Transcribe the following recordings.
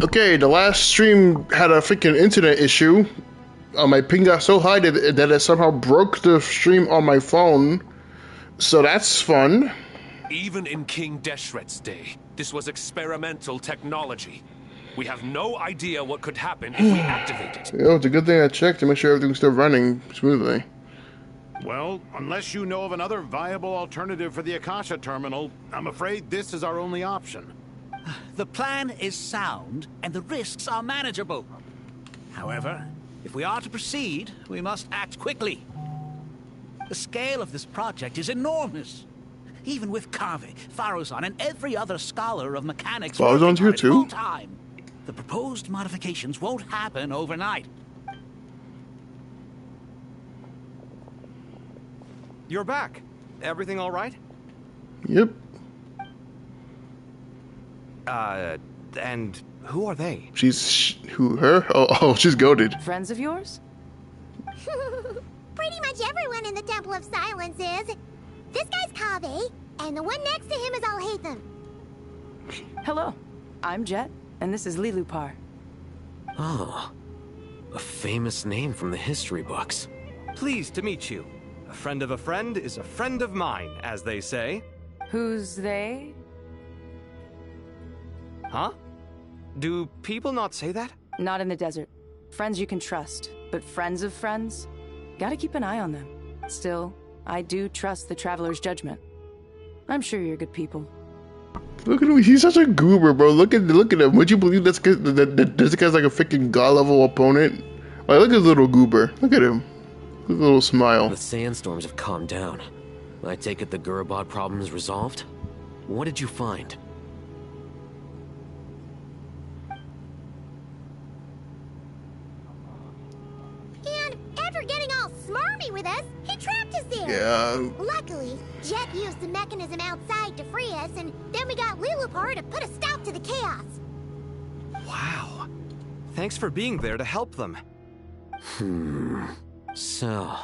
Okay, the last stream had a freaking internet issue. My ping got so high that it somehow broke the stream on my phone. So that's fun. Even in King Deshret's day, this was experimental technology. We have no idea what could happen if we activate it. Yo, it's a good thing I checked to make sure everything's still running smoothly. Well, unless you know of another viable alternative for the Akasha terminal, I'm afraid this is our only option. The plan is sound, and the risks are manageable. However, if we are to proceed, we must act quickly. The scale of this project is enormous. Even with Carvey, Faruzan, and every other scholar of mechanics Faruzan's here too? full time, the proposed modifications won't happen overnight. You're back. Everything all right? Yep. And who are they? Who, her? Oh, she's goated. Friends of yours? Pretty much everyone in the Temple of Silence is. This guy's Kaveh, and the one next to him is Al-Haytham. Hello, I'm Jet, and this is Lilupar. Oh, a famous name from the history books. Pleased to meet you. A friend of a friend is a friend of mine, as they say. Who's they? Huh? Do people not say that? Not in the desert. Friends you can trust, but friends of friends? Gotta keep an eye on them. Still, I do trust the Traveler's judgment. I'm sure you're good people. Look at him, he's such a goober, bro. Look at him. Would you believe this guy's like a freaking god-level opponent? Like, look at this little goober. Look at him. Look at the little smile. The sandstorms have calmed down. I take it the Gurabad problem is resolved? What did you find? And after getting all smarmy with us, he trapped us there. Yeah. Luckily, Jet used the mechanism outside to free us, and then we got Lilupar to put a stop to the chaos. Wow. Thanks for being there to help them. So,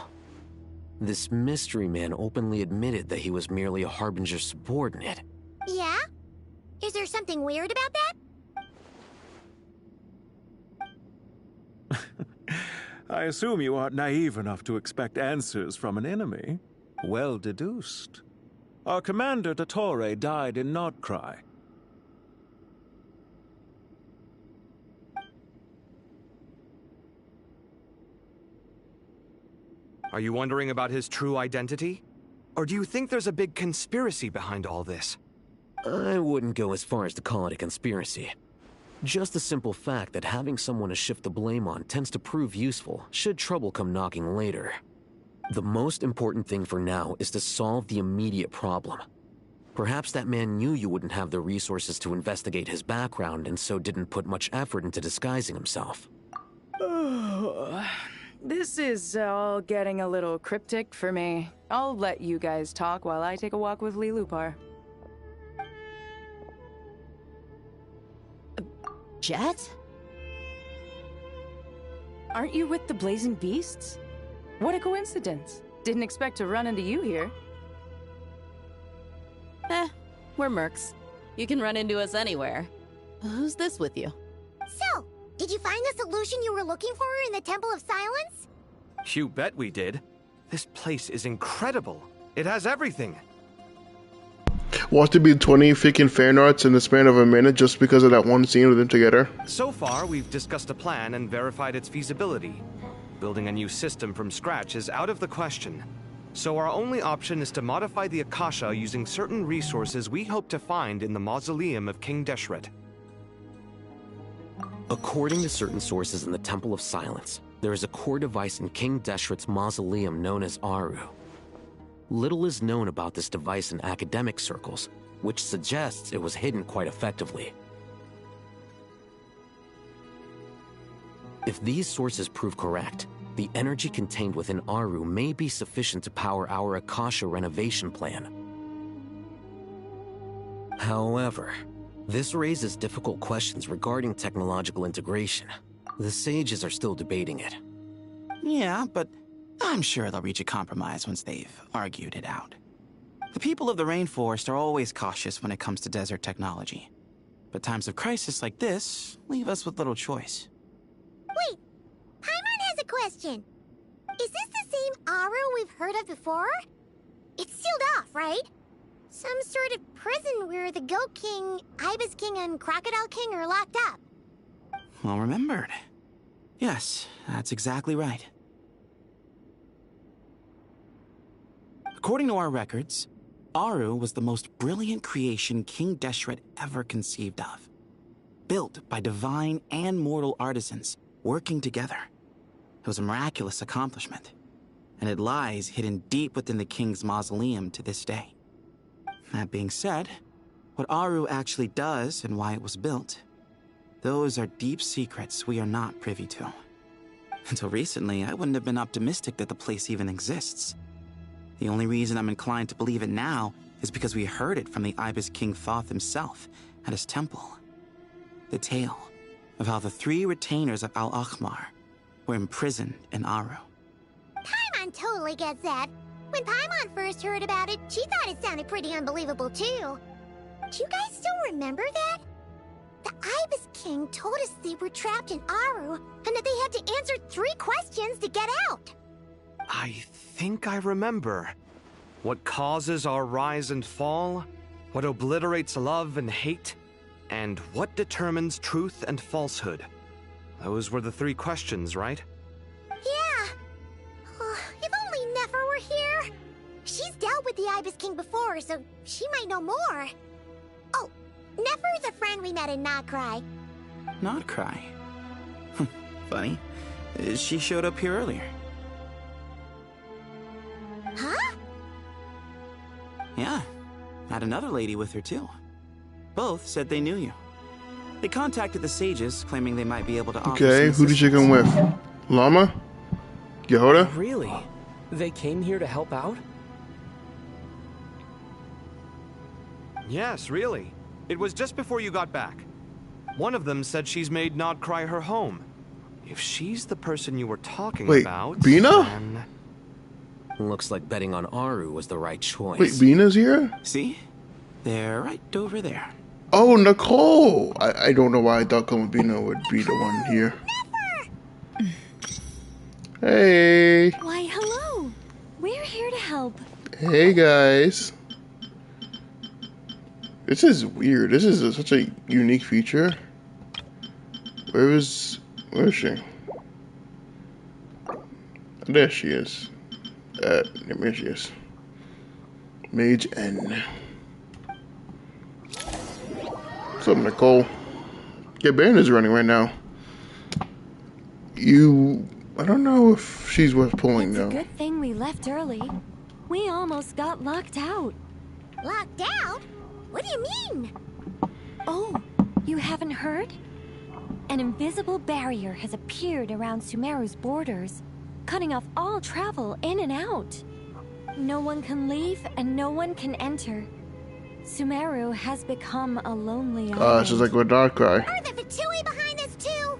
this mystery man openly admitted that he was merely a Harbinger subordinate. Yeah? Is there something weird about that? I assume you aren't naive enough to expect answers from an enemy. Well deduced. Our commander, Dottore, died in Nod-Krai. Are you wondering about his true identity? Or do you think there's a big conspiracy behind all this? I wouldn't go as far as to call it a conspiracy. Just the simple fact that having someone to shift the blame on tends to prove useful, should trouble come knocking later. The most important thing for now is to solve the immediate problem. Perhaps that man knew you wouldn't have the resources to investigate his background and so didn't put much effort into disguising himself. This is all getting a little cryptic for me. I'll let you guys talk while I take a walk with Lilupar. Jet? Aren't you with the Blazing Beasts? What a coincidence. Didn't expect to run into you here. We're mercs. You can run into us anywhere. Who's this with you? So, did you find the solution you were looking for in the Temple of Silence? You bet we did. This place is incredible. It has everything. Watch there be 20 freaking fan arts in the span of a minute just because of that one scene with them together. So far, we've discussed a plan and verified its feasibility. Building a new system from scratch is out of the question. So our only option is to modify the Akasha using certain resources we hope to find in the mausoleum of King Deshret. According to certain sources in the Temple of Silence, there is a core device in King Deshret's mausoleum known as Aru. Little is known about this device in academic circles, which suggests it was hidden quite effectively. If these sources prove correct, the energy contained within Aru may be sufficient to power our Akasha renovation plan. However, this raises difficult questions regarding technological integration. The sages are still debating it. Yeah, but I'm sure they'll reach a compromise once they've argued it out. The people of the rainforest are always cautious when it comes to desert technology. But times of crisis like this leave us with little choice. Wait, Paimon has a question. Is this the same Aru we've heard of before? It's sealed off, right? Some sort of prison where the Goat King, Ibis King, and Crocodile King are locked up. Well remembered. Yes, that's exactly right. According to our records, Aru was the most brilliant creation King Deshret ever conceived of. Built by divine and mortal artisans working together. It was a miraculous accomplishment, and it lies hidden deep within the king's mausoleum to this day. That being said, what Aru actually does and why it was built, those are deep secrets we are not privy to. Until recently, I wouldn't have been optimistic that the place even exists. The only reason I'm inclined to believe it now is because we heard it from the Ibis King Thoth himself at his temple. The tale of how the 3 retainers of Al-Akhmar were imprisoned in Aru. Paimon totally gets that. When Paimon first heard about it, she thought it sounded pretty unbelievable too. Do you guys still remember that? The Ibis King told us they were trapped in Aru and that they had to answer 3 questions to get out. I think I remember. What causes our rise and fall? What obliterates love and hate? And what determines truth and falsehood? Those were the 3 questions, right? Yeah. Oh, if only Nefer were here. She's dealt with the Ibis King before, so she might know more. Oh, Nefer's a friend we met in Nod-Krai. Nod-Krai? Funny. She showed up here earlier. Huh? Yeah. Had another lady with her too. Both said they knew you. They contacted the sages, claiming they might be able to offer Okay, some who did she come with? Llama? Yehoda? Really? They came here to help out? Yes, really. It was just before you got back. One of them said she's made Nod-Krai her home. If she's the person you were talking about... Bina? Then... Looks like betting on Aru was the right choice. Wait, Bina's here? See? They're right over there. Oh, Nicole! I don't know why I thought Come with Bina would be the one here. Hey! Why, hello! We're here to help. Hey, guys. This is weird. This is such a unique feature. Where is she? There she is. There she is. Mage N. What's up, Nicole? Yeah, Baron is running right now. I don't know if she's worth pulling though. Good thing we left early. We almost got locked out. Locked out? What do you mean? Oh, you haven't heard? An invisible barrier has appeared around Sumeru's borders, cutting off all travel in and out. No one can leave and no one can enter. Sumeru has become a lonely island. She's like with Nod-Krai. Are the Fatui behind this too?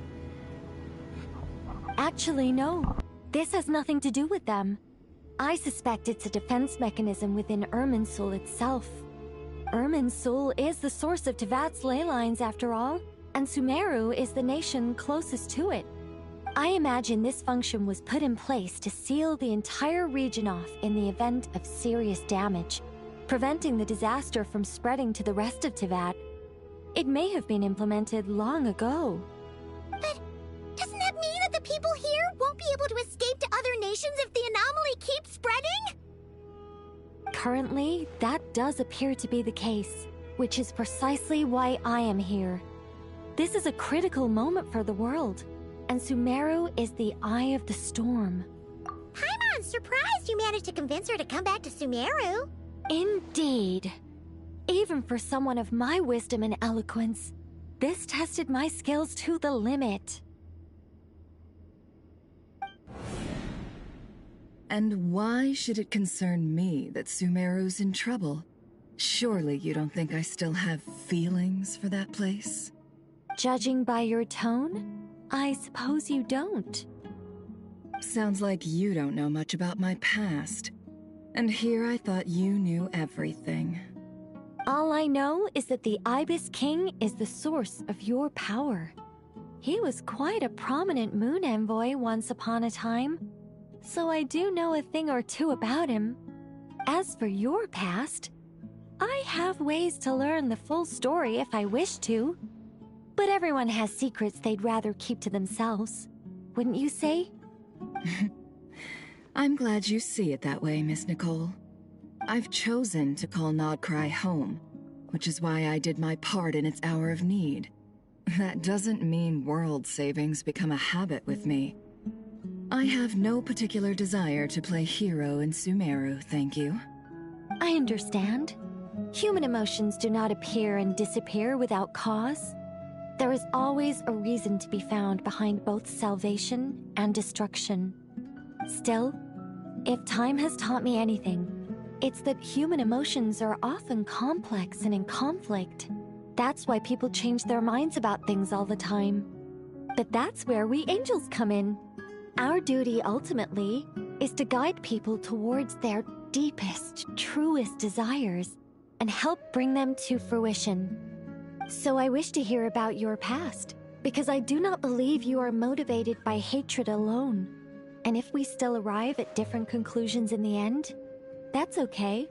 Actually, no. This has nothing to do with them. I suspect it's a defense mechanism within Irminsul itself. Irminsul is the source of Tevat's ley lines after all, and Sumeru is the nation closest to it. I imagine this function was put in place to seal the entire region off in the event of serious damage, preventing the disaster from spreading to the rest of Tevat. It may have been implemented long ago. But doesn't that mean that the people here won't be able to escape to other nations if the anomaly keeps spreading? Currently, that does appear to be the case, which is precisely why I am here. This is a critical moment for the world, and Sumeru is the eye of the storm. Paimon's surprised you managed to convince her to come back to Sumeru. Indeed. Even for someone of my wisdom and eloquence, this tested my skills to the limit. And why should it concern me that Sumeru's in trouble? Surely you don't think I still have feelings for that place? Judging by your tone, I suppose you don't. Sounds like you don't know much about my past. And here I thought you knew everything. All I know is that the Ibis King is the source of your power. He was quite a prominent moon envoy once upon a time, so I do know a thing or two about him. As for your past, I have ways to learn the full story if I wish to. But everyone has secrets they'd rather keep to themselves, wouldn't you say? I'm glad you see it that way, Miss Nicole. I've chosen to call Nod-Krai home, which is why I did my part in its hour of need. That doesn't mean world savings become a habit with me. I have no particular desire to play hero in Sumeru, thank you. I understand. Human emotions do not appear and disappear without cause. There is always a reason to be found behind both salvation and destruction. Still, if time has taught me anything, it's that human emotions are often complex and in conflict. That's why people change their minds about things all the time. But that's where we angels come in. Our duty, ultimately, is to guide people towards their deepest, truest desires and help bring them to fruition. So I wish to hear about your past, because I do not believe you are motivated by hatred alone. And if we still arrive at different conclusions in the end, that's okay.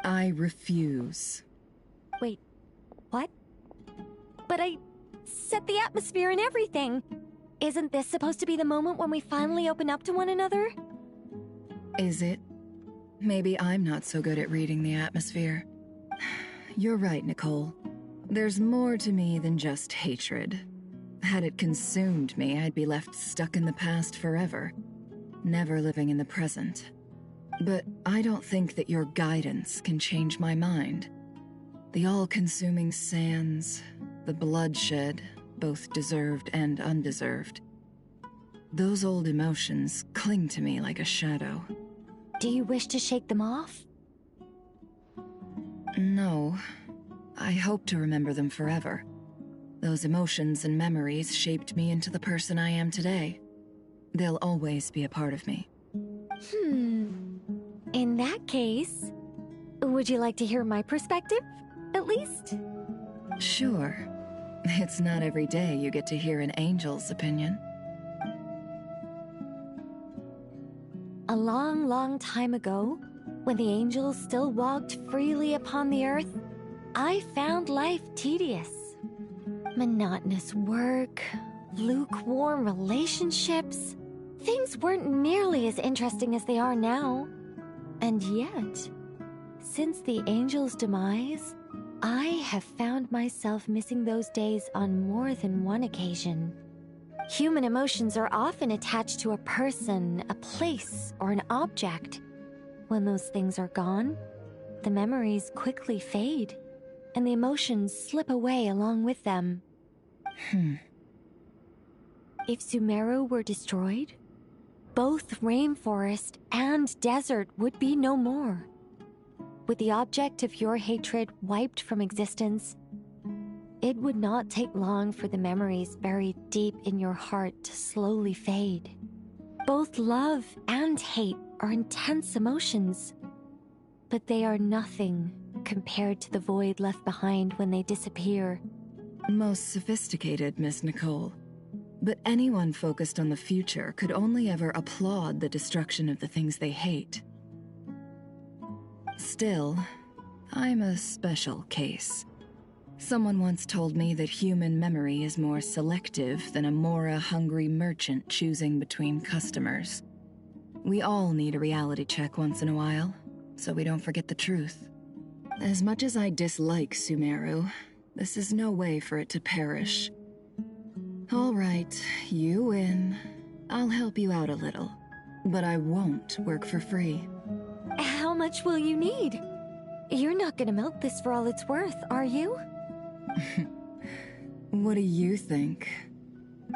I refuse. Wait, what? But I set the atmosphere and everything. Isn't this supposed to be the moment when we finally open up to one another? Is it? Maybe I'm not so good at reading the atmosphere. You're right, Nicole. There's more to me than just hatred. Had it consumed me, I'd be left stuck in the past forever, never living in the present. But I don't think that your guidance can change my mind. The all-consuming sands, the bloodshed, both deserved and undeserved. Those old emotions cling to me like a shadow. Do you wish to shake them off? No. I hope to remember them forever. Those emotions and memories shaped me into the person I am today. They'll always be a part of me. In that case, would you like to hear my perspective, at least? Sure. It's not every day you get to hear an angel's opinion. A long, long time ago, when the angels still walked freely upon the earth, I found life tedious. Monotonous work, lukewarm relationships. Things weren't nearly as interesting as they are now. And yet, since the angels' demise, I have found myself missing those days on more than one occasion. Human emotions are often attached to a person, a place, or an object. When those things are gone, the memories quickly fade, and the emotions slip away along with them. If Sumeru were destroyed, both rainforest and desert would be no more. With the object of your hatred wiped from existence, it would not take long for the memories buried deep in your heart to slowly fade. Both love and hate are intense emotions, but they are nothing compared to the void left behind when they disappear. Most sophisticated, Miss Nicole. But anyone focused on the future could only ever applaud the destruction of the things they hate. Still, I'm a special case. Someone once told me that human memory is more selective than a Mora-hungry merchant choosing between customers. We all need a reality check once in a while, so we don't forget the truth. As much as I dislike Sumeru, this is no way for it to perish. All right, you win. I'll help you out a little, but I won't work for free. How much will you need? You're not gonna milk this for all it's worth, are you? What do you think?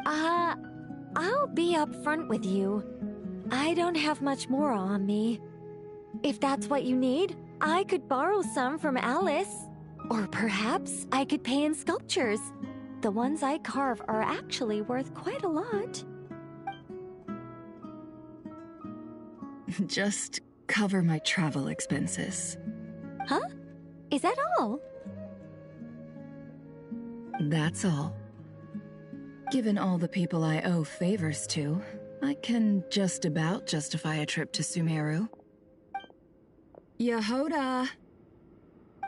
I'll be upfront with you. I don't have much more on me. If that's what you need, I could borrow some from Alice. Or perhaps I could pay in sculptures. The ones I carve are actually worth quite a lot. Just cover my travel expenses. Huh? Is that all? That's all. Given all the people I owe favors to, I can just about justify a trip to Sumeru. Yehoda!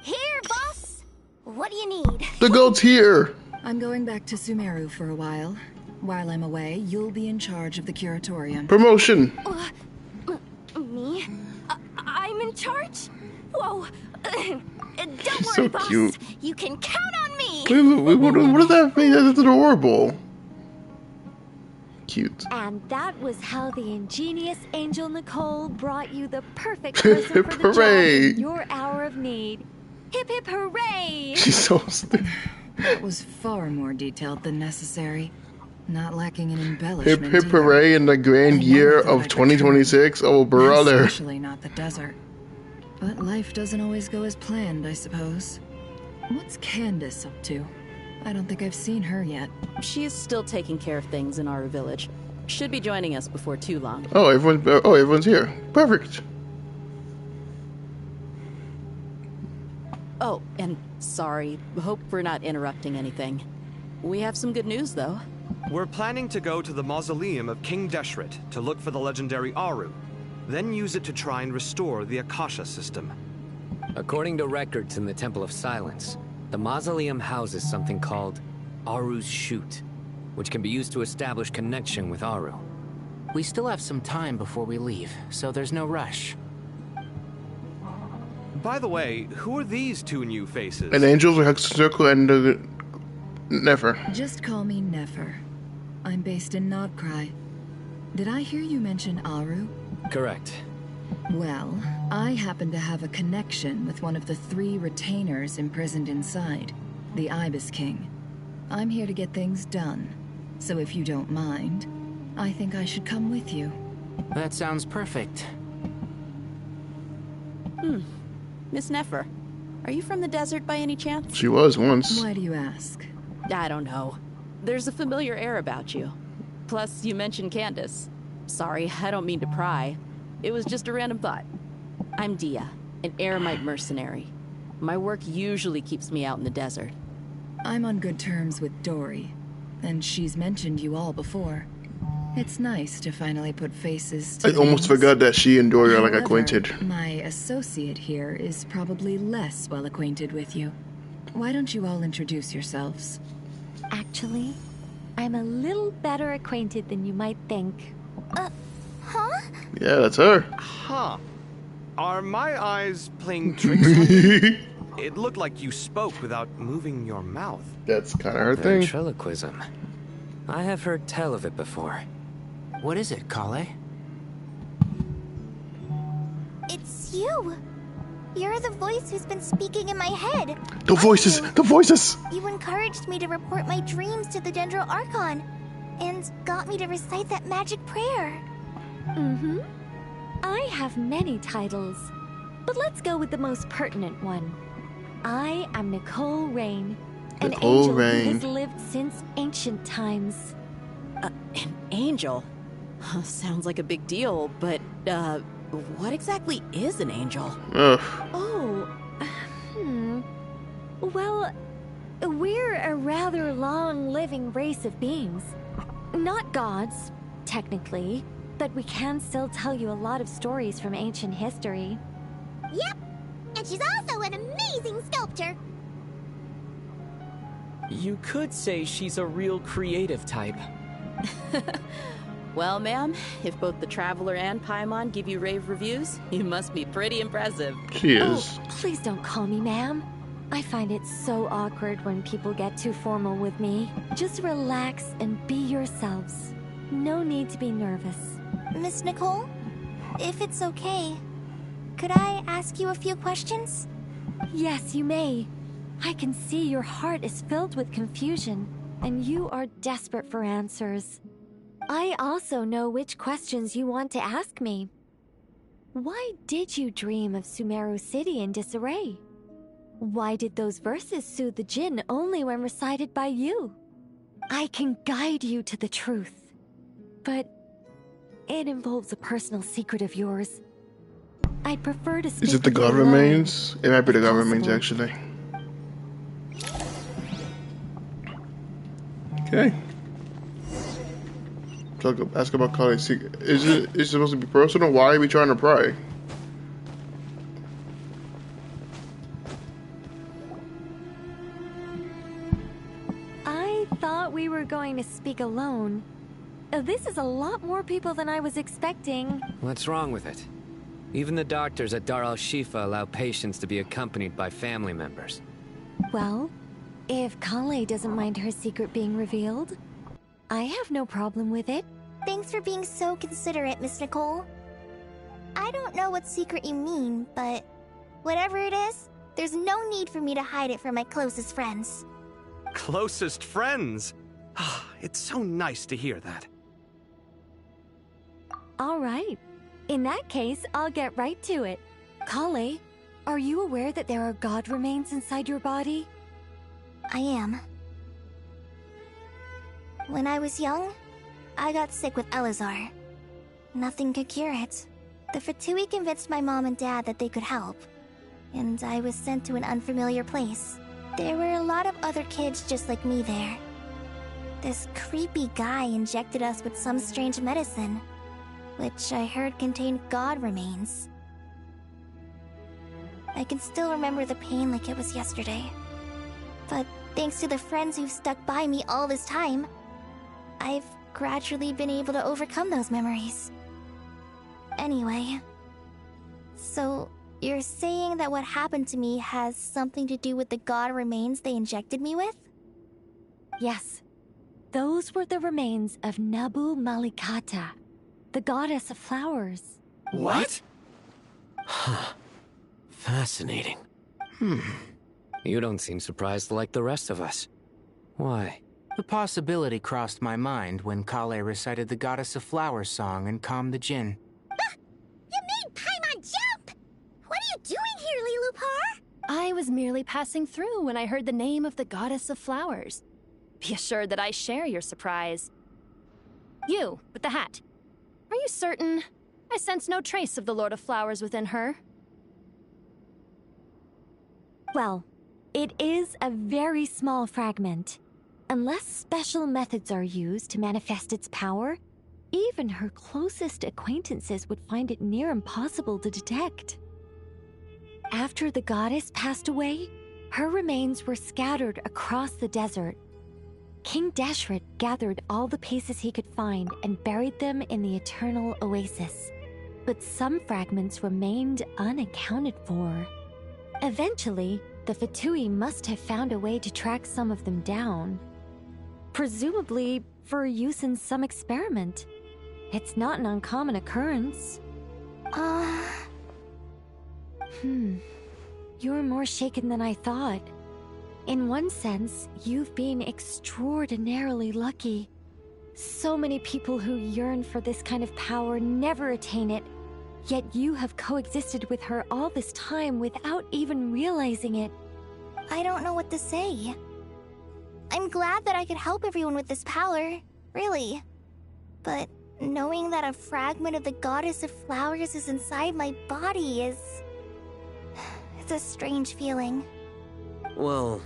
Here, boss! What do you need? The goat's here! I'm going back to Sumeru for a while. While I'm away, you'll be in charge of the curatorium. Promotion! Me? I'm in charge? Whoa! Don't so worry, boss. cute. You can count on me! What does that mean? That's adorable. Cute. And that was how the ingenious Angel Nicole brought you the perfect person Hip for the hooray. job in your hour of need. Hip hip hooray! She's so stupid. That was far more detailed than necessary. Not lacking in Hip embellishment. hip either. hooray in the grand year thought of I'd 2026. Oh, brother. Especially not the desert. But life doesn't always go as planned, I suppose. What's Candace up to? I don't think I've seen her yet. She is still taking care of things in our village. Should be joining us before too long. Oh, everyone's here. Perfect. Oh, and sorry. Hope we're not interrupting anything. We have some good news, though. We're planning to go to the mausoleum of King Deshret to look for the legendary Aru, then use it to try and restore the Akasha system. According to records in the Temple of Silence, the mausoleum houses something called Aru's Chute, which can be used to establish connection with Aru. We still have some time before we leave, so there's no rush. By the way, who are these two new faces? An angel, a hex circle, and never. Just call me Nefer. I'm based in Nod-Krai. Did I hear you mention Aru? Correct. Well, I happen to have a connection with one of the 3 retainers imprisoned inside, the Ibis King. I'm here to get things done, so if you don't mind, I think I should come with you. That sounds perfect. Miss Nefer, are you from the desert by any chance? She was once. Why do you ask? I don't know. There's a familiar air about you. Plus, you mentioned Candace. Sorry, I don't mean to pry. It was just a random thought. I'm Dia, an Eremite mercenary. My work usually keeps me out in the desert. I'm on good terms with Dory, and she's mentioned you all before. It's nice to finally put faces to I almost names. forgot that she and Dory are like However, acquainted. My associate here is probably less well acquainted with you. Why don't you all introduce yourselves? Actually, I'm a little better acquainted than you might think. Huh? Yeah, that's her. Huh. Are my eyes playing tricks on me? It looked like you spoke without moving your mouth. That's kind of her thing. Ventriloquism. I have heard tell of it before. What is it, Kale? It's you. You're the voice who's been speaking in my head. The voices! The voices! You encouraged me to report my dreams to the Dendro Archon, and got me to recite that magic prayer. Mm-hmm. I have many titles, but let's go with the most pertinent one. I am Nicole Rain, an Nicole angel Rain. who has lived since ancient times. An angel? Sounds like a big deal, but, what exactly is an angel? Ugh. Oh, Well, we're a rather long-living race of beings. Not gods, technically, but we can still tell you a lot of stories from ancient history. Yep. And she's also an amazing sculptor. You could say she's a real creative type. Well, ma'am, if both the Traveler and Paimon give you rave reviews, you must be pretty impressive. She is. Oh, please don't call me ma'am. I find it so awkward when people get too formal with me. Just relax and be yourselves. No need to be nervous. Miss Nicole, if it's okay, could I ask you a few questions? Yes, you may. I can see your heart is filled with confusion, and you are desperate for answers. I also know which questions you want to ask me. Why did you dream of Sumeru City in disarray? Why did those verses soothe the Jinn only when recited by you? I can guide you to the truth. But It involves a personal secret of yours. I'd prefer to speak Is it the with you God alone, Remains? It might be the if God Remains, possible. actually. Okay. Ask about Kale's secret. Is it supposed to be personal? Why are we trying to pry? I thought we were going to speak alone. This is a lot more people than I was expecting. What's wrong with it? Even the doctors at Dar al-Shifa allow patients to be accompanied by family members. Well, if Kale doesn't mind her secret being revealed, I have no problem with it. Thanks for being so considerate, Miss Nicole. I don't know what secret you mean, but whatever it is, there's no need for me to hide it from my closest friends. Closest friends? It's so nice to hear that. All right. In that case, I'll get right to it. Kale, are you aware that there are god remains inside your body? I am. When I was young, I got sick with Elazar. Nothing could cure it. The Fatui convinced my mom and dad that they could help, and I was sent to an unfamiliar place. There were a lot of other kids just like me there. This creepy guy injected us with some strange medicine, which I heard contained god remains. I can still remember the pain like it was yesterday. But thanks to the friends who've stuck by me all this time, I've gradually been able to overcome those memories. Anyway, so you're saying that what happened to me has something to do with the god remains they injected me with? Yes. Those were the remains of Nabu Malikata, the goddess of flowers. What? Huh. Fascinating. You don't seem surprised like the rest of us. Why? The possibility crossed my mind when Kale recited the Goddess of Flowers song and calmed the djinn. You made Paimon jump! What are you doing here, Lilupar? I was merely passing through when I heard the name of the Goddess of Flowers. Be assured that I share your surprise. You, with the hat. Are you certain? I sense no trace of the Lord of Flowers within her. Well, it is a very small fragment. Unless special methods are used to manifest its power, even her closest acquaintances would find it near impossible to detect. After the goddess passed away, her remains were scattered across the desert. King Deshret gathered all the pieces he could find and buried them in the Eternal Oasis. But some fragments remained unaccounted for. Eventually, the Fatui must have found a way to track some of them down. Presumably for use in some experiment. It's not an uncommon occurrence. You're more shaken than I thought. In one sense, you've been extraordinarily lucky. So many people who yearn for this kind of power never attain it, yet you have coexisted with her all this time without even realizing it. I don't know what to say. I'm glad that I could help everyone with this power, really. But knowing that a fragment of the Goddess of Flowers is inside my body is... it's a strange feeling. Well,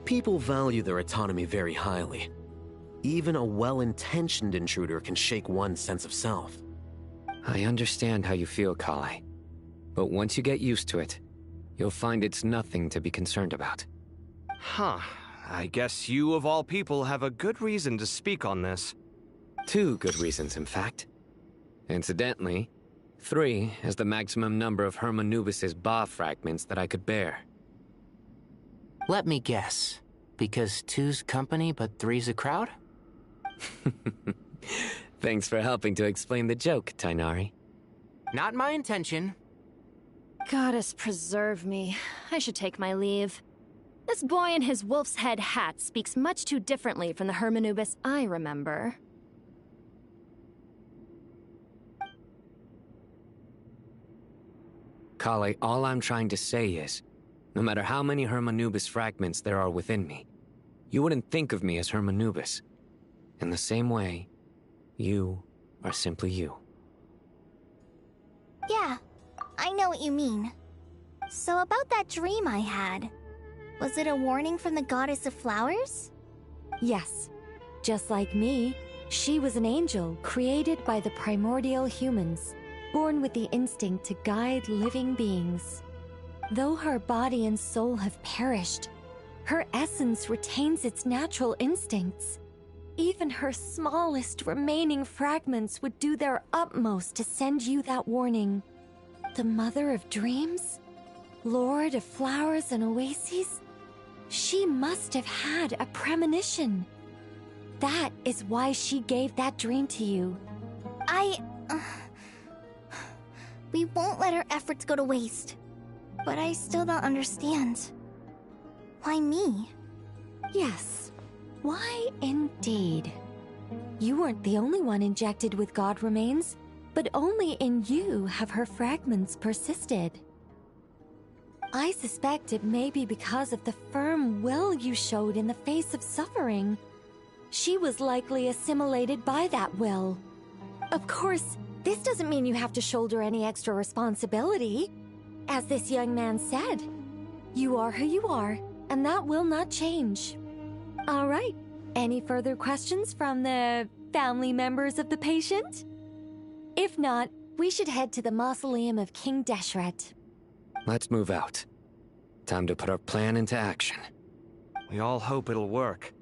people value their autonomy very highly. Even a well-intentioned intruder can shake one's sense of self. I understand how you feel, Kale. But once you get used to it, you'll find it's nothing to be concerned about. Huh. I guess you, of all people, have a good reason to speak on this. 2 good reasons, in fact. Incidentally, 3 is the maximum number of Hermanubis' Ba fragments that I could bear. Let me guess. Because 2's company, but 3's a crowd? Thanks for helping to explain the joke, Tainari. Not my intention. Goddess preserve me. I should take my leave. This boy in his wolf's head hat speaks much too differently from the Hermanubis I remember. Kale, all I'm trying to say is, no matter how many Hermanubis fragments there are within me, you wouldn't think of me as Hermanubis. In the same way, you are simply you. Yeah, I know what you mean. So about that dream I had, was it a warning from the goddess of flowers? Yes. Just like me, she was an angel created by the primordial humans, born with the instinct to guide living beings. Though her body and soul have perished, her essence retains its natural instincts. Even her smallest remaining fragments would do their utmost to send you that warning. The Mother of Dreams? Lord of Flowers and Oases? She must have had a premonition. That is why she gave that dream to you. We won't let our efforts go to waste. But I still don't understand. Why me? Yes. Why indeed? You weren't the only one injected with God remains, but only in you have her fragments persisted. I suspect it may be because of the firm will you showed in the face of suffering. She was likely assimilated by that will. Of course, this doesn't mean you have to shoulder any extra responsibility. As this young man said, you are who you are, and that will not change. All right, any further questions from the family members of the patient? If not, we should head to the mausoleum of King Deshret. Let's move out. Time to put our plan into action. We all hope it'll work.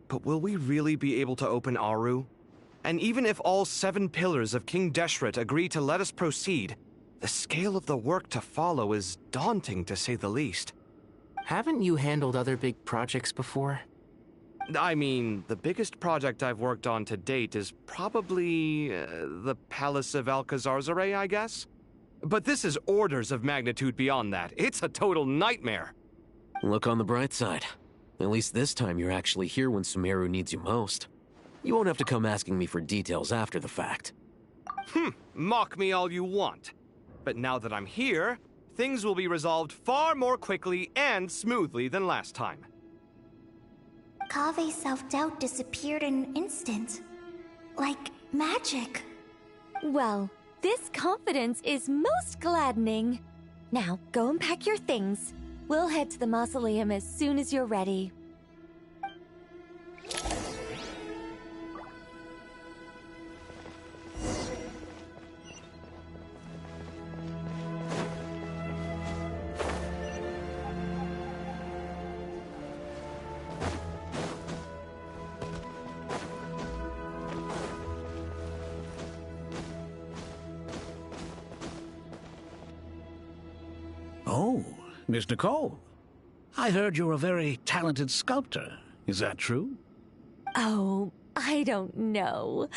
But will we really be able to open Aru? And even if all 7 pillars of King Deshret agree to let us proceed, the scale of the work to follow is daunting, to say the least. Haven't you handled other big projects before? I mean, the biggest project I've worked on to date is probably the Palace of Alcazarzaray, I guess? But this is orders of magnitude beyond that. It's a total nightmare. Look on the bright side. At least this time you're actually here when Sumeru needs you most. You won't have to come asking me for details after the fact. Mock me all you want. But now that I'm here, things will be resolved far more quickly and smoothly than last time. Kave's self-doubt disappeared in an instant. Like magic. Well, this confidence is most gladdening. Now, go and pack your things. We'll head to the mausoleum as soon as you're ready. Oh, Miss Nicole. I heard you're a very talented sculptor. Is that true? Oh, I don't know.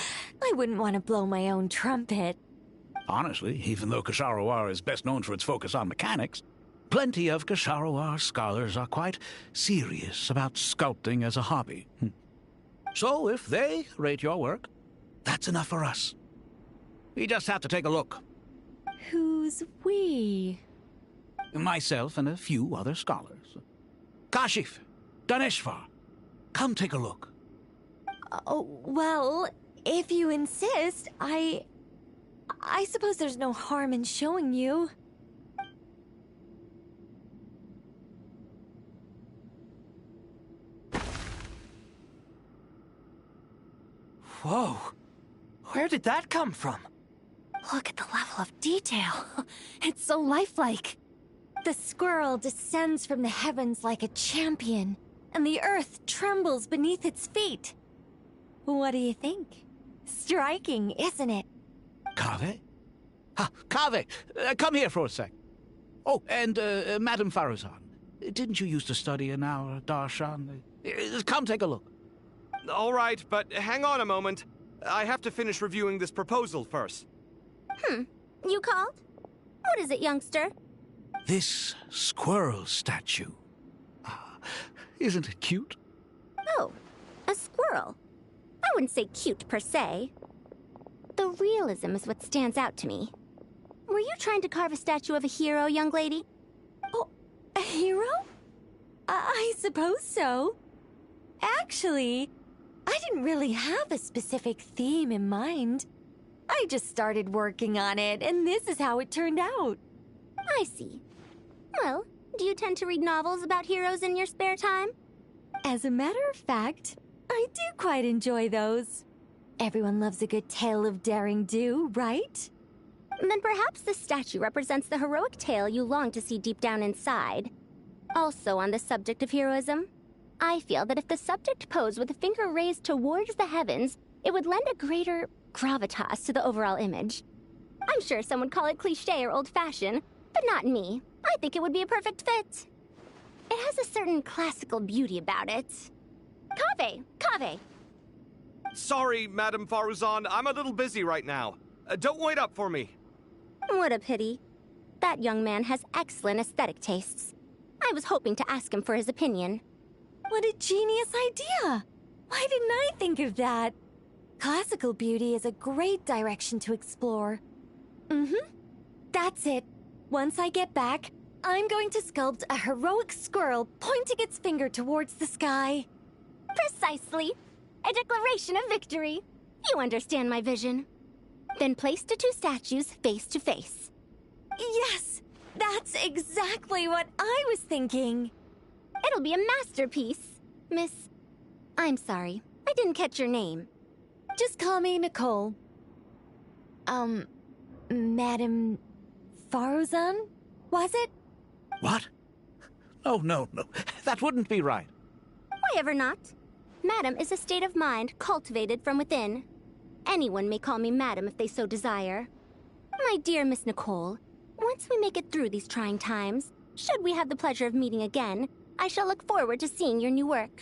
I wouldn't want to blow my own trumpet. Honestly, even though Kasharawar is best known for its focus on mechanics, plenty of Kasharawar scholars are quite serious about sculpting as a hobby. So if they rate your work, that's enough for us. We just have to take a look. Who's we? Myself and a few other scholars. Kashif, Daneshvar, come take a look. Oh, well, if you insist, I suppose there's no harm in showing you. Whoa! Where did that come from? Look at the level of detail. It's so lifelike. The squirrel descends from the heavens like a champion, and the earth trembles beneath its feet. What do you think? Striking, isn't it? Kaveh? Kaveh, come here for a sec. Oh, and Madame Faruzan, didn't you used to study in our darshan? Come take a look. All right, but hang on a moment. I have to finish reviewing this proposal first. You called? What is it, youngster? This squirrel statue. Isn't it cute? Oh, a squirrel. I wouldn't say cute per se. The realism is what stands out to me. Were you trying to carve a statue of a hero, young lady? Oh, a hero? I suppose so. Actually, I didn't really have a specific theme in mind. I just started working on it, and this is how it turned out. I see. Well, do you tend to read novels about heroes in your spare time? As a matter of fact, I do quite enjoy those. Everyone loves a good tale of daring do, right? Then perhaps this statue represents the heroic tale you long to see deep down inside. Also on the subject of heroism, I feel that if the subject posed with a finger raised towards the heavens, it would lend a greater gravitas to the overall image. I'm sure some would call it cliché or old-fashioned, but not me. I think it would be a perfect fit. It has a certain classical beauty about it. Kaveh! Kaveh! Sorry, Madame Faruzan, I'm a little busy right now. Don't wait up for me. What a pity. That young man has excellent aesthetic tastes. I was hoping to ask him for his opinion. What a genius idea! Why didn't I think of that? Classical beauty is a great direction to explore. That's it. Once I get back, I'm going to sculpt a heroic squirrel pointing its finger towards the sky. Precisely. A declaration of victory. You understand my vision. Then place the two statues face to face. Yes! That's exactly what I was thinking. It'll be a masterpiece. Miss... I'm sorry. I didn't catch your name. Just call me Nicole. Madame Faruzan? Was it? What? Oh, no. That wouldn't be right. Why ever not? Madam is a state of mind cultivated from within. Anyone may call me Madam if they so desire. My dear Miss Nicole, once we make it through these trying times, should we have the pleasure of meeting again, I shall look forward to seeing your new work.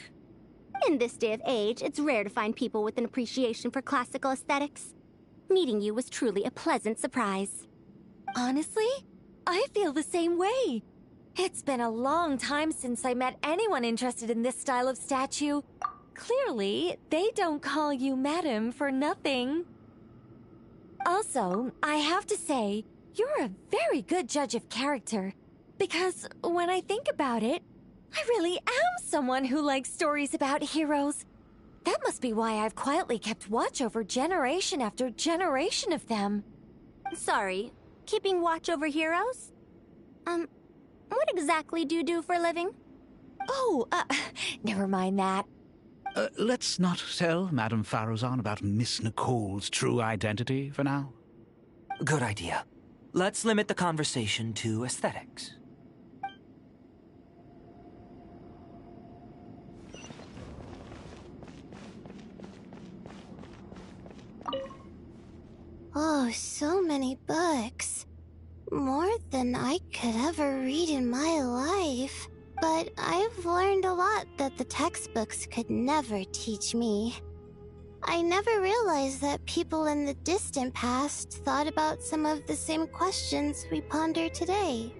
In this day of age, it's rare to find people with an appreciation for classical aesthetics. Meeting you was truly a pleasant surprise. Honestly, I feel the same way. It's been a long time since I met anyone interested in this style of statue. Clearly, they don't call you Madam for nothing. Also, I have to say, you're a very good judge of character. Because when I think about it, I really am someone who likes stories about heroes. That must be why I've quietly kept watch over generation after generation of them. Sorry, keeping watch over heroes? What exactly do you do for a living? Oh, never mind that. Let's not tell Madame Faruzan about Miss Nicole's true identity for now. Good idea. Let's limit the conversation to aesthetics. Oh, so many books. More than I could ever read in my life. But I've learned a lot that the textbooks could never teach me. I never realized that people in the distant past thought about some of the same questions we ponder today.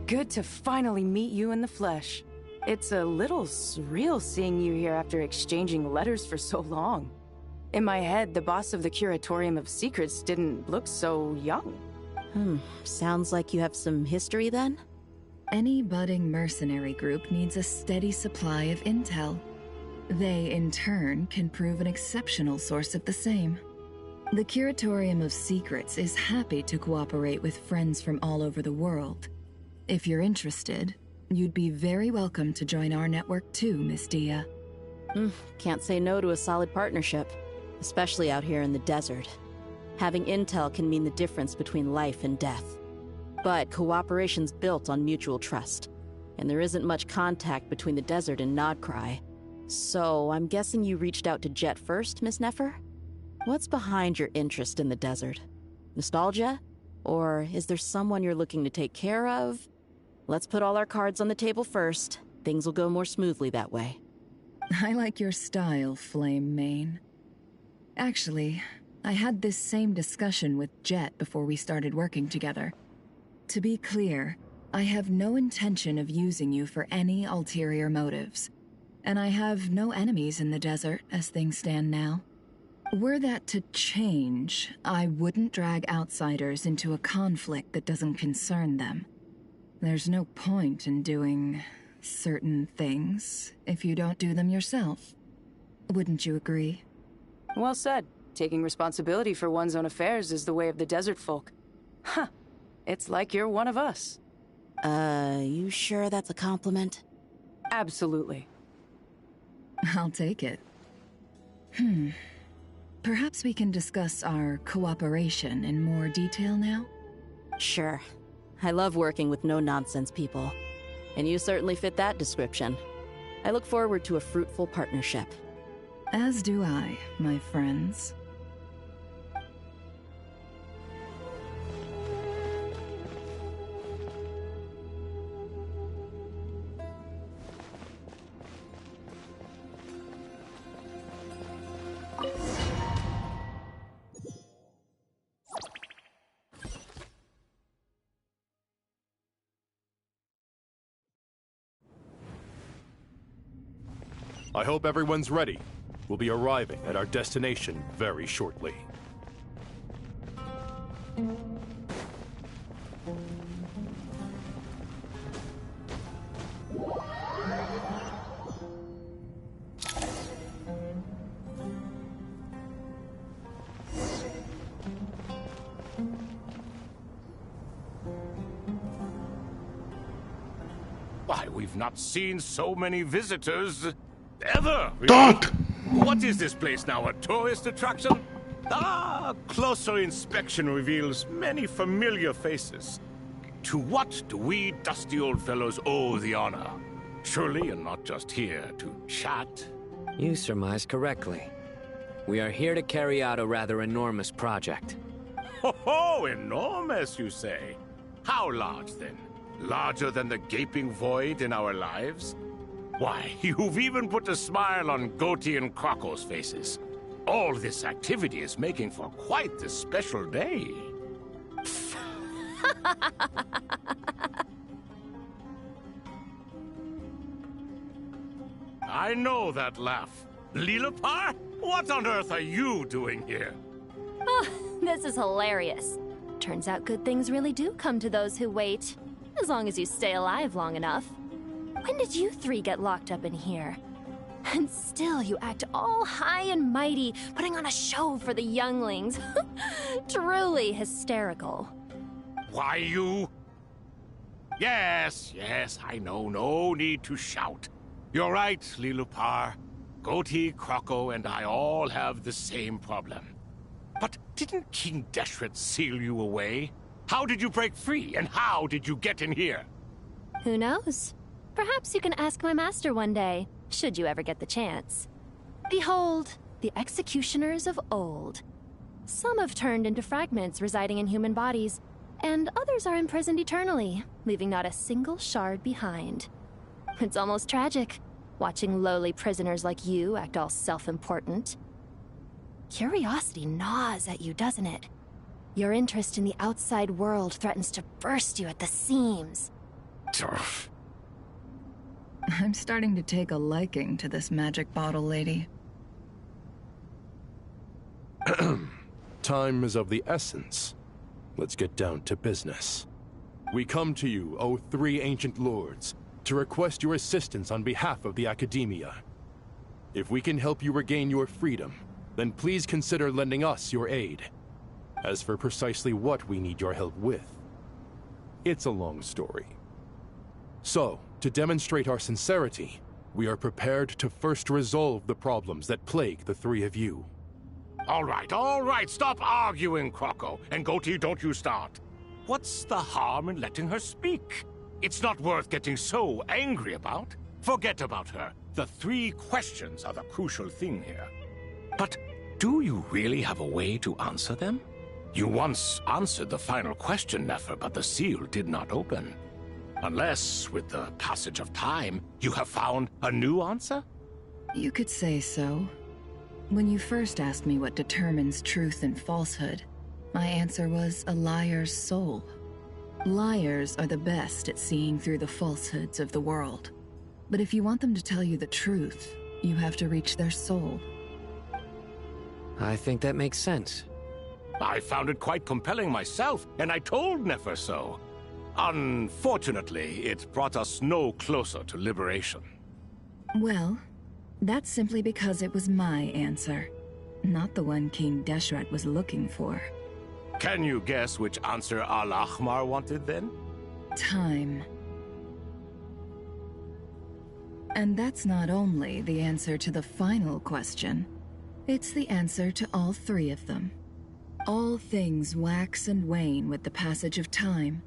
Good to finally meet you in the flesh. It's a little surreal seeing you here after exchanging letters for so long. In my head, the boss of the Curatorium of Secrets didn't look so young. Sounds like you have some history then? Any budding mercenary group needs a steady supply of intel. They, in turn, can prove an exceptional source of the same. The Curatorium of Secrets is happy to cooperate with friends from all over the world. If you're interested, you'd be very welcome to join our network too, Miss Dia. Can't say no to a solid partnership, especially out here in the desert. Having intel can mean the difference between life and death. But cooperation's built on mutual trust, and there isn't much contact between the desert and Nod-Krai. So I'm guessing you reached out to Jet first, Miss Nefer? What's behind your interest in the desert? Nostalgia? Or is there someone you're looking to take care of? Let's put all our cards on the table first. Things will go more smoothly that way. I like your style, Flame Mane. Actually, I had this same discussion with Jet before we started working together. To be clear, I have no intention of using you for any ulterior motives. And I have no enemies in the desert as things stand now. Were that to change, I wouldn't drag outsiders into a conflict that doesn't concern them. There's no point in doing certain things if you don't do them yourself. Wouldn't you agree? Well said. Taking responsibility for one's own affairs is the way of the desert folk. Huh. It's like you're one of us. You sure that's a compliment? Absolutely. I'll take it. Perhaps we can discuss our cooperation in more detail now? Sure. I love working with no-nonsense people. And you certainly fit that description. I look forward to a fruitful partnership. As do I, my friends. I hope everyone's ready. We'll be arriving at our destination very shortly. Why, we've not seen so many visitors ever. Don't! What is this place now, a tourist attraction? Ah, closer inspection reveals many familiar faces. To what do we dusty old fellows owe the honor? Surely you're not just here to chat. You surmise correctly. We are here to carry out a rather enormous project. Ho, enormous, you say? How large, then? Larger than the gaping void in our lives? Why, you've even put a smile on Goatee and Crocco's faces. All this activity is making for quite the special day. I know that laugh. Lilipar? What on earth are you doing here? Oh, this is hilarious. Turns out good things really do come to those who wait. As long as you stay alive long enough. When did you three get locked up in here? And still you act all high and mighty, putting on a show for the younglings. Truly hysterical. Why, you... Yes, I know. No need to shout. You're right, Lilipar. Goatee, Crocco, and I all have the same problem. But didn't King Deshret seal you away? How did you break free, and how did you get in here? Who knows? Perhaps you can ask my master one day, should you ever get the chance. Behold, the executioners of old. Some have turned into fragments residing in human bodies, and others are imprisoned eternally, leaving not a single shard behind. It's almost tragic, watching lowly prisoners like you act all self-important. Curiosity gnaws at you, doesn't it? Your interest in the outside world threatens to burst you at the seams. I'm starting to take a liking to this magic bottle lady. Time is of the essence. Let's get down to business. We come to you, O three ancient lords, to request your assistance on behalf of the Academia. If we can help you regain your freedom, then please consider lending us your aid. As for precisely what we need your help with, it's a long story. So, to demonstrate our sincerity, we are prepared to first resolve the problems that plague the three of you. All right, stop arguing, Crocco. And Goatee, don't you start. What's the harm in letting her speak? It's not worth getting so angry about. Forget about her. The three questions are the crucial thing here. But do you really have a way to answer them? You once answered the final question, Nefer, but the seal did not open. Unless, with the passage of time, you have found a new answer? You could say so. When you first asked me what determines truth and falsehood, my answer was a liar's soul. Liars are the best at seeing through the falsehoods of the world. But if you want them to tell you the truth, you have to reach their soul. I think that makes sense. I found it quite compelling myself, and I told Nefer so. Unfortunately, it brought us no closer to liberation. Well, that's simply because it was my answer, not the one King Deshret was looking for. Can you guess which answer Al-Ahmar wanted then? Time. And that's not only the answer to the final question, it's the answer to all three of them. All things wax and wane with the passage of time.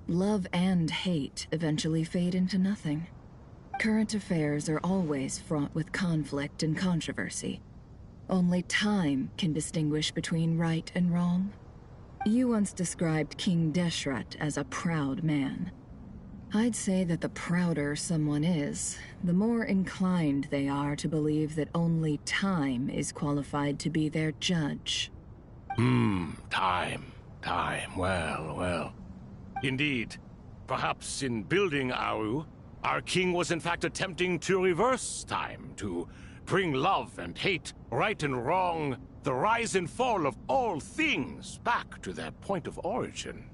Love and hate eventually fade into nothing. Current affairs are always fraught with conflict and controversy. Only time can distinguish between right and wrong. You once described King Deshret as a proud man. I'd say that the prouder someone is, the more inclined they are to believe that only time is qualified to be their judge. Time. Well. Indeed. Perhaps in building Aru, our king was in fact attempting to reverse time, to bring love and hate, right and wrong, the rise and fall of all things back to their point of origin.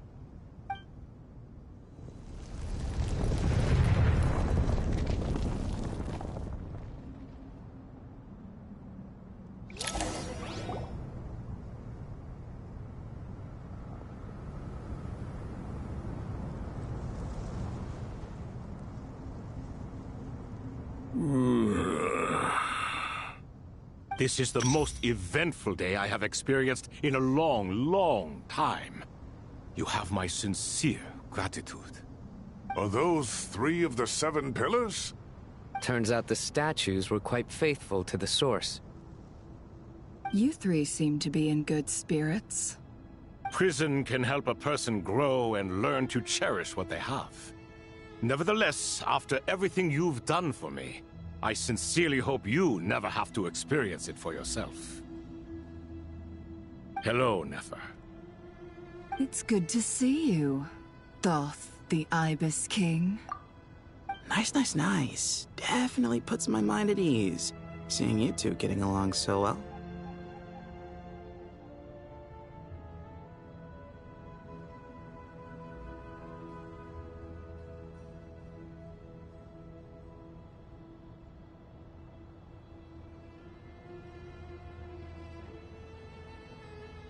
This is the most eventful day I have experienced in a long time. You have my sincere gratitude. Are those 3 of the 7 pillars? Turns out the statues were quite faithful to the source. You three seem to be in good spirits. Prison can help a person grow and learn to cherish what they have. Nevertheless, after everything you've done for me, I sincerely hope you never have to experience it for yourself. Hello, Nefer. It's good to see you, Thoth the Ibis King. Nice. Definitely puts my mind at ease, seeing you two getting along so well.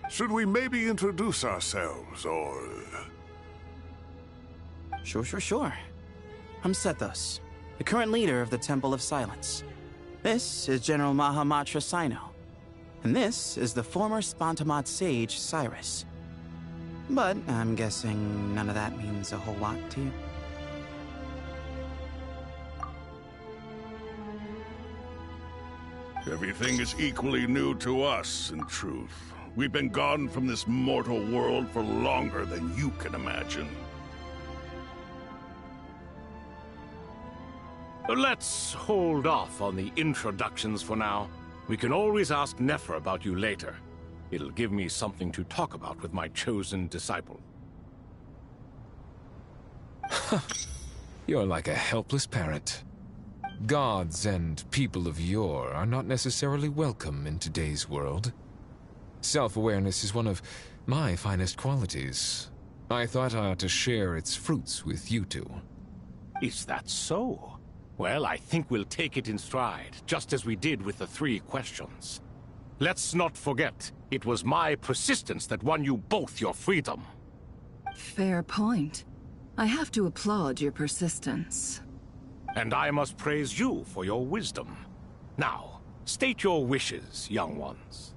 Should we maybe introduce ourselves, or... Sure. I'm Sethos, the current leader of the Temple of Silence. This is General Mahamatra Sino, and this is the former Spantamat sage, Cyrus. But I'm guessing none of that means a whole lot to you. Everything is equally new to us, in truth. We've been gone from this mortal world for longer than you can imagine. Let's hold off on the introductions for now. We can always ask Nefer about you later. It'll give me something to talk about with my chosen disciple. You're like a helpless parent. Gods and people of yore are not necessarily welcome in today's world. Self-awareness is one of my finest qualities. I thought I ought to share its fruits with you two. Is that so? Well, I think we'll take it in stride, just as we did with the 3 questions. Let's not forget, it was my persistence that won you both your freedom. Fair point. I have to applaud your persistence. And I must praise you for your wisdom. Now, state your wishes, young ones.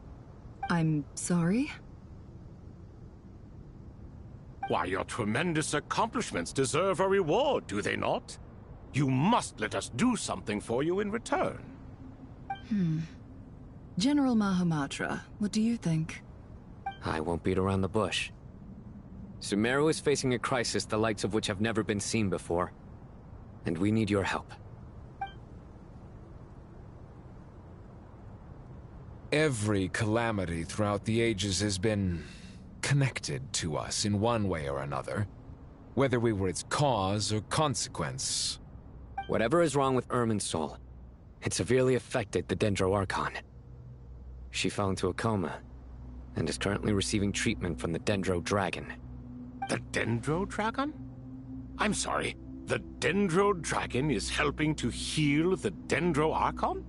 I'm sorry? Why, your tremendous accomplishments deserve a reward, do they not? You must let us do something for you in return. General Mahamatra, what do you think? I won't beat around the bush. Sumeru is facing a crisis the likes of which have never been seen before. And we need your help. Every calamity throughout the ages has been connected to us in one way or another, whether we were its cause or consequence. Whatever is wrong with Irminsul, it severely affected the Dendro Archon. She fell into a coma, and is currently receiving treatment from the Dendro Dragon. The Dendro Dragon? I'm sorry, the Dendro Dragon is helping to heal the Dendro Archon?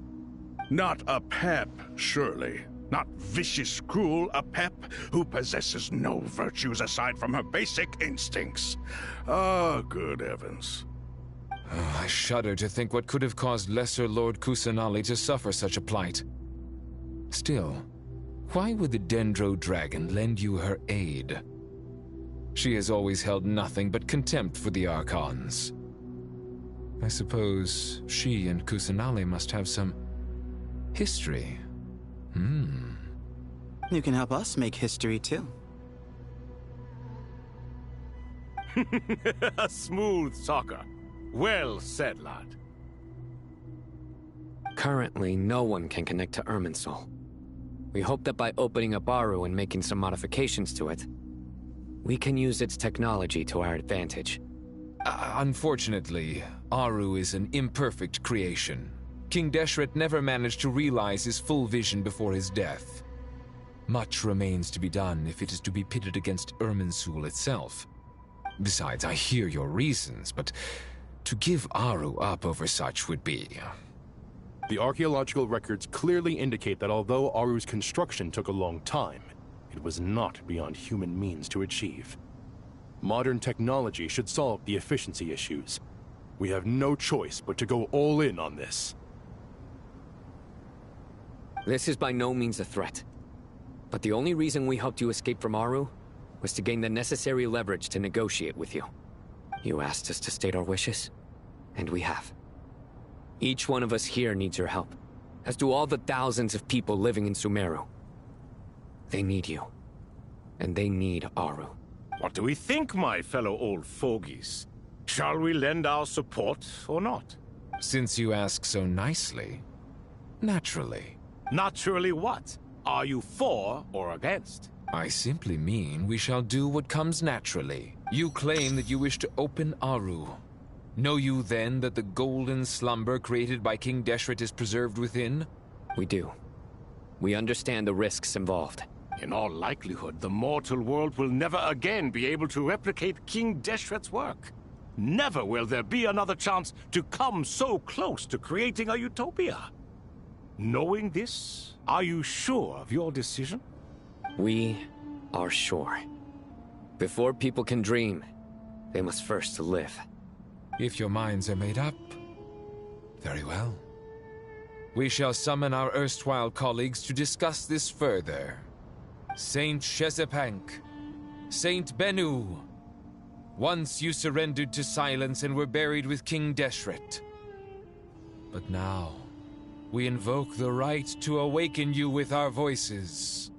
Not a pep, surely. Not vicious, cruel, a pep who possesses no virtues aside from her basic instincts. Ah, good heavens. Oh, I shudder to think what could have caused Lesser Lord Kusanali to suffer such a plight. Still, why would the Dendro Dragon lend you her aid? She has always held nothing but contempt for the Archons. I suppose she and Kusanali must have some history. You can help us make history too. A smooth talker. Well said, lad. Currently, no one can connect to Irminsul. We hope that by opening up Aru and making some modifications to it, we can use its technology to our advantage. Unfortunately, Aru is an imperfect creation. King Deshret never managed to realize his full vision before his death. Much remains to be done if it is to be pitted against Irminsul itself. Besides, I hear your reasons, but to give Aru up over such would be... The archaeological records clearly indicate that although Aru's construction took a long time, it was not beyond human means to achieve. Modern technology should solve the efficiency issues. We have no choice but to go all in on this. This is by no means a threat. But the only reason we helped you escape from Aru was to gain the necessary leverage to negotiate with you. You asked us to state our wishes, and we have. Each one of us here needs your help, as do all the thousands of people living in Sumeru. They need you, and they need Aru. What do we think, my fellow old fogies? Shall we lend our support or not? Since you ask so nicely, naturally. Naturally what? Are you for or against? I simply mean we shall do what comes naturally. You claim that you wish to open Aru. Know you then that the golden slumber created by King Deshret is preserved within? We do. We understand the risks involved. In all likelihood, the mortal world will never again be able to replicate King Deshret's work. Never will there be another chance to come so close to creating a utopia. Knowing this, are you sure of your decision? We are sure. Before people can dream, they must first live. If your minds are made up, very well. We shall summon our erstwhile colleagues to discuss this further. Saint Shezepank, Saint Bennu. Once you surrendered to silence and were buried with King Deshret. But now, we invoke the right to awaken you with our voices.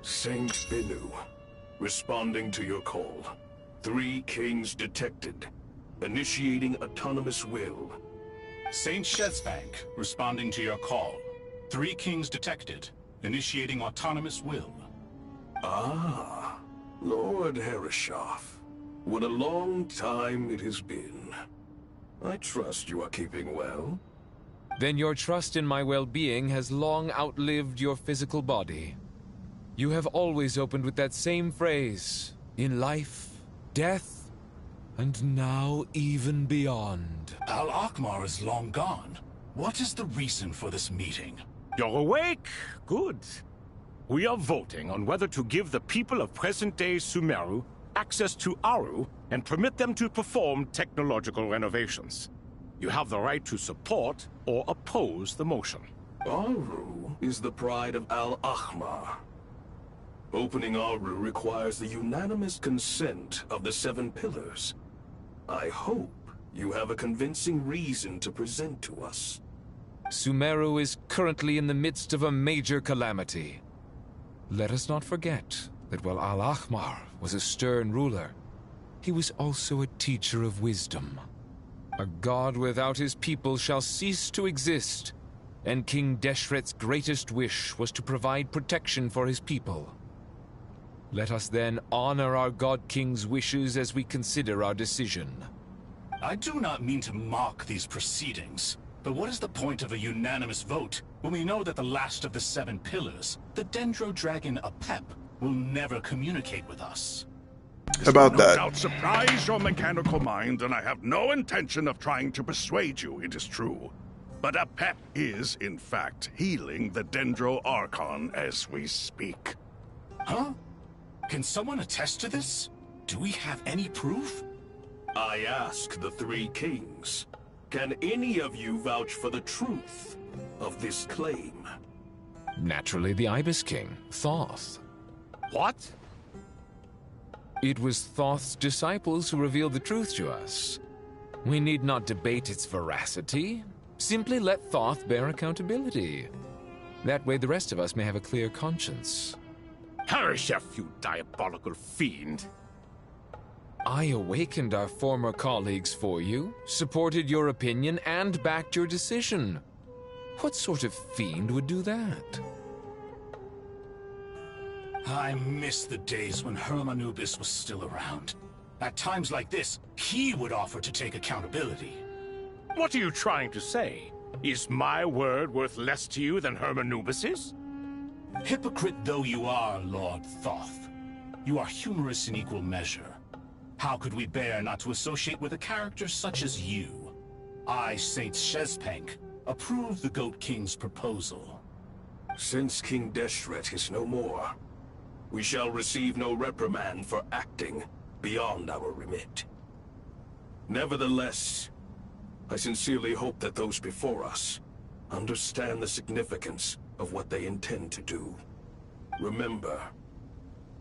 Saint Bennu, responding to your call. 3 kings detected. Initiating autonomous will. Saint Shezbank, responding to your call. 3 kings detected. Initiating autonomous will. Ah, Lord Herreshoff. What a long time it has been. I trust you are keeping well. Then your trust in my well-being has long outlived your physical body. You have always opened with that same phrase, in life, death, and now even beyond. Al-Akhmar is long gone. What is the reason for this meeting? You're awake? Good. We are voting on whether to give the people of present-day Sumeru access to Aru and permit them to perform technological renovations. You have the right to support or oppose the motion. Aru is the pride of Al-Akhmar. Opening Aru requires the unanimous consent of the 7 pillars. I hope you have a convincing reason to present to us. Sumeru is currently in the midst of a major calamity. Let us not forget that while Al-Akhmar was a stern ruler, he was also a teacher of wisdom. A god without his people shall cease to exist, and King Deshret's greatest wish was to provide protection for his people. Let us then honor our God King's wishes as we consider our decision. I do not mean to mock these proceedings, but what is the point of a unanimous vote when we know that the last of the 7 pillars, the Dendro Dragon Apep, will never communicate with us? About No that. doubt surprise your mechanical mind, and I have no intention of trying to persuade you, it is true. But Apep is, in fact, healing the Dendro Archon as we speak. Huh? Can someone attest to this? Do we have any proof? I ask the 3 kings. Can any of you vouch for the truth of this claim? Naturally, the Ibis King, Thoth. What? It was Thoth's disciples who revealed the truth to us. We need not debate its veracity. Simply let Thoth bear accountability. That way the rest of us may have a clear conscience. Perish, you diabolical fiend! I awakened our former colleagues for you, supported your opinion, and backed your decision. What sort of fiend would do that? I miss the days when Hermanubis was still around. At times like this, he would offer to take accountability. What are you trying to say? Is my word worth less to you than Hermanubis's? Hypocrite though you are, Lord Thoth, you are humorous in equal measure. How could we bear not to associate with a character such as you? I, Saint Shezpank, approve the Goat King's proposal. Since King Deshret is no more, we shall receive no reprimand for acting beyond our remit. Nevertheless, I sincerely hope that those before us understand the significance of what they intend to do. Remember,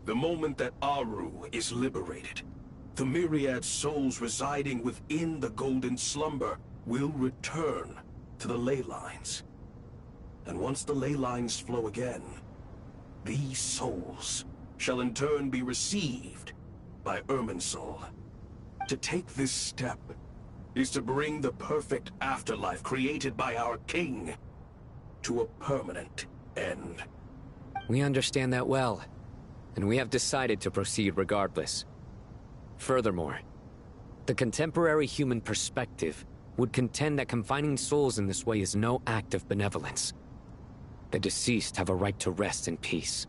the moment that Aru is liberated, the myriad souls residing within the Golden Slumber will return to the ley lines. And once the ley lines flow again, these souls shall in turn be received by Irminsul. To take this step is to bring the perfect afterlife created by our king to a permanent end. We understand that well, and we have decided to proceed regardless. Furthermore, the contemporary human perspective would contend that confining souls in this way is no act of benevolence. The deceased have a right to rest in peace.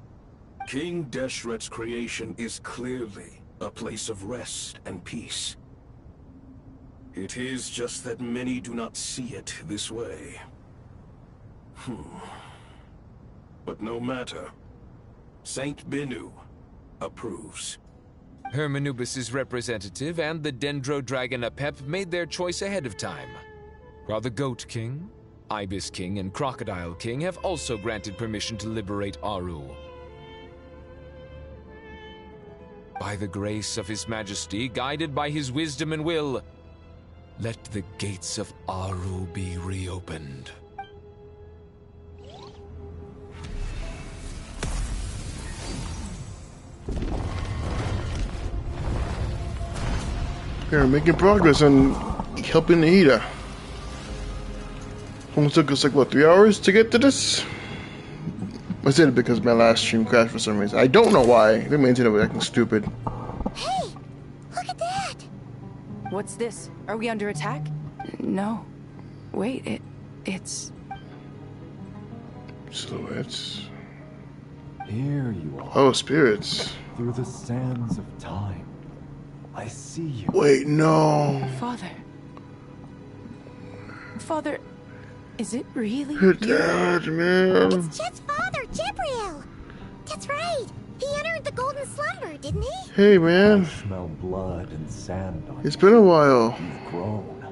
King Deshret's creation is clearly a place of rest and peace. It is just that many do not see it this way. But no matter. Saint Binu approves. Hermanubis' representative and the Dendro Dragon Apep made their choice ahead of time, while the Goat King, Ibis King, and Crocodile King have also granted permission to liberate Aru. By the grace of His Majesty, guided by his wisdom and will, let the gates of Aru be reopened. We're making progress on helping Ida. Almost took us like, what, 3 hours to get to this? I said it because my last stream crashed for some reason. I don't know why. I think my internet was acting stupid. Hey! Look at that! What's this? Are we under attack? No. Wait, it's... Silhouettes. Here you are. Oh, spirits. Through the sands of time. I see you. Wait, no. Father. Father, is it really Your dad, man. It's Chet's father, Jibril! That's right! He entered the Golden Slumber, didn't he? Hey, man. I smell blood and sand on It's been a while. You've grown.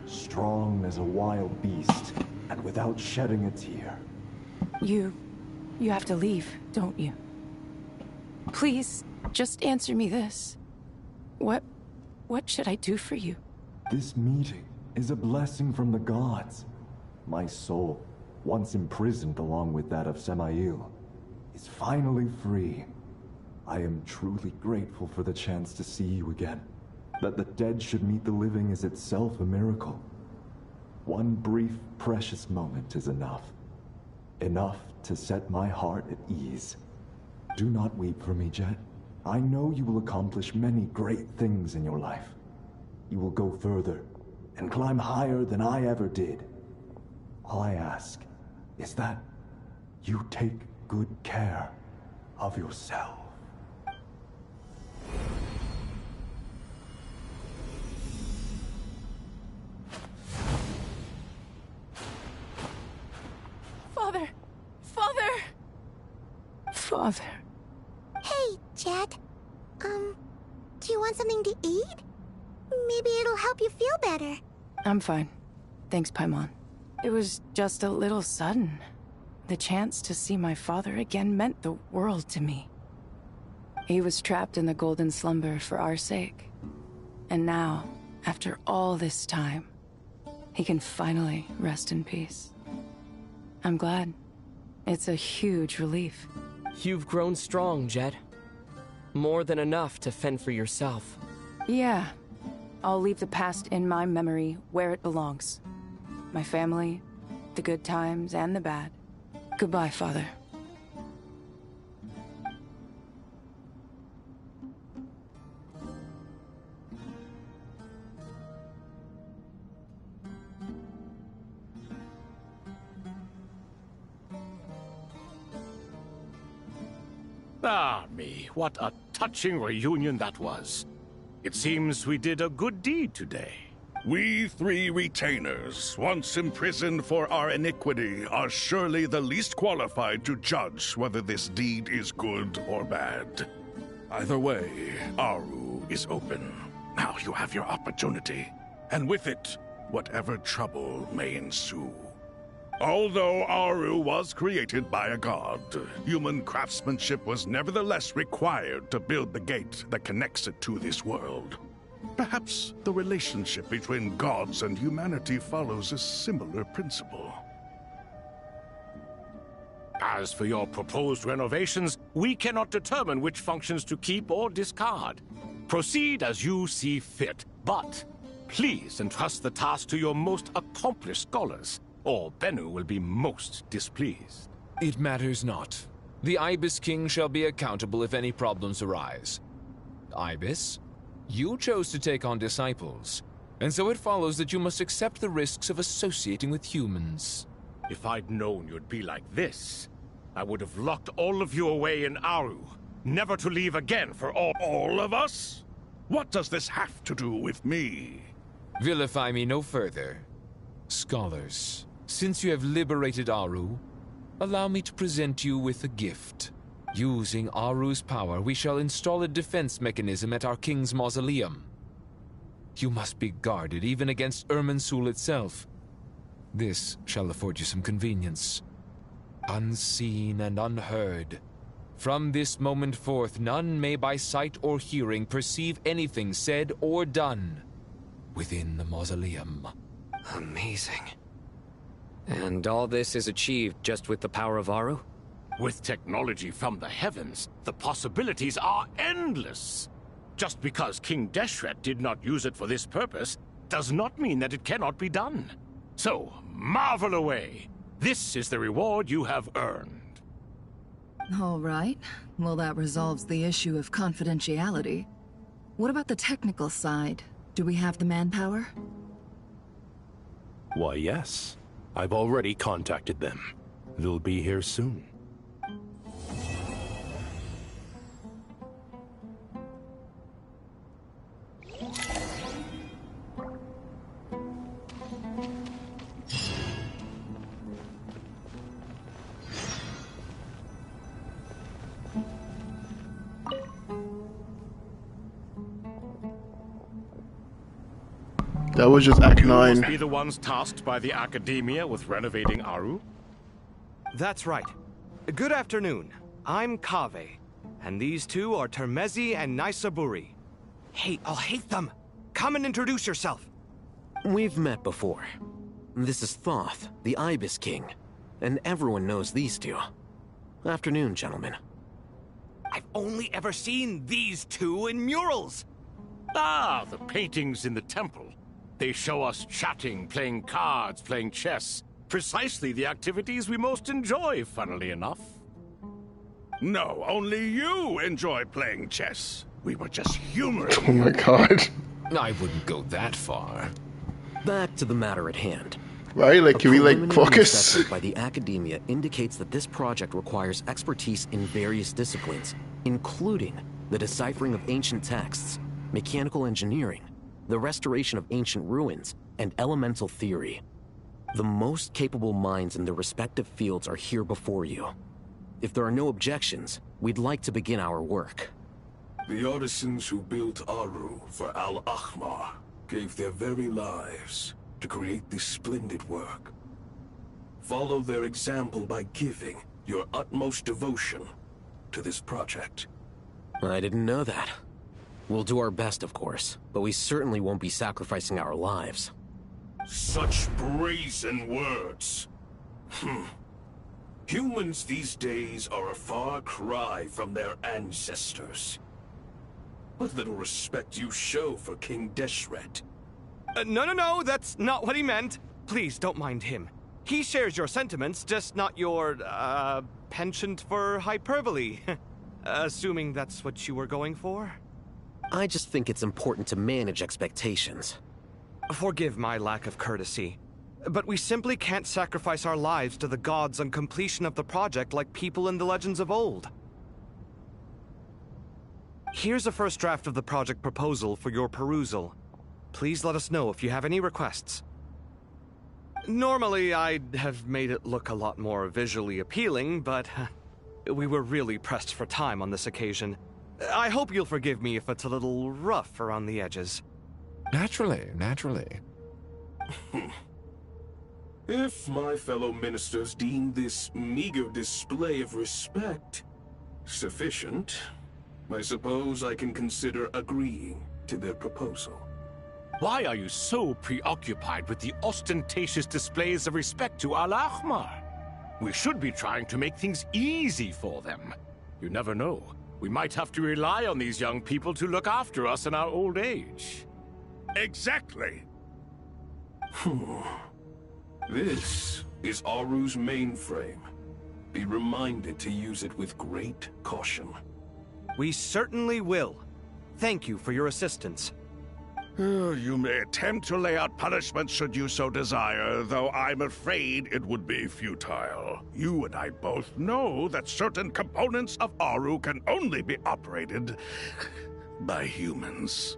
Strong as a wild beast, and without shedding a tear. You have to leave, don't you? Please, just answer me this. What should I do for you? This meeting is a blessing from the gods. My soul, once imprisoned along with that of Samael, is finally free. I am truly grateful for the chance to see you again. That the dead should meet the living is itself a miracle. One brief, precious moment is enough. Enough to set my heart at ease. Do not weep for me, Jet. I know you will accomplish many great things in your life. you will go further and climb higher than I ever did. All I ask is that you take good care of yourself. Father! Father! Father. Hey, Jet. Do you want something to eat? Maybe it'll help you feel better. I'm fine. Thanks, Paimon. It was just a little sudden. The chance to see my father again meant the world to me. He was trapped in the golden slumber for our sake. And now, after all this time, he can finally rest in peace. I'm glad. It's a huge relief. You've grown strong, Jet. More than enough to fend for yourself. Yeah. I'll leave the past in my memory where it belongs. My family, the good times and the bad. Goodbye, Father. Ah, me, what a touching reunion that was. It seems we did a good deed today. We three retainers, once imprisoned for our iniquity, are surely the least qualified to judge whether this deed is good or bad. Either way, Aru is open. Now you have your opportunity, and with it, whatever trouble may ensue. Although Aru was created by a god, human craftsmanship was nevertheless required to build the gate that connects it to this world. Perhaps the relationship between gods and humanity follows a similar principle. As for your proposed renovations, we cannot determine which functions to keep or discard. Proceed as you see fit, but please entrust the task to your most accomplished scholars, or Bennu will be most displeased. It matters not. The Ibis King shall be accountable if any problems arise. Ibis, you chose to take on disciples, and so it follows that you must accept the risks of associating with humans. If I'd known you'd be like this, I would have locked all of you away in Aru, never to leave again for all of us? What does this have to do with me? Vilify me no further. Scholars, since you have liberated Aru, allow me to present you with a gift. Using Aru's power, we shall install a defense mechanism at our king's mausoleum. You must be guarded even against Irminsul itself. This shall afford you some convenience. Unseen and unheard. From this moment forth, none may by sight or hearing perceive anything said or done within the mausoleum. Amazing. And all this is achieved just with the power of Aru? With technology from the heavens, the possibilities are endless. Just because King Deshret did not use it for this purpose, does not mean that it cannot be done. So, marvel away. This is the reward you have earned. All right. Well, that resolves the issue of confidentiality. What about the technical side? Do we have the manpower? Why, yes. I've already contacted them. They'll be here soon. That was just Act 9. Must be the ones tasked by the Academia with renovating Aru? That's right. Good afternoon. I'm Kaveh, and these two are Termezi and Naisaburi. Hey, I'll hate them. Come and introduce yourself. We've met before. This is Thoth, the Ibis King, and everyone knows these two. Afternoon, gentlemen. I've only ever seen these two in murals. Ah, the paintings in the temple. They show us chatting, playing cards, playing chess. Precisely the activities we most enjoy, funnily enough. No, only you enjoy playing chess. We were just humorous. Oh my god. I wouldn't go that far. Back to the matter at hand. Right? Like, can we, like, Preliminary focus? assessment by the academia indicates that this project requires expertise in various disciplines, including the deciphering of ancient texts, mechanical engineering, the restoration of ancient ruins, and elemental theory. The most capable minds in their respective fields are here before you. If there are no objections, we'd like to begin our work. The artisans who built Aru for Al-Ahmar gave their very lives to create this splendid work. Follow their example by giving your utmost devotion to this project. I didn't know that. We'll do our best, of course, but we certainly won't be sacrificing our lives. Such brazen words. Humans these days are a far cry from their ancestors. What little respect you show for King Deshret. No, that's not what he meant. Please, don't mind him. He shares your sentiments, just not your, penchant for hyperbole. Assuming that's what you were going for? I just think it's important to manage expectations. Forgive my lack of courtesy, but we simply can't sacrifice our lives to the gods on completion of the project like people in the legends of old. Here's a first draft of the project proposal for your perusal. Please let us know if you have any requests. Normally, I'd have made it look a lot more visually appealing, but we were really pressed for time on this occasion. I hope you'll forgive me if it's a little rough around the edges. Naturally. If my fellow ministers deem this meager display of respect sufficient, I suppose I can consider agreeing to their proposal. Why are you so preoccupied with the ostentatious displays of respect to Al-Ahmar? We should be trying to make things easy for them. You never know. We might have to rely on these young people to look after us in our old age. Exactly. This is Aru's mainframe. Be reminded to use it with great caution. We certainly will. Thank you for your assistance. You may attempt to lay out punishment should you so desire, though I'm afraid it would be futile. You and I both know that certain components of Aru can only be operated by humans.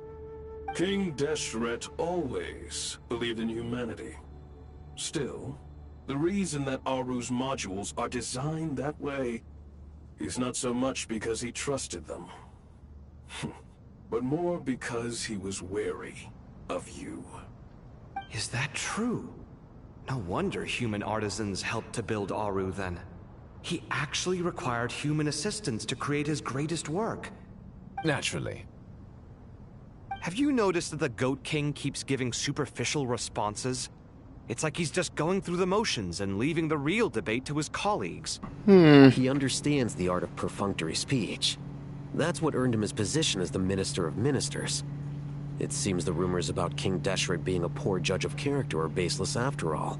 King Deshret always believed in humanity. Still, the reason that Aru's modules are designed that way is not so much because he trusted them, but more because he was wary of you. Is that true? No wonder human artisans helped to build Aru then. He actually required human assistance to create his greatest work. Naturally. Have you noticed that the Goat King keeps giving superficial responses? It's like he's just going through the motions and leaving the real debate to his colleagues. He understands the art of perfunctory speech. That's what earned him his position as the Minister of Ministers. It seems the rumors about King Deshret being a poor judge of character are baseless after all.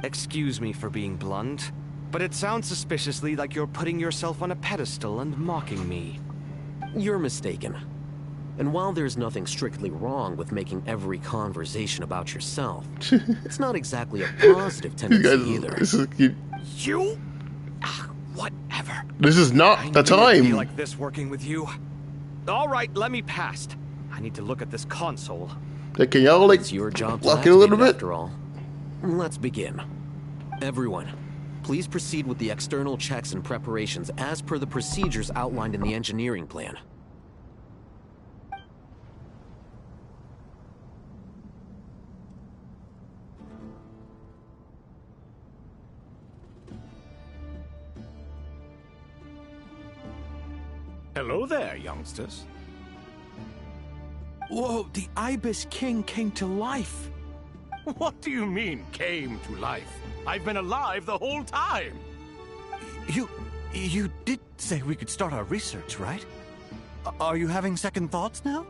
Excuse me for being blunt, but it sounds suspiciously like you're putting yourself on a pedestal and mocking me. You're mistaken. And while there's nothing strictly wrong with making every conversation about yourself, it's not exactly a positive tendency either. You? Whatever. This is not the I time. feel like this working with you. All right, let me past. I need to look at this console. Like, can y'all like It's your job lock to it a little activate it bit? after all. Let's begin. Everyone, please proceed with the external checks and preparations as per the procedures outlined in the engineering plan. Hello there, youngsters. Whoa, the Ibis King came to life. What do you mean, came to life? I've been alive the whole time. You did say we could start our research, right? Are you having second thoughts now?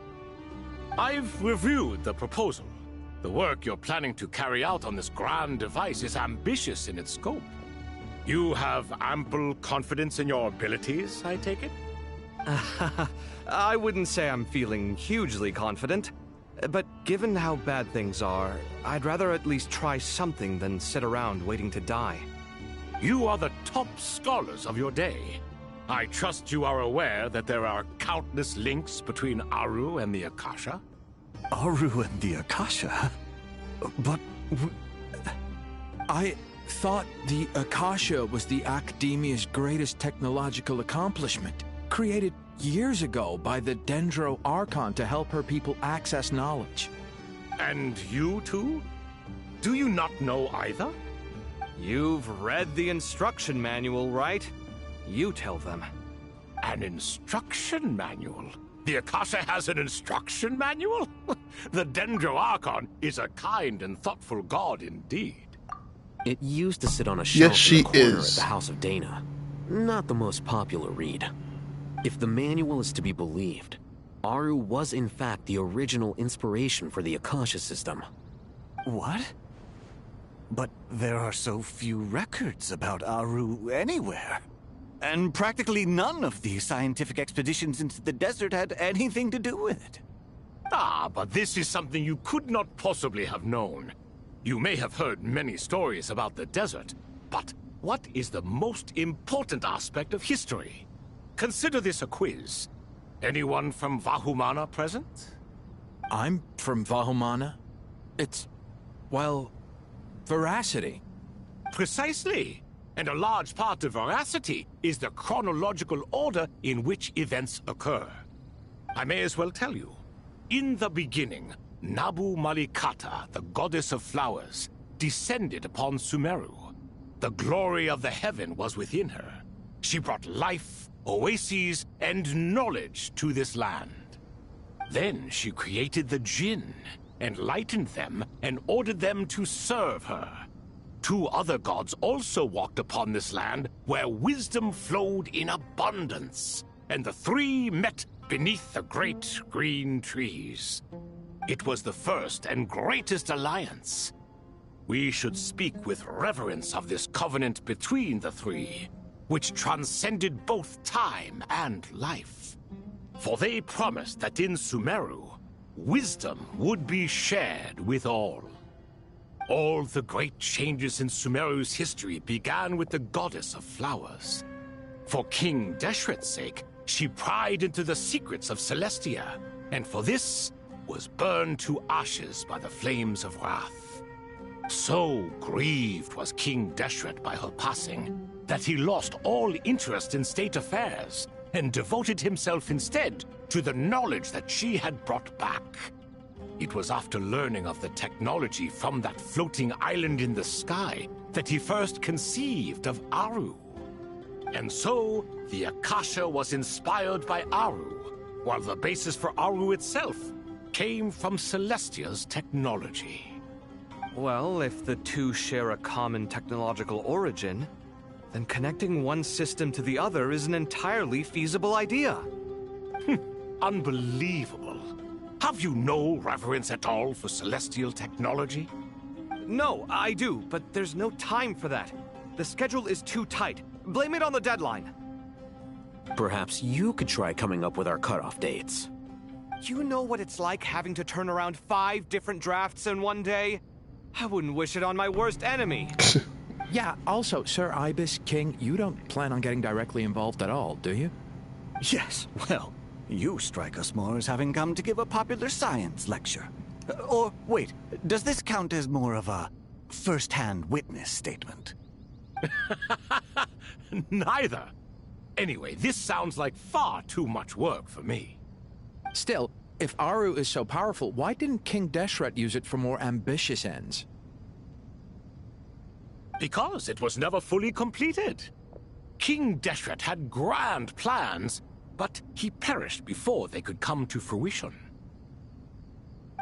I've reviewed the proposal. The work you're planning to carry out on this grand device is ambitious in its scope. You have ample confidence in your abilities, I take it? I wouldn't say I'm feeling hugely confident. But given how bad things are, I'd rather at least try something than sit around waiting to die. You are the top scholars of your day. I trust you are aware that there are countless links between Aru and the Akasha? Aru and the Akasha? But... I thought the Akasha was the Academia's greatest technological accomplishment, created years ago by the Dendro Archon to help her people access knowledge. And you too? Do you not know either? You've read the instruction manual, right? You tell them. An instruction manual? The Akasha has an instruction manual? The Dendro Archon is a kind and thoughtful god indeed. It used to sit on a shelf Yes, in she the corner is. at the House of Dana. Not the most popular read. If the manual is to be believed, Aru was in fact the original inspiration for the Akasha system. What? But there are so few records about Aru anywhere. And practically none of the scientific expeditions into the desert had anything to do with it. Ah, but this is something you could not possibly have known. You may have heard many stories about the desert, but what is the most important aspect of history? Consider this a quiz. Anyone from Vahumana present? I'm from Vahumana. It's, well, veracity. Precisely. And a large part of veracity is the chronological order in which events occur. I may as well tell you. In the beginning, Nabu Malikata, the goddess of flowers, descended upon Sumeru. The glory of the heaven was within her. She brought life, oases, and knowledge to this land. Then she created the Jinn, enlightened them, and ordered them to serve her. Two other gods also walked upon this land where wisdom flowed in abundance, and the three met beneath the great green trees. It was the first and greatest alliance. We should speak with reverence of this covenant between the three, which transcended both time and life. For they promised that in Sumeru, wisdom would be shared with all. All the great changes in Sumeru's history began with the goddess of flowers. For King Deshret's sake, she pried into the secrets of Celestia, and for this was burned to ashes by the flames of wrath. So grieved was King Deshret by her passing, that he lost all interest in state affairs, and devoted himself instead to the knowledge that she had brought back. It was after learning of the technology from that floating island in the sky that he first conceived of Aru. And so, the Akasha was inspired by Aru, while the basis for Aru itself came from Celestia's technology. Well, if the two share a common technological origin, then connecting one system to the other is an entirely feasible idea. Unbelievable. Have you no reverence at all for celestial technology? No, I do, but there's no time for that. The schedule is too tight. Blame it on the deadline. Perhaps you could try coming up with our cutoff dates. You know what it's like having to turn around 5 different drafts in one day? I wouldn't wish it on my worst enemy. Yeah, also, Sir Ibis, King, you don't plan on getting directly involved at all, do you? Yes, well, you strike us more as having come to give a popular science lecture. Or, wait, does this count as more of a first-hand witness statement? Neither. Anyway, this sounds like far too much work for me. Still, if Aru is so powerful, why didn't King Deshret use it for more ambitious ends? Because it was never fully completed. King Deshret had grand plans, but he perished before they could come to fruition.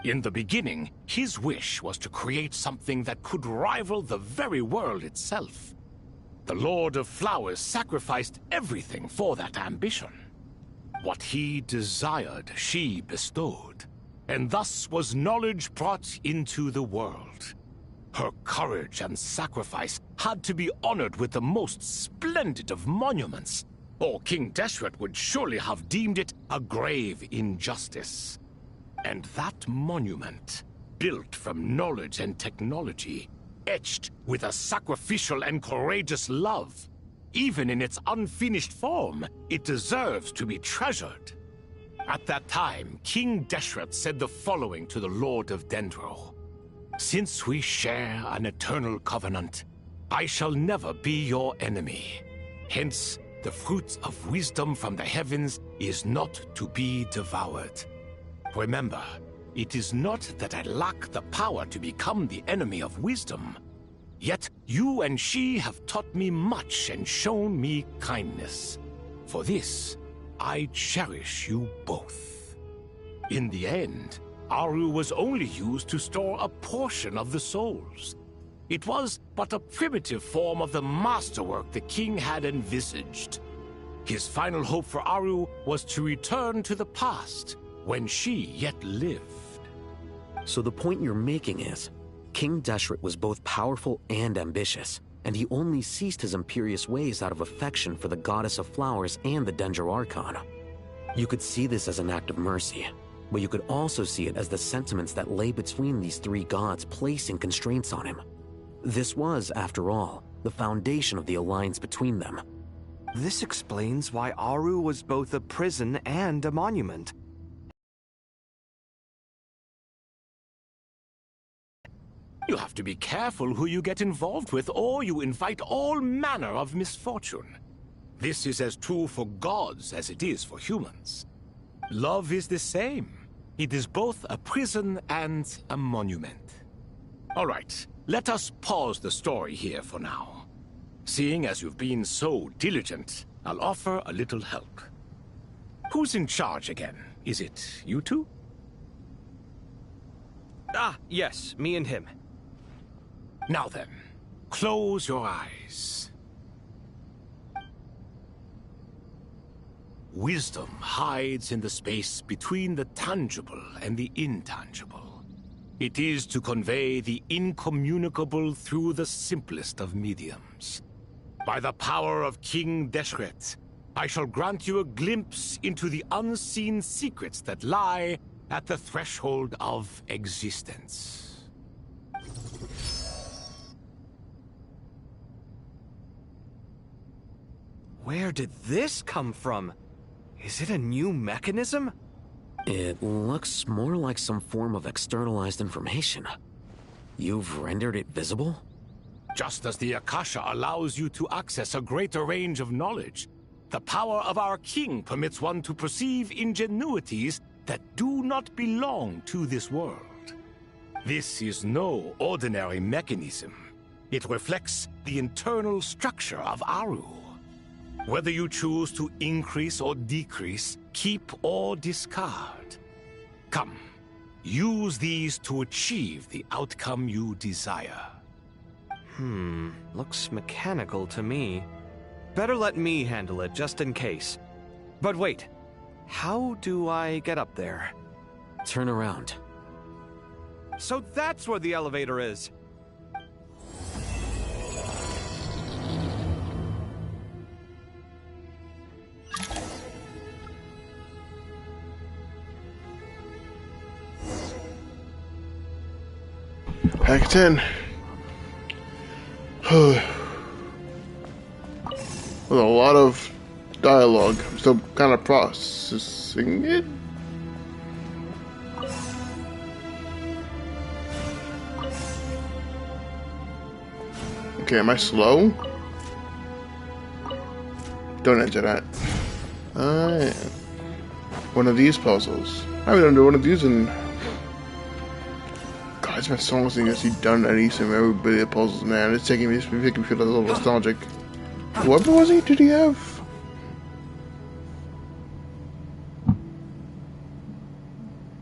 In the beginning, his wish was to create something that could rival the very world itself. The Lord of Flowers sacrificed everything for that ambition. What he desired, she bestowed, and thus was knowledge brought into the world. Her courage and sacrifice had to be honored with the most splendid of monuments, or King Deshret would surely have deemed it a grave injustice. And that monument, built from knowledge and technology, etched with a sacrificial and courageous love, even in its unfinished form, it deserves to be treasured. At that time, King Deshret said the following to the Lord of Dendro. Since we share an eternal covenant, I shall never be your enemy. Hence, the fruit of wisdom from the heavens is not to be devoured. Remember, it is not that I lack the power to become the enemy of wisdom. Yet you and she have taught me much and shown me kindness. For this, I cherish you both. In the end, Aru was only used to store a portion of the souls. It was but a primitive form of the masterwork the king had envisaged. His final hope for Aru was to return to the past, when she yet lived. So the point you're making is, King Deshret was both powerful and ambitious, and he only ceased his imperious ways out of affection for the goddess of flowers and the Dendro Archon. You could see this as an act of mercy, but you could also see it as the sentiments that lay between these three gods placing constraints on him. This was, after all, the foundation of the alliance between them. This explains why Aru was both a prison and a monument. You have to be careful who you get involved with, or you invite all manner of misfortune. This is as true for gods as it is for humans. Love is the same. It is both a prison and a monument. All right, let us pause the story here for now. Seeing as you've been so diligent, I'll offer a little help. Who's in charge again? Is it you two? Ah, yes, me and him. Now then, close your eyes. Wisdom hides in the space between the tangible and the intangible. It is to convey the incommunicable through the simplest of mediums. By the power of King Deshret, I shall grant you a glimpse into the unseen secrets that lie at the threshold of existence. Where did this come from? Is it a new mechanism? It looks more like some form of externalized information. You've rendered it visible? Just as the Akasha allows you to access a greater range of knowledge, the power of our king permits one to perceive ingenuities that do not belong to this world. This is no ordinary mechanism. It reflects the internal structure of Aru. Whether you choose to increase or decrease, keep or discard. Come, use these to achieve the outcome you desire. Looks mechanical to me. Better let me handle it, just in case. But wait, how do I get up there? Turn around. So that's where the elevator is! Act 10. With a lot of dialogue. I'm still kind of processing it. Okay, am I slow? Don't enter that. One of these puzzles. I haven't done one of these in... God, it's been so long since I've done any of everybody the puzzles, man. It's making me feel a little nostalgic. What was he? Did he have?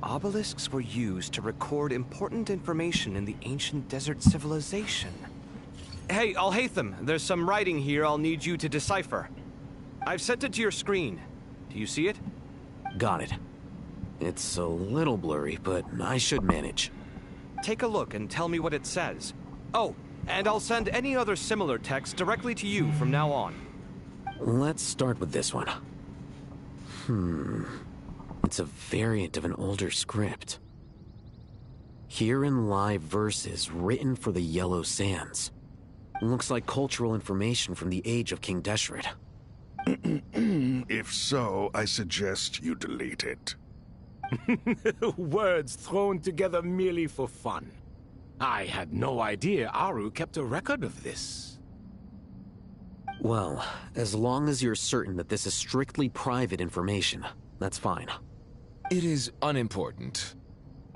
Obelisks were used to record important information in the ancient desert civilization. Hey, Al-Haytham, there's some writing here I'll need you to decipher. I've sent it to your screen. Do you see it? Got it. It's a little blurry, but I should manage. Take a look and tell me what it says. Oh, and I'll send any other similar text directly to you from now on. Let's start with this one. It's a variant of an older script. Herein lie verses written for the Yellow Sands. Looks like cultural information from the age of King Deshret. If so, I suggest you delete it. Words thrown together merely for fun. I had no idea Aru kept a record of this. Well, as long as you're certain that this is strictly private information, that's fine. It is unimportant.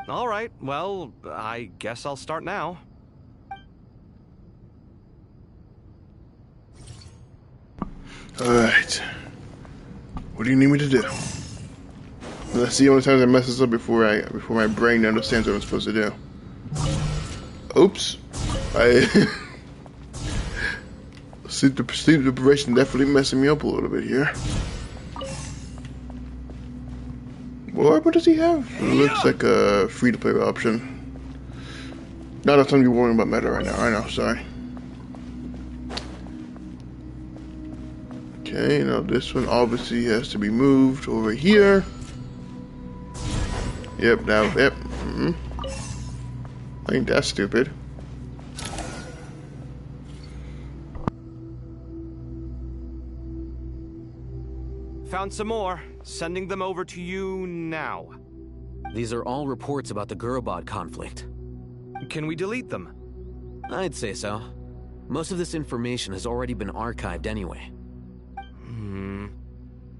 All right, well, I guess I'll start now. Alright. What do you need me to do? Let's see how many times I mess this up before my brain understands what I'm supposed to do. Oops. Sleep deprivation definitely messing me up a little bit here. What weapon does he have? It looks like a free-to-play option. Not something you're worrying about meta right now. I know, sorry. Okay, now this one obviously has to be moved over here. Yep, now, yep. I think that's stupid. Found some more. Sending them over to you now. These are all reports about the Gurubad conflict. Can we delete them? I'd say so. Most of this information has already been archived anyway.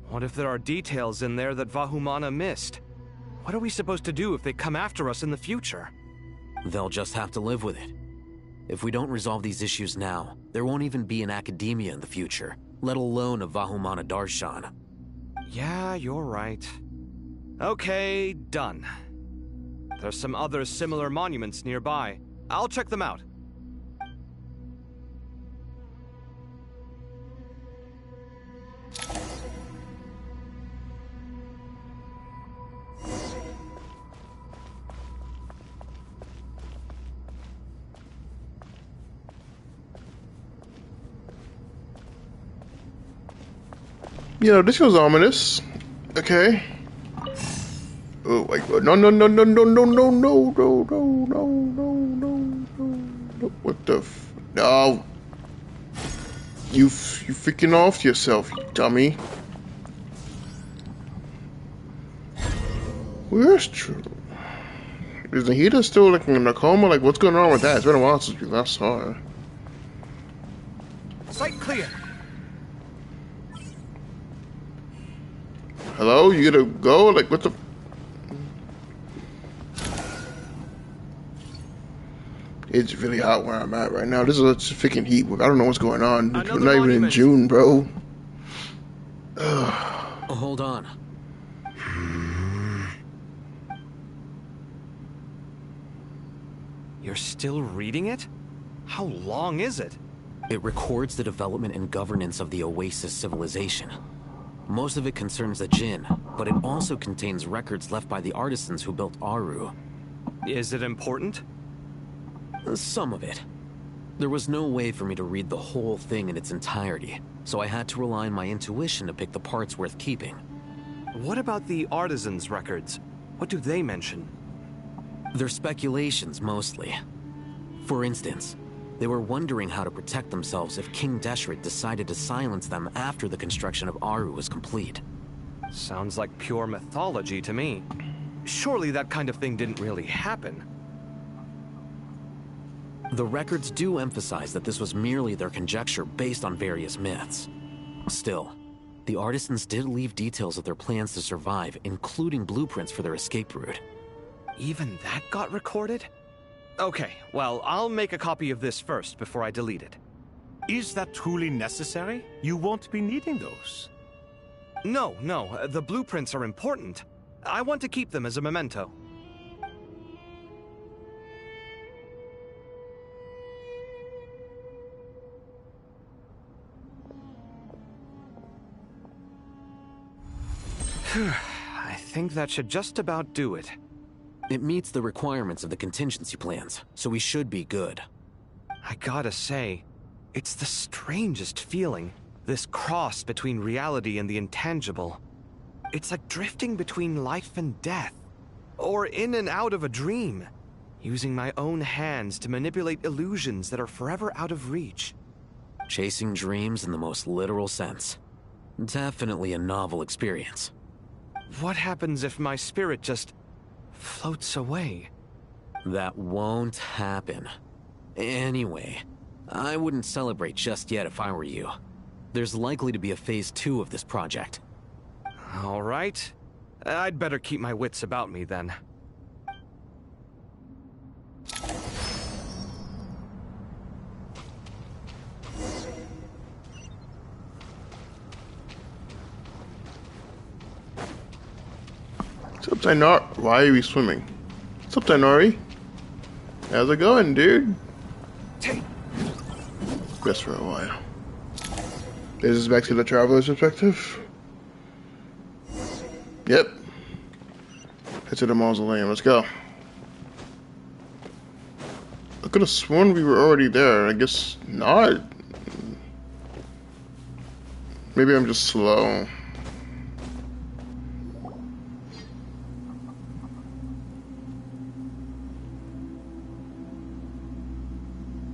What if there are details in there that Vahumana missed? What are we supposed to do if they come after us in the future? They'll just have to live with it. If we don't resolve these issues now, there won't even be an academia in the future, let alone a Vahumana Darshan. Yeah, you're right. Okay, done. There's some other similar monuments nearby. I'll check them out. You know, this feels ominous. Okay. Oh my god. No, no, no, no, no, no, no, no, no, no, no, no, no, no. What the f... No. You freaking off yourself, you dummy. Where's True? Is Nahida still like in a coma? Like, what's going on with that? It's been a while since we last saw her. Site clear. Hello? You gonna go? Like, what the... It's really hot where I'm at right now. This is a freaking heat wave. I don't know what's going on. We're not even in June, bro. Hold on. You're still reading it? How long is it? It records the development and governance of the Oasis civilization. Most of it concerns the Jinn, but it also contains records left by the artisans who built Aru. Is it important? Some of it. There was no way for me to read the whole thing in its entirety, so I had to rely on my intuition to pick the parts worth keeping. What about the artisans' records? What do they mention? They're speculations, mostly. For instance, they were wondering how to protect themselves if King Deshret decided to silence them after the construction of Aru was complete. Sounds like pure mythology to me. Surely that kind of thing didn't really happen. The records do emphasize that this was merely their conjecture based on various myths. Still, the artisans did leave details of their plans to survive, including blueprints for their escape route. Even that got recorded? Okay, well, I'll make a copy of this first before I delete it. Is that truly necessary? You won't be needing those. No, the blueprints are important. I want to keep them as a memento. I think that should just about do it. It meets the requirements of the contingency plans, so we should be good. I gotta say, it's the strangest feeling, this cross between reality and the intangible. It's like drifting between life and death, or in and out of a dream, using my own hands to manipulate illusions that are forever out of reach. Chasing dreams in the most literal sense. Definitely a novel experience. What happens if my spirit just floats away? That won't happen. Anyway, I wouldn't celebrate just yet if I were you. There's likely to be a phase 2 of this project. All right. I'd better keep my wits about me then. What's up, Tainari? Why are we swimming? What's up, Tainari? How's it going, dude? Best for a while. Is this back to the traveler's perspective? Yep. Head to the mausoleum. Let's go. I could have sworn we were already there. I guess not. Maybe I'm just slow.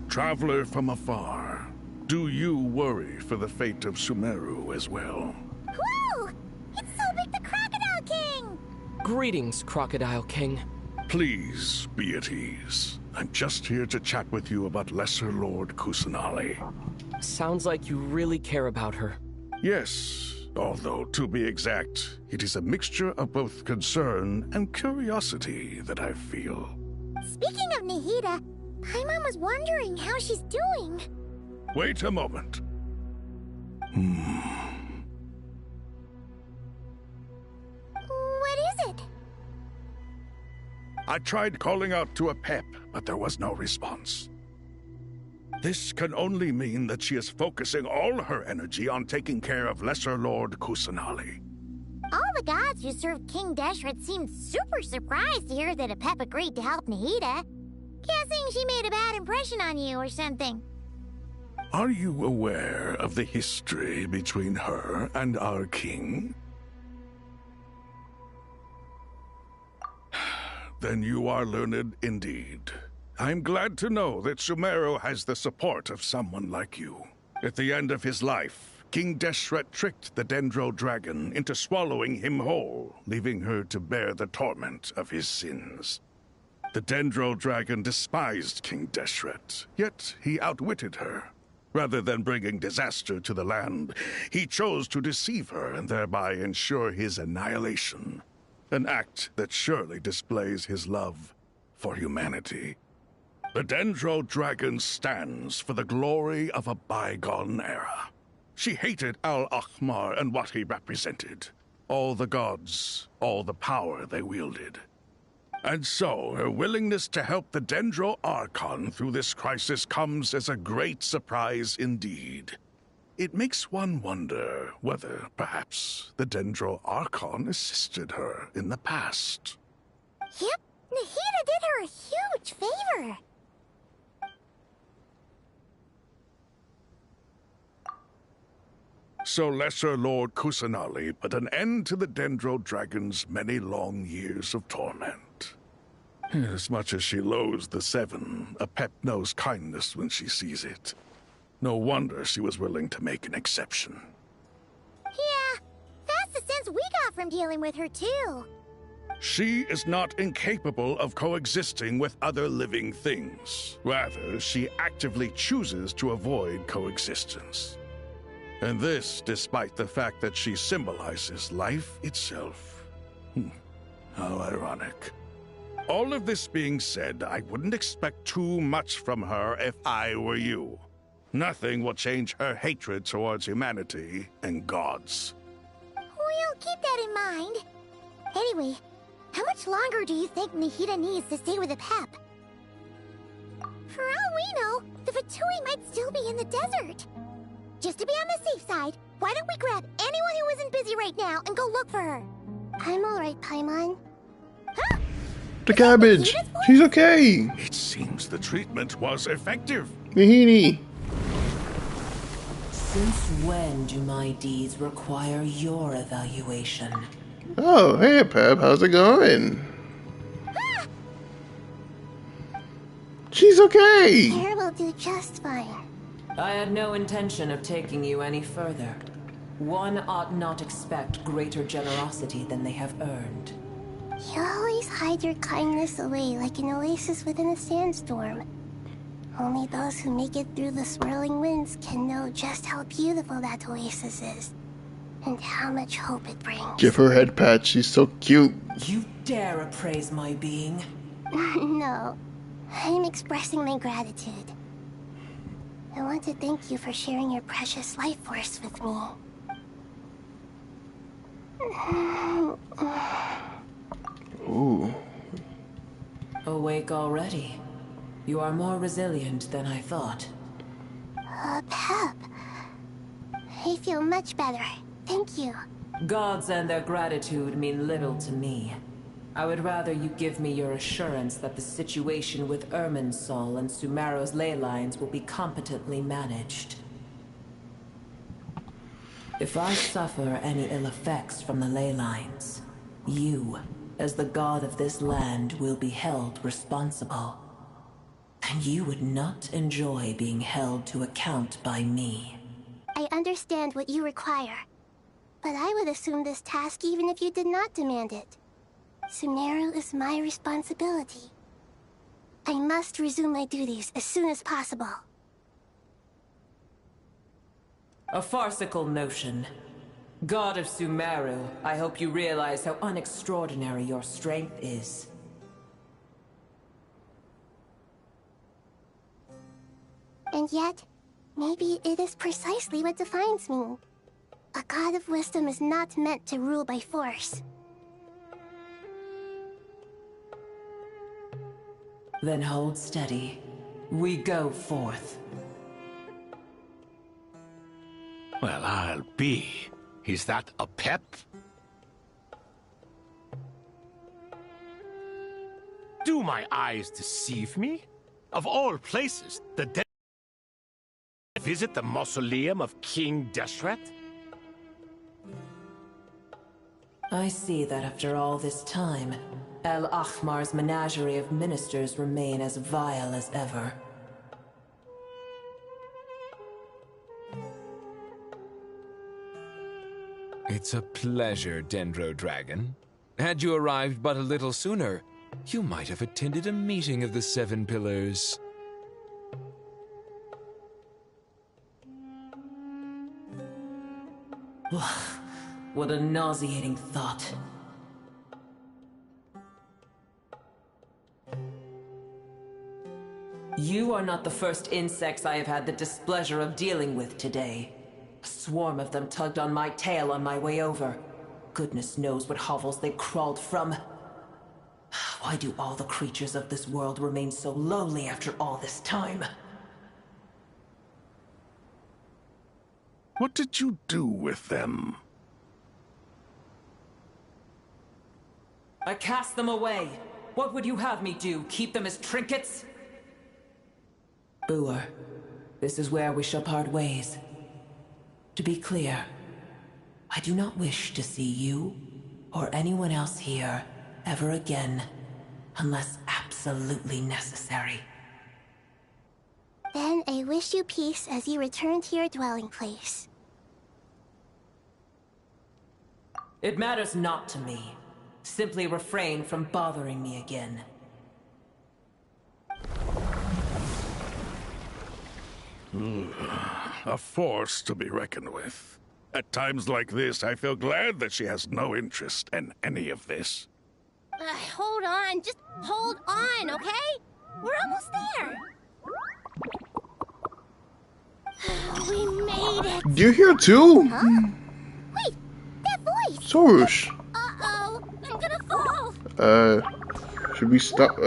Traveler from afar, do you worry for the fate of Sumeru as well? Whoa! It's Sobek the Crocodile King! Greetings, Crocodile King. Please be at ease. I'm just here to chat with you about Lesser Lord Kusanali. Sounds like you really care about her. Yes, although to be exact, it is a mixture of both concern and curiosity that I feel. Speaking of Nahida, Paimon was wondering how she's doing. Wait a moment. What is it? I tried calling out to a pep, but there was no response. This can only mean that she is focusing all her energy on taking care of Lesser Lord Kusanali. All the gods who served King Deshret seemed super surprised to hear that a pep agreed to help Nahida. Guessing she made a bad impression on you or something. Are you aware of the history between her and our king? Then you are learned indeed. I'm glad to know that Sumeru has the support of someone like you. At the end of his life, King Deshret tricked the Dendro Dragon into swallowing him whole, leaving her to bear the torment of his sins. The Dendro Dragon despised King Deshret, yet he outwitted her. Rather than bringing disaster to the land, he chose to deceive her and thereby ensure his annihilation. An act that surely displays his love for humanity. The Dendro Dragon stands for the glory of a bygone era. She hated Al-Ahmar and what he represented. All the gods, all the power they wielded. And so, her willingness to help the Dendro Archon through this crisis comes as a great surprise indeed. It makes one wonder whether, perhaps, the Dendro Archon assisted her in the past. Yep, Nahida did her a huge favor. So Lesser Lord Kusanali put an end to the Dendro Dragon's many long years of torment. As much as she loathes the Seven, a pep knows kindness when she sees it. No wonder she was willing to make an exception. Yeah, that's the sense we got from dealing with her too. She is not incapable of coexisting with other living things. Rather, she actively chooses to avoid coexistence. And this despite the fact that she symbolizes life itself. How ironic. All of this being said, I wouldn't expect too much from her if I were you. Nothing will change her hatred towards humanity and gods. We'll keep that in mind. Anyway, how much longer do you think Nahida needs to stay with the pep? For all we know, the Fatui might still be in the desert. Just to be on the safe side, why don't we grab anyone who isn't busy right now and go look for her? I'm alright, Paimon. Huh? The cabbage! She's okay! It seems the treatment was effective. Nahini! Since when do my deeds require your evaluation? Oh, hey, Pep. How's it going? She's okay. Air will do just fine. I had no intention of taking you any further. One ought not expect greater generosity than they have earned. You always hide your kindness away like an oasis within a sandstorm. Only those who make it through the swirling winds can know just how beautiful that oasis is. And how much hope it brings. Give her head pat. She's so cute. You dare appraise my being? No. I'm expressing my gratitude. I want to thank you for sharing your precious life force with me. Ooh. Awake already. You are more resilient than I thought. Pep. I feel much better. Thank you. Gods and their gratitude mean little to me. I would rather you give me your assurance that the situation with Irminsul and Sumeru's ley lines will be competently managed. If I suffer any ill effects from the ley lines, you, as the god of this land, will be held responsible. And you would not enjoy being held to account by me. I understand what you require. But I would assume this task even if you did not demand it. Sumeru is my responsibility. I must resume my duties as soon as possible. A farcical notion. God of Sumeru, I hope you realize how unextraordinary your strength is. And yet, maybe it is precisely what defines me. A god of wisdom is not meant to rule by force. Then hold steady. We go forth. Well, I'll be. Is that a pep? Do my eyes deceive me? Of all places, the dead visit the mausoleum of King Deshret? I see that after all this time, El Ahmar's menagerie of ministers remain as vile as ever. It's a pleasure, Dendro Dragon. Had you arrived but a little sooner, you might have attended a meeting of the Seven Pillars. What a nauseating thought. You are not the first insects I have had the displeasure of dealing with today. A swarm of them tugged on my tail on my way over. Goodness knows what hovels they crawled from. Why do all the creatures of this world remain so lowly after all this time? What did you do with them? I cast them away. What would you have me do? Keep them as trinkets? Boer, this is where we shall part ways. To be clear, I do not wish to see you or anyone else here ever again, unless absolutely necessary. Then I wish you peace as you return to your dwelling place. It matters not to me. Simply refrain from bothering me again. A force to be reckoned with. At times like this, I feel glad that she has no interest in any of this. Hold on, just hold on, okay? We're almost there. We made it. Do you hear too? Huh? Wait, that voice. Sorush. Uh-oh, I'm gonna fall. Should we stop?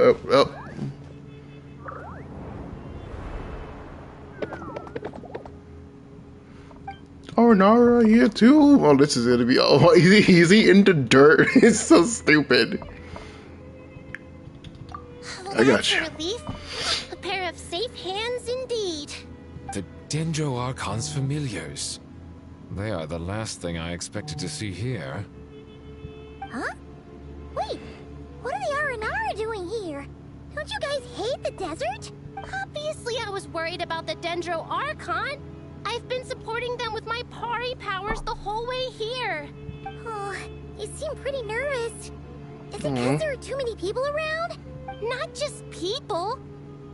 Oh, Nara here too? Oh, this is gonna be. Oh, is he into dirt? It's so stupid. I got you. A pair of safe hands indeed. The Dendro Archon's familiars. They are the last thing I expected to see here. Huh? Wait, what are the R&R doing here? Don't you guys hate the desert? Obviously I was worried about the Dendro Archon. I've been supporting them with my Pari powers the whole way here. Oh, you seem pretty nervous. Is it because there are too many people around? Not just people.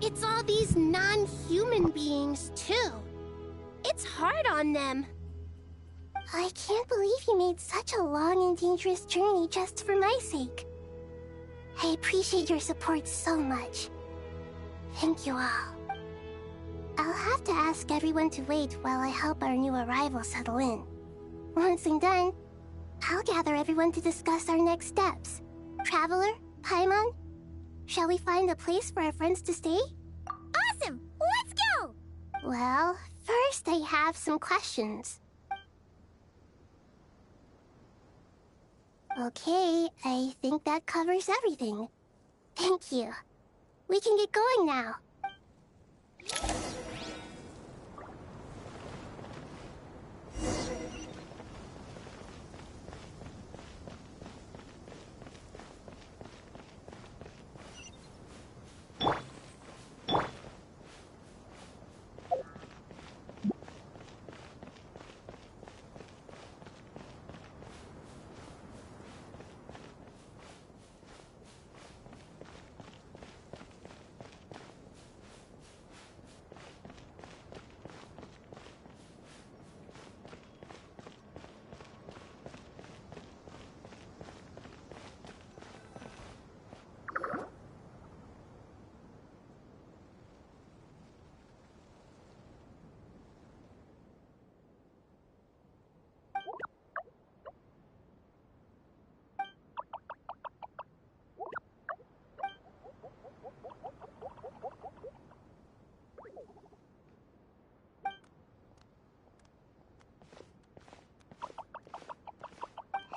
It's all these non-human beings, too. It's hard on them. I can't believe you made such a long and dangerous journey just for my sake. I appreciate your support so much. Thank you all. I'll have to ask everyone to wait while I help our new arrival settle in. Once I'm done, I'll gather everyone to discuss our next steps. Traveler, Paimon, shall we find a place for our friends to stay? Awesome! Let's go! Well, first I have some questions. Okay, I think that covers everything. Thank you. We can get going now.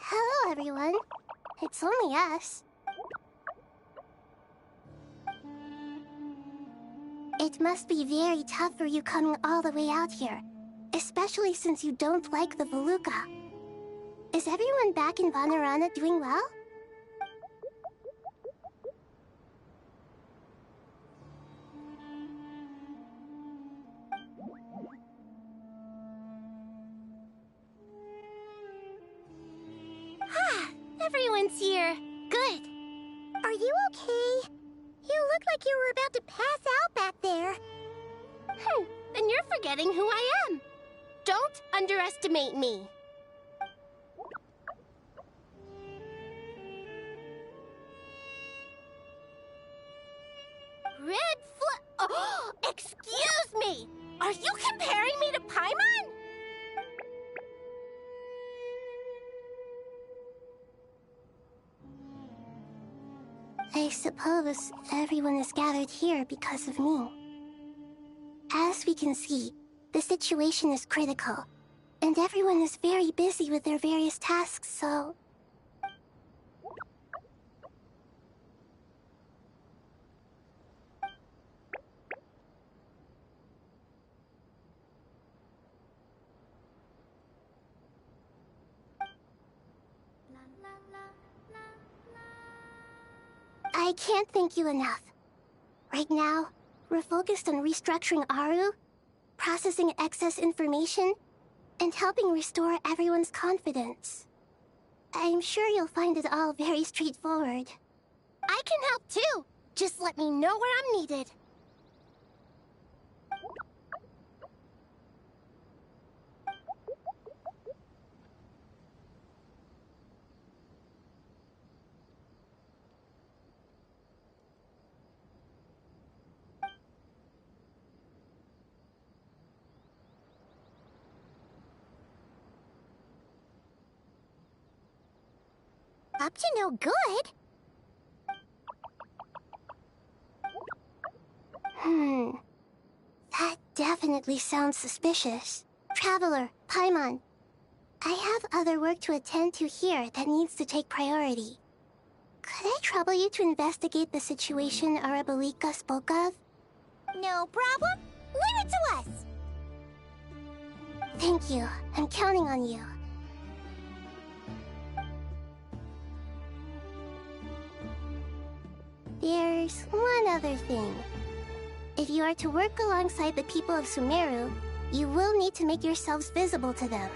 Hello, everyone. It's only us. It must be very tough for you coming all the way out here, especially since you don't like the Voluka. Is everyone back in Vanarana doing well? Everyone's here. Good. Are you okay? You look like you were about to pass out back there. Then you're forgetting who I am. Don't underestimate me. Oh, excuse me! Are you comparing me to Paimon? I suppose everyone is gathered here because of me. As we can see, the situation is critical, and everyone is very busy with their various tasks, so... I can't thank you enough. Right now, we're focused on restructuring Aru, processing excess information, and helping restore everyone's confidence. I'm sure you'll find it all very straightforward. I can help too. Just let me know where I'm needed. Up to no good? That definitely sounds suspicious. Traveler, Paimon, I have other work to attend to here that needs to take priority. Could I trouble you to investigate the situation Arabalika spoke of? No problem. Leave it to us. Thank you. I'm counting on you. There's one other thing. If you are to work alongside the people of Sumeru, you will need to make yourselves visible to them.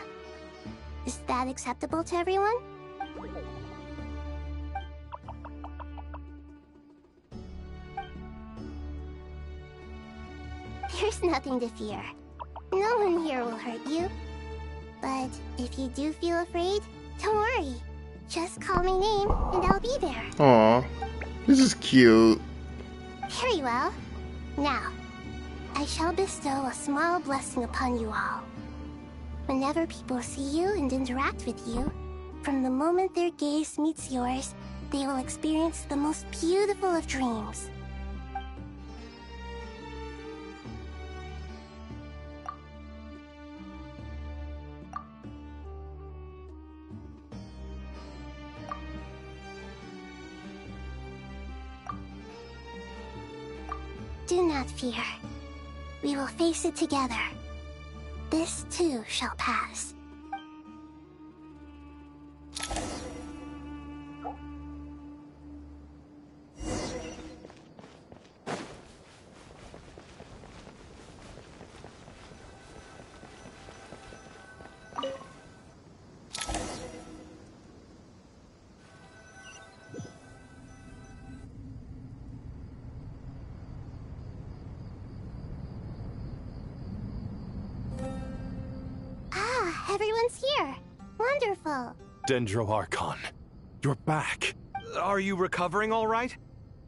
Is that acceptable to everyone? There's nothing to fear. No one here will hurt you. But if you do feel afraid, don't worry. Just call my name and I'll be there. Aw, this is cute. Very well. Now, I shall bestow a small blessing upon you all. Whenever people see you and interact with you, from the moment their gaze meets yours, they will experience the most beautiful of dreams. Do not fear. We will face it together. This too shall pass. Everyone's here. Wonderful. Dendro Archon, you're back. Are you recovering all right?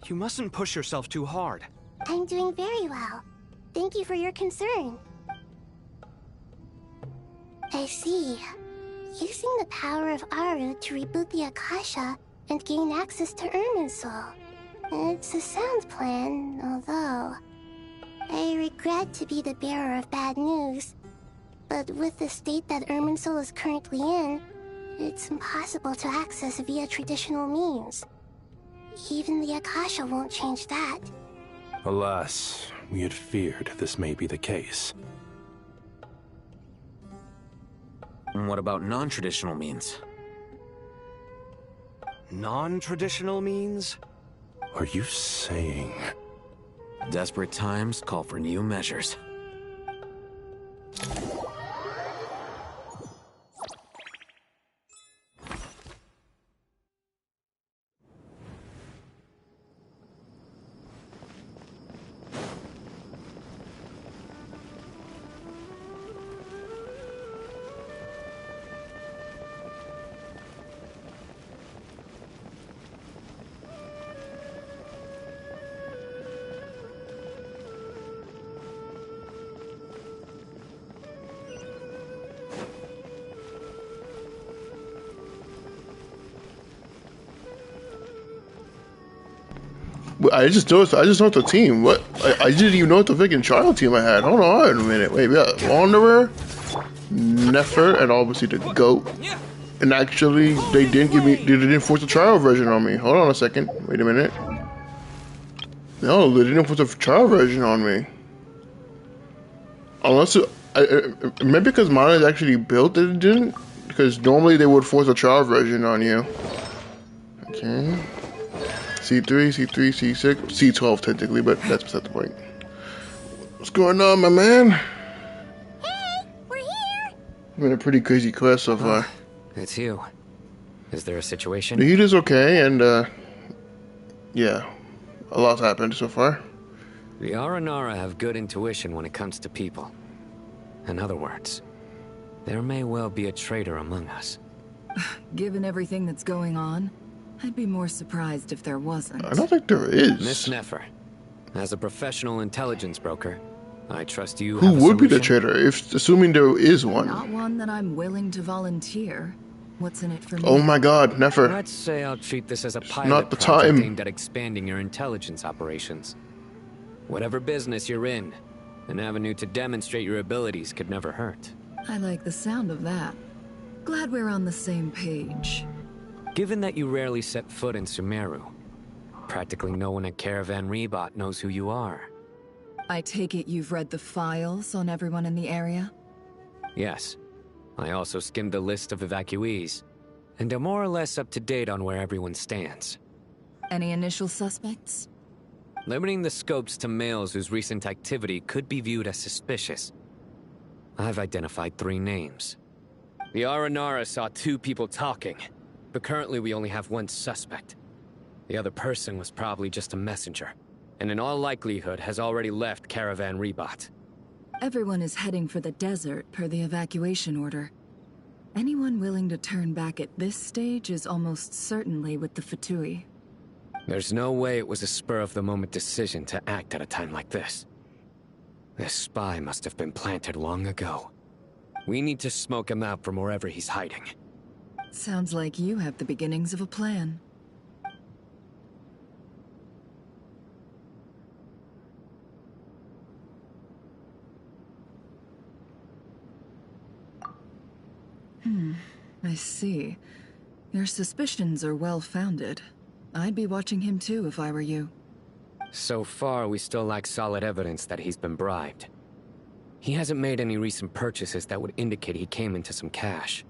You mustn't push yourself too hard. I'm doing very well. Thank you for your concern. I see. Using the power of Aru to reboot the Akasha and gain access to Irminsul. It's a sound plan, although I regret to be the bearer of bad news. But with the state that Irminsul is currently in, it's impossible to access via traditional means. Even the Akasha won't change that. Alas, we had feared this may be the case. What about non-traditional means? Non-traditional means? Are you saying... Desperate times call for new measures. I just noticed the team. What? I didn't even know what the freaking child team I had. Hold on a minute. Wait, we got Wanderer, Nefer, and obviously the goat. And actually, they didn't force the trial version on me. Hold on a second. Wait a minute. No, they didn't force the trial version on me. Unless maybe because mine is actually built that it didn't. Because normally they would force a trial version on you. Okay. C3, C3, C6, C12 technically, but that's beside the point. What's going on, my man? Hey, we're here! Been a pretty crazy quest so far. It's you. Is there a situation? The heat is okay, and yeah, a lot's happened so far. The Aranara have good intuition when it comes to people. In other words, there may well be a traitor among us. Given everything that's going on, I'd be more surprised if there wasn't. I don't think there is. Miss Nefer, as a professional intelligence broker, I trust you. Who would be the traitor, if assuming there is one? Not one that I'm willing to volunteer. What's in it for me? Oh my God, Nefer. Let's say I'll treat this as a pilot not the project time. aimed at expanding your intelligence operations. Whatever business you're in, an avenue to demonstrate your abilities could never hurt. I like the sound of that. Glad we're on the same page. Given that you rarely set foot in Sumeru, practically no one at Caravan Rebot knows who you are. I take it you've read the files on everyone in the area? Yes. I also skimmed the list of evacuees, and am more or less up to date on where everyone stands. Any initial suspects? Limiting the scopes to males whose recent activity could be viewed as suspicious. I've identified 3 names. The Aranara saw 2 people talking, but currently we only have 1 suspect. The other person was probably just a messenger, and in all likelihood has already left Caravan Rebat. Everyone is heading for the desert per the evacuation order. Anyone willing to turn back at this stage is almost certainly with the Fatui. There's no way it was a spur-of-the-moment decision to act at a time like this. This spy must have been planted long ago. We need to smoke him out from wherever he's hiding. Sounds like you have the beginnings of a plan. I see. Your suspicions are well-founded. I'd be watching him too if I were you. So far, we still lack solid evidence that he's been bribed. He hasn't made any recent purchases that would indicate he came into some cash.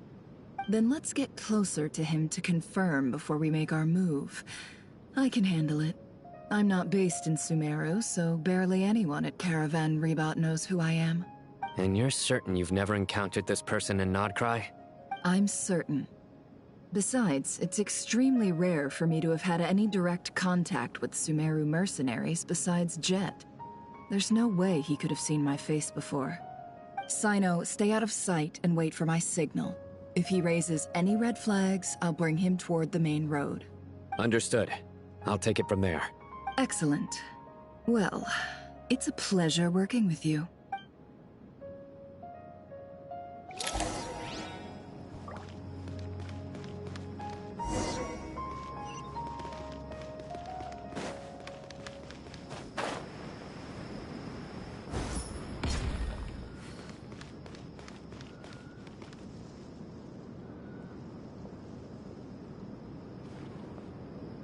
Then let's get closer to him to confirm before we make our move. I can handle it. I'm not based in Sumeru, so barely anyone at Caravan Rebat knows who I am. And you're certain you've never encountered this person in Nod-Krai? I'm certain. Besides, it's extremely rare for me to have had any direct contact with Sumeru mercenaries besides Jet. There's no way he could have seen my face before. Sino, stay out of sight and wait for my signal. If he raises any red flags, I'll bring him toward the main road. Understood. I'll take it from there. Excellent. Well, it's a pleasure working with you.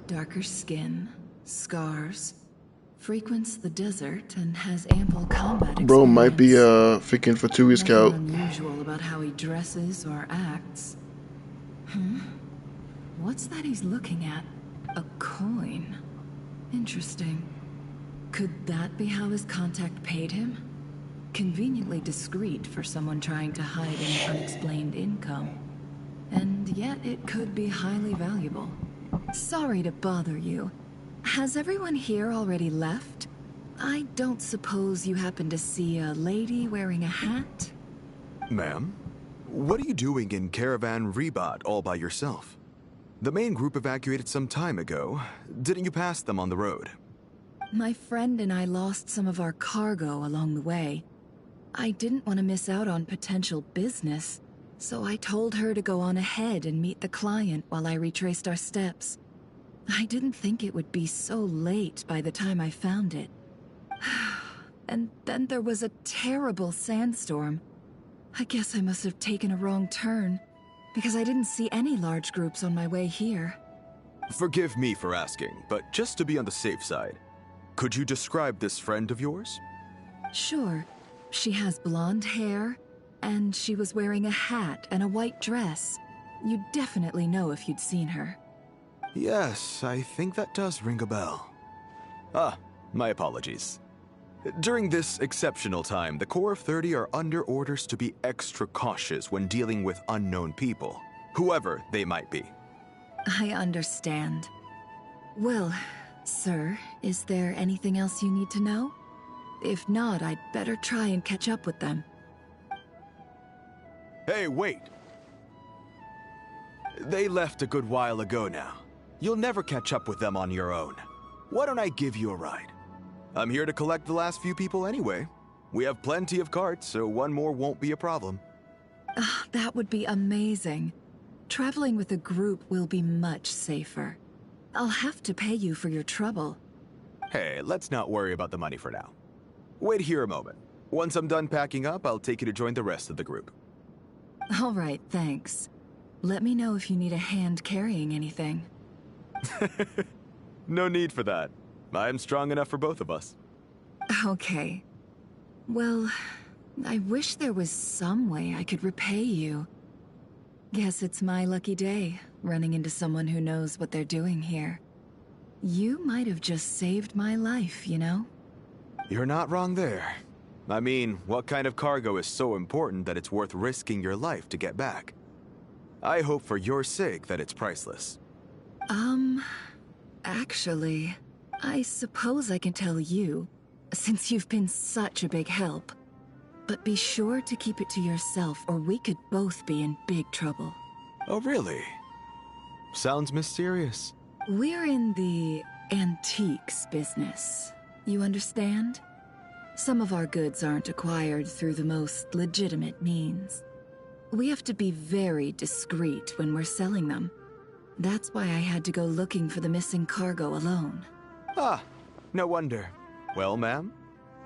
Darker skin, scars, frequents the desert and has ample combat experience. Bro might be freaking Fatui scout. Nothing unusual about how he dresses or acts. What's that he's looking at? A coin. Interesting. Could that be how his contact paid him? Conveniently discreet for someone trying to hide an unexplained income. And yet it could be highly valuable. Sorry to bother you. Has everyone here already left? I don't suppose you happen to see a lady wearing a hat? Ma'am? What are you doing in Caravan Rebat all by yourself? The main group evacuated some time ago. Didn't you pass them on the road? My friend and I lost some of our cargo along the way. I didn't want to miss out on potential business, so I told her to go on ahead and meet the client while I retraced our steps. I didn't think it would be so late by the time I found it. And then there was a terrible sandstorm. I guess I must have taken a wrong turn, because I didn't see any large groups on my way here. Forgive me for asking, but just to be on the safe side, could you describe this friend of yours? Sure. She has blonde hair, and she was wearing a hat and a white dress. You'd definitely know if you'd seen her. Yes, I think that does ring a bell. Ah, my apologies. During this exceptional time, the Corps of 30 are under orders to be extra cautious when dealing with unknown people, whoever they might be. I understand. Well, sir, is there anything else you need to know? If not, I'd better try and catch up with them. Hey, wait! They left a good while ago now. You'll never catch up with them on your own. Why don't I give you a ride? I'm here to collect the last few people anyway. We have plenty of carts, so one more won't be a problem. That would be amazing. Traveling with a group will be much safer. I'll have to pay you for your trouble. Hey, let's not worry about the money for now. Wait here a moment. Once I'm done packing up, I'll take you to join the rest of the group. All right, thanks. Let me know if you need a hand carrying anything. No need for that. I'm strong enough for both of us. Okay. Well, I wish there was some way I could repay you. Guess it's my lucky day, running into someone who knows what they're doing here. You might have just saved my life, you know? You're not wrong there. I mean, what kind of cargo is so important that it's worth risking your life to get back? I hope for your sake that it's priceless. Actually, I suppose I can tell you, since you've been such a big help. But be sure to keep it to yourself, or we could both be in big trouble. Oh, really? Sounds mysterious. We're in the antiques business. You understand? Some of our goods aren't acquired through the most legitimate means. We have to be very discreet when we're selling them. That's why I had to go looking for the missing cargo alone. Ah, no wonder. Well, ma'am,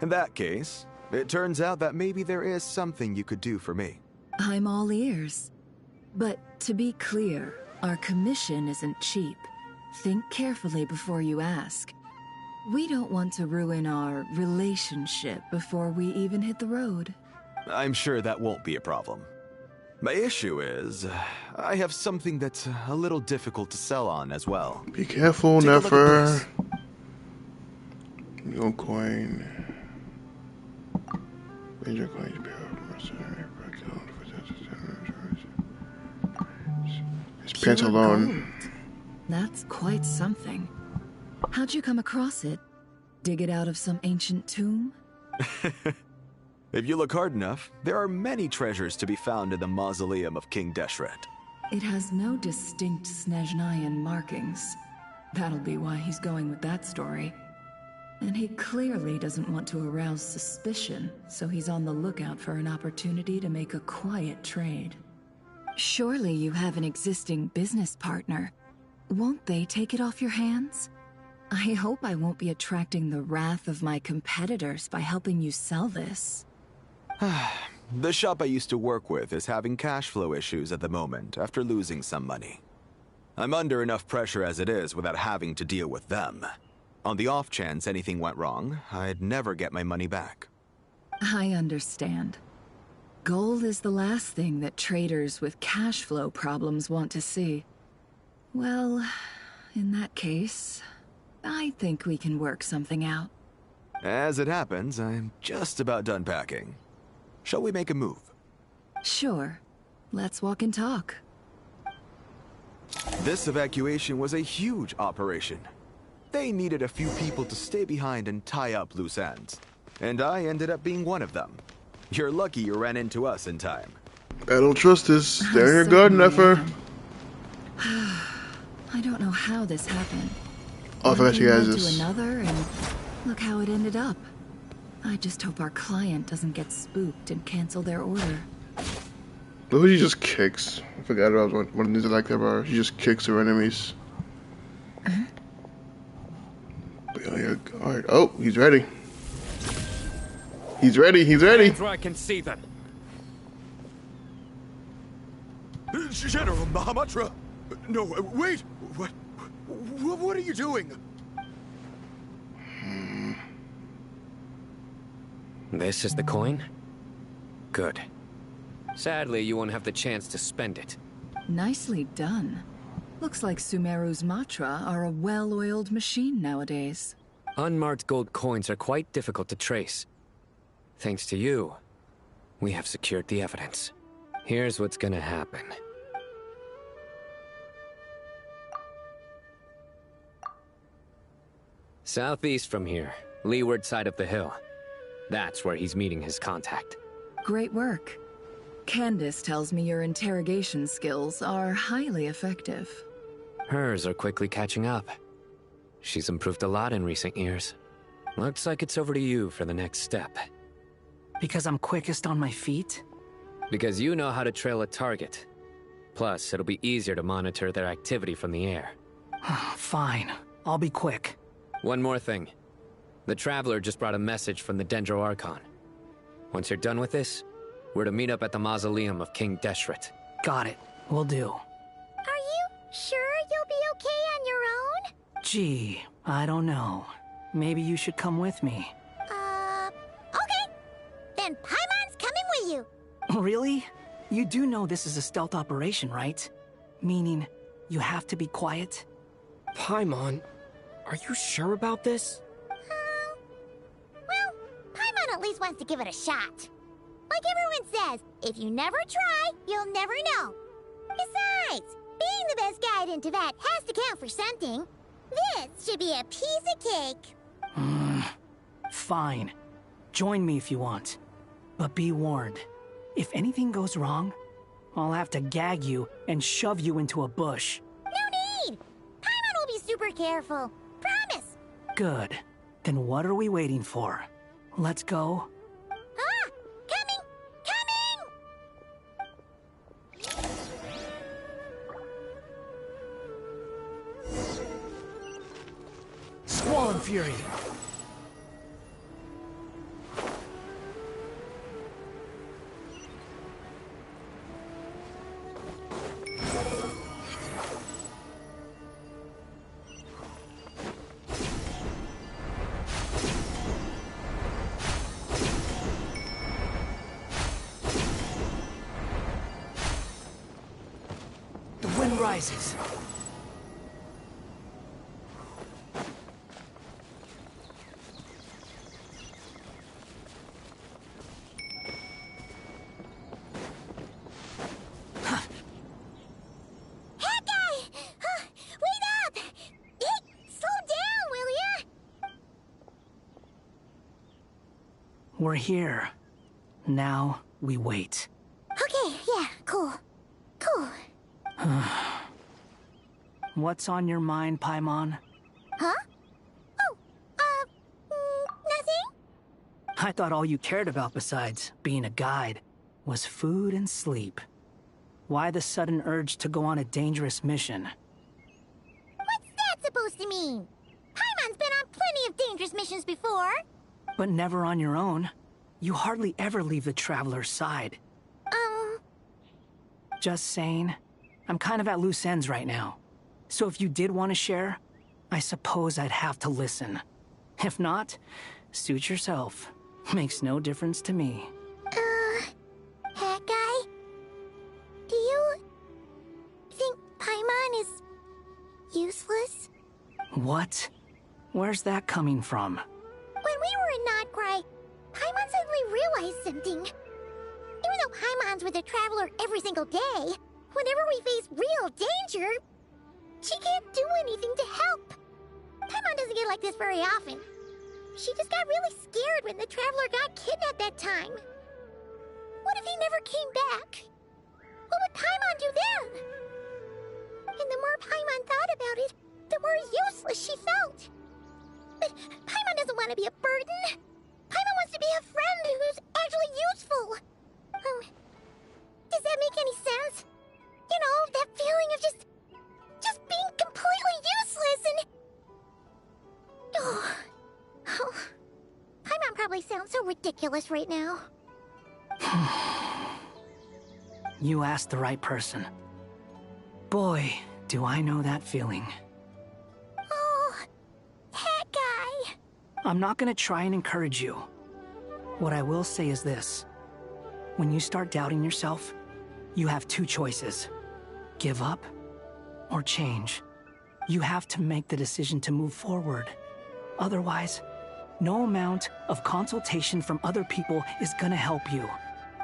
in that case, it turns out that maybe there is something you could do for me. I'm all ears. But to be clear, our commission isn't cheap. Think carefully before you ask. We don't want to ruin our relationship before we even hit the road. I'm sure that won't be a problem. My issue is, I have something that's a little difficult to sell on as well. Be careful, Nefer. No coin. Major coins, mercenary, his pants alone. That's quite something. How'd you come across it? Dig it out of some ancient tomb? If you look hard enough, there are many treasures to be found in the mausoleum of King Deshret. It has no distinct Snezhnayan markings. That'll be why he's going with that story. And he clearly doesn't want to arouse suspicion, so he's on the lookout for an opportunity to make a quiet trade. Surely you have an existing business partner. Won't they take it off your hands? I hope I won't be attracting the wrath of my competitors by helping you sell this. The shop I used to work with is having cash flow issues at the moment after losing some money. I'm under enough pressure as it is without having to deal with them. On the off chance anything went wrong, I'd never get my money back. I understand. Gold is the last thing that traders with cash flow problems want to see. Well, in that case, I think we can work something out. As it happens, I'm just about done packing. Shall we make a move? Sure. Let's walk and talk. This evacuation was a huge operation. They needed a few people to stay behind and tie up loose ends. And I ended up being one of them. You're lucky you ran into us in time. I don't trust this. Stay on your guard, Nefer. I don't know how this happened. Oh, I forgot you guys One this. to another, and look how it ended up. I just hope our client doesn't get spooked and cancel their order. What if she just kicks? I forgot about one of the things I like about her. She just kicks her enemies. Be on your guard. Oh, he's ready. He's ready. He's ready. Where I can see them. General Mahamatra! No, wait! What are you doing? This is the coin? Good. Sadly, you won't have the chance to spend it. Nicely done. Looks like Sumeru's Matra are a well-oiled machine nowadays. Unmarked gold coins are quite difficult to trace. Thanks to you, we have secured the evidence. Here's what's gonna happen. Southeast from here, leeward side of the hill. That's where he's meeting his contact. Great work. Candace tells me your interrogation skills are highly effective. Hers are quickly catching up. She's improved a lot in recent years. Looks like it's over to you for the next step. Because I'm quickest on my feet? Because you know how to trail a target. Plus, it'll be easier to monitor their activity from the air. Fine. I'll be quick. One more thing. The Traveler just brought a message from the Dendro Archon. Once you're done with this, we're to meet up at the mausoleum of King Deshret. Got it. Will do. Are you sure you'll be okay on your own? Gee, I don't know. Maybe you should come with me. Okay. Then Paimon's coming with you. Really? You do know this is a stealth operation, right? Meaning, you have to be quiet? Paimon, Are you sure about this? Well, Paimon at least wants to give it a shot. Like everyone says, if you never try, you'll never know. Besides, being the best guide into that has to count for something. This should be a piece of cake. Fine. Join me if you want. But be warned, if anything goes wrong, I'll have to gag you and shove you into a bush. No need! Paimon will be super careful. Promise! Good. Then what are we waiting for? Let's go. Ah! Coming! Coming! Squall and Fury! The wind rises. We're here. Now we wait. Okay, yeah, cool. Cool. What's on your mind, Paimon? Huh? Oh, nothing? I thought all you cared about besides being a guide was food and sleep. Why the sudden urge to go on a dangerous mission? What's that supposed to mean? Paimon's been on plenty of dangerous missions before. But never on your own. You hardly ever leave the Traveler's side. Just saying. I'm kind of at loose ends right now. So if you did want to share, I suppose I'd have to listen. If not, suit yourself. Makes no difference to me. Hat guy? Do you think Paimon is useless? What? Where's that coming from? When we were in Nod-Krai, Paimon suddenly realized something. Even though Paimon's with a Traveler every single day, whenever we face real danger, she can't do anything to help. Paimon doesn't get like this very often. She just got really scared when the Traveler got kidnapped that time. What if he never came back? What would Paimon do then? And the more Paimon thought about it, the more useless she felt. But Paimon doesn't want to be a burden. Paimon wants to be a friend who's actually useful. Does that make any sense? You know, that feeling of just being completely useless and... Oh, Paimon probably sounds so ridiculous right now. You asked the right person. Boy, do I know that feeling. Oh, that guy. I'm not gonna try and encourage you. What I will say is this. When you start doubting yourself, you have two choices. Give up or change. You have to make the decision to move forward. Otherwise, no amount of consultation from other people is gonna help you.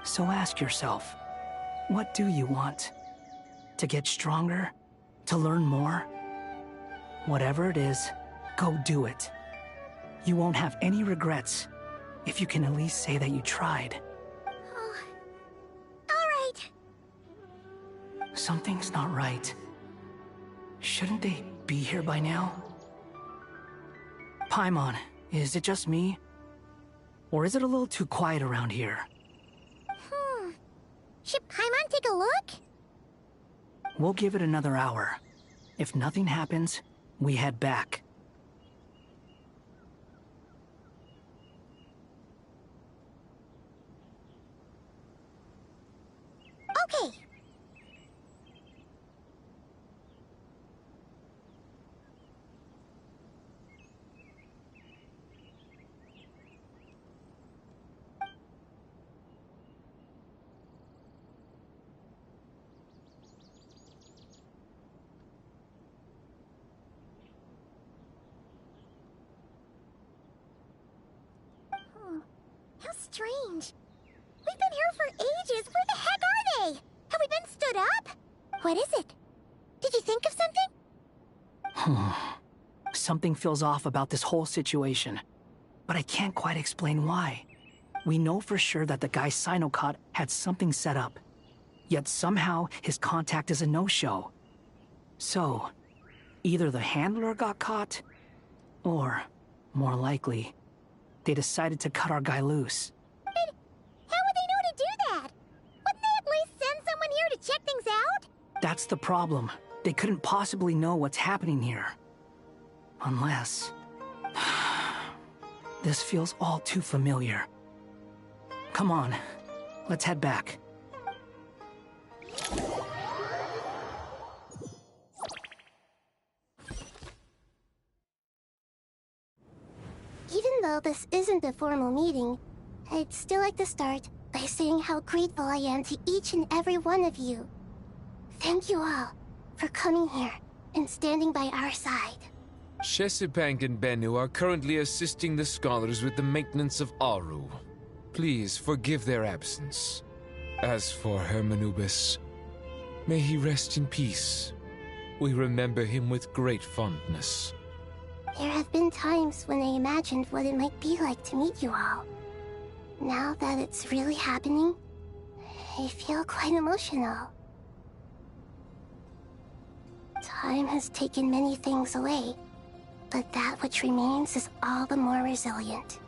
So ask yourself, what do you want? To get stronger? To learn more? Whatever it is, go do it. You won't have any regrets if you can at least say that you tried. Something's not right. Shouldn't they be here by now? Paimon, is it just me? Or is it a little too quiet around here? Should Paimon take a look? We'll give it another hour. If nothing happens, we head back. Okay. strange. We've been here for ages. Where the heck are they? Have we been stood up? What is it? Did you think of something? Something feels off about this whole situation, but I can't quite explain why. We know for sure that the guy Sinocot had something set up, yet somehow his contact is a no-show. So, either the handler got caught, or, more likely, they decided to cut our guy loose. But how would they know to do that? Wouldn't they at least send someone here to check things out? That's the problem. They couldn't possibly know what's happening here. Unless... This feels all too familiar. Come on, let's head back. Even though this isn't a formal meeting, I'd still like to start by saying how grateful I am to each and every one of you. Thank you all for coming here and standing by our side. Shesipank and Bennu are currently assisting the scholars with the maintenance of Aru. Please forgive their absence. As for Hermanubis, may he rest in peace. We remember him with great fondness. There have been times when I imagined what it might be like to meet you all. Now that it's really happening, I feel quite emotional. Time has taken many things away, but that which remains is all the more resilient.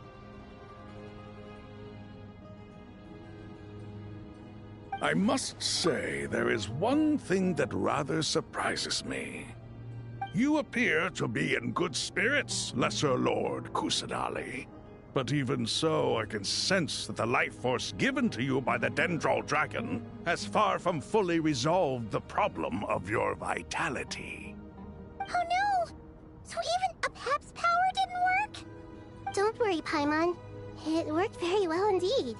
I must say, there is one thing that rather surprises me. You appear to be in good spirits, Lesser Lord Kusanali. But even so, I can sense that the life force given to you by the Dendral Dragon has far from fully resolved the problem of your vitality. Oh no! So even Apep's power didn't work? Don't worry, Paimon. It worked very well indeed.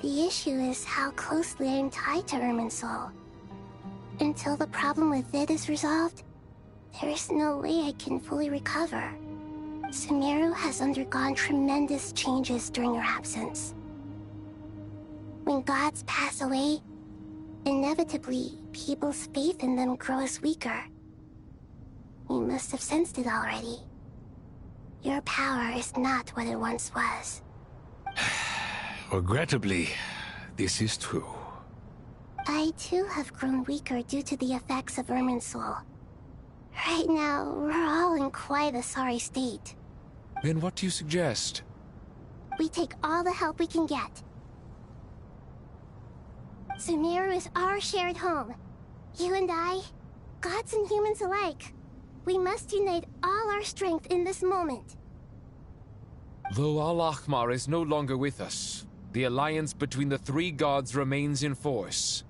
The issue is how closely I'm tied to Irminsul. Until the problem with it is resolved, there is no way I can fully recover. Sumeru has undergone tremendous changes during your absence. When gods pass away, inevitably, people's faith in them grows weaker. You must have sensed it already. Your power is not what it once was. Regrettably, this is true. I too have grown weaker due to the effects of Irminsul. Right now, we're all in quite a sorry state. Then what do you suggest? We take all the help we can get. Sumeru is our shared home. You and I, gods and humans alike. We must unite all our strength in this moment. Though Al-Ahmar is no longer with us, the alliance between the three gods remains in force.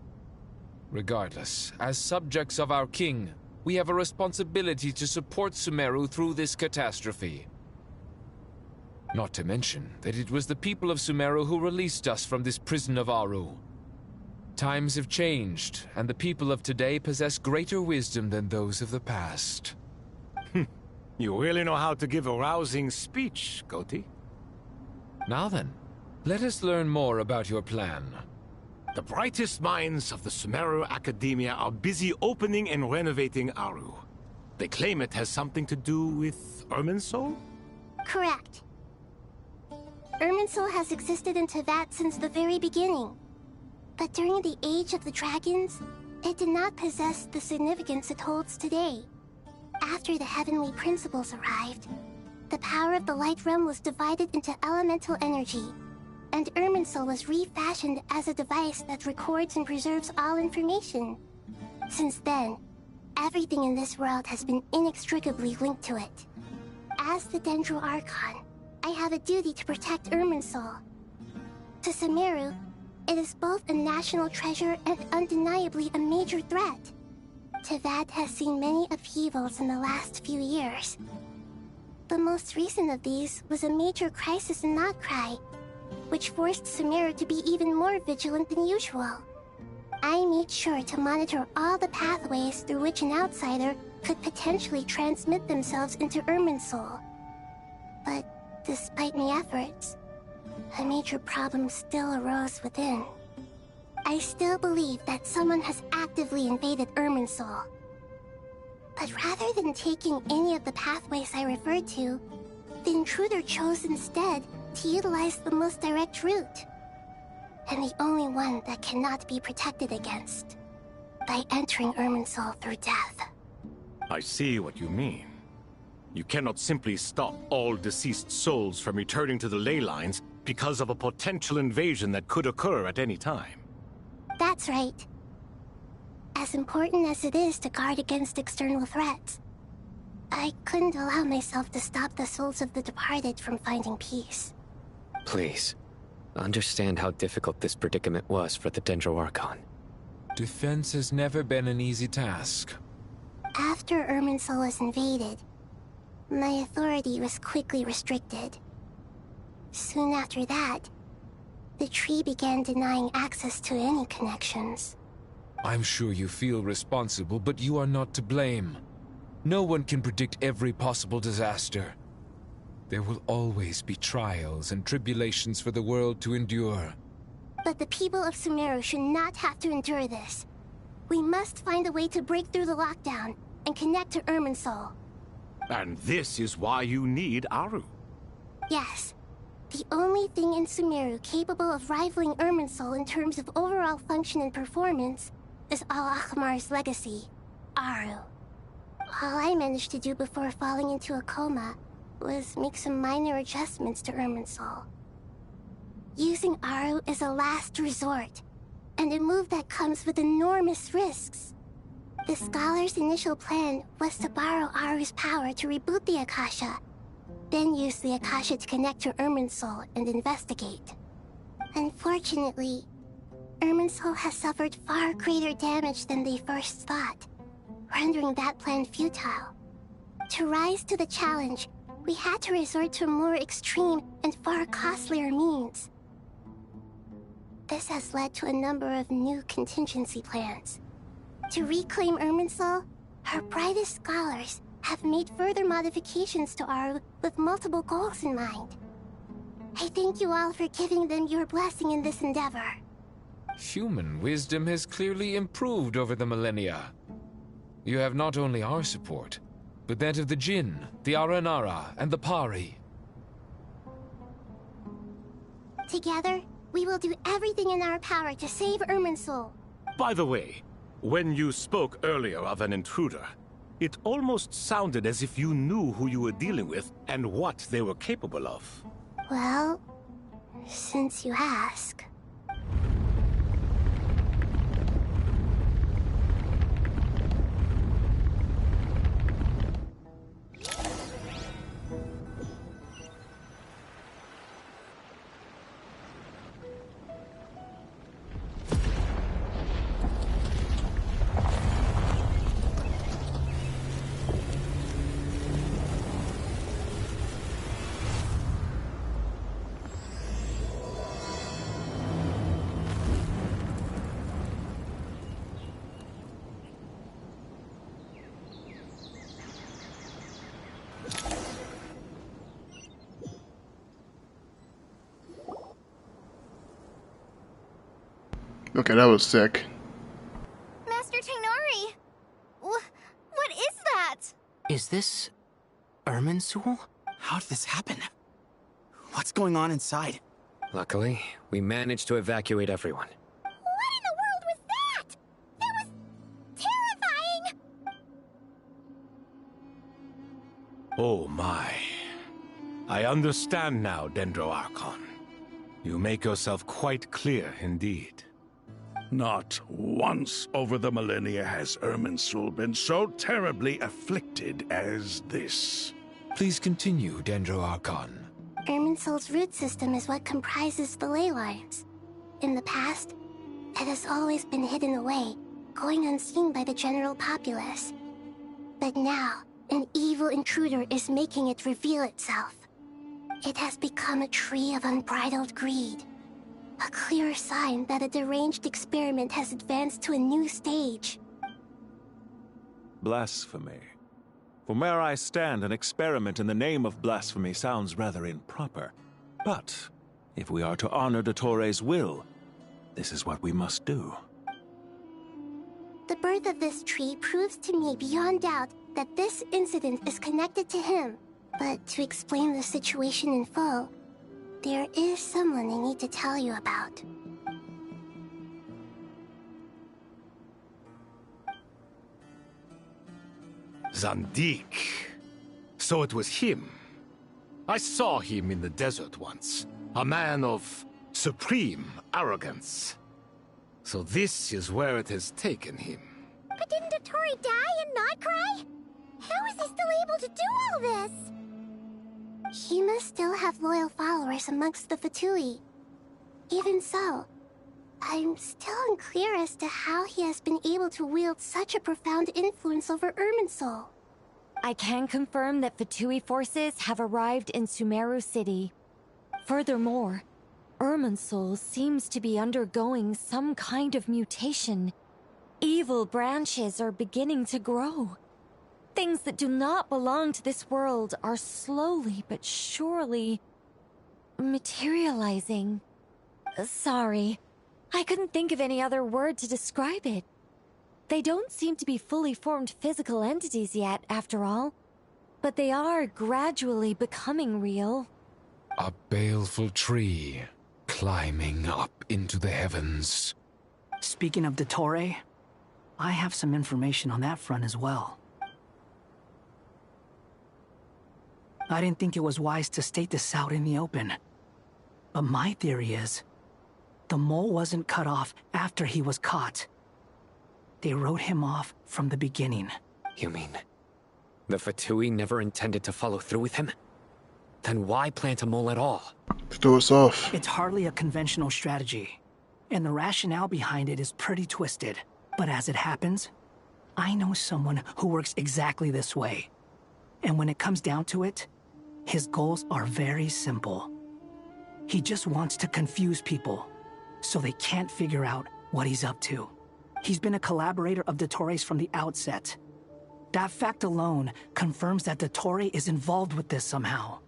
Regardless, as subjects of our king, we have a responsibility to support Sumeru through this catastrophe. Not to mention that it was the people of Sumeru who released us from this prison of Aru. Times have changed, and the people of today possess greater wisdom than those of the past. You really know how to give a rousing speech, Goti. Now then, let us learn more about your plan. The brightest minds of the Sumeru Academia are busy opening and renovating Aru. They claim it has something to do with Irminsul? Correct. Irminsul has existed in Teyvat since the very beginning. But during the Age of the Dragons, it did not possess the significance it holds today. After the heavenly principles arrived, the power of the Light Realm was divided into elemental energy, and Irminsul was refashioned as a device that records and preserves all information. Since then, everything in this world has been inextricably linked to it. As the Dendral Archon, I have a duty to protect Irminsul. To Sumeru, it is both a national treasure and undeniably a major threat. Teyvat has seen many upheavals in the last few years. The most recent of these was a major crisis in Nod-Krai, which forced Sumeru to be even more vigilant than usual. I made sure to monitor all the pathways through which an outsider could potentially transmit themselves into Irminsul. But despite my efforts, a major problem still arose within. I still believe that someone has actively invaded Irminsul. But rather than taking any of the pathways I referred to, the intruder chose instead to utilize the most direct route. And the only one that cannot be protected against. By entering Irminsul through death. I see what you mean. You cannot simply stop all deceased souls from returning to the ley lines because of a potential invasion that could occur at any time. That's right. As important as it is to guard against external threats, I couldn't allow myself to stop the souls of the departed from finding peace. Please, understand how difficult this predicament was for the Dendro Archon. Defense has never been an easy task. After Irminsul was invaded, my authority was quickly restricted. Soon after that, the tree began denying access to any connections. I'm sure you feel responsible, but you are not to blame. No one can predict every possible disaster. There will always be trials and tribulations for the world to endure. But the people of Sumeru should not have to endure this. We must find a way to break through the lockdown and connect to Irminsul. And this is why you need Aru. Yes. The only thing in Sumeru capable of rivaling Irminsul in terms of overall function and performance is Al-Akhmar's legacy, Aru. All I managed to do before falling into a coma was make some minor adjustments to Irminsul. Using Aru is a last resort, and a move that comes with enormous risks. The Scholar's initial plan was to borrow Aru's power to reboot the Akasha, then use the Akasha to connect to Irminsul and investigate. Unfortunately, Irminsul has suffered far greater damage than they first thought, rendering that plan futile. To rise to the challenge, we had to resort to more extreme and far costlier means. This has led to a number of new contingency plans. To reclaim Irminsul, our brightest scholars have made further modifications to Aru with multiple goals in mind. I thank you all for giving them your blessing in this endeavor. Human wisdom has clearly improved over the millennia. You have not only our support, but that of the Jinn, the Aranara, and the Pari. Together, we will do everything in our power to save Irminsul. By the way, when you spoke earlier of an intruder, it almost sounded as if you knew who you were dealing with and what they were capable of. Well, since you ask... Okay, that was sick. Master Tignari! What is that? Is this... Irminsul? How did this happen? What's going on inside? Luckily, we managed to evacuate everyone. What in the world was that? That was terrifying! Oh my. I understand now, Dendro Archon. You make yourself quite clear indeed. Not once over the millennia has Irminsul been so terribly afflicted as this. Please continue, Dendro Archon. Irminsul's root system is what comprises the ley lines. In the past, it has always been hidden away, going unseen by the general populace. But now, an evil intruder is making it reveal itself. It has become a tree of unbridled greed. A clear sign that a deranged experiment has advanced to a new stage. Blasphemy. From where I stand, an experiment in the name of blasphemy sounds rather improper. But If we are to honor Dottores' will, this is what we must do. The birth of this tree proves to me beyond doubt that this incident is connected to him. But to explain the situation in full, there is someone I need to tell you about. Zandik. So it was him. I saw him in the desert once. A man of supreme arrogance. So this is where it has taken him. But didn't Dottore die in Nod-Krai? How is he still able to do all this? He must still have loyal followers amongst the Fatui. Even so, I'm still unclear as to how he has been able to wield such a profound influence over Irminsul. I can confirm that Fatui forces have arrived in Sumeru City. Furthermore, Irminsul seems to be undergoing some kind of mutation. Evil branches are beginning to grow. Things that do not belong to this world are slowly but surely materializing. Sorry, I couldn't think of any other word to describe it. They don't seem to be fully formed physical entities yet, after all, but they are gradually becoming real. A baleful tree climbing up into the heavens. Speaking of Dottore, I have some information on that front as well. I didn't think it was wise to state this out in the open. But my theory is, the mole wasn't cut off after he was caught. They wrote him off from the beginning. You mean, the Fatui never intended to follow through with him? Then why plant a mole at all? To throw us off. It's hardly a conventional strategy, and the rationale behind it is pretty twisted. But as it happens, I know someone who works exactly this way. And when it comes down to it, his goals are very simple. He just wants to confuse people, so they can't figure out what he's up to. He's been a collaborator of Dottore's from the outset. That fact alone confirms that Dottore is involved with this somehow.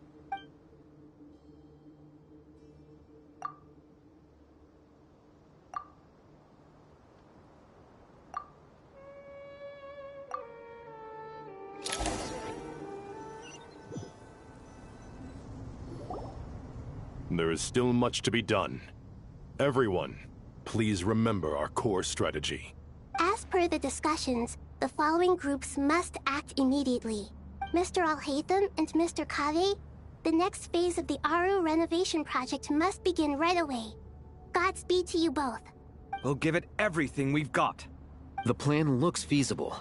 There is still much to be done. Everyone, please remember our core strategy. As per the discussions, the following groups must act immediately. Mr. Alhaitham and Mr. Kave, the next phase of the Aru renovation project must begin right away. Godspeed to you both. We'll give it everything we've got. The plan looks feasible,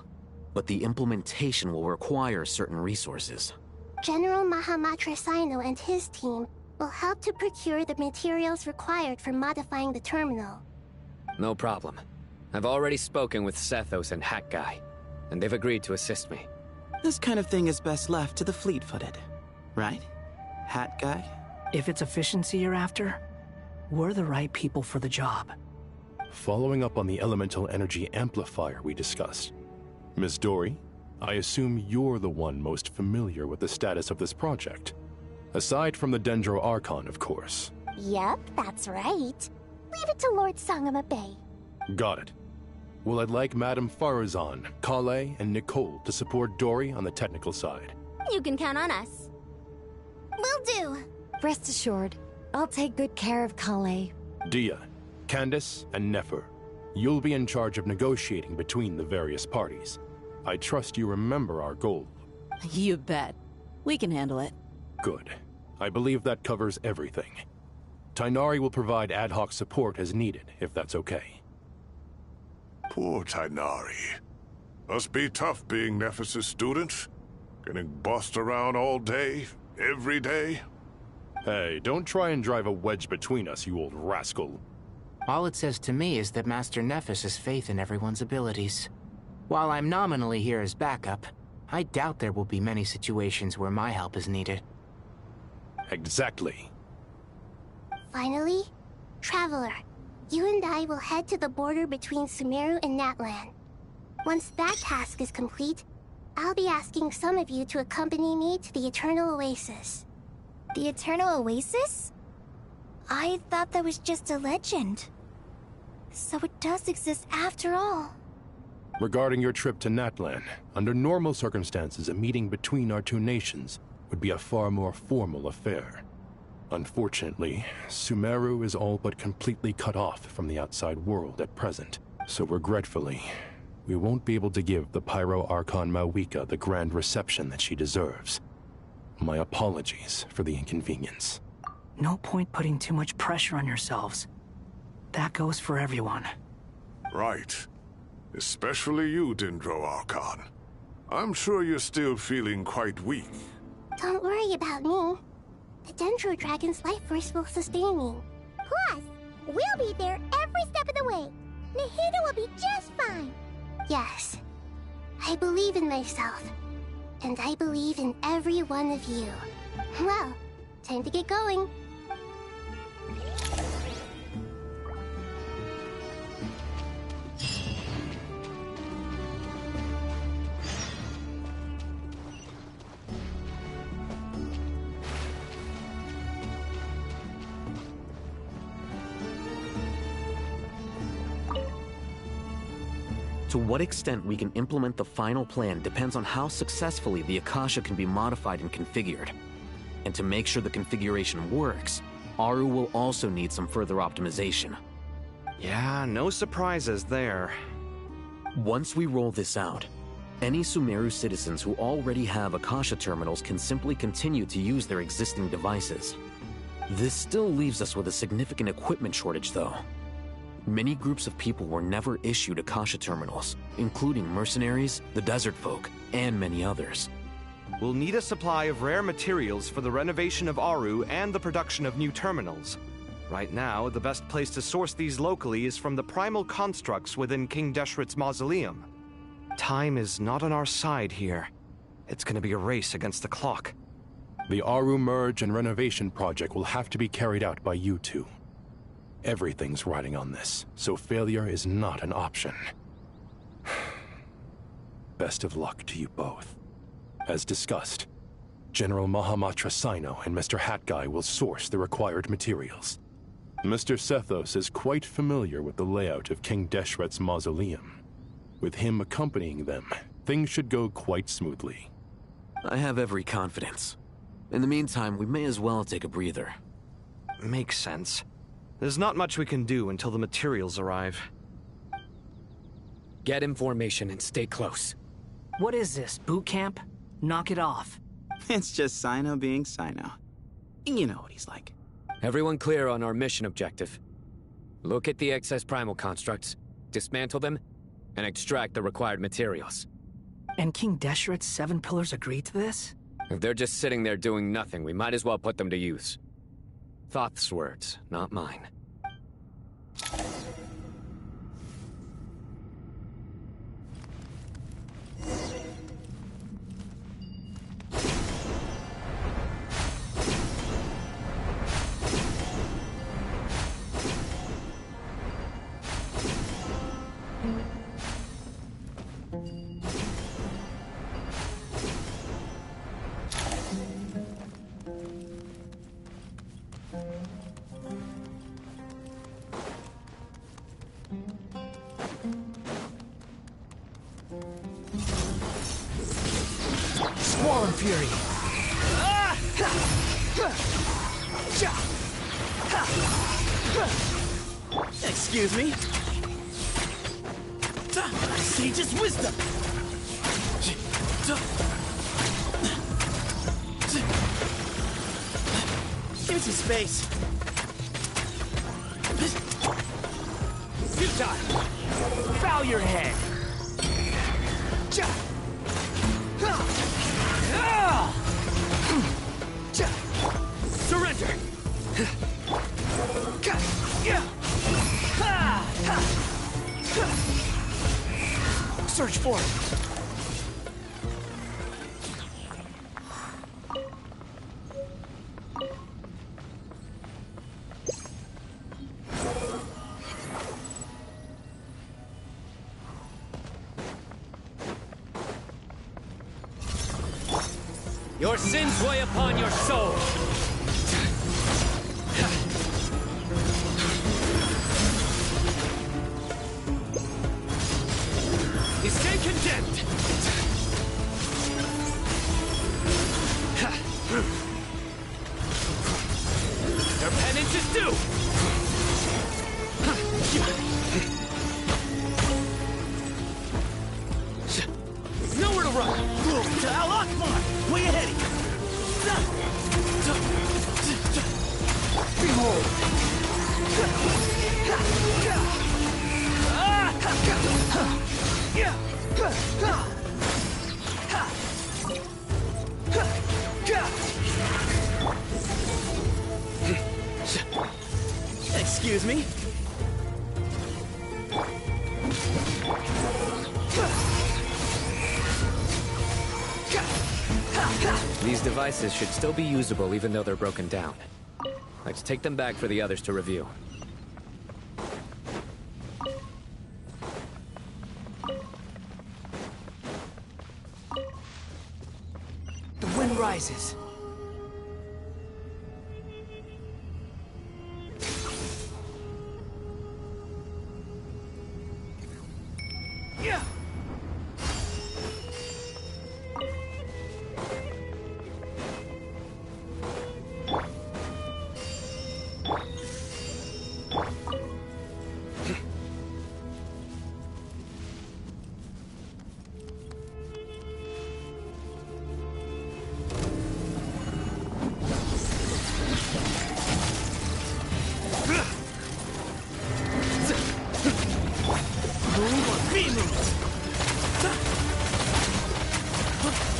but the implementation will require certain resources. General Mahamatra Sino and his team will help to procure the materials required for modifying the terminal. No problem. I've already spoken with Sethos and Hat Guy, and they've agreed to assist me. This kind of thing is best left to the fleet-footed, right? Hat Guy? If it's efficiency you're after, we're the right people for the job. Following up on the elemental energy amplifier we discussed, Miss Dory, I assume you're the one most familiar with the status of this project. Aside from the Dendro Archon, of course. Yep, that's right. Leave it to Lord Sangama Bay. Got it. Well, I'd like Madame Farazan, Kale, and Nicole to support Dory on the technical side. You can count on us. Will do. Rest assured, I'll take good care of Kale. Dia, Candace, and Nefer, you'll be in charge of negotiating between the various parties. I trust you remember our goal. You bet. We can handle it. Good. I believe that covers everything. Tainari will provide ad hoc support as needed, if that's okay. Poor Tainari. Must be tough being Nephis' student. Getting bossed around all day, every day. Hey, don't try and drive a wedge between us, you old rascal. All it says to me is that Master Nephis has faith in everyone's abilities. While I'm nominally here as backup, I doubt there will be many situations where my help is needed. Exactly. Finally, Traveler, you and I will head to the border between Sumeru and Natlan. Once that task is complete, I'll be asking some of you to accompany me to the Eternal Oasis. The Eternal Oasis? I thought that was just a legend. So it does exist after all. Regarding your trip to Natlan, under normal circumstances, a meeting between our two nations would be a far more formal affair. Unfortunately, Sumeru is all but completely cut off from the outside world at present, so regretfully, we won't be able to give the Pyro Archon Mawika the grand reception that she deserves. My apologies for the inconvenience. No point putting too much pressure on yourselves. That goes for everyone. Right. Especially you, Dendro Archon. I'm sure you're still feeling quite weak. Don't worry about me. The Dendro Dragon's life force will sustain me. Plus, we'll be there every step of the way. Nahida will be just fine. Yes. I believe in myself. And I believe in every one of you. Well, time to get going. To what extent we can implement the final plan depends on how successfully the Akasha can be modified and configured. And to make sure the configuration works, Aru will also need some further optimization. Yeah, no surprises there. Once we roll this out, any Sumeru citizens who already have Akasha terminals can simply continue to use their existing devices. This still leaves us with a significant equipment shortage, though. Many groups of people were never issued Akasha terminals, including mercenaries, the desert folk, and many others. We'll need a supply of rare materials for the renovation of Aru and the production of new terminals. Right now, the best place to source these locally is from the primal constructs within King Deshret's mausoleum. Time is not on our side here. It's gonna be a race against the clock. The Aru merge and renovation project will have to be carried out by you two. Everything's riding on this, so failure is not an option. Best of luck to you both. As discussed, General Mahamatra Sino and Mr. Hat Guy will source the required materials. Mr. Sethos is quite familiar with the layout of King Deshret's mausoleum. With him accompanying them, things should go quite smoothly. I have every confidence. In the meantime, we may as well take a breather. Makes sense. There's not much we can do until the materials arrive. Get in formation and stay close. What is this, boot camp? Knock it off. It's just Sino being Sino. You know what he's like. Everyone clear on our mission objective. Look at the excess primal constructs, dismantle them, and extract the required materials. And King Deshret's 7 pillars agreed to this? If they're just sitting there doing nothing, we might as well put them to use. Thoth's words, not mine. Swarm Fury! Excuse me? Sage's wisdom! Give me some space. Futile! Bow your head! Surrender! Search for it! Your sins weigh upon your soul! Nod-Krai! To Al-Akbar! Way ahead of you! Behold! Excuse me? These devices should still be usable even though they're broken down. Let's take them back for the others to review. The wind rises. Yeah.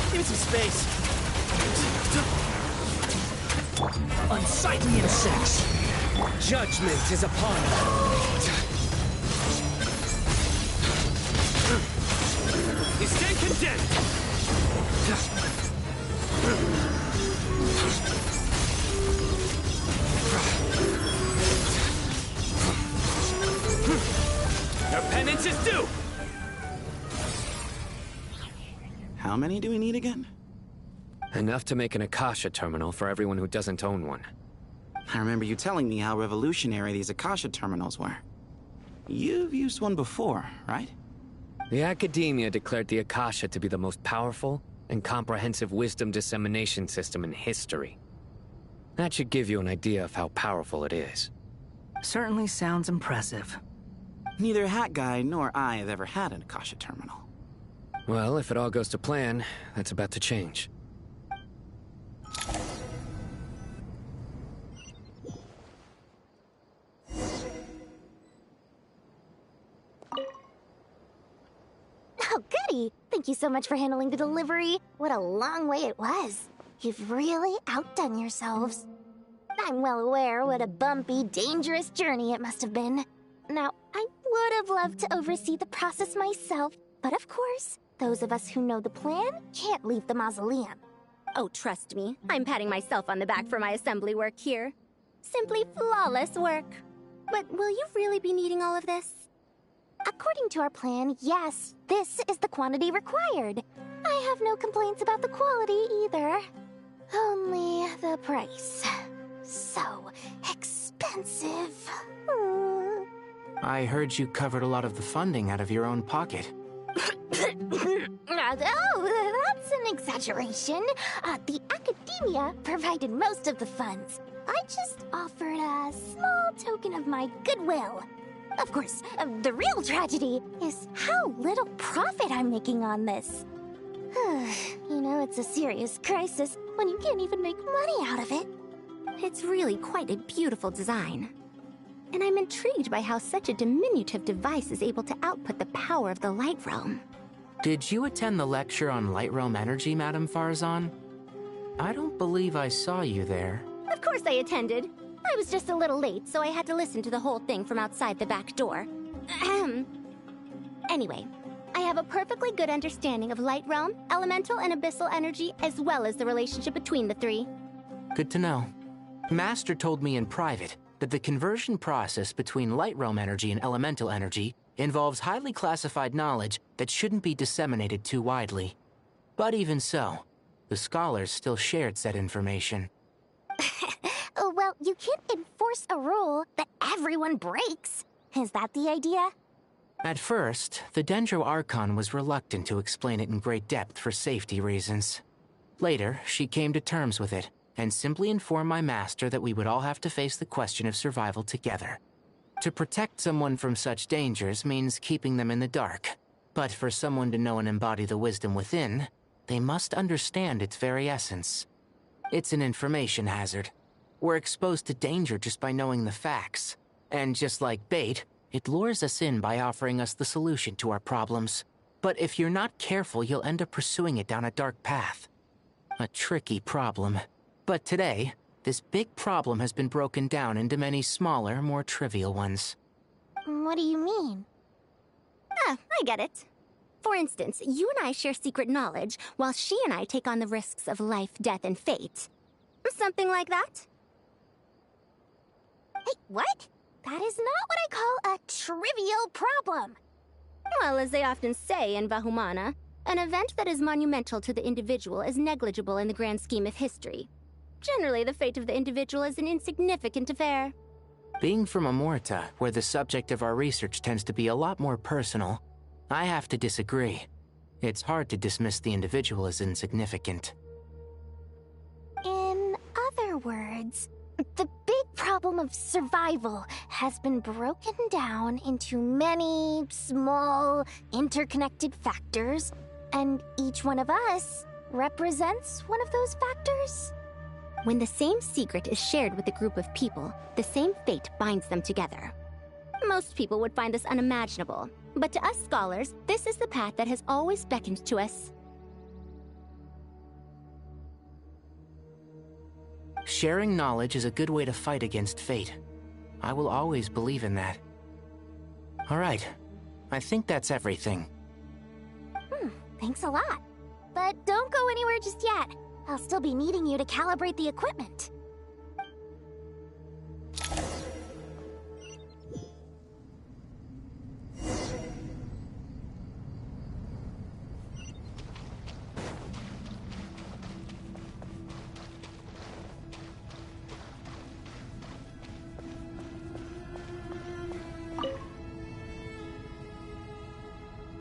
Give me some space. Unsightly insects. Judgment is upon you. You stand condemned. Your penance is due. How many do we need again? Enough to make an Akasha terminal for everyone who doesn't own one. I remember you telling me how revolutionary these Akasha terminals were. You've used one before, right? The Academia declared the Akasha to be the most powerful and comprehensive wisdom dissemination system in history. That should give you an idea of how powerful it is. Certainly sounds impressive. Neither Hat Guy nor I have ever had an Akasha terminal. Well, if it all goes to plan, that's about to change. Oh, goody! Thank you so much for handling the delivery. What a long way it was. You've really outdone yourselves. I'm well aware what a bumpy, dangerous journey it must have been. Now, I would have loved to oversee the process myself, but of course, those of us who know the plan can't leave the mausoleum. Oh, trust me, I'm patting myself on the back for my assembly work here. Simply flawless work. But will you really be needing all of this? According to our plan, yes, this is the quantity required. I have no complaints about the quality either. Only the price. So expensive. I heard you covered a lot of the funding out of your own pocket. Oh, that's an exaggeration. The Academia provided most of the funds. I just offered a small token of my goodwill. Of course, the real tragedy is how little profit I'm making on this. You know, it's a serious crisis when you can't even make money out of it. It's really quite a beautiful design. And I'm intrigued by how such a diminutive device is able to output the power of the Light Realm. Did you attend the lecture on Light Realm energy, Madame Farzan? I don't believe I saw you there. Of course I attended. I was just a little late, so I had to listen to the whole thing from outside the back door. Anyway, I have a perfectly good understanding of Light Realm, elemental and abyssal energy, as well as the relationship between the three. Good to know. Master told me in private that the conversion process between Light Realm energy and elemental energy involves highly classified knowledge that shouldn't be disseminated too widely. But even so, the scholars still shared said information. Well, you can't enforce a rule that everyone breaks. Is that the idea? At first, the Dendro Archon was reluctant to explain it in great depth for safety reasons. Later, she came to terms with it, and simply informed my master that we would all have to face the question of survival together. To protect someone from such dangers means keeping them in the dark, But for someone to know and embody the wisdom within, they must understand its very essence. It's an information hazard. We're exposed to danger just by knowing the facts. And just like bait, it lures us in by offering us the solution to our problems. But if you're not careful, you'll end up pursuing it down a dark path. A tricky problem. But today, this big problem has been broken down into many smaller, more trivial ones. What do you mean? Ah, I get it. For instance, you and I share secret knowledge, while she and I take on the risks of life, death, and fate. Something like that? Hey, what? That is not what I call a trivial problem. Well, as they often say in Vahumana, an event that is monumental to the individual is negligible in the grand scheme of history. Generally, the fate of the individual is an insignificant affair. Being from Amorta, where the subject of our research tends to be a lot more personal, I have to disagree. It's hard to dismiss the individual as insignificant. In other words, the big problem of survival has been broken down into many small, interconnected factors, and each one of us represents one of those factors. When the same secret is shared with a group of people, the same fate binds them together. Most people would find this unimaginable, but to us scholars, this is the path that has always beckoned to us. Sharing knowledge is a good way to fight against fate. I will always believe in that. All right, I think that's everything. Thanks a lot. But don't go anywhere just yet. I'll still be needing you to calibrate the equipment.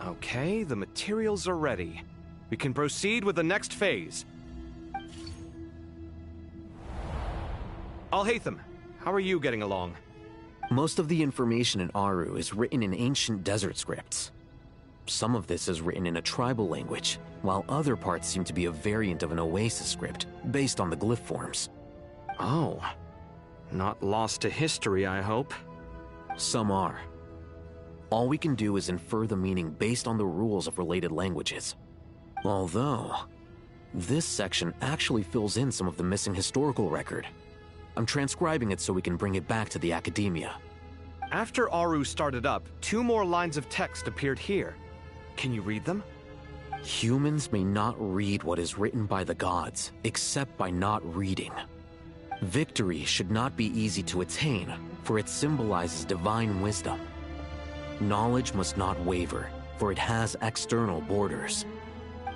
Okay, the materials are ready. We can proceed with the next phase. Al-Haytham, how are you getting along? Most of the information in Aru is written in ancient desert scripts. Some of this is written in a tribal language, while other parts seem to be a variant of an Oasis script, based on the glyph forms. Oh. Not lost to history, I hope. Some are. All we can do is infer the meaning based on the rules of related languages. Although, this section actually fills in some of the missing historical record. I'm transcribing it so we can bring it back to the academia. After Aru started up, 2 more lines of text appeared here. Can you read them? Humans may not read what is written by the gods, except by not reading. Victory should not be easy to attain, for it symbolizes divine wisdom. Knowledge must not waver, for it has external borders.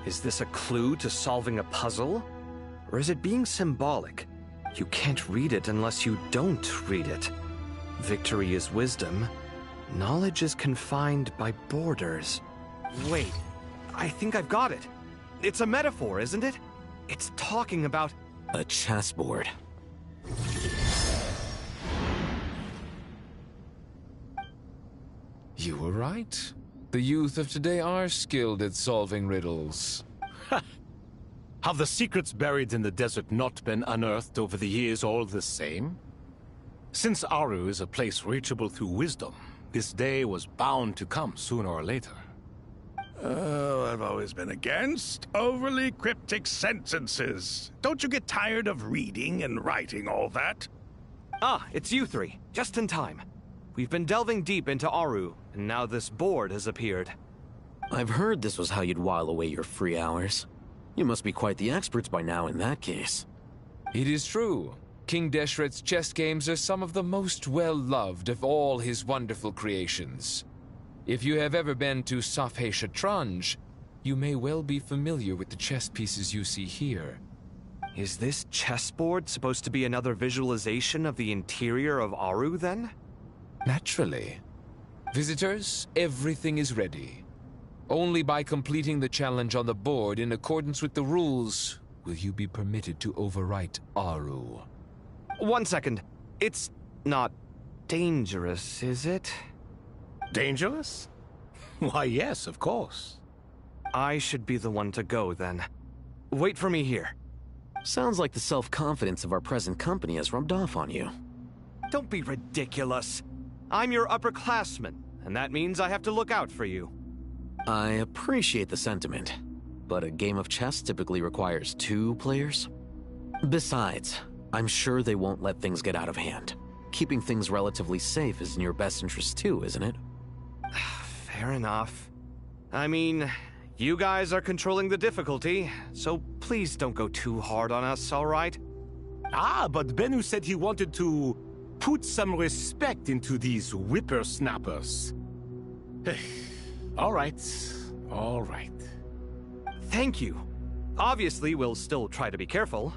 Is this a clue to solving a puzzle? Or is it being symbolic? You can't read it unless you don't read it. Victory is wisdom. Knowledge is confined by borders. Wait, I think I've got it. It's a metaphor, isn't it? It's talking about... a chessboard. You were right. The youth of today are skilled at solving riddles. Have the secrets buried in the desert not been unearthed over the years all the same? Since Aru is a place reachable through wisdom, this day was bound to come sooner or later. Oh, I've always been against overly cryptic sentences. Don't you get tired of reading and writing all that? Ah, it's you 3. Just in time. We've been delving deep into Aru, and now this board has appeared. I've heard this was how you'd while away your free hours. You must be quite the experts by now in that case. It is true. King Deshret's chess games are some of the most well-loved of all his wonderful creations. If you have ever been to Safhe Shatranj, you may well be familiar with the chess pieces you see here. Is this chessboard supposed to be another visualization of the interior of Aru, then? Naturally. Visitors, everything is ready. Only by completing the challenge on the board in accordance with the rules will you be permitted to overwrite Aru. 1 second. It's not dangerous, is it? Dangerous? Why, yes, of course. I should be the one to go, then. Wait for me here. Sounds like the self-confidence of our present company has rubbed off on you. Don't be ridiculous. I'm your upperclassman, and that means I have to look out for you. I appreciate the sentiment, but a game of chess typically requires 2 players. Besides, I'm sure they won't let things get out of hand. Keeping things relatively safe is in your best interest too, isn't it? Fair enough. I mean, you guys are controlling the difficulty, so please don't go too hard on us, all right? Ah, but Bennu said he wanted to put some respect into these whippersnappers. All right, all right. Thank you. Obviously, we'll still try to be careful.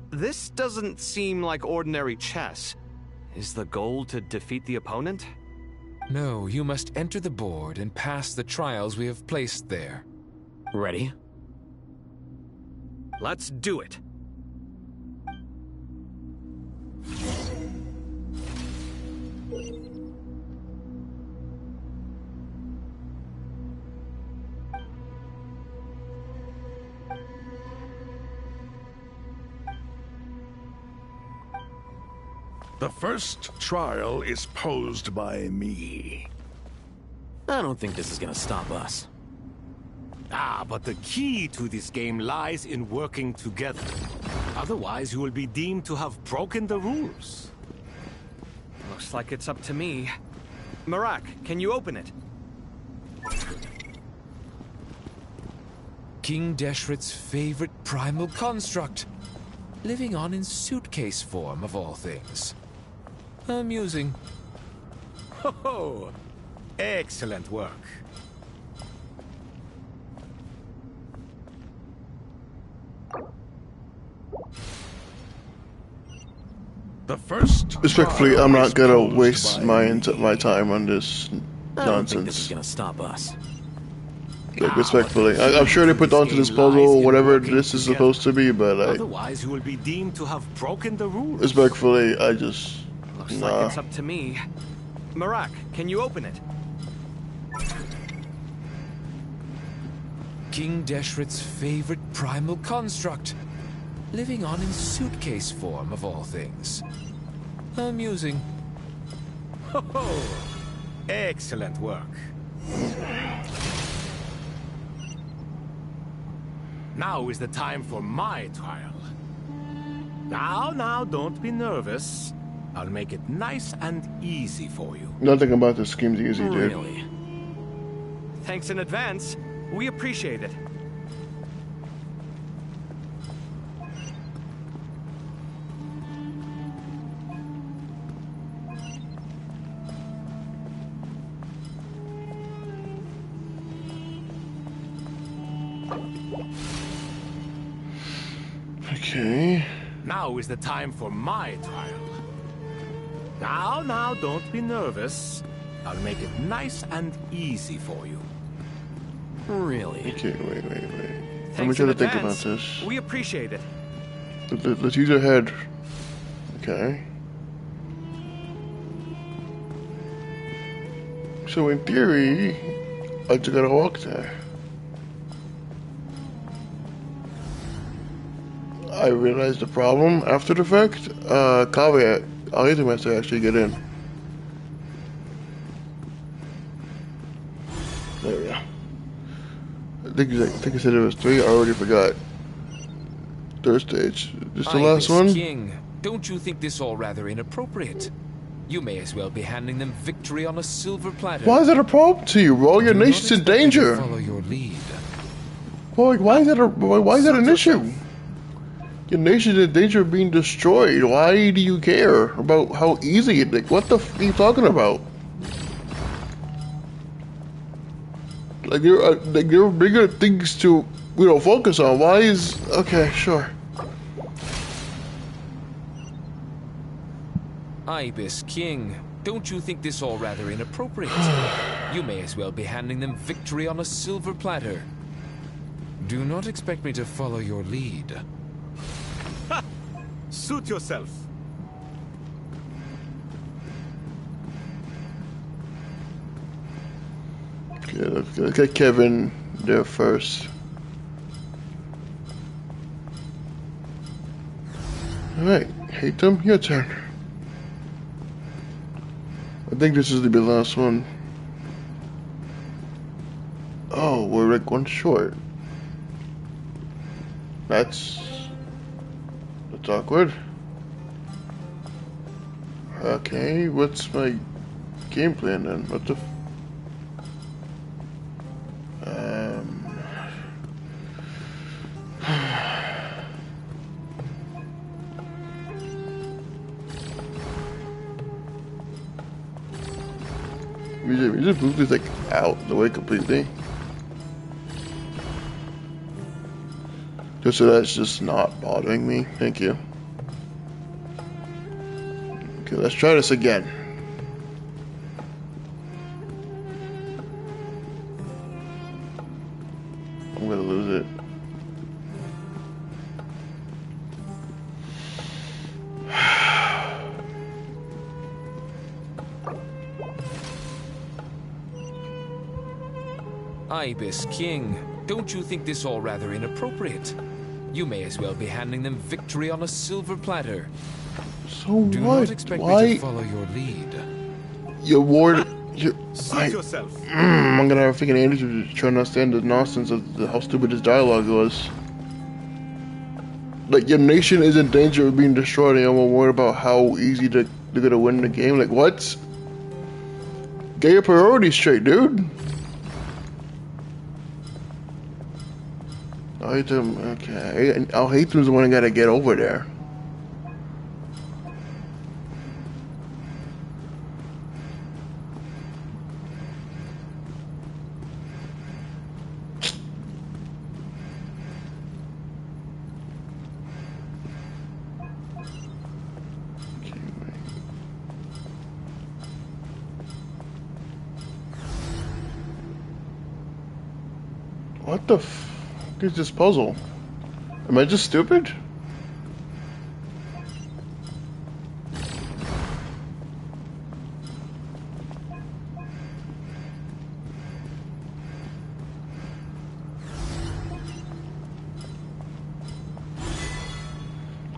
This doesn't seem like ordinary chess. Is the goal to defeat the opponent? No, you must enter the board and pass the trials we have placed there. Ready? Let's do it. The first trial is posed by me. I don't think this is gonna stop us. Ah, but the key to this game lies in working together. Otherwise, you will be deemed to have broken the rules. Looks like it's up to me. Marak, can you open it? King Deshret's favorite primal construct. Living on in suitcase form, of all things. Amusing. Ho-ho! Excellent work. The first. Respectfully, I'm not gonna waste my time on this I don't think this nonsense. is gonna stop us. Like, respectfully, I'm sure they put onto this puzzle whatever this is supposed to be, but Otherwise, you will be deemed to have broken the rules. respectfully, I just Looks like it's up to me. Marak, can you open it? King Deshret's favorite primal construct. Living on in suitcase form, of all things. Amusing. Ho-ho! Excellent work. Now is the time for my trial. Now, don't be nervous. I'll make it nice and easy for you. nothing about this scheme's easy, dude. Really? Thanks in advance. We appreciate it. Okay. Now is the time for my trial. Now, don't be nervous. I'll make it nice and easy for you. Really? Okay, wait. Let me Thanks try in to think about advance. this. We appreciate it. Let's use our head. Okay. So in theory, I just gotta walk there. I realized the problem after the fact. Caveat, I'll need to actually get in. There we go. I think I said it was 3, I already forgot. Third stage. This the last one? King, don't you think this all rather inappropriate? You may as well be handing them victory on a silver platter. Why is that a problem to you, bro? Your nation's in danger. Follow your lead. Boy, why is that an issue? Your nation's in danger of being destroyed. Why do you care about how easy it is? What the f are you talking about? Like there are bigger things to focus on. Why is okay? Sure. Ibis King, don't you think this all rather inappropriate? You may as well be handing them victory on a silver platter. Do not expect me to follow your lead. Ha! Suit yourself. Okay, let's get Kevin there first. Alright, Hatem, your turn. I think this is the last one. Oh, we're like one short. That's awkward. Okay, what's my game plan then? What the we just move this like out the way completely. Just so that's just not bothering me. Thank you. Okay, let's try this again. I'm gonna lose it. Ibis King, don't you think this all rather inappropriate? You may as well be handing them victory on a silver platter. So Do what? not expect Why? me to follow your lead. Your ward. Suit yourself. I'm gonna have a freaking energy to try to understand the nonsense of how stupid this dialogue was. Like, your nation is in danger of being destroyed, and I'm worried about how easy they're gonna win the game. Like, what? Get your priorities straight, dude. I'll hate them. Okay, I'll hate them's the one I gotta get over there. What the f is this puzzle? Am I just stupid?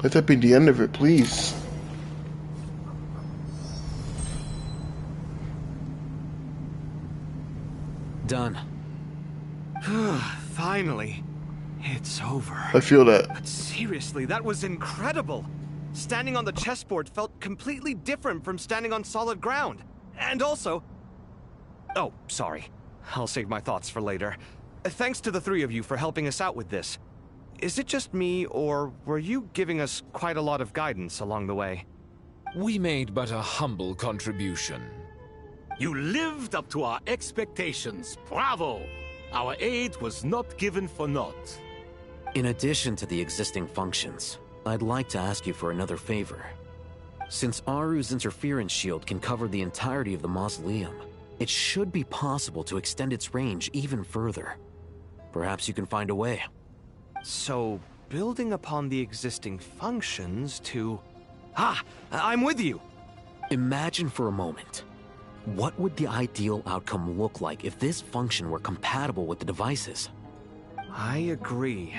Let that be the end of it, please. Done. Finally. It's over. I feel that. But seriously, that was incredible. Standing on the chessboard felt completely different from standing on solid ground. And also... Oh, sorry. I'll save my thoughts for later. Thanks to the three of you for helping us out with this. Is it just me, or were you giving us quite a lot of guidance along the way? We made but a humble contribution. You lived up to our expectations. Bravo! Our aid was not given for naught. In addition to the existing functions, I'd like to ask you for another favor. Since Aru's interference shield can cover the entirety of the mausoleum, it should be possible to extend its range even further. Perhaps you can find a way. So, building upon the existing functions to... Ah! I'm with you! Imagine for a moment. What would the ideal outcome look like if this function were compatible with the devices? I agree.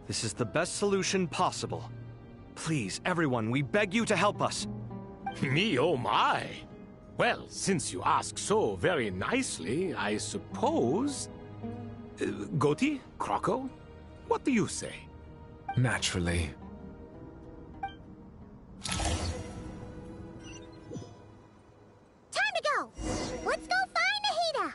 This is the best solution possible. Please, everyone, we beg you to help us. Me, oh my! Well, since you ask so very nicely, I suppose... Goti? Kroko? What do you say? Naturally. Time to go! Let's go find Nahida!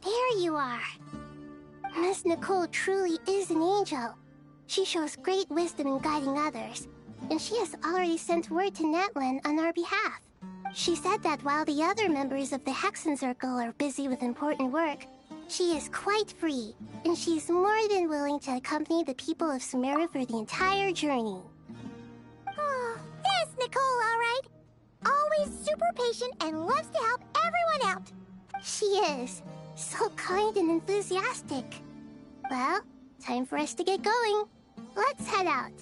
There you are. Miss Nicole truly is an angel. She shows great wisdom in guiding others, and she has already sent word to Netland on our behalf. She said that while the other members of the Hexen Circle are busy with important work, she is quite free, and she's more than willing to accompany the people of Sumeru for the entire journey. Oh, there's Nicole, all right. Always super patient and loves to help everyone out. She is. So kind and enthusiastic. Well, Time for us to get going. Let's head out.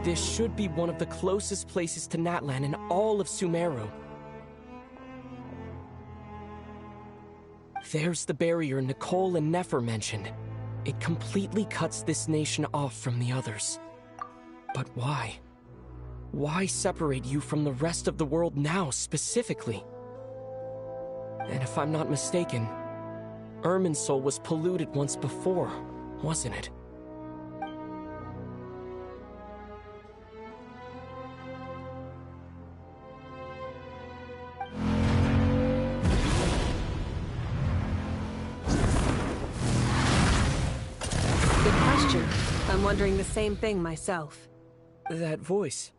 This should be one of the closest places to Natlan in all of Sumeru. There's the barrier Nicole and Nefer mentioned. It completely cuts this nation off from the others. But why? Why separate you from the rest of the world now, specifically? And if I'm not mistaken, Irminsul was polluted once before, wasn't it? I'm wondering the same thing myself. That voice.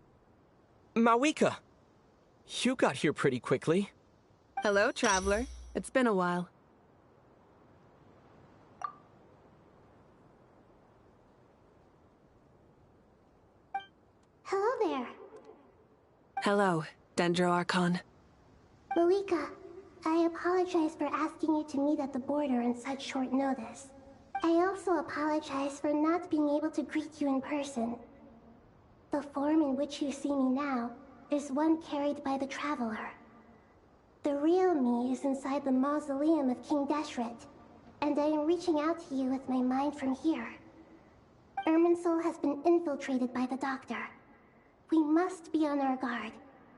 Mawika! You got here pretty quickly. Hello, traveler. It's been a while. Hello there. Hello, Dendro Archon. Mawika, I apologize for asking you to meet at the border on such short notice. I also apologize for not being able to greet you in person. The form in which you see me now is one carried by the Traveler. The real me is inside the mausoleum of King Deshret, and I am reaching out to you with my mind from here. Irminsul has been infiltrated by the Doctor. We must be on our guard,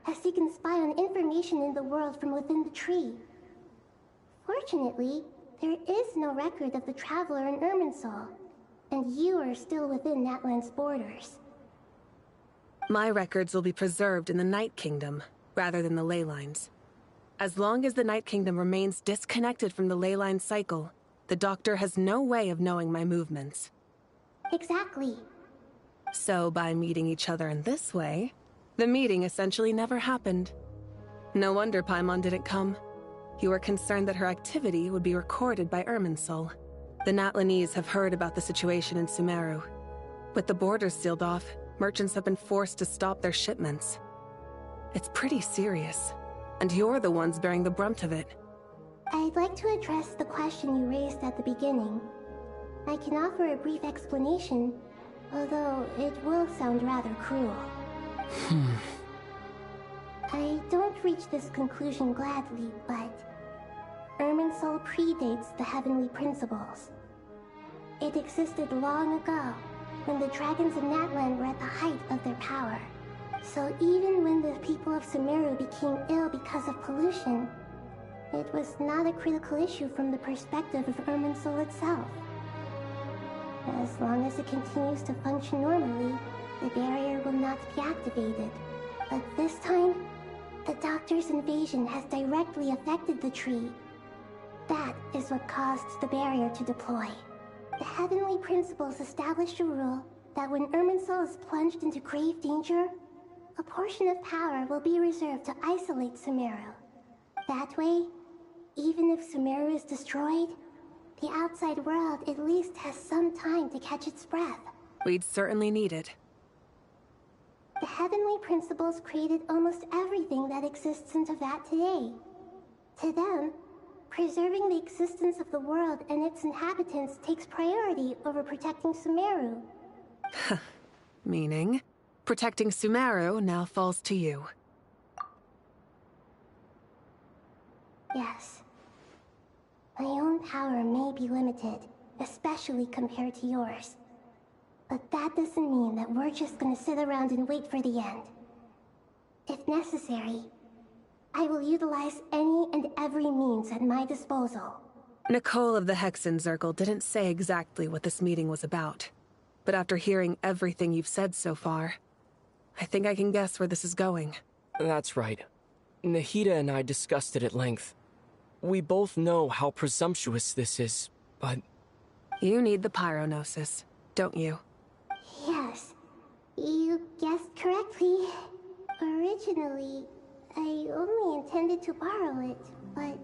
as he can spy on information in the world from within the tree. Fortunately, there is no record of the Traveler in Irminsul, and you are still within Natlan's borders. My records will be preserved in the Night Kingdom, rather than the ley lines. As long as the Night Kingdom remains disconnected from the ley line cycle, the Doctor has no way of knowing my movements. Exactly. So by meeting each other in this way, the meeting essentially never happened. No wonder Paimon didn't come. You were concerned that her activity would be recorded by Irminsul. The Natlanese have heard about the situation in Sumeru. With the borders sealed off, merchants have been forced to stop their shipments. It's pretty serious, and you're the ones bearing the brunt of it. I'd like to address the question you raised at the beginning. I can offer a brief explanation, although it will sound rather cruel. I don't reach this conclusion gladly, but Irminsul predates the Heavenly Principles. It existed long ago, when the dragons of Natlan were at the height of their power. So even when the people of Sumeru became ill because of pollution, it was not a critical issue from the perspective of Irminsul itself. As long as it continues to function normally, the barrier will not be activated. But this time, the Doctor's invasion has directly affected the tree. That is what caused the barrier to deploy. The Heavenly Principles established a rule that when Irminsul is plunged into grave danger, a portion of power will be reserved to isolate Sumeru. That way, even if Sumeru is destroyed, the outside world at least has some time to catch its breath. We'd certainly need it. The Heavenly Principles created almost everything that exists in Teyvat today. To them, preserving the existence of the world and its inhabitants takes priority over protecting Sumeru. Meaning, protecting Sumeru now falls to you. Yes. My own power may be limited, especially compared to yours. But that doesn't mean that we're just gonna sit around and wait for the end. If necessary, I will utilize any and every means at my disposal. Nicole of the Hexen Circle didn't say exactly what this meeting was about. But after hearing everything you've said so far, I think I can guess where this is going. That's right. Nahida and I discussed it at length. We both know how presumptuous this is, but... You need the Pyronosis, don't you? Yes, you guessed correctly. Originally, I only intended to borrow it, but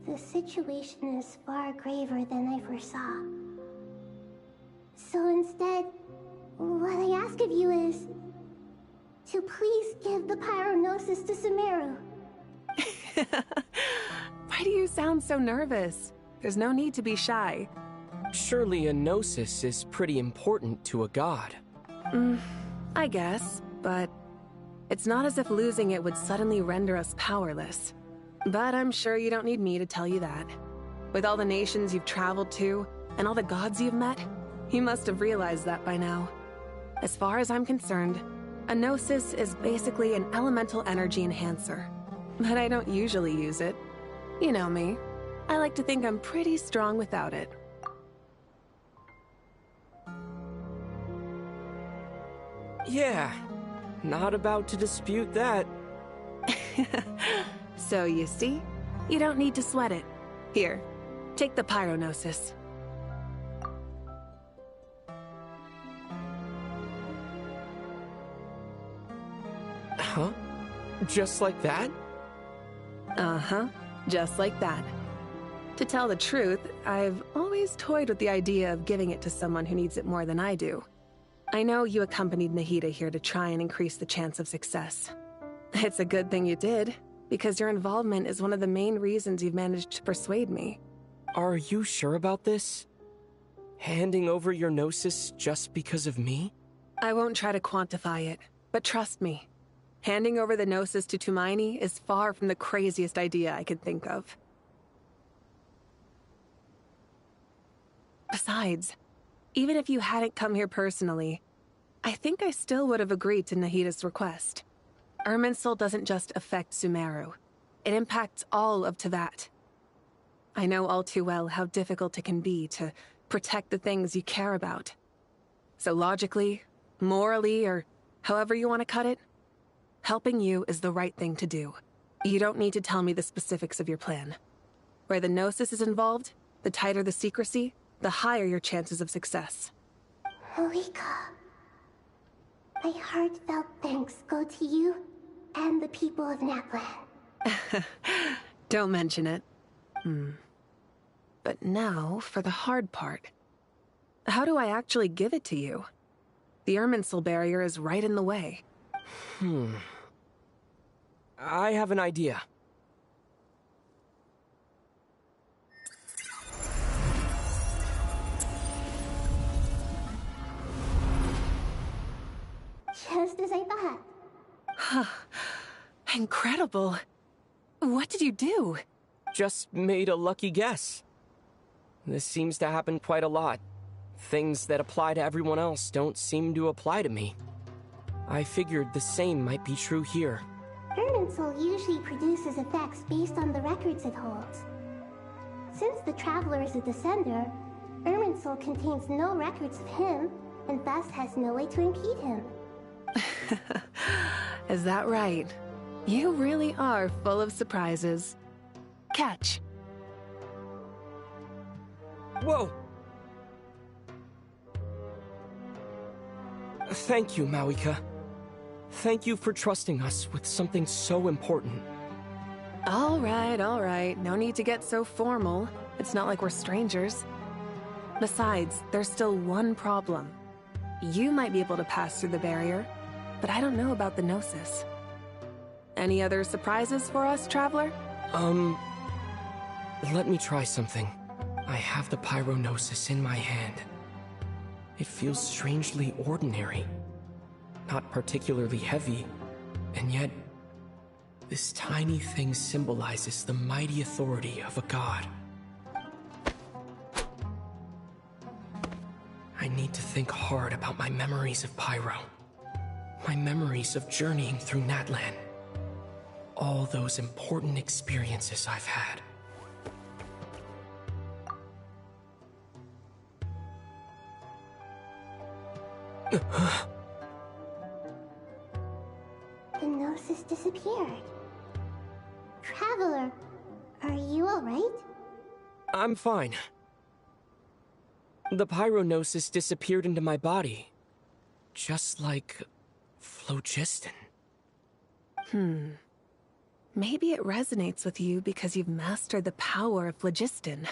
the situation is far graver than I foresaw. So instead, what I ask of you is to please give the Pyronosis to Sumeru. Why do you sound so nervous? There's no need to be shy. Surely a gnosis is pretty important to a god. I guess, but it's not as if losing it would suddenly render us powerless. But I'm sure you don't need me to tell you that. With all the nations you've traveled to, and all the gods you've met, you must have realized that by now. As far as I'm concerned, a gnosis is basically an elemental energy enhancer. But I don't usually use it. You know me. I like to think I'm pretty strong without it. Yeah, not about to dispute that. So you see, you don't need to sweat it. Here, take the Pyronosis. Huh? Just like that? Uh-huh, just like that. To tell the truth, I've always toyed with the idea of giving it to someone who needs it more than I do. I know you accompanied Nahida here to try and increase the chance of success. It's a good thing you did, because your involvement is one of the main reasons you've managed to persuade me. Are you sure about this? Handing over your gnosis just because of me? I won't try to quantify it, but trust me. Handing over the gnosis to Tumaini is far from the craziest idea I could think of. Besides, even if you hadn't come here personally, I think I still would have agreed to Nahida's request. Irminsul doesn't just affect Sumeru. It impacts all of Teyvat. I know all too well how difficult it can be to protect the things you care about. So logically, morally, or however you want to cut it, helping you is the right thing to do. You don't need to tell me the specifics of your plan. Where the Gnosis is involved, the tighter the secrecy, the higher your chances of success. Moika, my heartfelt thanks go to you and the people of Naplan. Don't mention it. But now, for the hard part. How do I actually give it to you? The Irminsul barrier is right in the way. I have an idea. Just as I thought. Incredible. What did you do? Just made a lucky guess. This seems to happen quite a lot. Things that apply to everyone else don't seem to apply to me. I figured the same might be true here. Irminsul usually produces effects based on the records it holds. Since the Traveler is a Descender, Irminsul contains no records of him, and thus has no way to impede him. Is that right? You really are full of surprises. Catch. Whoa! Thank you, Mawika. Thank you for trusting us with something so important. All right. No need to get so formal. It's not like we're strangers. Besides, there's still one problem. You might be able to pass through the barrier, but I don't know about the Gnosis. Any other surprises for us, Traveler? Let me try something. I have the Pyronosis in my hand. It feels strangely ordinary. Not particularly heavy, and yet this tiny thing symbolizes the mighty authority of a god. I need to think hard about my memories of Pyro. My memories of journeying through Natlan. All those important experiences I've had. The gnosis disappeared. Traveler, are you alright? I'm fine. The pyronosis disappeared into my body. Just like phlogiston. Maybe it resonates with you because you've mastered the power of phlogiston.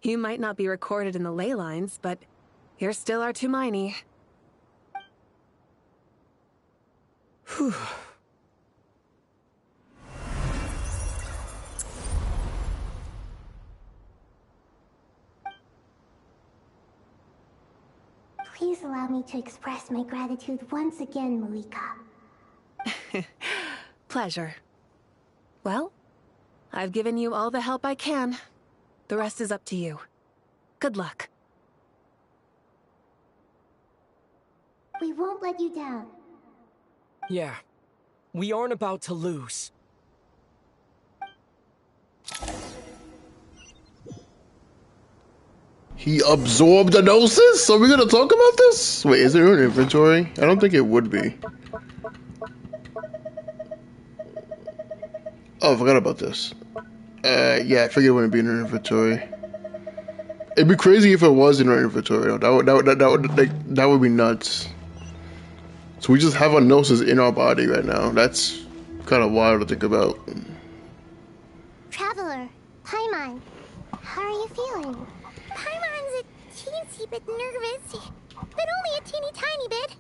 You might not be recorded in the ley lines, but you're still our Tumini. Whew. Please allow me to express my gratitude once again, Malika. Pleasure. Well, I've given you all the help I can. The rest is up to you. Good luck. We won't let you down. Yeah, we aren't about to lose. He absorbed the gnosis? Are we gonna talk about this? Wait, is it in inventory? I don't think it would be. Oh, I forgot about this. Yeah, I figured it wouldn't be in our inventory. It'd be crazy if it was in our inventory. That would be nuts. So we just have a gnosis in our body right now. That's kind of wild to think about. Traveler, Paimon, how are you feeling? Paimon's a teensy bit nervous, but only a teeny tiny bit.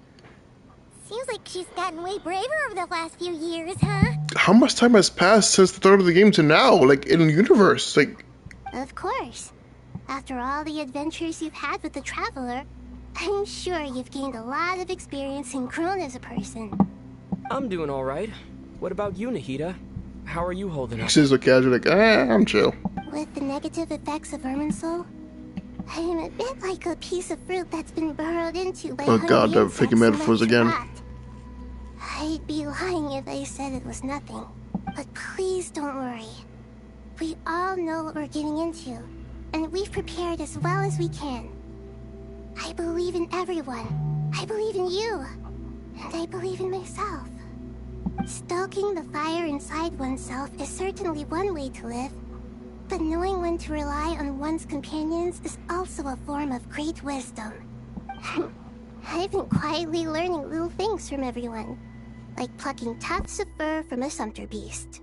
Seems like she's gotten way braver over the last few years, huh? How much time has passed since the start of the game to now? Like, in the universe? Like... Of course. After all the adventures you've had with the Traveler, I'm sure you've gained a lot of experience and grown as a person. I'm doing alright. What about you, Nahida? How are you holding up? She's so casual, like, I'm chill. With the negative effects of Irminsul, I'm a bit like a piece of fruit that's been burrowed into by Oh god, they're faking metaphors again. I'd be lying if I said it was nothing. But please don't worry. We all know what we're getting into, and we've prepared as well as we can. I believe in everyone. I believe in you. And I believe in myself. Stoking the fire inside oneself is certainly one way to live, but knowing when to rely on one's companions is also a form of great wisdom. I've been quietly learning little things from everyone, like plucking tufts of fur from a sumpter beast.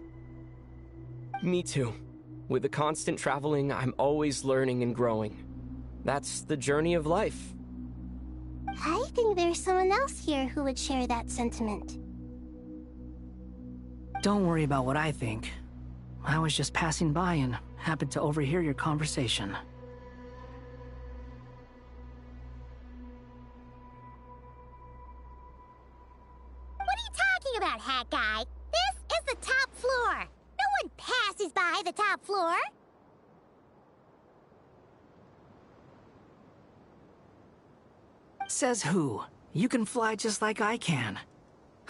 Me too. With the constant traveling, I'm always learning and growing. That's the journey of life. I think there's someone else here who would share that sentiment. Don't worry about what I think. I was just passing by and happened to overhear your conversation. What are you talking about, Hat Guy? This is the top floor. No one passes by the top floor. Says who? You can fly just like I can.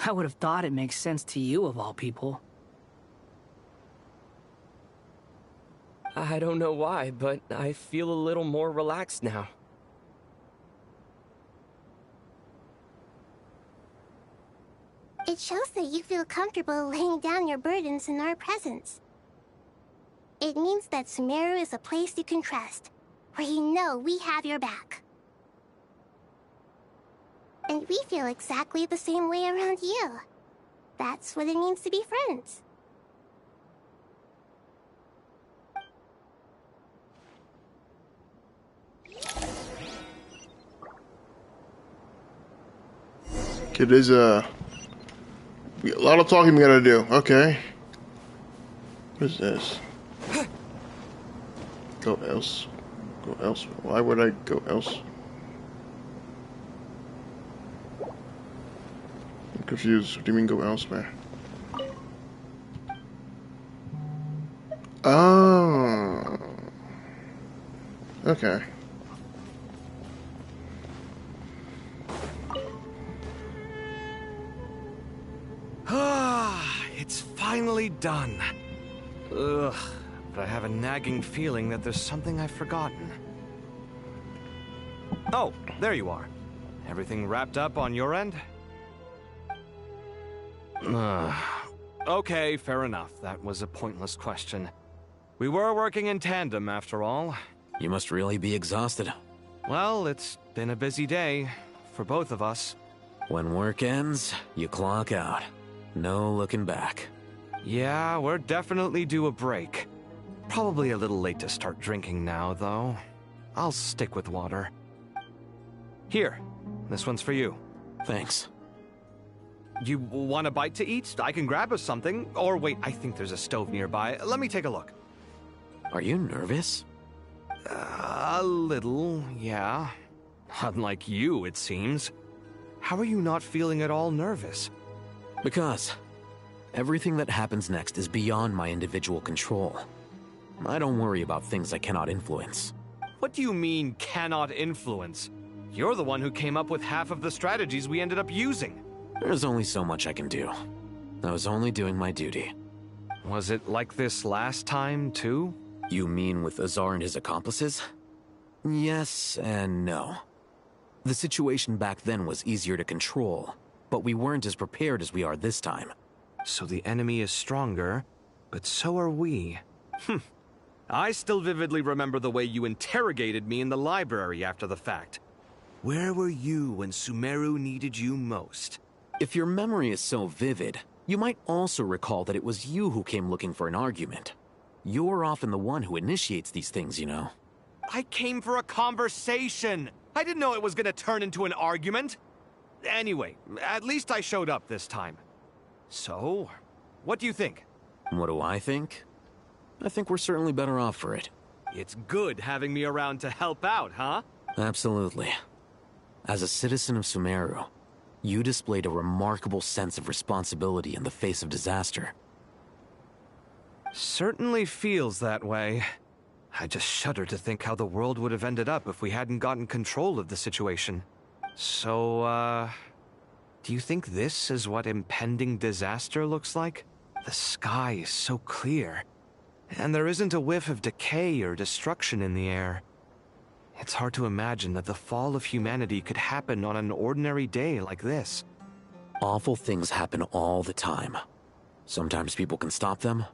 I would have thought it makes sense to you of all people. I don't know why, but I feel a little more relaxed now. It shows that you feel comfortable laying down your burdens in our presence. It means that Sumeru is a place you can trust, where you know we have your back. And we feel exactly the same way around you. That's what it means to be friends. Okay, there's a lot of talking we gotta do. Okay. What is this? Go else. Go else. Why would I go else? I'm confused. What do you mean go elsewhere? Oh. Okay. finally done. Ugh, but I have a nagging feeling that there's something I've forgotten. Oh, there you are. Everything wrapped up on your end? Okay, fair enough. That was a pointless question. We were working in tandem, after all. You must really be exhausted. Well, it's been a busy day for both of us. When work ends, you clock out. No looking back. Yeah, we're definitely due a break. Probably a little late to start drinking now, though. I'll stick with water. Here, this one's for you. Thanks. You want a bite to eat? I can grab us something. Or wait, I think there's a stove nearby. Let me take a look. Are you nervous? A little, yeah. Unlike you, it seems. How are you not feeling at all nervous? Because everything that happens next is beyond my individual control. I don't worry about things I cannot influence. What do you mean, cannot influence? You're the one who came up with half of the strategies we ended up using. There's only so much I can do. I was only doing my duty. Was it like this last time, too? You mean with Azar and his accomplices? Yes and no. The situation back then was easier to control, but we weren't as prepared as we are this time. So the enemy is stronger, but so are we. I still vividly remember the way you interrogated me in the library after the fact. Where were you when Sumeru needed you most? If your memory is so vivid, you might also recall that it was you who came looking for an argument. You're often the one who initiates these things, you know. I came for a conversation! I didn't know it was gonna turn into an argument! Anyway, at least I showed up this time. So, what do you think? What do I think? I think we're certainly better off for it. It's good having me around to help out, huh? Absolutely. As a citizen of Sumeru, you displayed a remarkable sense of responsibility in the face of disaster. Certainly feels that way. I just shudder to think how the world would have ended up if we hadn't gotten control of the situation. So, do you think this is what impending disaster looks like? The sky is so clear, and there isn't a whiff of decay or destruction in the air. It's hard to imagine that the fall of humanity could happen on an ordinary day like this. Awful things happen all the time. Sometimes people can stop them,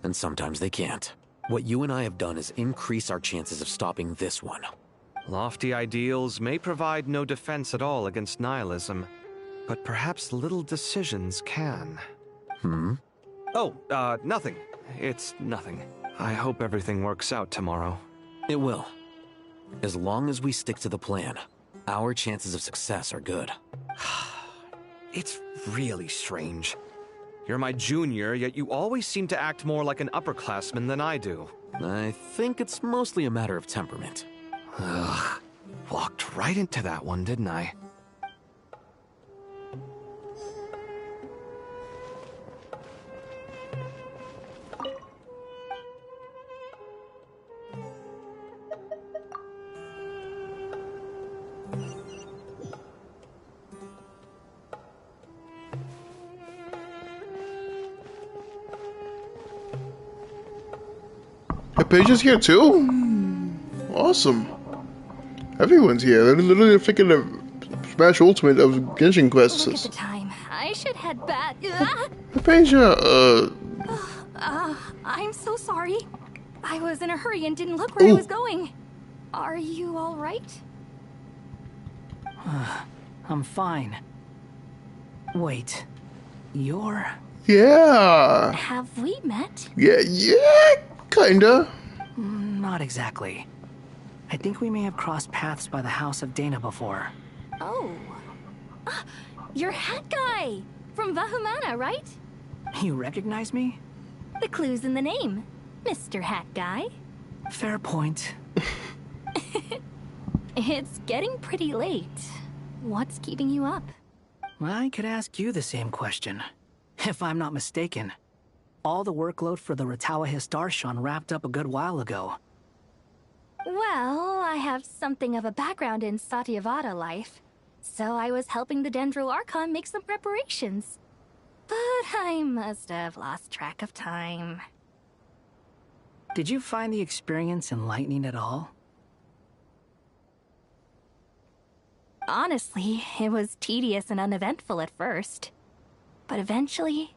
and sometimes they can't. What you and I have done is increase our chances of stopping this one. Lofty ideals may provide no defense at all against nihilism, but perhaps little decisions can. Oh, nothing. It's nothing. I hope everything works out tomorrow. It will. As long as we stick to the plan, our chances of success are good. It's really strange. You're my junior, yet you always seem to act more like an upperclassman than I do. I think it's mostly a matter of temperament. Ugh. Walked right into that one, didn't I? Paige is here too? Awesome. Everyone's here. They're literally thinking of Smash Ultimate of Genshin quests. Look at the time. I should head back. Paige, I'm so sorry. I was in a hurry and didn't look where I was going. Are you all right? I'm fine. Wait, you're... Yeah. Have we met? Yeah, kinda. Not exactly. I think we may have crossed paths by the house of Dana before. Oh. You're Hat Guy! From Vahumana, right? You recognize me? The clue's in the name. Mr. Hat Guy. Fair point. It's getting pretty late. What's keeping you up? I could ask you the same question. If I'm not mistaken, all the workload for the Ratawa Histarshan wrapped up a good while ago. Well, I have something of a background in Satyavada life, so I was helping the Dendro Archon make some preparations. but I must have lost track of time. Did you find the experience enlightening at all? Honestly, it was tedious and uneventful at first. But eventually,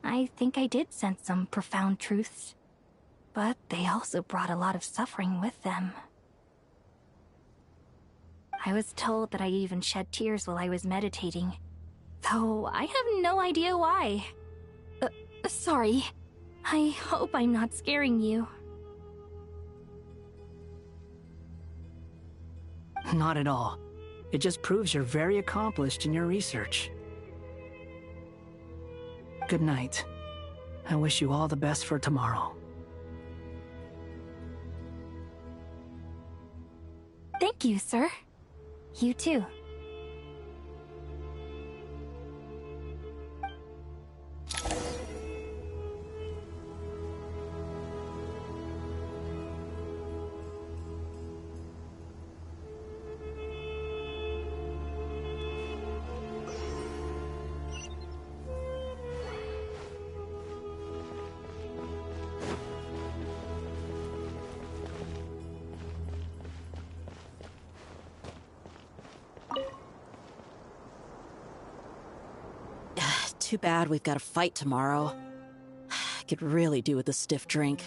I think I did sense some profound truths. But they also brought a lot of suffering with them. I was told that I even shed tears while I was meditating, though I have no idea why. Sorry. I hope I'm not scaring you. Not at all. It just proves you're very accomplished in your research. Good night. I wish you all the best for tomorrow. Thank you, sir. You too. Too bad we've got a fight tomorrow. I could really do with a stiff drink.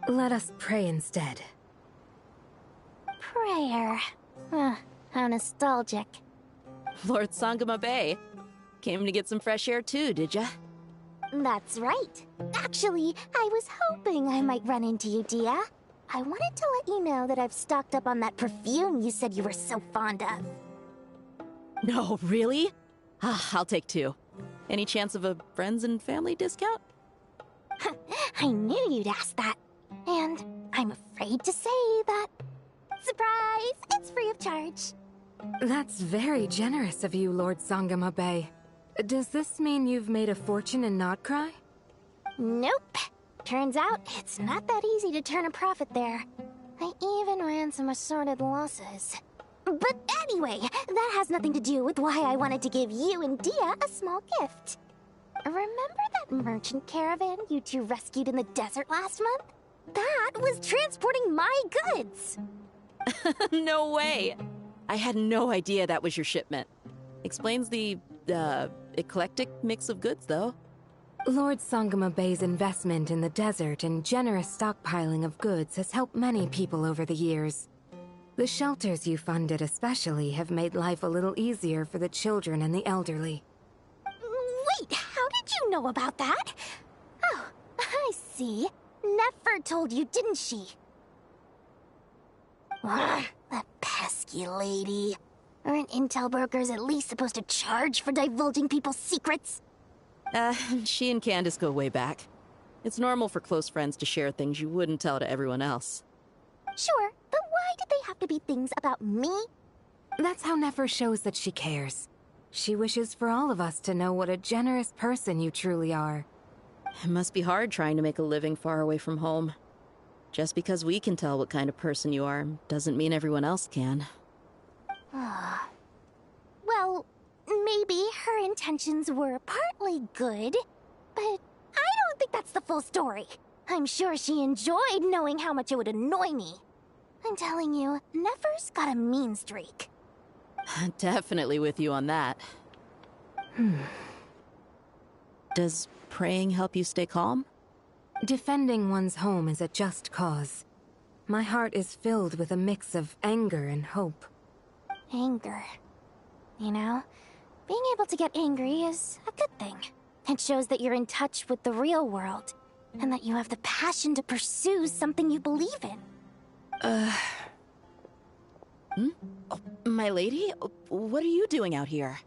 Let us pray instead. Prayer. How nostalgic. Lord Sangama Bay. Came to get some fresh air too, did ya? That's right. Actually, I was hoping I might run into you, Dia. I wanted to let you know that I've stocked up on that perfume you said you were so fond of. No, really? I'll take 2. Any chance of a friends and family discount? I knew you'd ask that. And I'm afraid to say that... Surprise! It's free of charge. That's very generous of you, Lord Sangama Bay. Does this mean you've made a fortune in Nod-Krai? Nope. Turns out, it's not that easy to turn a profit there. I even ran some assorted losses. But anyway, that has nothing to do with why I wanted to give you and Dia a small gift. Remember that merchant caravan you two rescued in the desert last month? That was transporting my goods! No way! I had no idea that was your shipment. Explains the, eclectic mix of goods, though. Lord Sangama Bay's investment in the desert and generous stockpiling of goods has helped many people over the years. The shelters you funded especially have made life a little easier for the children and the elderly. Wait, how did you know about that? Oh, I see. Nefer told you, didn't she? Ugh, that pesky lady. Aren't intel brokers at least supposed to charge for divulging people's secrets? She and Candace go way back. It's normal for close friends to share things you wouldn't tell to everyone else. Sure, but why did they have to be things about me? That's how Nefer shows that she cares. She wishes for all of us to know what a generous person you truly are. It must be hard trying to make a living far away from home. Just because we can tell what kind of person you are doesn't mean everyone else can. Well, maybe her intentions were partly good, but I don't think that's the full story. I'm sure she enjoyed knowing how much it would annoy me. I'm telling you, Nefer's got a mean streak. Definitely with you on that. Does praying help you stay calm? Defending one's home is a just cause. My heart is filled with a mix of anger and hope. Anger. You know, being able to get angry is a good thing. It shows that you're in touch with the real world, and that you have the passion to pursue something you believe in. Oh, my lady? What are you doing out here?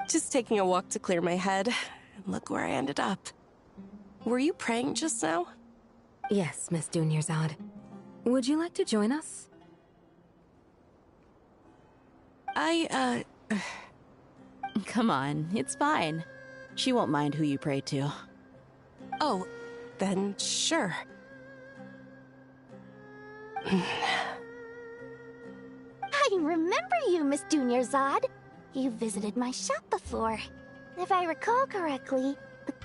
Just taking a walk to clear my head. And look where I ended up. Were you praying just now? Yes, Miss Dunyarzad. Would you like to join us? Come on, it's fine. She won't mind who you pray to. Oh, then sure. I remember you, Miss Dunyarzad. You visited my shop before. If I recall correctly,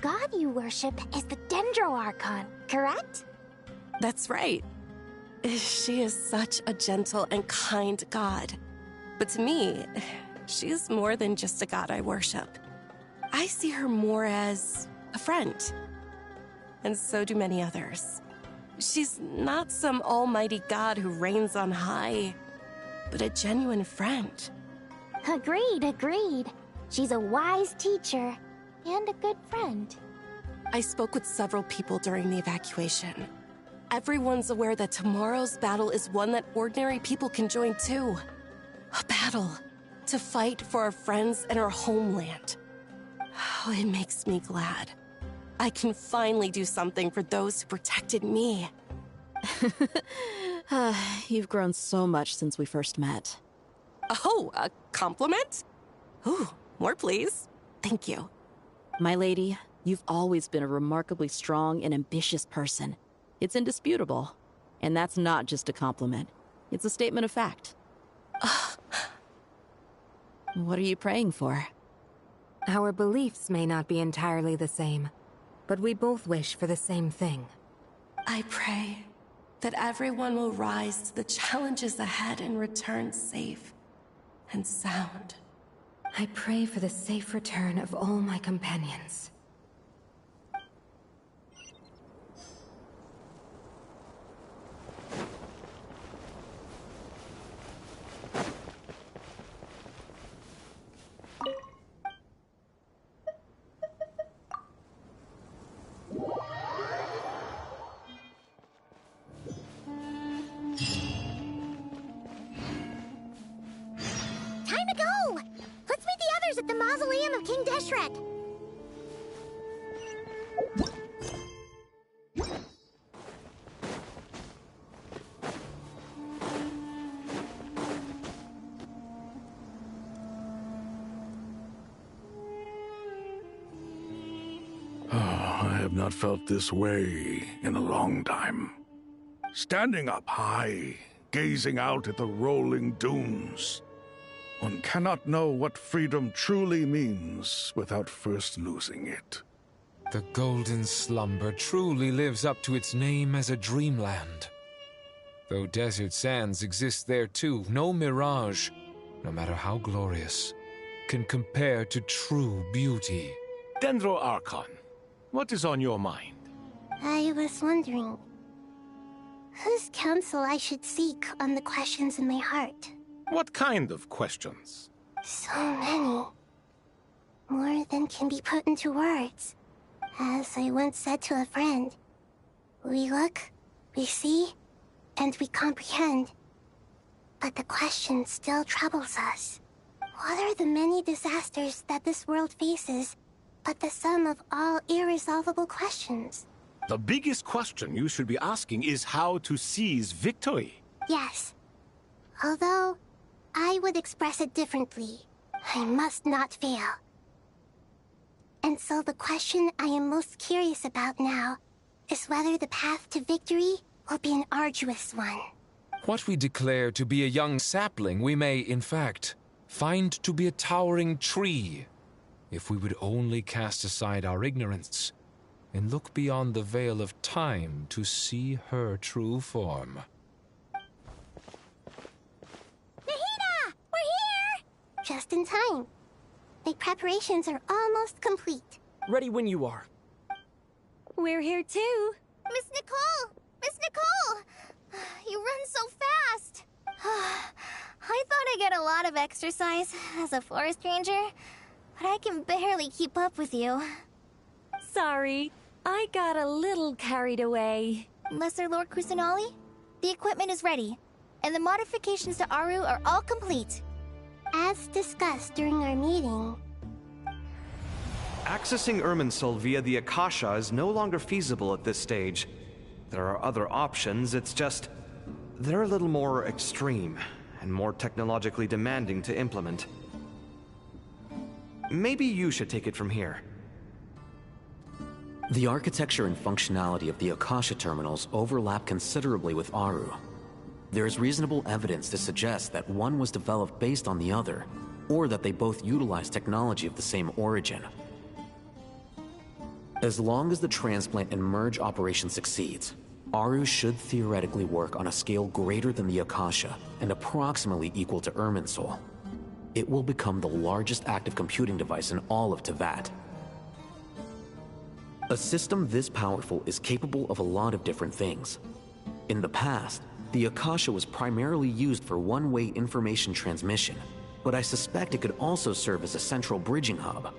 god you worship is the Dendro Archon, correct? That's right. She is such a gentle and kind god. But to me, she is more than just a god I worship. I see her more as a friend. And so do many others. She's not some almighty god who reigns on high, but a genuine friend. Agreed. She's a wise teacher and a good friend. I spoke with several people during the evacuation. Everyone's aware that tomorrow's battle is one that ordinary people can join too. A battle to fight for our friends and our homeland. Oh, it makes me glad. I can finally do something for those who protected me. You've grown so much since we first met. Oh, a compliment? Ooh, more please. Thank you. My lady, you've always been a remarkably strong and ambitious person. It's indisputable. And that's not just a compliment. It's a statement of fact. What are you praying for? Our beliefs may not be entirely the same, but we both wish for the same thing. I pray that everyone will rise to the challenges ahead and return safe and sound. I pray for the safe return of all my companions. Time to go! Let's meet the others at the mausoleum of King Deshret. I have not felt this way in a long time. Standing up high, gazing out at the rolling dunes. One cannot know what freedom truly means without first losing it. The golden slumber truly lives up to its name as a dreamland. Though desert sands exist there too, no mirage, no matter how glorious, can compare to true beauty. Dendro Archon, what is on your mind? I was wondering, whose counsel I should seek on the questions in my heart? What kind of questions? So many. More than can be put into words. As I once said to a friend, we look, we see, and we comprehend. But the question still troubles us. What are the many disasters that this world faces, but the sum of all irresolvable questions? The biggest question you should be asking is how to seize victory. Yes. Although, I would express it differently. I must not fail. And so the question I am most curious about now is whether the path to victory will be an arduous one. What we declare to be a young sapling, we may, in fact, find to be a towering tree, if we would only cast aside our ignorance and look beyond the veil of time to see her true form. Nahida! We're here! Just in time. My preparations are almost complete. Ready when you are. We're here too. Miss Nicole! Miss Nicole! You run so fast! I thought I'd get a lot of exercise as a forest ranger, but I can barely keep up with you. Sorry, I got a little carried away. Lesser Lord Kusanali, the equipment is ready, and the modifications to Aru are all complete. As discussed during our meeting, Accessing Irminsul via the Akasha is no longer feasible at this stage. There are other options, it's just... they're a little more extreme, and more technologically demanding to implement. Maybe you should take it from here. The architecture and functionality of the Akasha terminals overlap considerably with Aru. There is reasonable evidence to suggest that one was developed based on the other, or that they both utilize technology of the same origin. As long as the transplant and merge operation succeeds, Aru should theoretically work on a scale greater than the Akasha and approximately equal to Irminsul. It will become the largest active computing device in all of Teyvat. A system this powerful is capable of a lot of different things. In the past, the Akasha was primarily used for one-way information transmission, but I suspect it could also serve as a central bridging hub.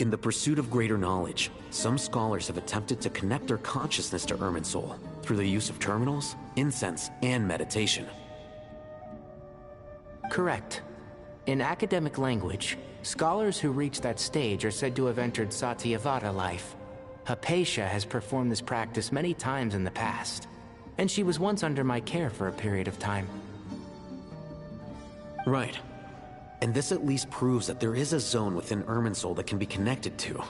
In the pursuit of greater knowledge, some scholars have attempted to connect their consciousness to Irminsul through the use of terminals, incense, and meditation. Correct. In academic language, scholars who reach that stage are said to have entered Satyavada life. Hypatia has performed this practice many times in the past, and she was once under my care for a period of time. Right. And this at least proves that there is a zone within Irminsul that can be connected to.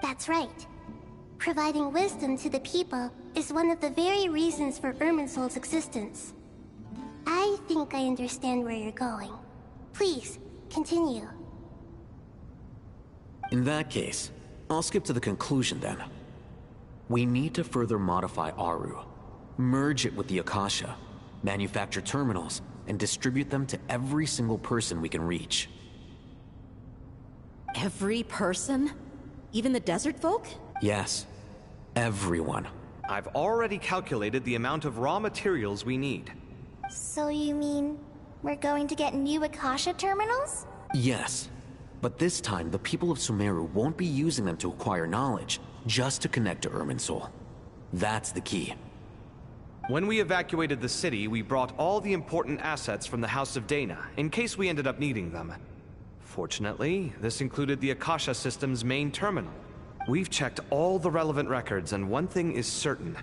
That's right. Providing wisdom to the people is one of the very reasons for Irminsul's existence. I think I understand where you're going. Please, continue. In that case, I'll skip to the conclusion then. We need to further modify Aru, merge it with the Akasha, manufacture terminals, and distribute them to every single person we can reach. Every person? Even the desert folk? Yes, everyone. I've already calculated the amount of raw materials we need. So you mean we're going to get new Akasha terminals? Yes, but this time the people of Sumeru won't be using them to acquire knowledge, just to connect to Irminsul. That's the key. When we evacuated the city, we brought all the important assets from the House of Dana, in case we ended up needing them. Fortunately, this included the Akasha system's main terminal. We've checked all the relevant records, and one thing is certain.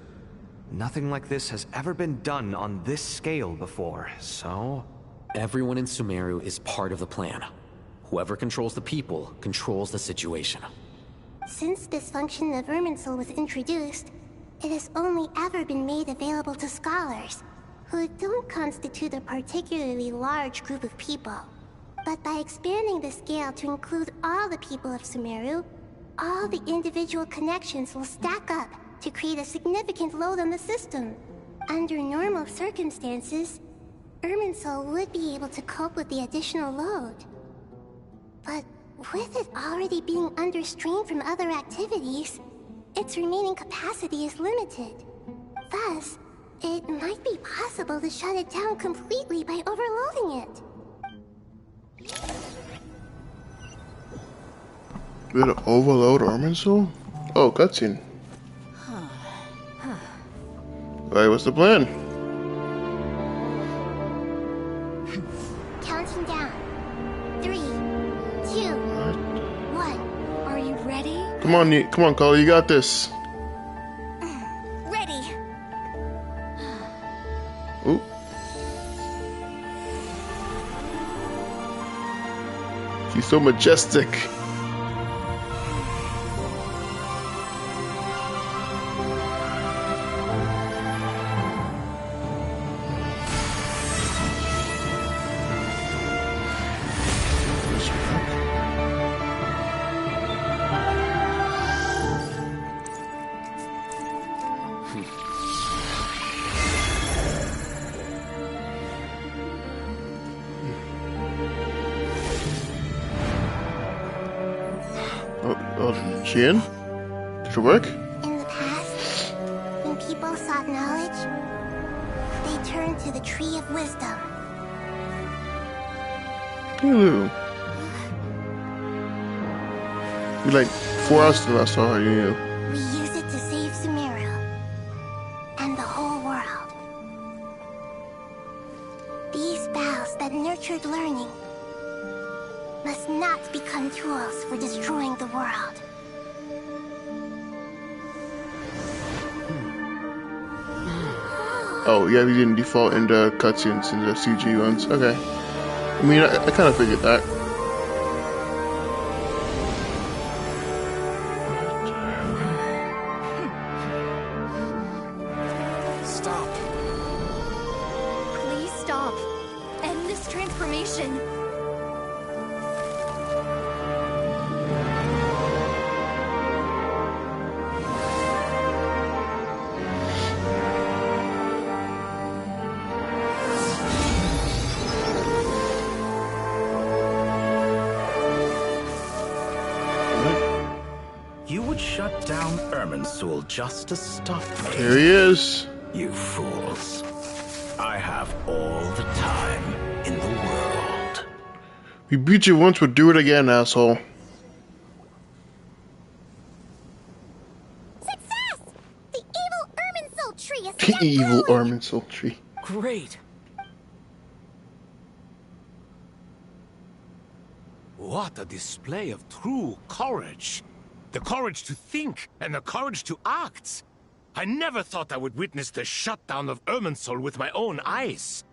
Nothing like this has ever been done on this scale before, so... Everyone in Sumeru is part of the plan. Whoever controls the people controls the situation. Since this function of Irminsul was introduced, it has only ever been made available to scholars, who don't constitute a particularly large group of people. But by expanding the scale to include all the people of Sumeru, all the individual connections will stack up to create a significant load on the system. Under normal circumstances, Irminsul would be able to cope with the additional load. But with it already being under strain from other activities, its remaining capacity is limited. Thus, it might be possible to shut it down completely by overloading it. Did it overload Irminsul? Oh, cutscene. Alright, what's the plan? Counting down. 3, 2, 1. Are you ready? Come on, Carla, you got this. Ready. Ooh. She's so majestic. She in? Did it work? In the past, when people sought knowledge, they turned to the Tree of Wisdom. Hello. You like 4 hours till I saw her, you. We use it to save Sumeru and the whole world. These boughs that nurtured learning must not become tools for destroying the world. Oh, yeah, we didn't default in the cutscenes in the CG ones. Okay. I mean, I kind of figured that. Stop. Please stop. End this transformation. You would shut down Irminsul just to stop me. Here he is. You fools. I have all the time in the world. We beat you once, we'll do it again, asshole. Success! The evil Irminsul tree is The evil Irminsul tree. Great. What a display of true courage. The courage to think and the courage to act. I never thought I would witness the shutdown of Irminsul with my own eyes.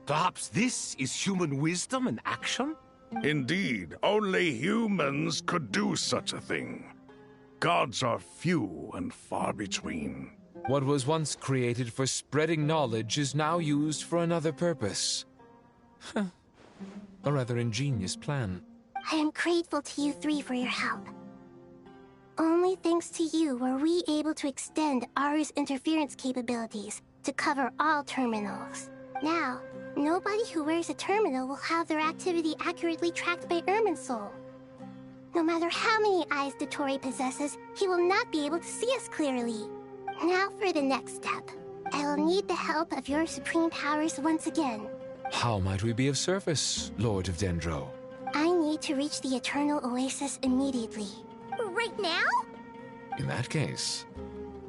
Perhaps this is human wisdom in action? Indeed, only humans could do such a thing. Gods are few and far between. What was once created for spreading knowledge is now used for another purpose. A rather ingenious plan. I am grateful to you three for your help. Only thanks to you were we able to extend Aru's interference capabilities to cover all terminals. Now, nobody who wears a terminal will have their activity accurately tracked by Irminsul. No matter how many eyes Dottore possesses, he will not be able to see us clearly. Now for the next step. I will need the help of your supreme powers once again. How might we be of service, Lord of Dendro? I need to reach the Eternal Oasis immediately. Right now? In that case,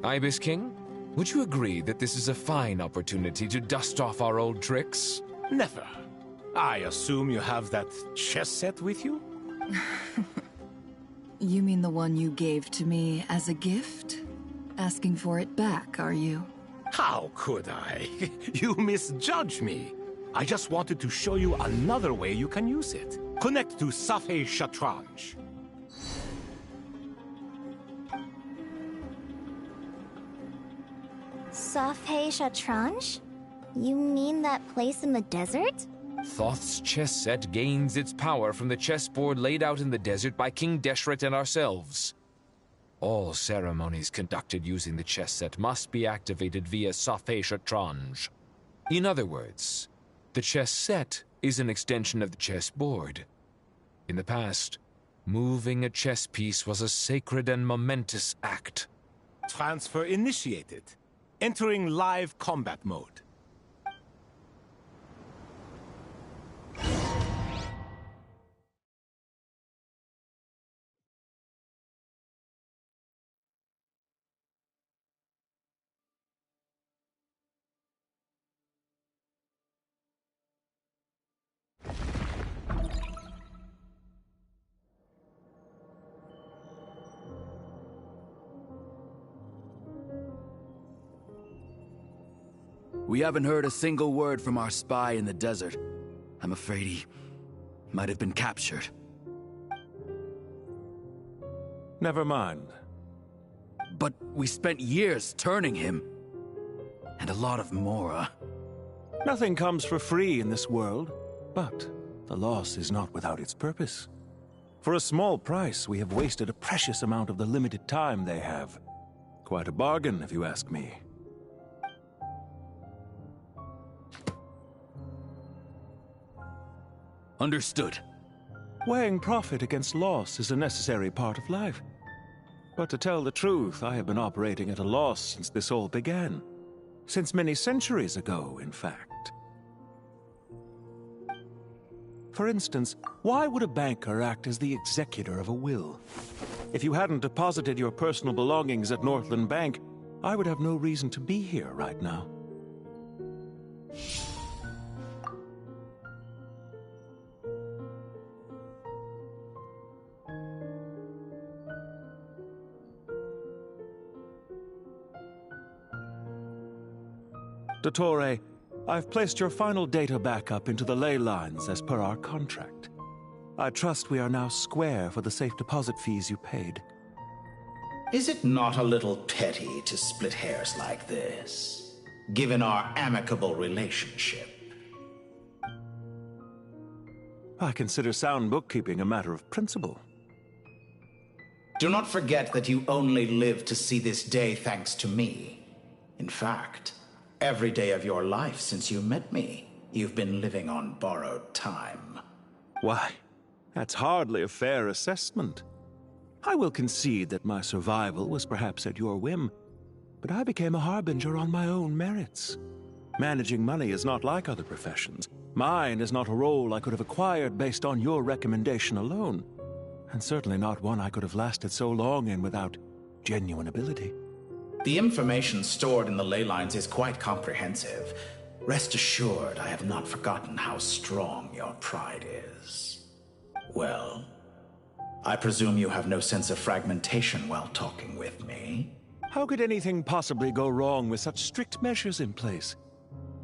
Ibis King, would you agree that this is a fine opportunity to dust off our old tricks? Never. I assume you have that chess set with you? You mean the one you gave to me as a gift? Asking for it back, are you? How could I? You misjudge me. I just wanted to show you another way you can use it. Connect to Safei Shatranj. Safei Shatranj? You mean that place in the desert? Thoth's chess set gains its power from the chessboard laid out in the desert by King Deshret and ourselves. All ceremonies conducted using the chess set must be activated via Safei Shatranj. In other words, the chess set is an extension of the chessboard. In the past, moving a chess piece was a sacred and momentous act. Transfer initiated. Entering live combat mode. We haven't heard a single word from our spy in the desert. I'm afraid he might have been captured. Never mind. But we spent years turning him. And a lot of Mora. Nothing comes for free in this world, but the loss is not without its purpose. For a small price, we have wasted a precious amount of the limited time they have. Quite a bargain, if you ask me. Understood. Weighing profit against loss is a necessary part of life. But to tell the truth, I have been operating at a loss since this all began. Since many centuries ago, in fact. For instance, why would a banker act as the executor of a will? If you hadn't deposited your personal belongings at Northland Bank, I would have no reason to be here right now. Dottore, I've placed your final data backup into the ley lines as per our contract. I trust we are now square for the safe deposit fees you paid. Is it not a little petty to split hairs like this, given our amicable relationship? I consider sound bookkeeping a matter of principle. Do not forget that you only live to see this day thanks to me. In fact, every day of your life since you met me, you've been living on borrowed time. Why, that's hardly a fair assessment. I will concede that my survival was perhaps at your whim, but I became a harbinger on my own merits. Managing money is not like other professions. Mine is not a role I could have acquired based on your recommendation alone, and certainly not one I could have lasted so long in without genuine ability. The information stored in the ley lines is quite comprehensive. Rest assured, I have not forgotten how strong your pride is. Well, I presume you have no sense of fragmentation while talking with me? How could anything possibly go wrong with such strict measures in place?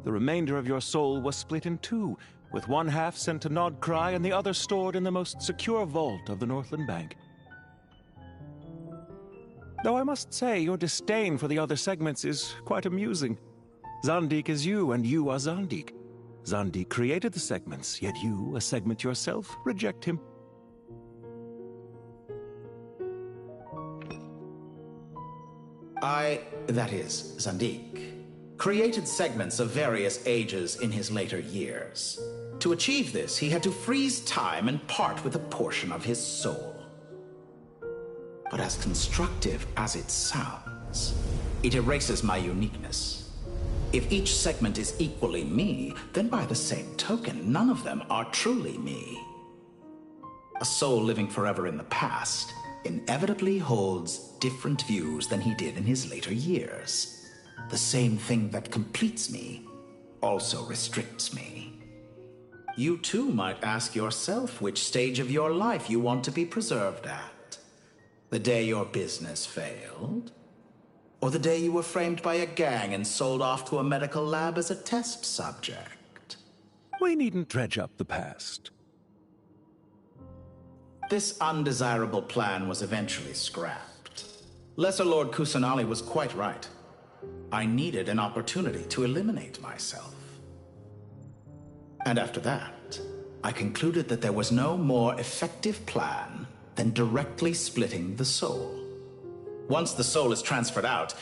The remainder of your soul was split in two, with one half sent to Nod-Krai and the other stored in the most secure vault of the Northland Bank. Though I must say, your disdain for the other segments is quite amusing. Zandik is you, and you are Zandik. Zandik created the segments, yet you, a segment yourself, reject him. That is, Zandik, created segments of various ages in his later years. To achieve this, he had to freeze time and part with a portion of his soul. But as constructive as it sounds, it erases my uniqueness. If each segment is equally me, then by the same token, none of them are truly me. A soul living forever in the past inevitably holds different views than he did in his later years. The same thing that completes me also restricts me. You too might ask yourself which stage of your life you want to be preserved at. The day your business failed? Or the day you were framed by a gang and sold off to a medical lab as a test subject? We needn't dredge up the past. This undesirable plan was eventually scrapped. Lesser Lord Kusanali was quite right. I needed an opportunity to eliminate myself. And after that, I concluded that there was no more effective plan than directly splitting the soul. Once the soul is transferred out,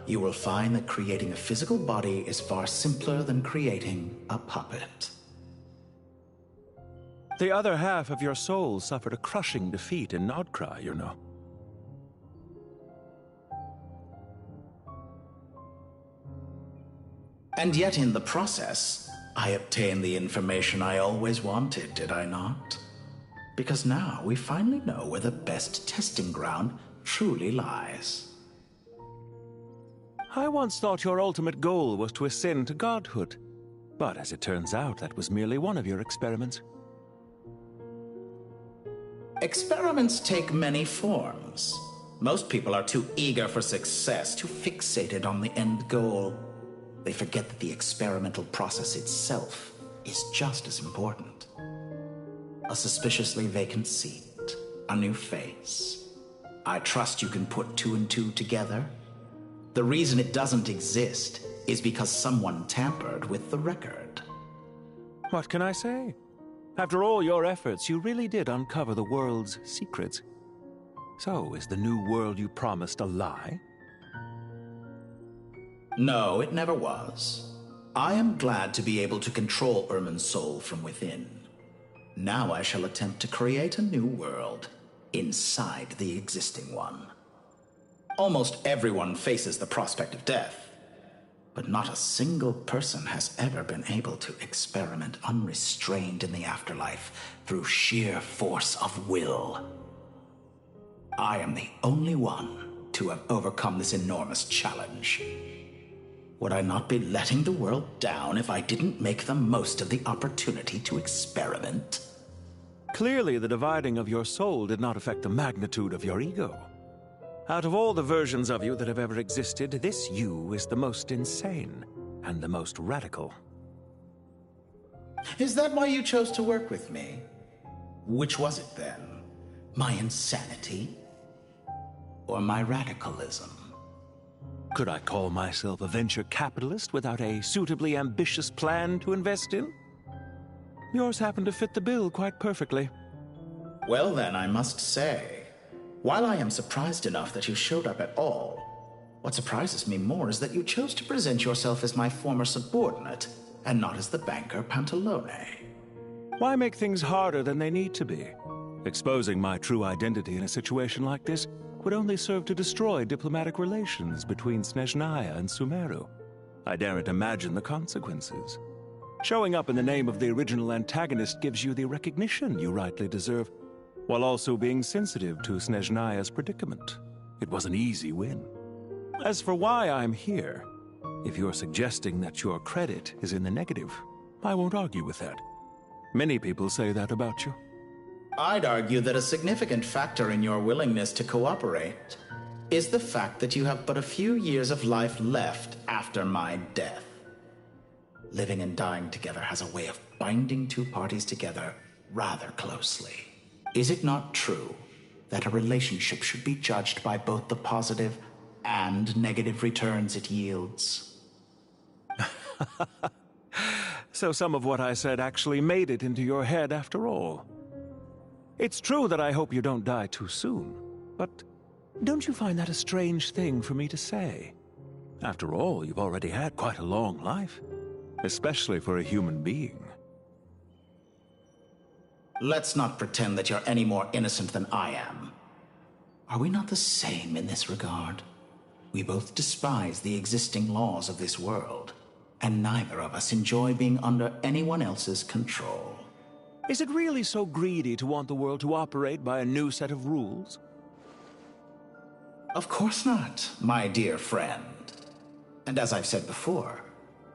you will find that creating a physical body is far simpler than creating a puppet. The other half of your soul suffered a crushing defeat in Nod-Krai, you know. And yet in the process, I obtained the information I always wanted, did I not? Because now we finally know where the best testing ground truly lies. I once thought your ultimate goal was to ascend to godhood, but as it turns out, that was merely one of your experiments. Experiments take many forms. Most people are too eager for success, too fixated on the end goal. They forget that the experimental process itself is just as important. A suspiciously vacant seat, a new face. I trust you can put two and two together. The reason it doesn't exist is because someone tampered with the record. What can I say? After all your efforts, you really did uncover the world's secrets. So, is the new world you promised a lie? No, it never was. I am glad to be able to control Irmin's soul from within. Now I shall attempt to create a new world inside the existing one. Almost everyone faces the prospect of death, but not a single person has ever been able to experiment unrestrained in the afterlife through sheer force of will. I am the only one to have overcome this enormous challenge. Would I not be letting the world down if I didn't make the most of the opportunity to experiment? Clearly, the dividing of your soul did not affect the magnitude of your ego. Out of all the versions of you that have ever existed, this you is the most insane and the most radical. Is that why you chose to work with me? Which was it then? My insanity? Or my radicalism? Could I call myself a venture capitalist without a suitably ambitious plan to invest in? Yours happened to fit the bill quite perfectly. Well then, I must say, while I am surprised enough that you showed up at all, what surprises me more is that you chose to present yourself as my former subordinate, and not as the banker Pantalone. Why make things harder than they need to be? Exposing my true identity in a situation like this would only serve to destroy diplomatic relations between Snezhnaya and Sumeru. I daren't imagine the consequences. Showing up in the name of the original antagonist gives you the recognition you rightly deserve, while also being sensitive to Snezhnaya's predicament. It was an easy win. As for why I'm here, if you're suggesting that your credit is in the negative, I won't argue with that. Many people say that about you. I'd argue that a significant factor in your willingness to cooperate is the fact that you have but a few years of life left after my death. Living and dying together has a way of binding two parties together rather closely. Is it not true that a relationship should be judged by both the positive and negative returns it yields? So some of what I said actually made it into your head after all. It's true that I hope you don't die too soon, but don't you find that a strange thing for me to say? After all, you've already had quite a long life, especially for a human being. Let's not pretend that you're any more innocent than I am. Are we not the same in this regard? We both despise the existing laws of this world, and neither of us enjoy being under anyone else's control. Is it really so greedy to want the world to operate by a new set of rules? Of course not, my dear friend. And as I've said before,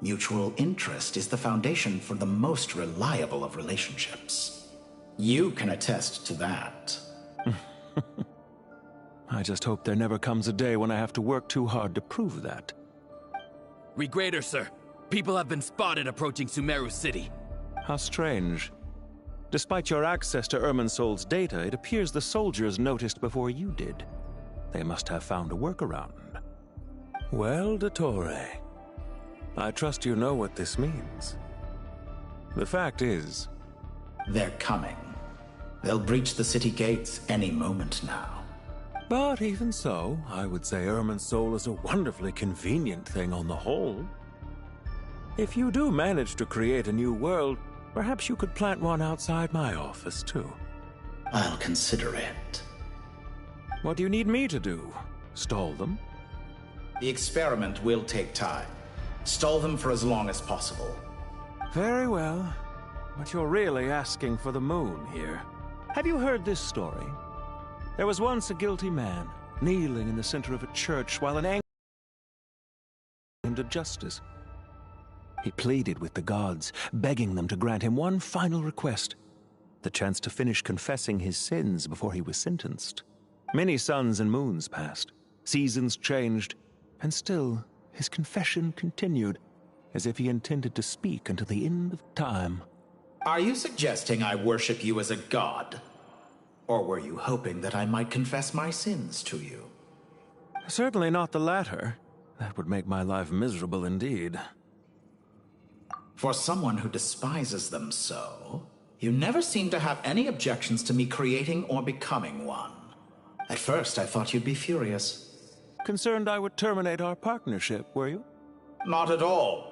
mutual interest is the foundation for the most reliable of relationships. You can attest to that. I just hope there never comes a day when I have to work too hard to prove that. Read greater, sir. People have been spotted approaching Sumeru City. How strange. Despite your access to Irminsol's data, it appears the soldiers noticed before you did. They must have found a workaround. Well, Dottore, I trust you know what this means. The fact is... They're coming. They'll breach the city gates any moment now. But even so, I would say Irminsol is a wonderfully convenient thing on the whole. If you do manage to create a new world, perhaps you could plant one outside my office, too. I'll consider it. What do you need me to do? Stall them? The experiment will take time. Stall them for as long as possible. Very well. But you're really asking for the moon here. Have you heard this story? There was once a guilty man, kneeling in the center of a church while an angry him to justice. He pleaded with the gods, begging them to grant him one final request, the chance to finish confessing his sins before he was sentenced. Many suns and moons passed, seasons changed, and still his confession continued, as if he intended to speak until the end of time. Are you suggesting I worship you as a god? Or were you hoping that I might confess my sins to you? Certainly not the latter. That would make my life miserable indeed. For someone who despises them so, you never seem to have any objections to me creating or becoming one. At first, I thought you'd be furious. Concerned I would terminate our partnership, were you? Not at all.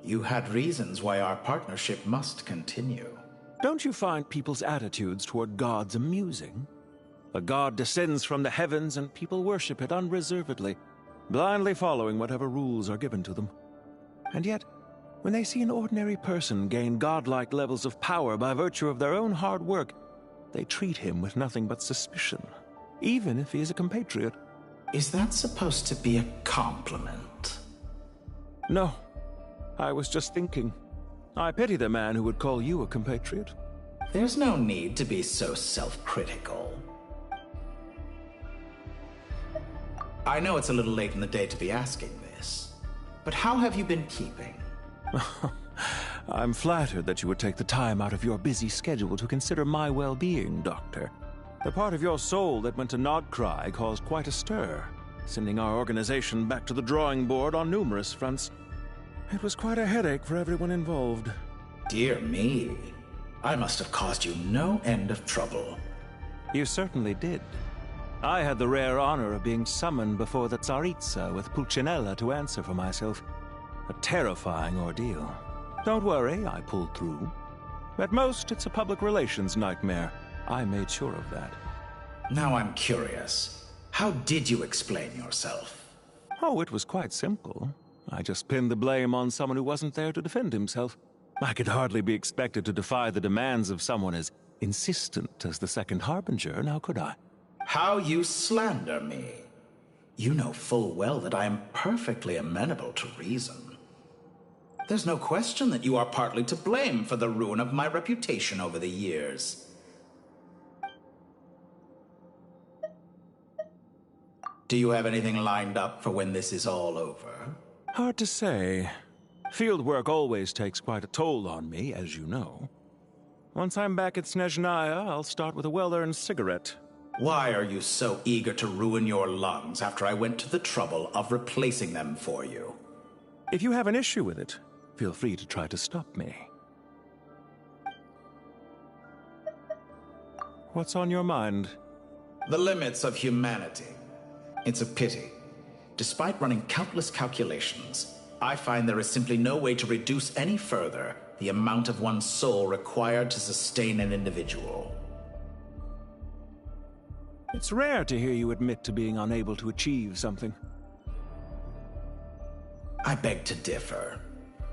You had reasons why our partnership must continue. Don't you find people's attitudes toward gods amusing? A god descends from the heavens and people worship it unreservedly, blindly following whatever rules are given to them. And yet, when they see an ordinary person gain godlike levels of power by virtue of their own hard work, they treat him with nothing but suspicion, even if he is a compatriot. Is that supposed to be a compliment? No. I was just thinking. I pity the man who would call you a compatriot. There's no need to be so self-critical. I know it's a little late in the day to be asking this, but how have you been keeping? I'm flattered that you would take the time out of your busy schedule to consider my well-being, Doctor. The part of your soul that went to Nod-Krai caused quite a stir, sending our organization back to the drawing board on numerous fronts. It was quite a headache for everyone involved. Dear me. I must have caused you no end of trouble. You certainly did. I had the rare honor of being summoned before the Tsaritsa with Pulcinella to answer for myself. A terrifying ordeal. Don't worry, I pulled through. At most, it's a public relations nightmare. I made sure of that. Now I'm curious. How did you explain yourself? Oh, it was quite simple. I just pinned the blame on someone who wasn't there to defend himself. I could hardly be expected to defy the demands of someone as insistent as the Second Harbinger, now could I? How you slander me. You know full well that I am perfectly amenable to reason. There's no question that you are partly to blame for the ruin of my reputation over the years. Do you have anything lined up for when this is all over? Hard to say. Field work always takes quite a toll on me, as you know. Once I'm back at Snezhnaya, I'll start with a well-earned cigarette. Why are you so eager to ruin your lungs after I went to the trouble of replacing them for you? If you have an issue with it, feel free to try to stop me. What's on your mind? The limits of humanity. It's a pity. Despite running countless calculations, I find there is simply no way to reduce any further the amount of one's soul required to sustain an individual. It's rare to hear you admit to being unable to achieve something. I beg to differ.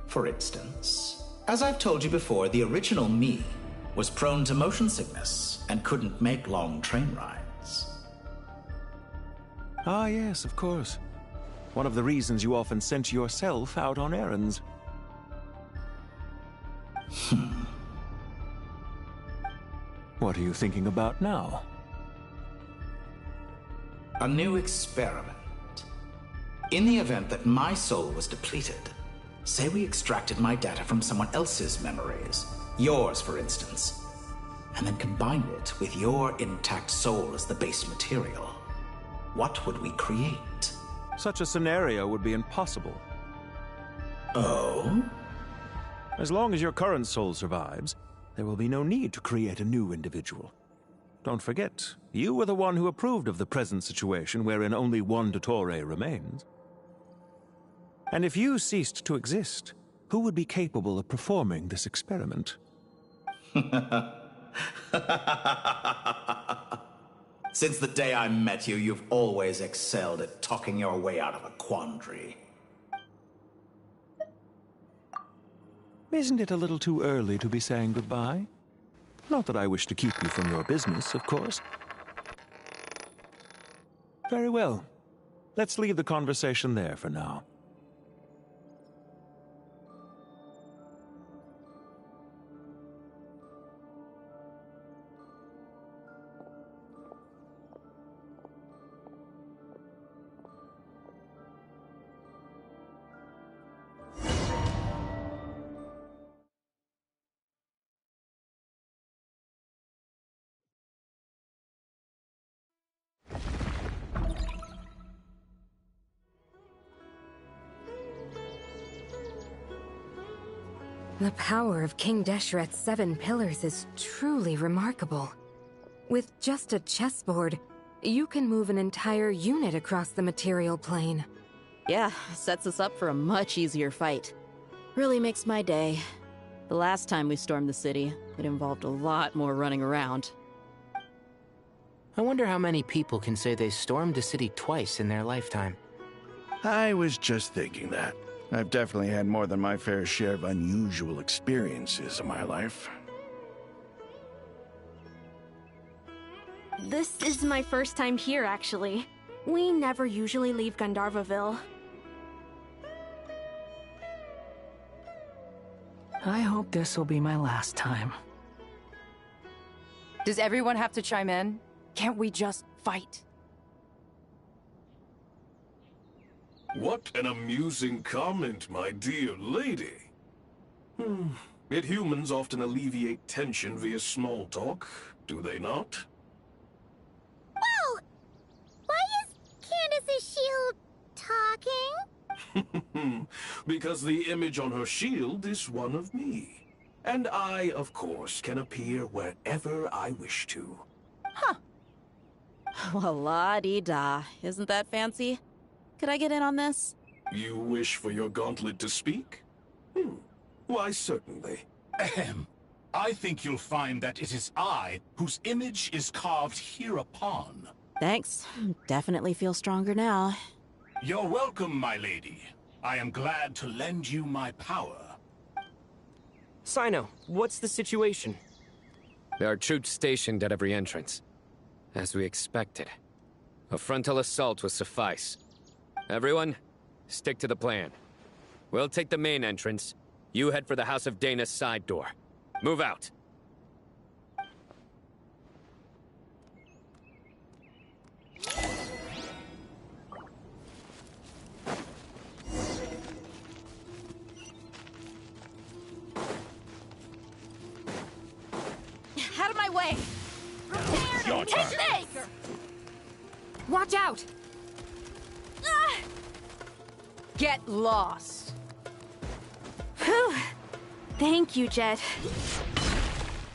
For instance, as I've told you before, the original me was prone to motion sickness and couldn't make long train rides. Ah, yes, of course. One of the reasons you often sent yourself out on errands. What are you thinking about now? A new experiment. In the event that my soul was depleted, say we extracted my data from someone else's memories, yours for instance, and then combined it with your intact soul as the base material, what would we create? Such a scenario would be impossible. Oh? As long as your current soul survives, there will be no need to create a new individual. Don't forget, you were the one who approved of the present situation wherein only one Dottore remains. And if you ceased to exist, who would be capable of performing this experiment? Since the day I met you, you've always excelled at talking your way out of a quandary. Isn't it a little too early to be saying goodbye? Not that I wish to keep you from your business, of course. Very well. Let's leave the conversation there for now. The power of King Deshret's 7 pillars is truly remarkable. With just a chessboard, you can move an entire unit across the material plane. Yeah, sets us up for a much easier fight. Really makes my day. The last time we stormed the city, it involved a lot more running around. I wonder how many people can say they stormed a city twice in their lifetime. I was just thinking that. I've definitely had more than my fair share of unusual experiences in my life. This is my first time here, actually. We never usually leave Gandharvaville. I hope this will be my last time. Does everyone have to chime in? Can't we just fight? What an amusing comment, my dear lady. Yet humans often alleviate tension via small talk, do they not? Whoa! Why is Candace's shield talking? Because the image on her shield is one of me. And I, of course, can appear wherever I wish to. Well, la-dee-da. Isn't that fancy? Could I get in on this? You wish for your gauntlet to speak? Why, certainly. Ahem. I think you'll find that it is I whose image is carved hereupon. Thanks. Definitely feel stronger now. You're welcome, my lady. I am glad to lend you my power. Sino, what's the situation? There are troops stationed at every entrance. As we expected. A frontal assault will suffice. Everyone, stick to the plan. We'll take the main entrance. You head for the House of Dana's side door. Move out. Out of my way! Your turn. Take this! Watch out! Ah! Get lost. Whew. Thank you, Jet.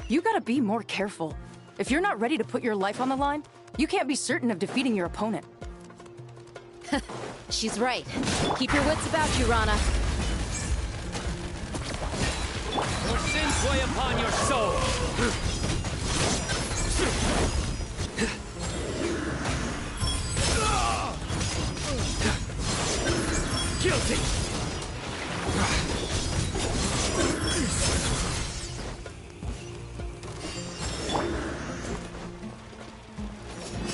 You gotta be more careful. If you're not ready to put your life on the line, you can't be certain of defeating your opponent. She's right. Keep your wits about you, Rana. Your sins weigh upon your soul. Guilty!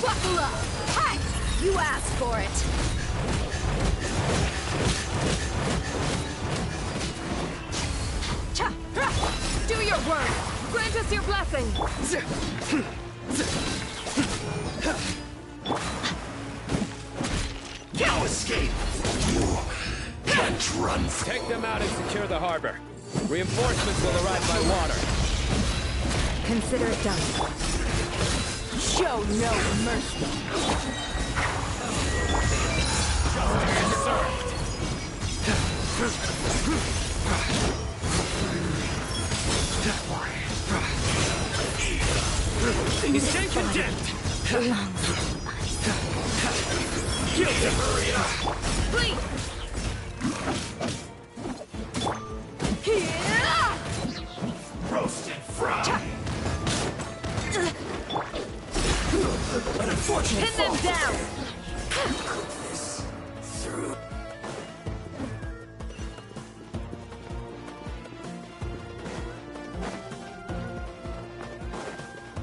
Buckle up! Hi! You asked for it! Cha! Do your work! Grant us your blessing! Now escape! You can't run from... Take them out and secure the harbor. Reinforcements will arrive by water. Consider it done. Show no mercy. Justice served! Stay condemned! Guilty! Hurry up! Please! Roasted fry! An unfortunate Pin them down! Through.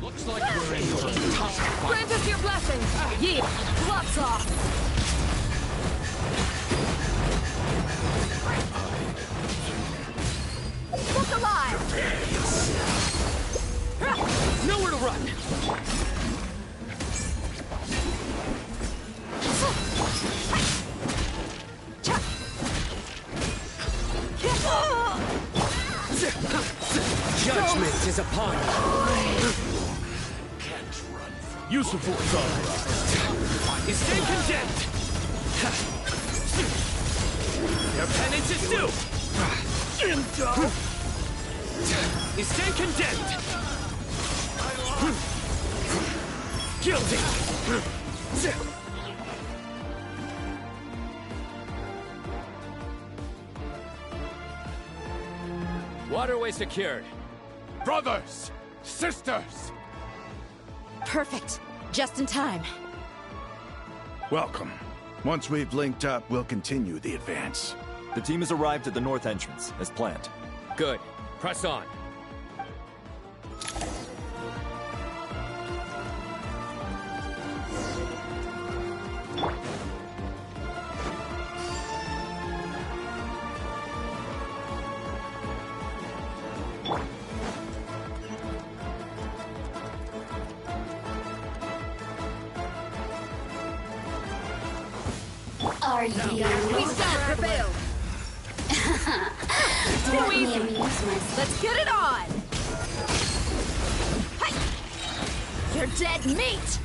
Looks like we're in for a tough fight. Grant us your blessing! Yeah! Gloves off! Look alive! Nowhere to run! Judgment is upon you. Use of force authorized. Stay condemned! Your penance is due! Stay condemned! Guilty! Waterway secured. Brothers! Sisters! Perfect. Just in time. Welcome. Once we've linked up, we'll continue the advance. The team has arrived at the north entrance, as planned. Good. Press on. Are you? We stand prevailed! Too easy. Let's get it on! Hi! You're dead meat!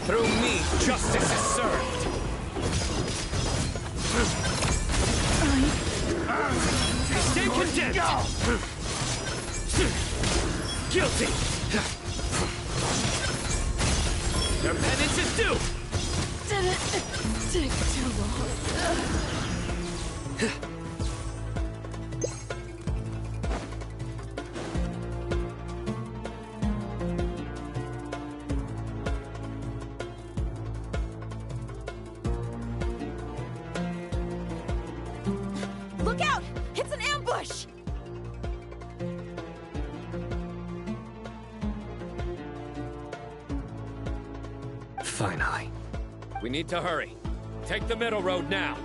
Through me, justice is served. Stay condemned! Guilty! Your penance is due! Take too long. Look out! It's an ambush! Finally. We need to hurry. Take the middle road now.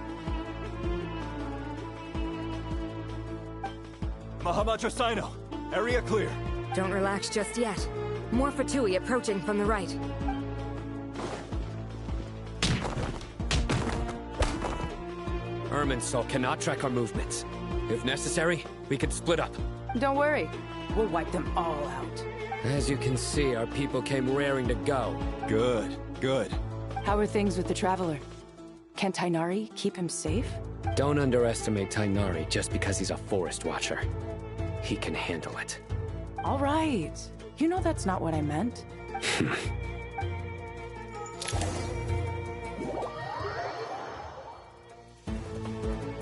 Mahamatra Sino, area clear. Don't relax just yet. More Fatui approaching from the right. Irminsul cannot track our movements. If necessary, we could split up. Don't worry. We'll wipe them all out. As you can see, our people came raring to go. Good, good. How are things with the Traveler? Can Tainari keep him safe? Don't underestimate Tainari just because he's a forest watcher. He can handle it. All right. You know that's not what I meant.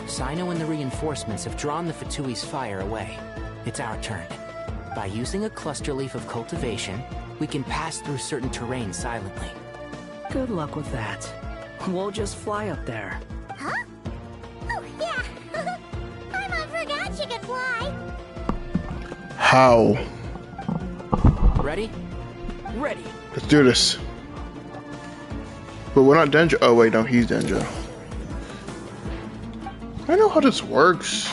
Sino and the reinforcements have drawn the Fatui's fire away. It's our turn. By using a cluster leaf of cultivation, we can pass through certain terrain silently. Good luck with that. We'll just fly up there. Huh? Oh, yeah. Paimon forgot she could fly. How? Ready? Ready. Let's do this. But we're not Denja. Oh, wait, no, he's Denja. I know how this works.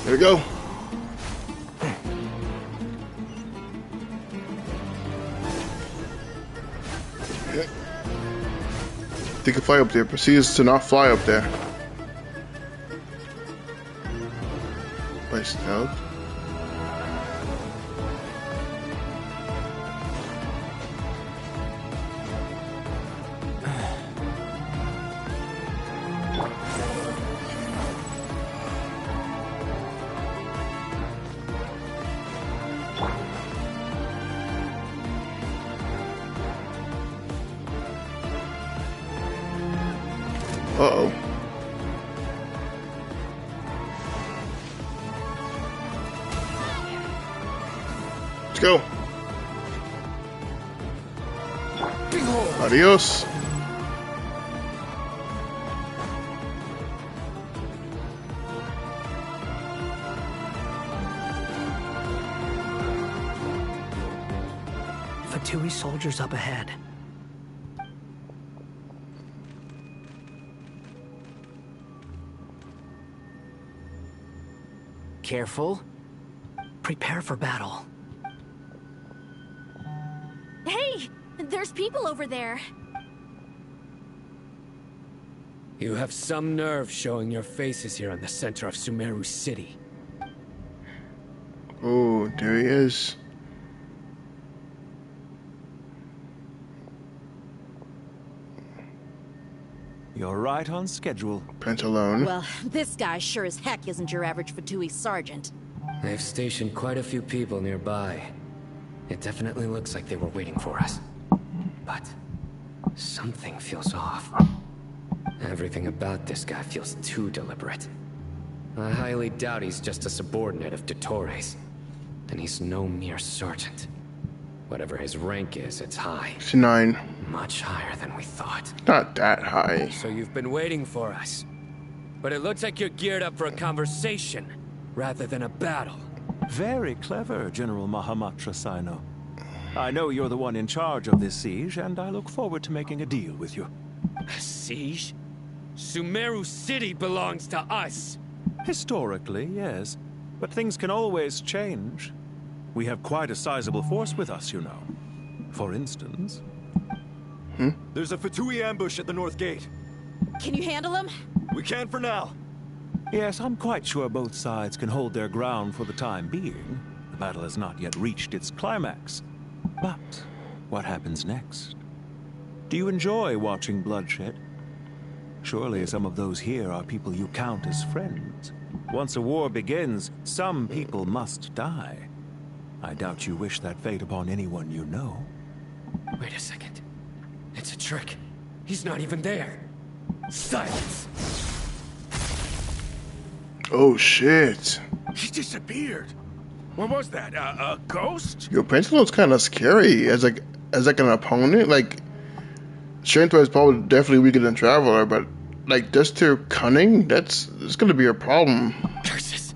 There we go. Yeah. They can fly up there. Proceeds to not fly up there. By stealth. Uh-oh. Let's go. Adios. Fatui soldiers up ahead. Careful. Prepare for battle. Hey! There's people over there. You have some nerve showing your faces here in the center of Sumeru City. Oh, there he is. You're right on schedule. Pantalone. Well, this guy sure as heck isn't your average Fatui sergeant. They've stationed quite a few people nearby. It definitely looks like they were waiting for us. But something feels off. Everything about this guy feels too deliberate. I highly doubt he's just a subordinate of Dottores. And he's no mere sergeant. Whatever his rank is, it's high. It's 9. Much higher than we thought. Not that high. So you've been waiting for us. But it looks like you're geared up for a conversation, rather than a battle. Very clever, General Mahamatra Sino. I know you're the one in charge of this siege, and I look forward to making a deal with you. A siege? Sumeru City belongs to us! Historically, yes. But things can always change. We have quite a sizable force with us, you know. For instance... There's a Fatui ambush at the north gate. Can you handle him? We can for now. Yes, I'm quite sure both sides can hold their ground for the time being. The battle has not yet reached its climax. But what happens next? Do you enjoy watching bloodshed? Surely some of those here are people you count as friends. Once a war begins, some people must die. I doubt you wish that fate upon anyone you know. Wait a second. It's a trick. He's not even there. Silence! Oh shit. He disappeared. What was that? A ghost? Yo, Pantaloon's kind of scary as like an opponent. Like, strength-wise, probably definitely weaker than Traveler, but like just their cunning, that's gonna be a problem. Curses!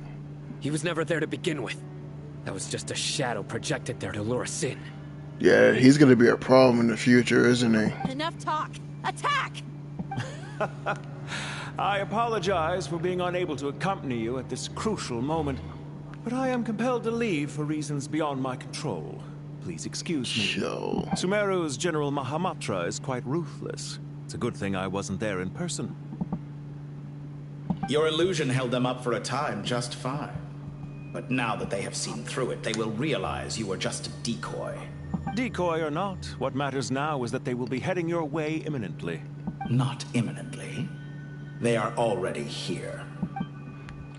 He was never there to begin with. That was just a shadow projected there to lure us in. Yeah, he's gonna be a problem in the future, isn't he? Enough talk! Attack! I apologize for being unable to accompany you at this crucial moment, but I am compelled to leave for reasons beyond my control. Please excuse me. Sumeru's General Mahamatra is quite ruthless. It's a good thing I wasn't there in person. Your illusion held them up for a time just fine. But now that they have seen through it, they will realize you were just a decoy. Decoy or not, what matters now is that they will be heading your way imminently. Not imminently. They are already here.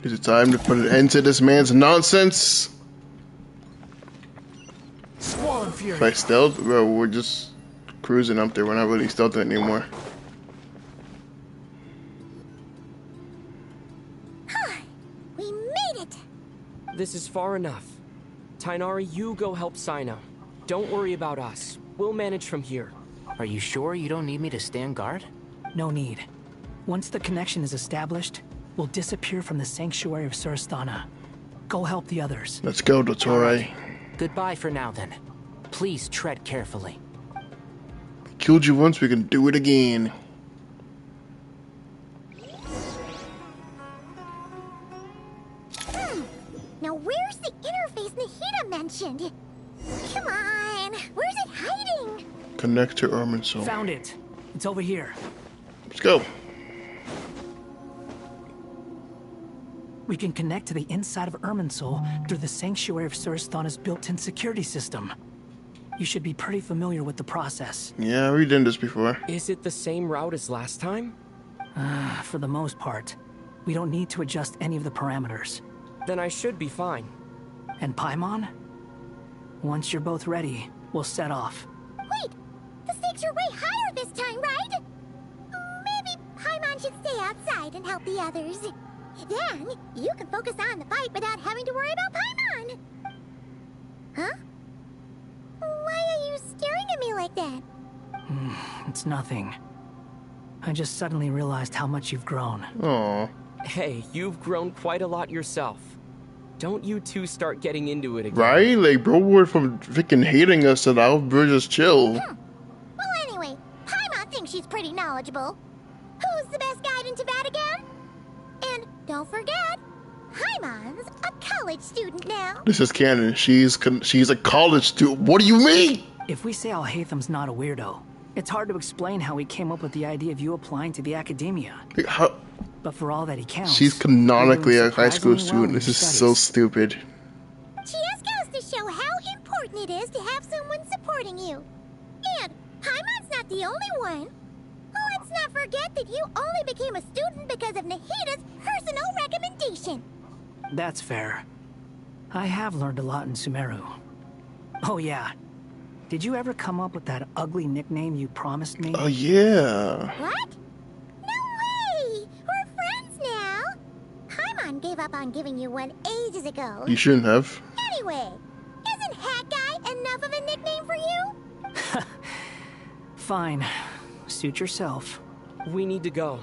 Is it time to put an end to this man's nonsense? Swan Fury. By stealth? Bro, we're just cruising up there. We're not really stealthing anymore. We made it! This is far enough. Tainari, you go help Sino. Don't worry about us. We'll manage from here. Are you sure you don't need me to stand guard? No need. Once the connection is established, we'll disappear from the sanctuary of Surasthana. Go help the others. Let's go, Dottore. Goodbye for now, then. Please tread carefully. Killed you once, we can do it again. Now where's the interface Nahida mentioned? Come on, where's it hiding? Connect to Irminsul. Found it. It's over here. Let's go. We can connect to the inside of Irminsul through the Sanctuary of Surasthana's built-in security system. You should be pretty familiar with the process. Yeah, we've done this before. Is it the same route as last time? For the most part. We don't need to adjust any of the parameters. Then I should be fine. And Paimon? Once you're both ready, we'll set off. Wait! The stakes are way higher this time, right? Maybe Paimon should stay outside and help the others. Then, you can focus on the fight without having to worry about Paimon. Huh? Why are you staring at me like that? It's nothing. I just suddenly realized how much you've grown. Aww. Hey, you've grown quite a lot yourself. Don't you two start getting into it again. Right? Like, bro, we're from freaking hating us to now we're just chill. Well, anyway, Paimon thinks she's pretty knowledgeable. Who's the best guide in Tavatigan? And don't forget, Paimon's a college student now. This is canon. She's a college student. What do you mean? If we say Alhatham's not a weirdo, it's hard to explain how he came up with the idea of you applying to the academia. Like, how? But for all that he counts, She's canonically a high school surprisingly student. well This in is studies. so stupid. Just goes to show how important it is to have someone supporting you. And Paimon's not the only one. Let's not forget that you only became a student because of Nahida's personal recommendation. That's fair. I have learned a lot in Sumeru. Oh yeah. Did you ever come up with that ugly nickname you promised me? Oh yeah. What? No way! We're friends now. Paimon gave up on giving you one ages ago. You shouldn't have. Anyway, isn't Hat Guy enough of a nickname for you? Fine. Suit yourself. We need to go.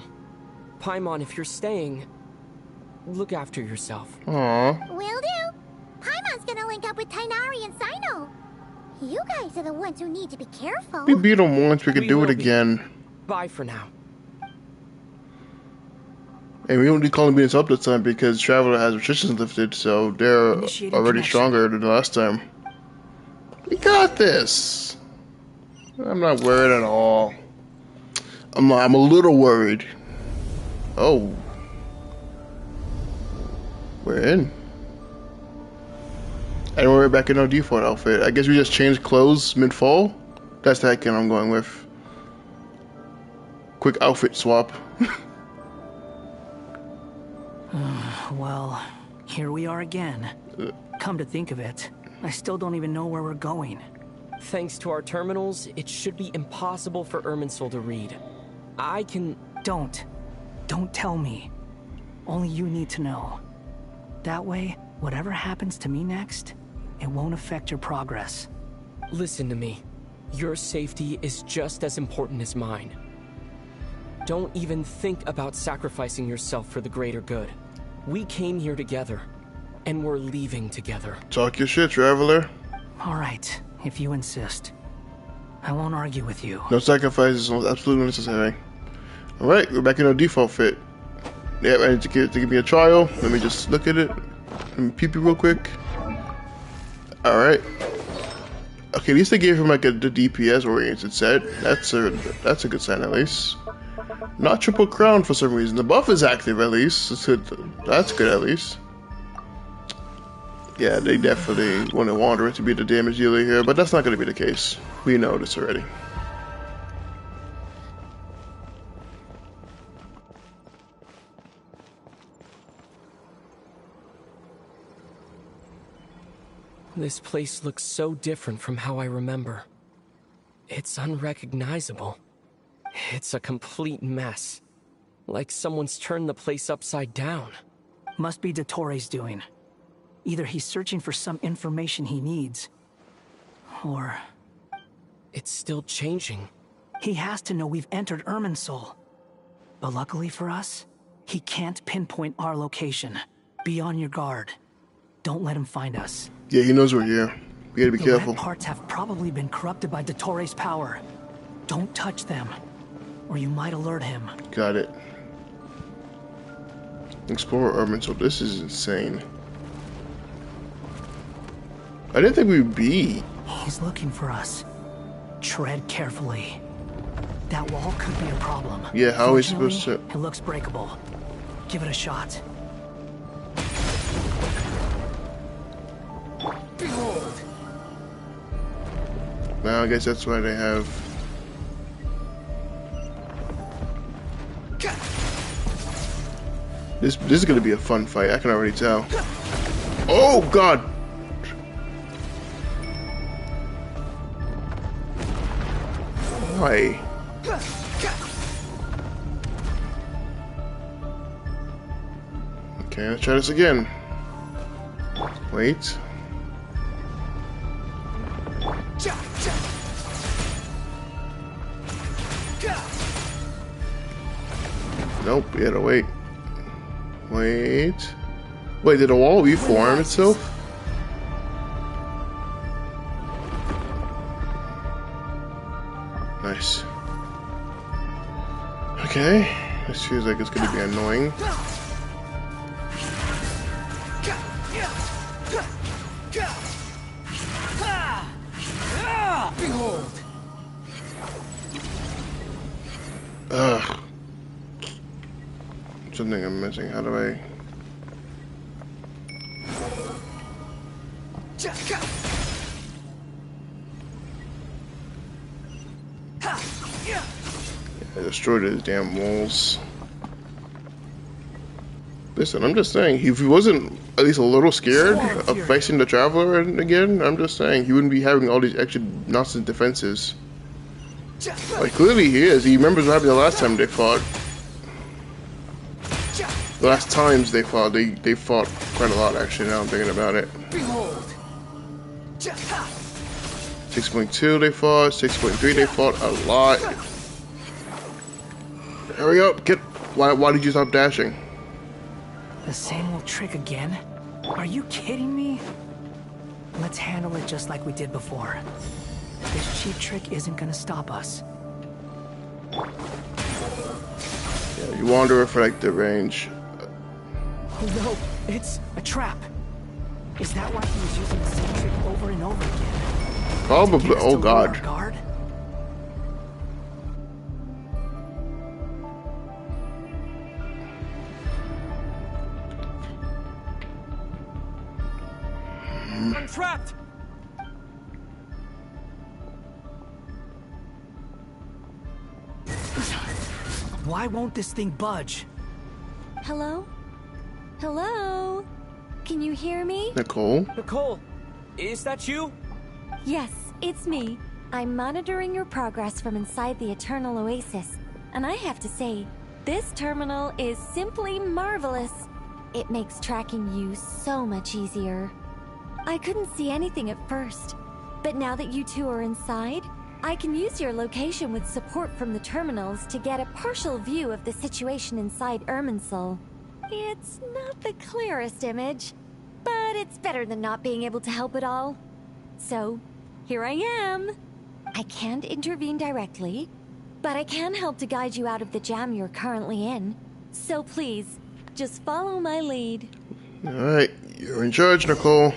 Paimon, if you're staying, look after yourself. Aww. Will do. Paimon's gonna link up with Tainari and Sino. You guys are the ones who need to be careful. We beat him once, we could do it will be. again. Bye for now. And we don't need calling beings up this time because Traveler has restrictions lifted, so they're Initiating already connection. stronger than last time. We got this. I'm not worried at all. I'm a little worried. Oh. We're in. And we're back in our default outfit. I guess we just changed clothes mid-fall. That's the headcanon I'm going with. Quick outfit swap. Well, here we are again. Come to think of it, I still don't even know where we're going. Thanks to our terminals, it should be impossible for Irminsul to read. I can... Don't tell me. Only you need to know. That way, whatever happens to me next, it won't affect your progress. Listen to me. Your safety is just as important as mine. Don't even think about sacrificing yourself for the greater good. We came here together, and we're leaving together. Talk your shit, traveler. All right, if you insist. I won't argue with you. No sacrifices is absolutely necessary. All right, we're back in our default fit. Yep, I need to give me a trial. Let me just look at it. Let me peep it real quick. All right. Okay, at least they gave him like the DPS oriented set. That's a good sign at least. Not triple crown for some reason. The buff is active at least. That's good at least. Yeah, they definitely want Wanderer to be the damage dealer here, but that's not going to be the case. We know this already. This place looks so different from how I remember. It's unrecognizable. It's a complete mess. Like someone's turned the place upside down. Must be Dottoro's doing. Either he's searching for some information he needs, or... It's still changing. He has to know we've entered Irminsul. But luckily for us, he can't pinpoint our location. Be on your guard. Don't let him find us. Yeah, he knows we're here. We gotta be careful. The red parts have probably been corrupted by Dottoro's power. Don't touch them, or you might alert him. Got it. Explore Irminsul. This is insane. I didn't think we'd be. He's looking for us. Tread carefully. That wall could be a problem. Yeah, how are we supposed to... It looks breakable. Give it a shot. Behold! Well, I guess that's why they have... This is gonna be a fun fight, I can already tell. Oh god! Why? Okay, let's try this again. Wait. Nope, we gotta wait. Wait. Wait, did the wall reform itself? Nice. Okay. This feels like it's gonna be annoying. Behold! Ugh. Something I'm missing. How do I... I destroyed his damn walls. Listen, I'm just saying, if he wasn't at least a little scared of facing the Traveler again, I'm just saying, he wouldn't be having all these extra nonsense defenses. Like, clearly he is. He remembers what happened the last time they fought. The last times they fought, they fought quite a lot, actually, now I'm thinking about it. 6.2 they fought, 6.3 they fought a lot. Hurry up, get... Why did you stop dashing? The same old trick again? Are you kidding me? Let's handle it just like we did before. This cheap trick isn't gonna stop us. Yeah, you wander for like the range. Oh no, it's a trap. Is that why he was using the same trick over and over again? Probably, oh god. I'm trapped! Why won't this thing budge? Hello? Hello? Can you hear me? Nicole? Nicole, is that you? Yes. it's me. I'm monitoring your progress from inside the Eternal Oasis, and I have to say, this terminal is simply marvelous. It makes tracking you so much easier. I couldn't see anything at first, but now that you two are inside, I can use your location with support from the terminals to get a partial view of the situation inside Irminsul. It's not the clearest image, but it's better than not being able to help at all. So, here I am. I can't intervene directly, but I can help to guide you out of the jam you're currently in. So please, just follow my lead. Alright, you're in charge, Nicole.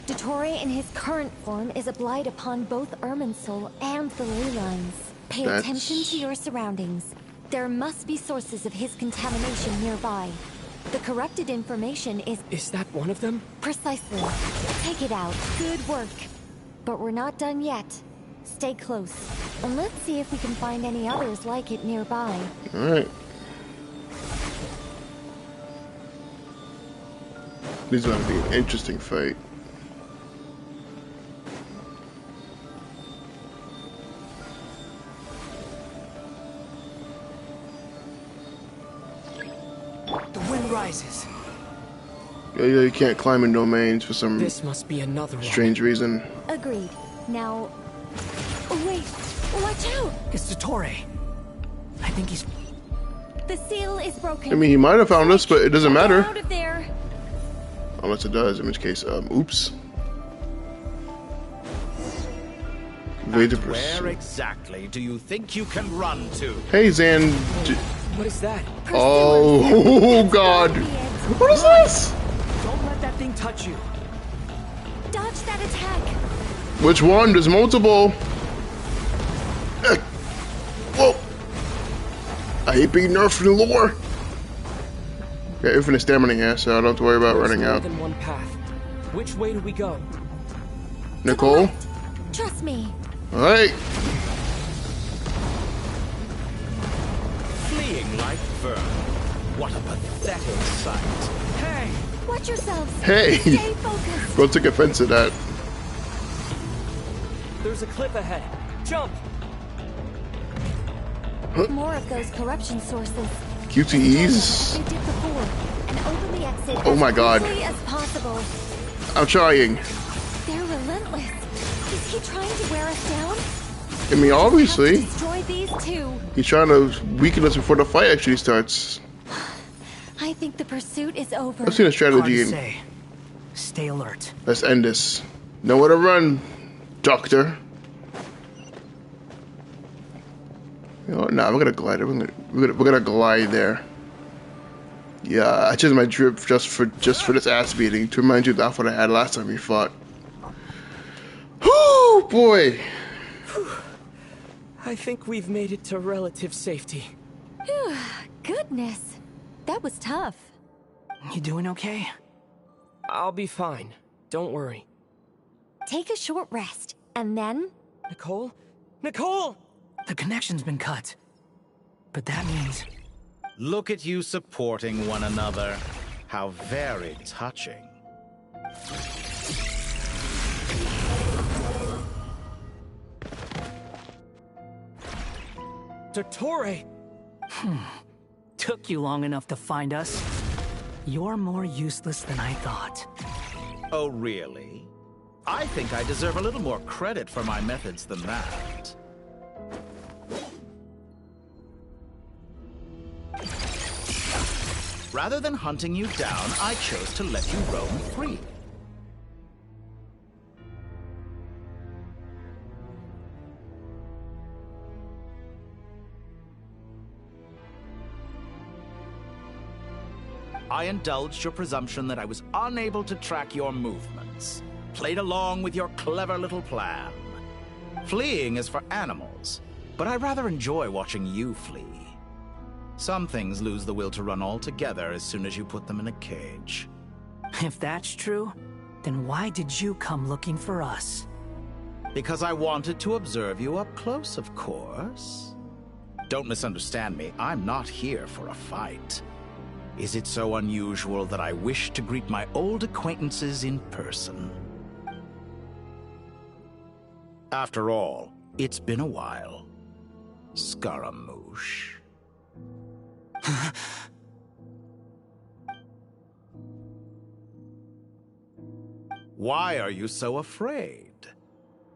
Dottore in his current form is a blight upon both Irminsul and the ley lines. Pay attention to your surroundings. There must be sources of his contamination nearby. The corrupted information is... Is that one of them? Precisely. Take it out. Good work. But we're not done yet. Stay close. And let's see if we can find any others like it nearby. Alright. This is going to be an interesting fight. The wind rises. Yeah, you can't climb in domains for some This must be another strange reason. Agreed. Now... Wait! Watch out! It's Dottore. I think he's... The seal is broken. I mean, he might have found us, but it doesn't matter. Get out of there! Unless it does, in which case, oops. Where exactly do you think you can run to? Hey, Zan. What is that? Oh, God. What is this? Don't let that thing touch you. Dodge that attack. Which one? There's multiple. Whoa. I hate being nerfed in lore. Got infinite stamina here, so I don't have to worry about running out. More than one path. Which way do we go? Nicole? Trust me. Alright. Fleeing like vermin. What a pathetic sight. Hey! Watch yourselves. Hey! Stay focused. Bro took offense to that. There's a cliff ahead. Jump! More of those corruption sources. QTEs? They did before, and open the exit Oh my God. as quickly as possible. I'm trying. They're relentless. Is he trying to wear us down? I mean, obviously. Destroy these two. He's trying to weaken us before the fight actually starts. I think the pursuit is over. I've seen a strategy. Hard to say. Stay alert. Let's end this. Nowhere to run, Doctor. You know what? Nah, we're gonna glide. We're gonna glide there. Yeah, I chose my drip just for this ass beating to remind you that's what I had last time we fought. Whoo, boy. I think we've made it to relative safety. Goodness, that was tough. You doing okay? I'll be fine. Don't worry. Take a short rest, and then... Nicole? Nicole! The connection's been cut. But that means... Look at you supporting one another. How very touching. Dottore! Took you long enough to find us. You're more useless than I thought. Oh, really? I think I deserve a little more credit for my methods than that. Rather than hunting you down, I chose to let you roam free. I indulged your presumption that I was unable to track your movements. Played along with your clever little plan. Fleeing is for animals, but I rather enjoy watching you flee. Some things lose the will to run altogether as soon as you put them in a cage. If that's true, then why did you come looking for us? Because I wanted to observe you up close, of course. Don't misunderstand me, I'm not here for a fight. Is it so unusual that I wish to greet my old acquaintances in person? After all, it's been a while. Scaramouche. Why are you so afraid?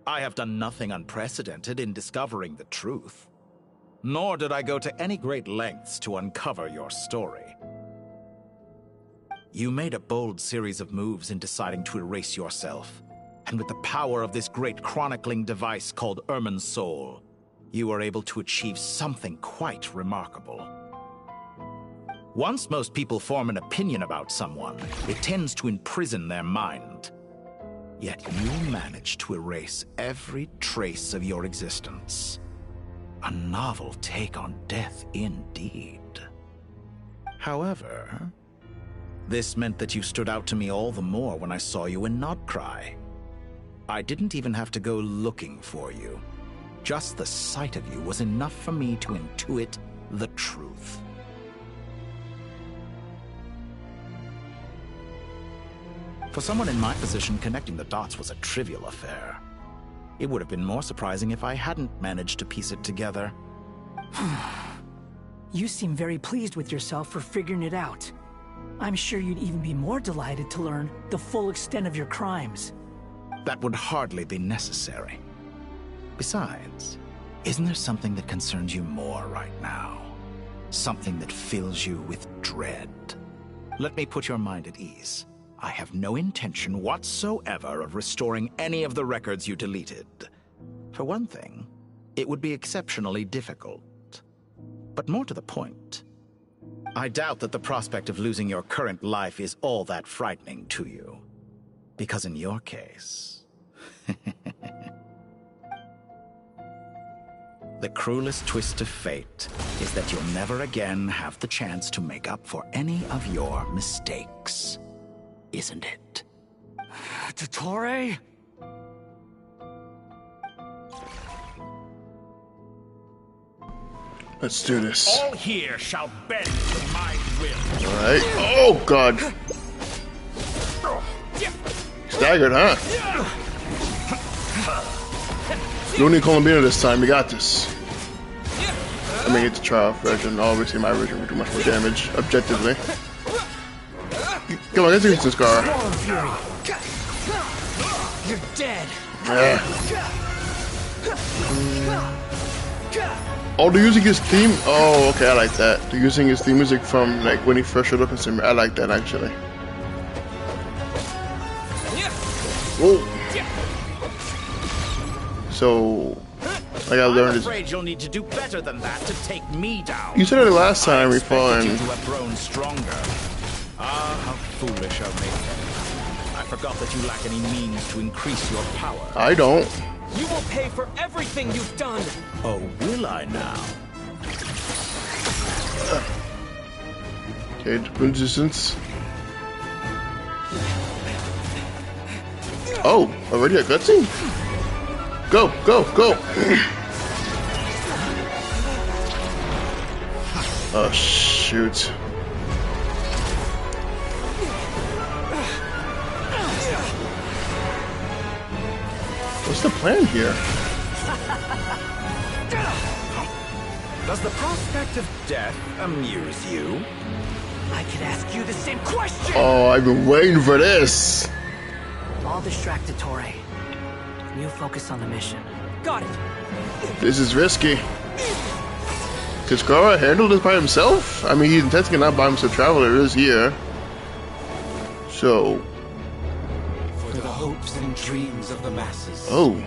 I have done nothing unprecedented in discovering the truth. Nor did I go to any great lengths to uncover your story. You made a bold series of moves in deciding to erase yourself. And with the power of this great chronicling device called Irmin's Soul, you were able to achieve something quite remarkable. Once most people form an opinion about someone, it tends to imprison their mind. Yet you managed to erase every trace of your existence. A novel take on death indeed. However, this meant that you stood out to me all the more when I saw you in Nod-Krai. I didn't even have to go looking for you. Just the sight of you was enough for me to intuit the truth. For someone in my position, connecting the dots was a trivial affair. It would have been more surprising if I hadn't managed to piece it together. You seem very pleased with yourself for figuring it out. I'm sure you'd even be more delighted to learn the full extent of your crimes. That would hardly be necessary. Besides, isn't there something that concerns you more right now? Something that fills you with dread? Let me put your mind at ease. I have no intention whatsoever of restoring any of the records you deleted. For one thing, it would be exceptionally difficult. But more to the point, I doubt that the prospect of losing your current life is all that frightening to you. Because in your case... the cruelest twist of fate is that you'll never again have the chance to make up for any of your mistakes. Isn't it? Dottore? Let's do this. All here shall bend to my will. Alright. Oh, God. Staggered, huh? You don't need Columbina this time. You got this. I mean, it's a trial version. Obviously, my version would do much more damage, objectively. Come on, let's use this car. You're dead. Yeah. Oh, they're using his theme? Oh, okay, I like that. They're using his theme music from, like, when he first showed up in Sim. I like that, actually. Whoa. So, I gotta learn this. I'm afraid you'll need to do better than that to take me down. You said it last time we fought. You to have grown stronger. Ah, how foolish of me. I forgot that you lack any means to increase your power. I don't. You will pay for everything you've done. Oh, will I now? Okay, resistance. Oh, already a cutscene? Go, go, go! Oh, shoot. What's the plan here? Does the prospect of death amuse you? I could ask you the same question! Oh, I've been waiting for this! I'll distract Dottore. You focus on the mission. Got it! This is risky. Could Skara handle this by himself? I mean, he's intending not by himself. Traveler is here. So... for the hopes and dreams of the masses. Oh.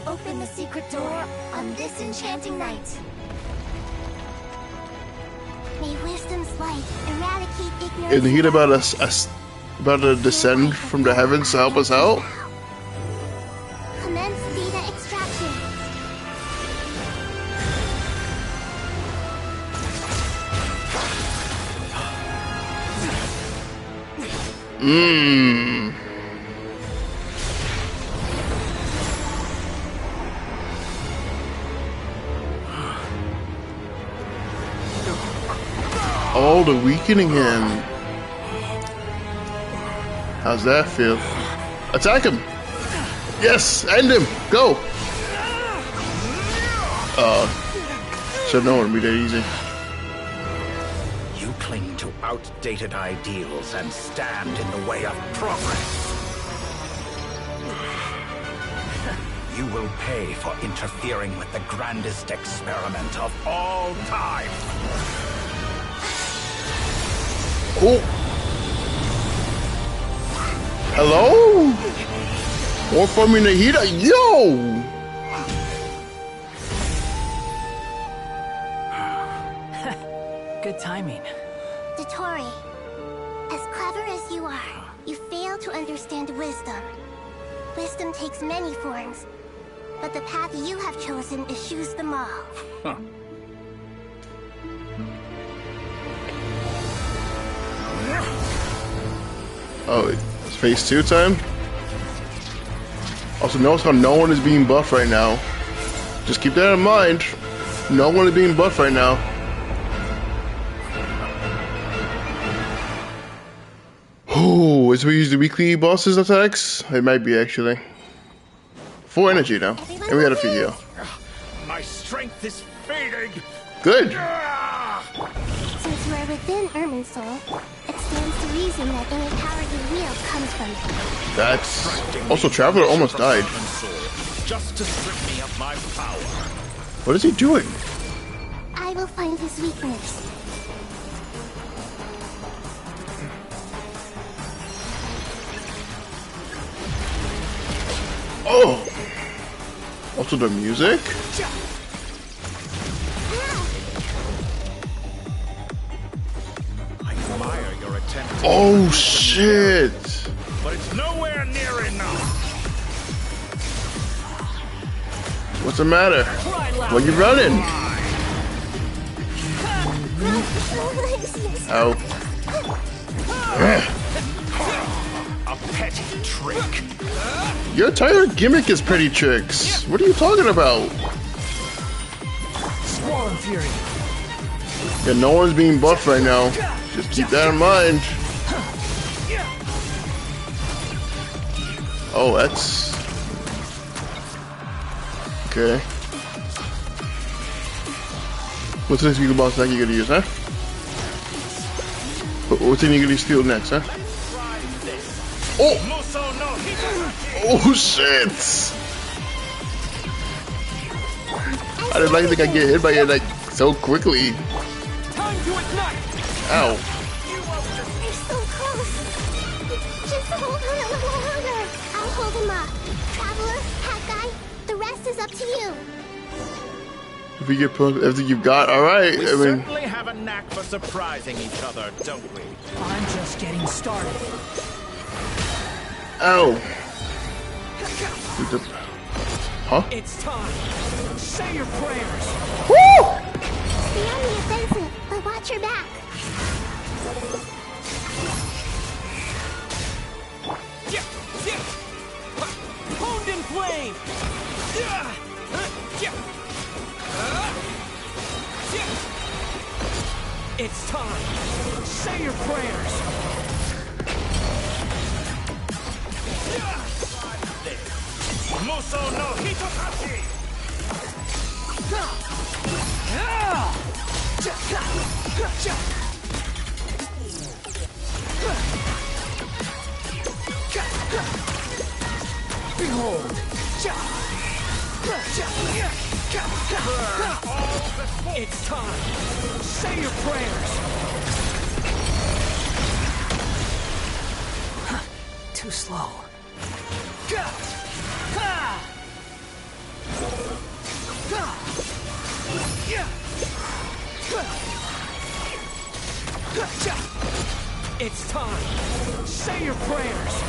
Open the secret door on this enchanting night. May wisdom's light eradicate ignorance. Isn't he about to descend from the heavens to help us out? Commence data extraction. Mmm. Oh, the weakening him. How's that feel? Attack him! Yes, end him. Go. Should know it'd be that easy. You cling to outdated ideals and stand in the way of progress. You will pay for interfering with the grandest experiment of all time. Oh. Hello? More from me, Nahida. Yo! Good timing. Dottore, as clever as you are, you fail to understand wisdom. Wisdom takes many forms, but the path you have chosen eschews them all. Huh. Oh, it's phase 2 time? Also, notice how no one is being buffed right now. Just keep that in mind. No one is being buffed right now. Oh, is we use the weekly bosses attacks? It might be actually. 4 energy now. And we had a few heal. My strength is fading. Good. Since you are within Irminsul, it stands to reason that any power you wield comes from it. That's... Also, Traveler almost died. Just to strip me of my power. What is he doing? I will find his weakness. Oh! Also the music? I admire your attempt. Oh shit! But it's nowhere near enough. What's the matter? Why you running? Ow. A petty trick. Your entire gimmick is petty tricks. What are you talking about? Squall Fury. Yeah, no one's being buffed right now. Just keep that in mind. Oh, that's... Okay. What's the next weekly boss attack you're gonna use, huh? What's the gonna steal next, huh? Oh! Oh shit! I didn't like think I get hit by it like so quickly. Time to ignite. Ow. You're so close. Just hold on a little longer. I'll hold him up. Traveler, Hat Guy, the rest is up to you. If you get everything you've got, alright. We certainly have a knack for surprising each other, don't we? I'm just getting started. Ow. Huh? It's time. Say your prayers. Woo! Stay on the offensive, but watch your back. Honed in flame. It's time. Say your prayers. Muso no Hitotachi! Behold. It's time. Say your prayers. Too slow. It's time. Say your prayers.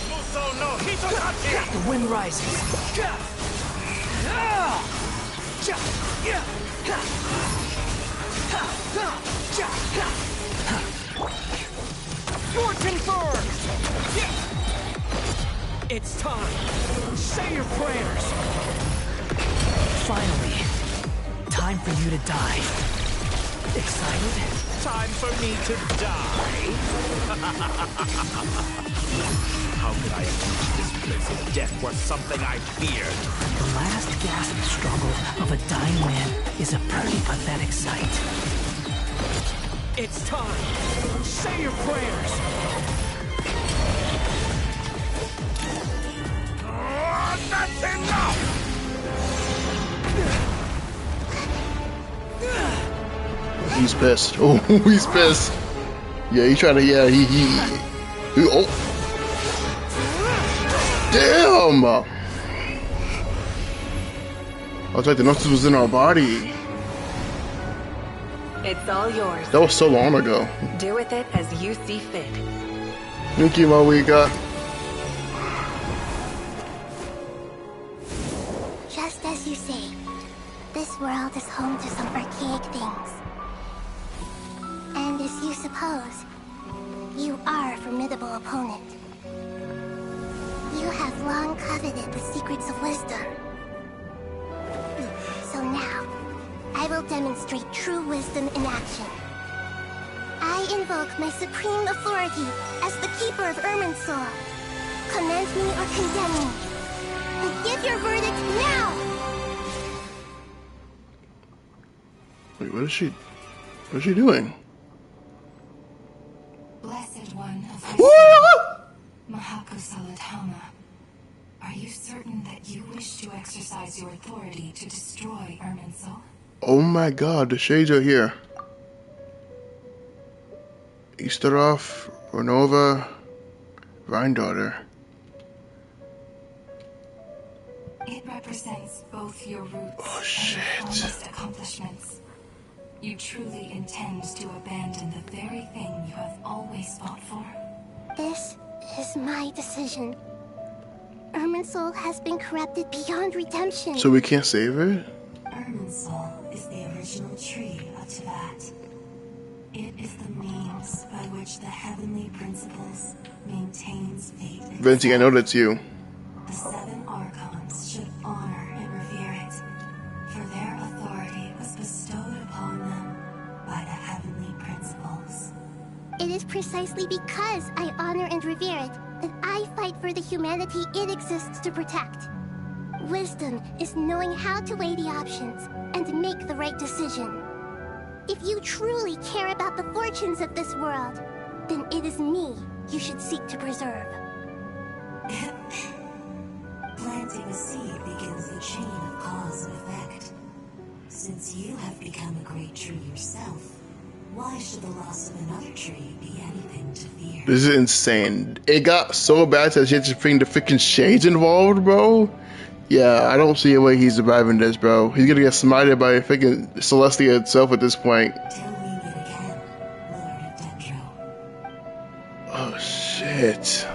Muso no Hitotachi! The wind rises. Fortune first. It's time. Say your prayers. Finally, time for you to die. Excited? Time for me to die. How could I have reached this place if death were something I feared? The last gasp struggle of a dying man is a pretty pathetic sight. It's time. Say your prayers. That's enough! He's pissed. Oh, he's pissed. Yeah, he's trying to. Yeah, he oh, damn! I was like, the notice was in our body. It's all yours. That was so long ago. Do with it as you see fit. Thank you, Moika. Just as you say, this world is home to some archaic things. And as you suppose, you are a formidable opponent. You have long coveted the secrets of wisdom. So now, I will demonstrate true wisdom in action. I invoke my supreme authority as the keeper of Irminsul. Commend me or condemn me. And give your verdict now! Wait, what is she doing? Blessed one of Mahakosaladhama, are you certain that you wish to exercise your authority to destroy Irminsul? Oh my god, the shades are here. Easteroff, Renova, Rhine-daughter. It represents both your roots and your foremost accomplishments. You truly intend to abandon the very thing you have always fought for? This is my decision. Irminsul has been corrupted beyond redemption. So we can't save it? Irminsul is the original tree of Teyvat. It is the means by which the heavenly principles maintains fate. Venti, I know that's you. The 7 Archons should honor and revere it, for their authority was bestowed upon them by the heavenly principles. It is precisely because I honor and revere it that I fight for the humanity it exists to protect. Wisdom is knowing how to weigh the options and make the right decision. If you truly care about the fortunes of this world, then it is me you should seek to preserve. Planting a seed begins the chain of cause and effect. Since you have become a great tree yourself, why should the loss of another tree be anything to fear? This is insane. It got so bad that she had to bring the freaking shades involved, bro. Yeah, I don't see a way he's surviving this, bro. He's gonna get smited by freaking Celestia itself at this point. Till we meet again, Lord of Dendro. Oh, shit.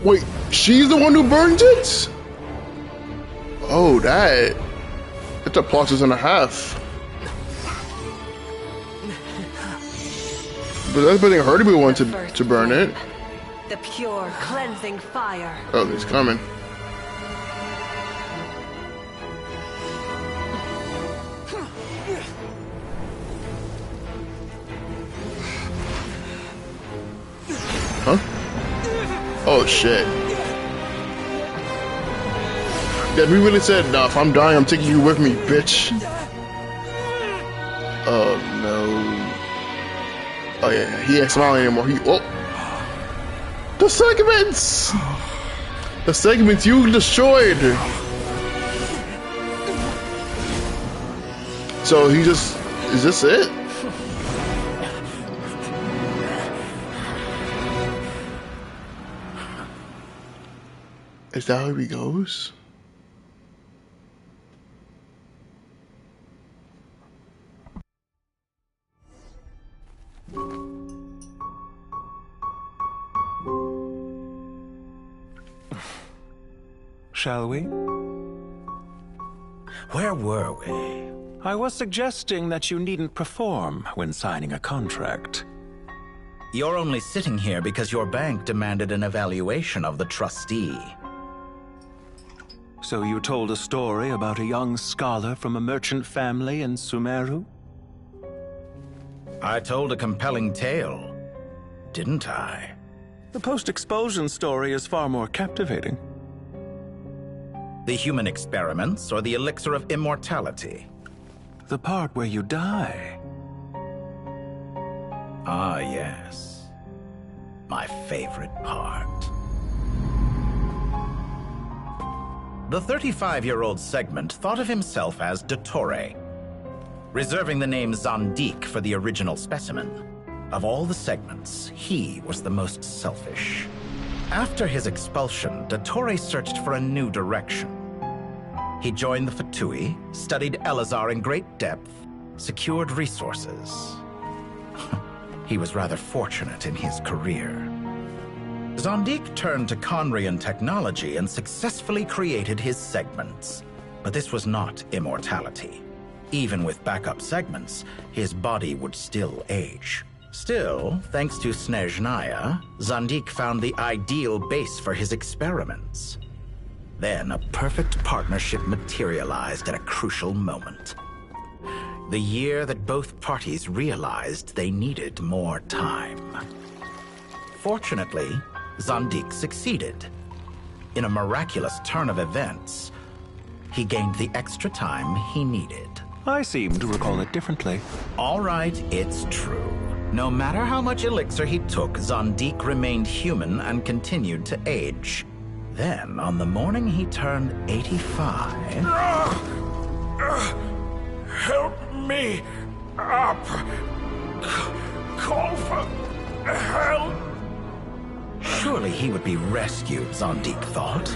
Wait, she's the one who burns it? Oh, that. It's a plot and a half. But that's putting her to be the one to burn it. The pure, cleansing fire. Oh, he's coming. Huh? Oh, shit. Yeah, we really said, nah, if I'm dying, I'm taking you with me, bitch. Oh, no. Oh, yeah, he ain't smiling anymore. Oh. The segments! The segments you destroyed! So he just... Is this it? Is that how he goes? Shall we? Where were we? I was suggesting that you needn't perform when signing a contract. You're only sitting here because your bank demanded an evaluation of the trustee. So you told a story about a young scholar from a merchant family in Sumeru? I told a compelling tale, didn't I? The post-expulsion story is far more captivating. The human experiments or the elixir of immortality? The part where you die. Ah, yes. My favorite part. The 35-year-old Segment thought of himself as Dottore, reserving the name Zandik for the original specimen. Of all the Segments, he was the most selfish. After his expulsion, Dottore searched for a new direction. He joined the Fatui, studied Elazar in great depth, secured resources. He was rather fortunate in his career. Zandik turned to Conrian technology and successfully created his segments. But this was not immortality. Even with backup segments, his body would still age. Still, thanks to Snezhnaya, Zandik found the ideal base for his experiments. Then a perfect partnership materialized at a crucial moment. The year that both parties realized they needed more time. Fortunately, Zandik succeeded. In a miraculous turn of events, he gained the extra time he needed. I seem to recall it differently. All right, it's true. No matter how much elixir he took, Zandik remained human and continued to age. Then, on the morning he turned 85... Help me up! Call for help! Surely he would be rescued, Zandik thought.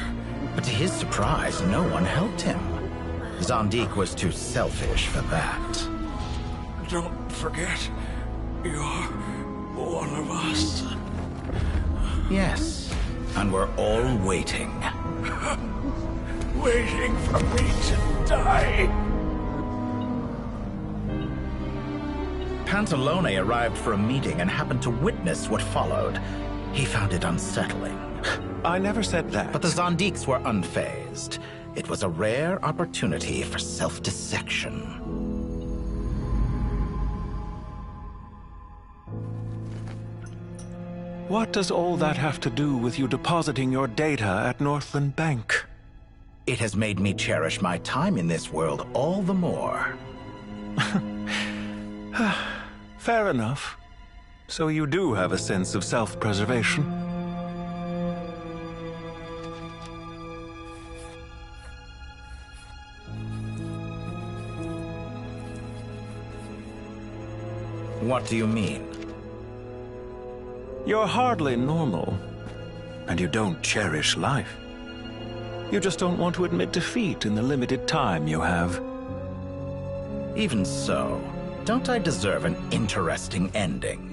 But to his surprise, no one helped him. Zandik was too selfish for that. Don't forget, you're one of us. Yes, and we're all waiting. Waiting for me to die. Pantalone arrived for a meeting and happened to witness what followed. He found it unsettling. I never said that. But the Zandiks were unfazed. It was a rare opportunity for self-dissection. What does all that have to do with you depositing your data at Northland Bank? It has made me cherish my time in this world all the more. Fair enough. So you do have a sense of self-preservation. What do you mean? You're hardly normal, and you don't cherish life. You just don't want to admit defeat in the limited time you have. Even so, don't I deserve an interesting ending?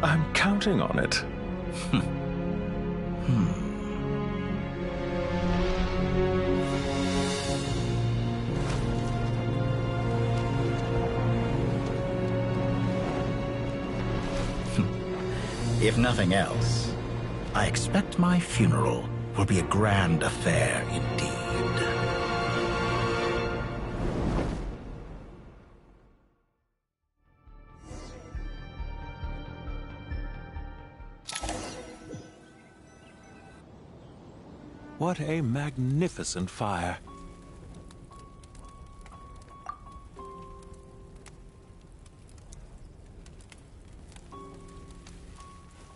I'm counting on it. If nothing else, I expect my funeral will be a grand affair indeed. What a magnificent fire.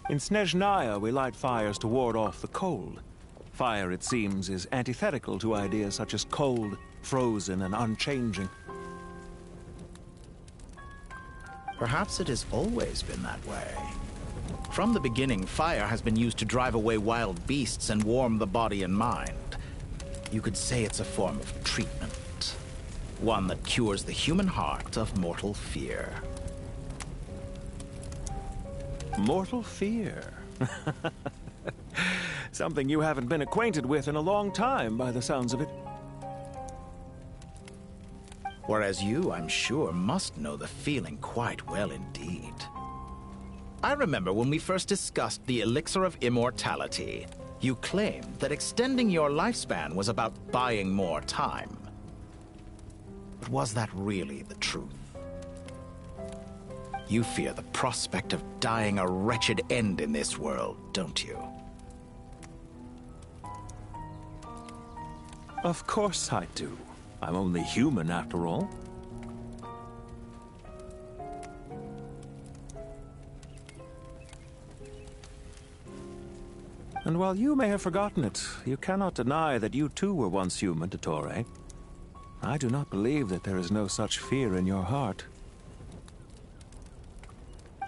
In Snezhnaya, we light fires to ward off the cold. Fire, it seems, is antithetical to ideas such as cold, frozen, and unchanging. Perhaps it has always been that way. From the beginning, fire has been used to drive away wild beasts and warm the body and mind. You could say it's a form of treatment. One that cures the human heart of mortal fear. Mortal fear. Something you haven't been acquainted with in a long time, by the sounds of it. Whereas you, I'm sure, must know the feeling quite well indeed. I remember when we first discussed the elixir of immortality. You claimed that extending your lifespan was about buying more time. But was that really the truth? You fear the prospect of dying a wretched end in this world, don't you? Of course I do. I'm only human after all. And while you may have forgotten it, you cannot deny that you too were once human, Dottore. I do not believe that there is no such fear in your heart.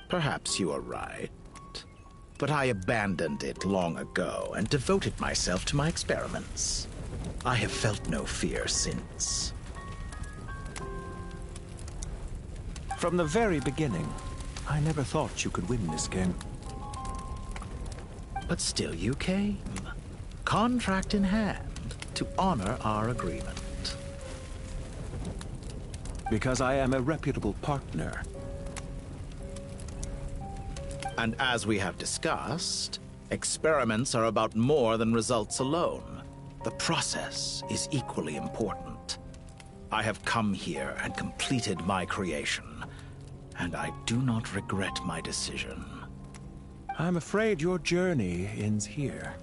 Perhaps you are right. But I abandoned it long ago and devoted myself to my experiments. I have felt no fear since. From the very beginning, I never thought you could win this game. But still you came, contract in hand, to honor our agreement. Because I am a reputable partner. And as we have discussed, experiments are about more than results alone. The process is equally important. I have come here and completed my creation, and I do not regret my decision. I'm afraid your journey ends here.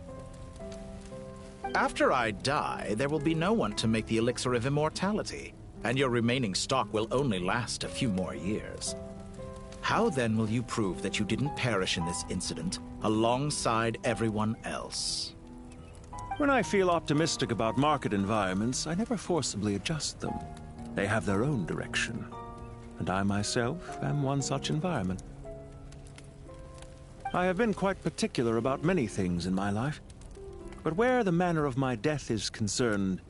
After I die, there will be no one to make the elixir of immortality, and your remaining stock will only last a few more years. How then will you prove that you didn't perish in this incident alongside everyone else? When I feel optimistic about market environments, I never forcibly adjust them. They have their own direction, and I myself am one such environment. I have been quite particular about many things in my life, but where the manner of my death is concerned,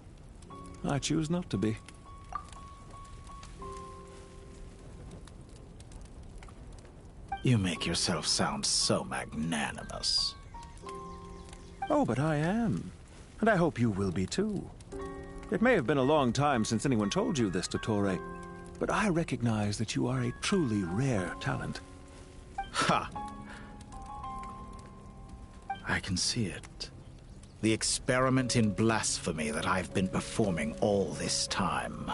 I choose not to be. You make yourself sound so magnanimous. Oh, but I am. And I hope you will be too. It may have been a long time since anyone told you this, Dottore, but I recognize that you are a truly rare talent. Ha! I can see it. The experiment in blasphemy that I've been performing all this time.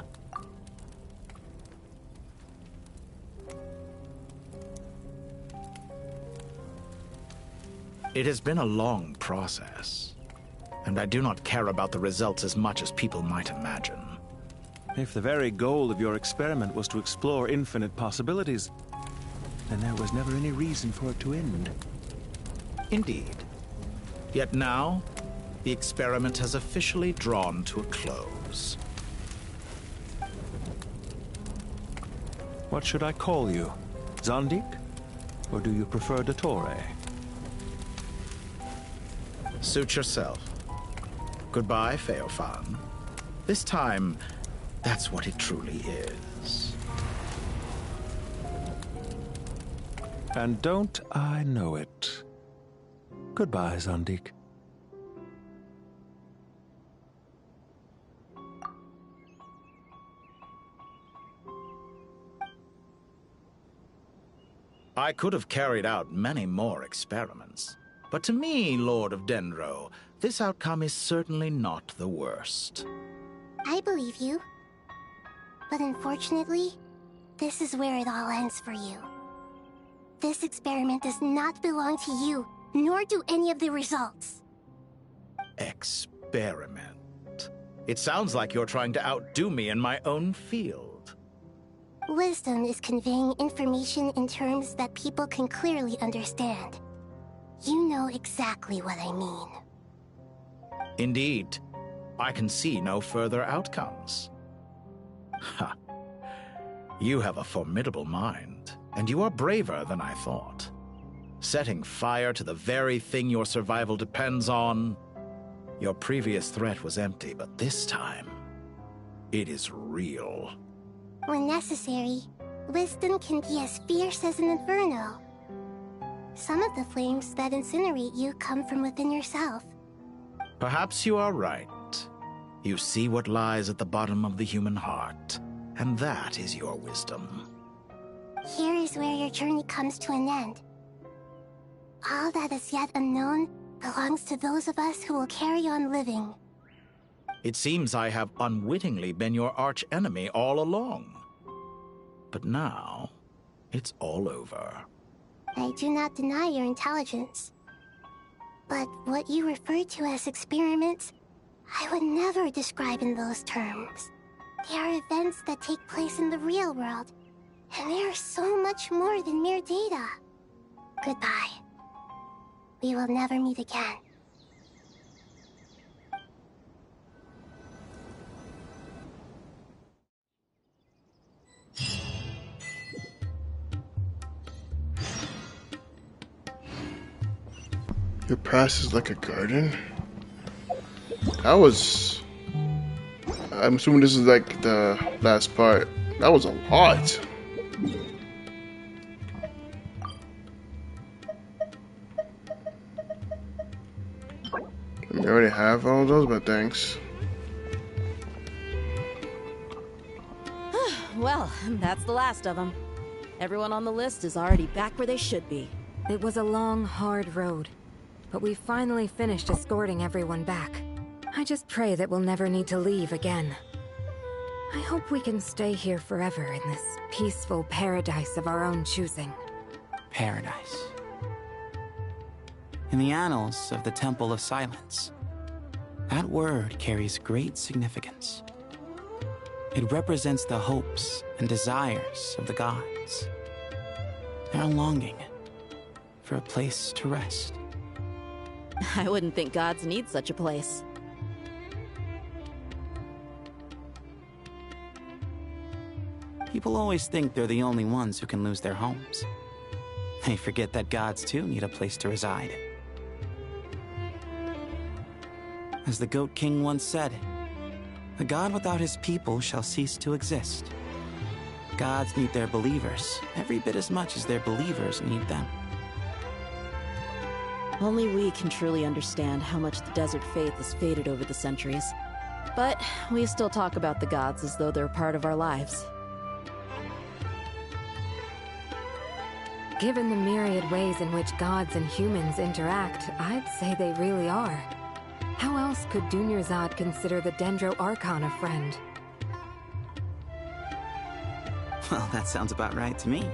It has been a long process, and I do not care about the results as much as people might imagine. If the very goal of your experiment was to explore infinite possibilities, then there was never any reason for it to end. Indeed. Yet now, the experiment has officially drawn to a close. What should I call you? Zandik? Or do you prefer Dottore? Suit yourself. Goodbye, Feofan. This time, that's what it truly is. And don't I know it? Goodbye, Zandik. I could have carried out many more experiments, but to me, Lord of Dendro, this outcome is certainly not the worst. I believe you. But unfortunately, this is where it all ends for you. This experiment does not belong to you, nor do any of the results. Experiment? It sounds like you're trying to outdo me in my own field. Wisdom is conveying information in terms that people can clearly understand. You know exactly what I mean. Indeed. I can see no further outcomes. Ha. You have a formidable mind, and you are braver than I thought. Setting fire to the very thing your survival depends on. Your previous threat was empty, but this time, it is real. When necessary, wisdom can be as fierce as an inferno. Some of the flames that incinerate you come from within yourself. Perhaps you are right. You see what lies at the bottom of the human heart, and that is your wisdom. Here is where your journey comes to an end. All that is yet unknown belongs to those of us who will carry on living. It seems I have unwittingly been your arch enemy all along. But now, it's all over. I do not deny your intelligence. But what you refer to as experiments, I would never describe in those terms. They are events that take place in the real world, and they are so much more than mere data. Goodbye. We will never meet again. Your past is like a garden? I'm assuming this is like the last part. That was a lot. I already have all those, but thanks. Well, that's the last of them. Everyone on the list is already back where they should be. It was a long, hard road, but we finally finished escorting everyone back. I just pray that we'll never need to leave again. I hope we can stay here forever in this peaceful paradise of our own choosing. Paradise. In the annals of the Temple of Silence, that word carries great significance. It represents the hopes and desires of the gods. Their longing for a place to rest. I wouldn't think gods need such a place. People always think they're the only ones who can lose their homes. They forget that gods too need a place to reside. As the Goat King once said, "A god without his people shall cease to exist." Gods need their believers every bit as much as their believers need them. Only we can truly understand how much the desert faith has faded over the centuries. But we still talk about the gods as though they're a part of our lives. Given the myriad ways in which gods and humans interact, I'd say they really are. How else could Dunyarzad consider the Dendro Archon a friend? Well, that sounds about right to me.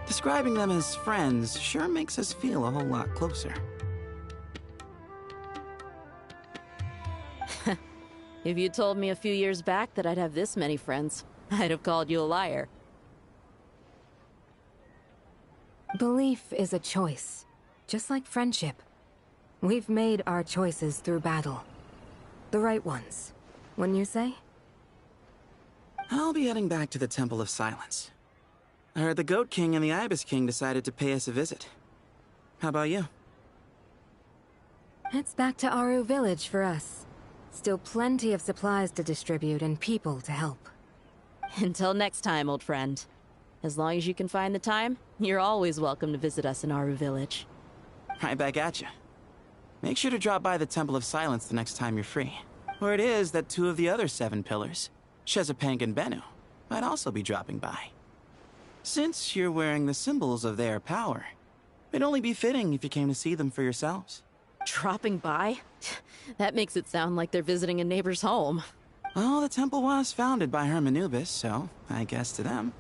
Describing them as friends sure makes us feel a whole lot closer. If you told me a few years back that I'd have this many friends, I'd have called you a liar. Belief is a choice, just like friendship. We've made our choices through battle. The right ones, wouldn't you say? I'll be heading back to the Temple of Silence. I heard the Goat King and the Ibis King decided to pay us a visit. How about you? It's back to Aru Village for us. Still plenty of supplies to distribute and people to help. Until next time, old friend. As long as you can find the time, you're always welcome to visit us in Aru Village. Right back at you. Make sure to drop by the Temple of Silence the next time you're free. Where it is that two of the other 7 pillars, Shezapank and Bennu, might also be dropping by. Since you're wearing the symbols of their power, it'd only be fitting if you came to see them for yourselves. Dropping by? That makes it sound like they're visiting a neighbor's home. Well, the temple was founded by Hermanubis, so I guess to them,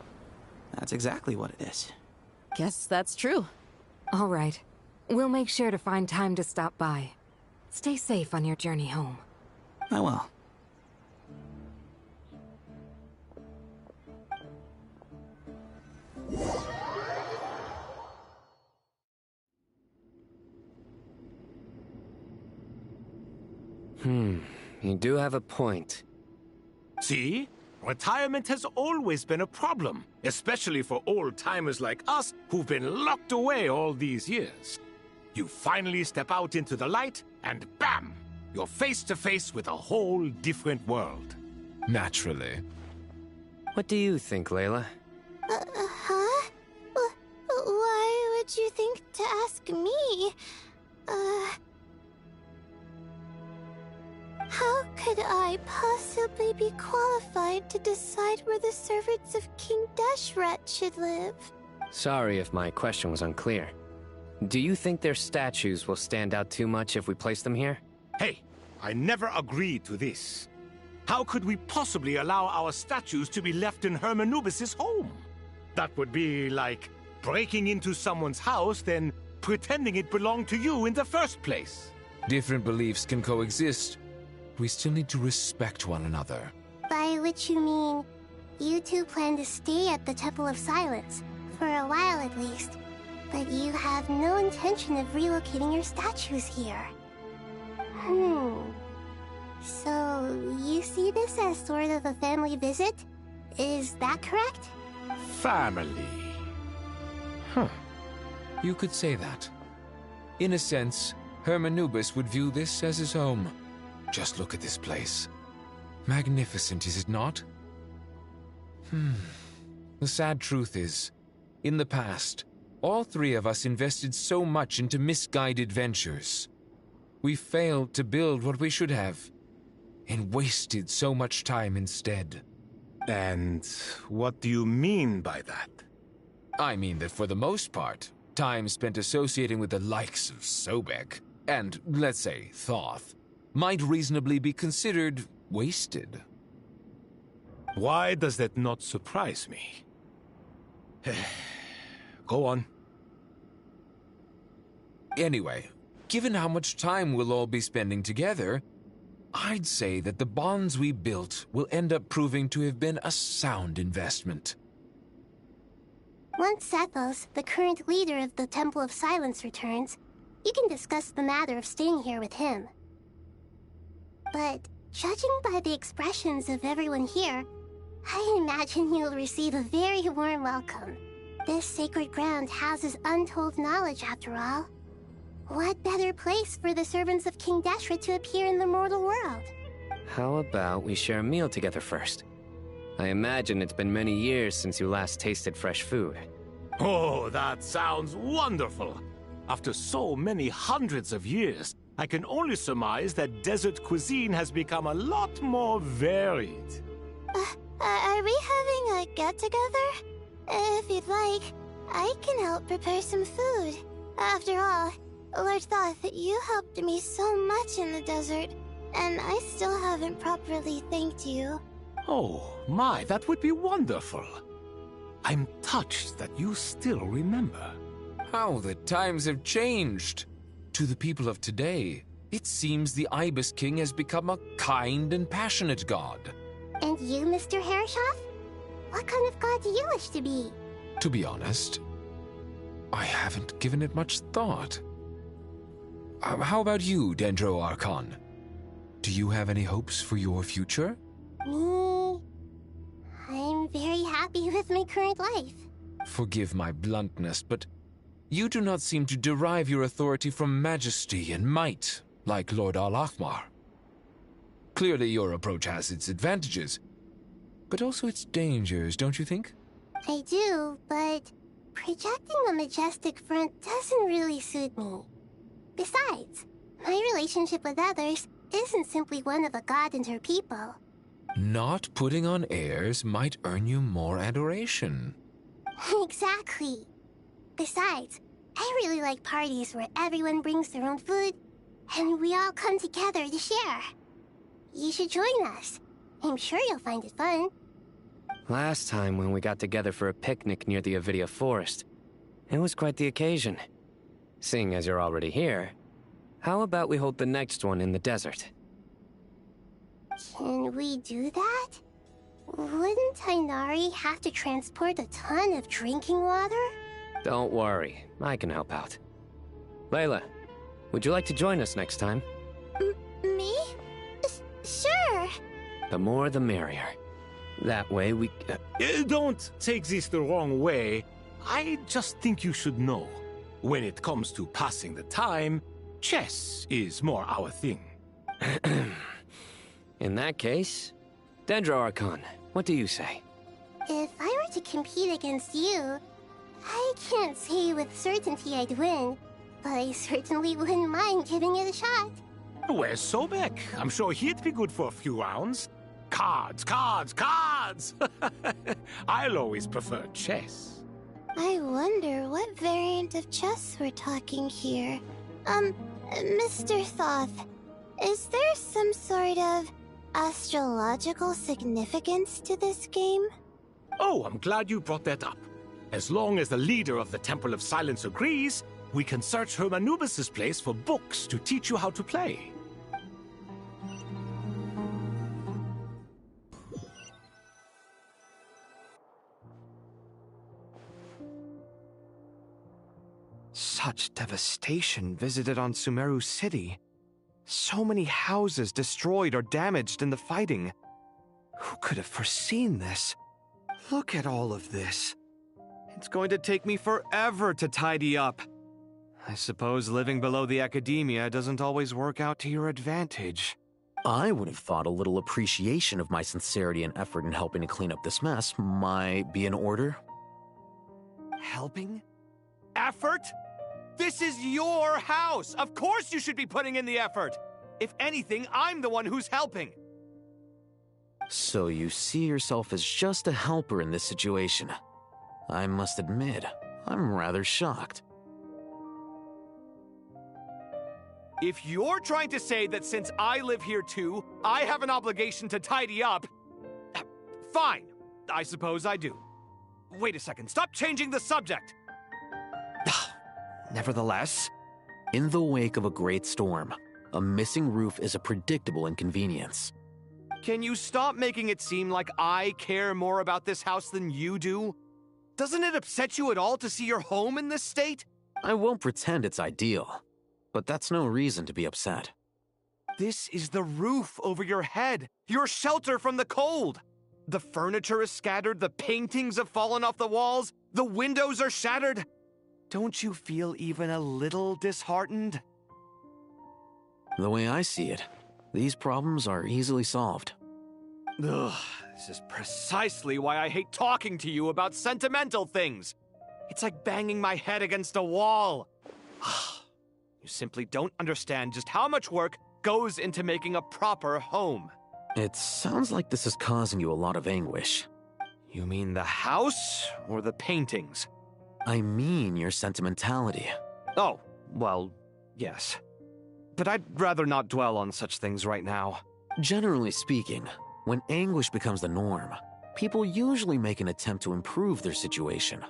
that's exactly what it is. Guess that's true. All right. We'll make sure to find time to stop by. Stay safe on your journey home. I will. You do have a point. See? Retirement has always been a problem, especially for old-timers like us who've been locked away all these years. You finally step out into the light, and bam! You're face to face with a whole different world. Naturally. What do you think, Layla? Huh? Why would you think to ask me? How could I possibly be qualified to decide where the servants of King Deshret should live? Sorry if my question was unclear. Do you think their statues will stand out too much if we place them here? Hey, I never agreed to this. How could we possibly allow our statues to be left in Hermanubis' home? That would be like breaking into someone's house, then pretending it belonged to you in the first place. Different beliefs can coexist. We still need to respect one another. By which you mean, you two plan to stay at the Temple of Silence, for a while at least. But you have no intention of relocating your statues here. So, you see this as sort of a family visit? Is that correct? Family. Huh. You could say that. In a sense, Hermanubis would view this as his home. Just look at this place. Magnificent, is it not? The sad truth is, in the past, all three of us invested so much into misguided ventures. We failed to build what we should have, and wasted so much time instead. And what do you mean by that? I mean that for the most part, time spent associating with the likes of Sobek, and, let's say, Thoth, might reasonably be considered wasted. Why does that not surprise me? Go on. Anyway, given how much time we'll all be spending together, I'd say that the bonds we built will end up proving to have been a sound investment. Once Sethos, the current leader of the Temple of Silence, returns, you can discuss the matter of staying here with him. But judging by the expressions of everyone here, I imagine you'll receive a very warm welcome. This sacred ground houses untold knowledge, after all. What better place for the servants of King Deshret to appear in the mortal world? How about we share a meal together first? I imagine it's been many years since you last tasted fresh food. Oh, that sounds wonderful! After so many hundreds of years, I can only surmise that desert cuisine has become a lot more varied. Are we having a get-together? If you'd like, I can help prepare some food. After all, Lord Thoth, you helped me so much in the desert, and I still haven't properly thanked you. Oh, my, that would be wonderful. I'm touched that you still remember. How the times have changed. To the people of today, it seems the Ibis King has become a kind and passionate god. And you, Mr. Herreshoff? What kind of god do you wish to be? To be honest, I haven't given it much thought. How about you, Dendro Archon? Do you have any hopes for your future? Me? I'm very happy with my current life. Forgive my bluntness, but you do not seem to derive your authority from majesty and might, like Lord Al-Akhmar. Clearly your approach has its advantages, but also its dangers, don't you think? I do, but projecting a majestic front doesn't really suit me. Besides, my relationship with others isn't simply one of a god and her people. Not putting on airs might earn you more adoration. Exactly. Besides, I really like parties where everyone brings their own food, and we all come together to share. You should join us. I'm sure you'll find it fun. Last time when we got together for a picnic near the Avidia Forest, it was quite the occasion. Seeing as you're already here, how about we hold the next one in the desert? Can we do that? Wouldn't Tainari have to transport a ton of drinking water? Don't worry, I can help out. Layla, would you like to join us next time? Me? Sure. The more the merrier. That way we... Don't take this the wrong way. I just think you should know. When it comes to passing the time, chess is more our thing. In that case, Dendro Archon, what do you say? If I were to compete against you, I can't say with certainty I'd win, but I certainly wouldn't mind giving it a shot. Where's Sobek? I'm sure he'd be good for a few rounds. Cards, cards, cards! I'll always prefer chess. I wonder what variant of chess we're talking here. Mr. Thoth, is there some sort of astrological significance to this game? Oh, I'm glad you brought that up. As long as the leader of the Temple of Silence agrees, we can search Hermanubis' place for books to teach you how to play. Such devastation visited on Sumeru City. So many houses destroyed or damaged in the fighting. Who could have foreseen this? Look at all of this. It's going to take me forever to tidy up. I suppose living below the academia doesn't always work out to your advantage. I would have thought a little appreciation of my sincerity and effort in helping to clean up this mess might be in order. Helping? Effort? This is your house! Of course you should be putting in the effort! If anything, I'm the one who's helping! So you see yourself as just a helper in this situation. I must admit, I'm rather shocked. If you're trying to say that since I live here too, I have an obligation to tidy up, fine. I suppose I do. Wait a second, stop changing the subject! Nevertheless, in the wake of a great storm, a missing roof is a predictable inconvenience. Can you stop making it seem like I care more about this house than you do? Doesn't it upset you at all to see your home in this state? I won't pretend it's ideal, but that's no reason to be upset. This is the roof over your head, your shelter from the cold. The furniture is scattered, the paintings have fallen off the walls, the windows are shattered. Don't you feel even a little disheartened? The way I see it, these problems are easily solved. Ugh, this is precisely why I hate talking to you about sentimental things. It's like banging my head against a wall. You simply don't understand just how much work goes into making a proper home. It sounds like this is causing you a lot of anguish. You mean the house or the paintings? I mean your sentimentality. Oh, well, yes. But I'd rather not dwell on such things right now. Generally speaking, when anguish becomes the norm, people usually make an attempt to improve their situation.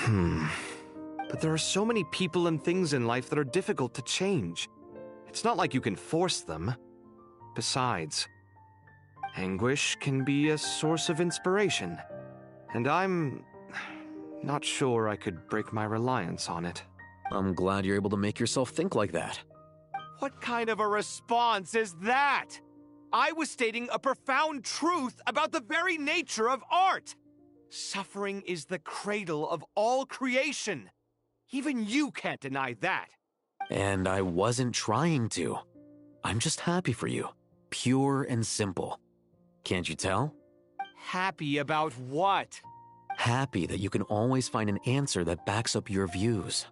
But there are so many people and things in life that are difficult to change. It's not like you can force them. Besides, anguish can be a source of inspiration, and I'm not sure I could break my reliance on it. I'm glad you're able to make yourself think like that. What kind of a response is that? I was stating a profound truth about the very nature of art. Suffering is the cradle of all creation. Even you can't deny that. And I wasn't trying to. I'm just happy for you. Pure and simple. Can't you tell? Happy about what? Happy that you can always find an answer that backs up your views.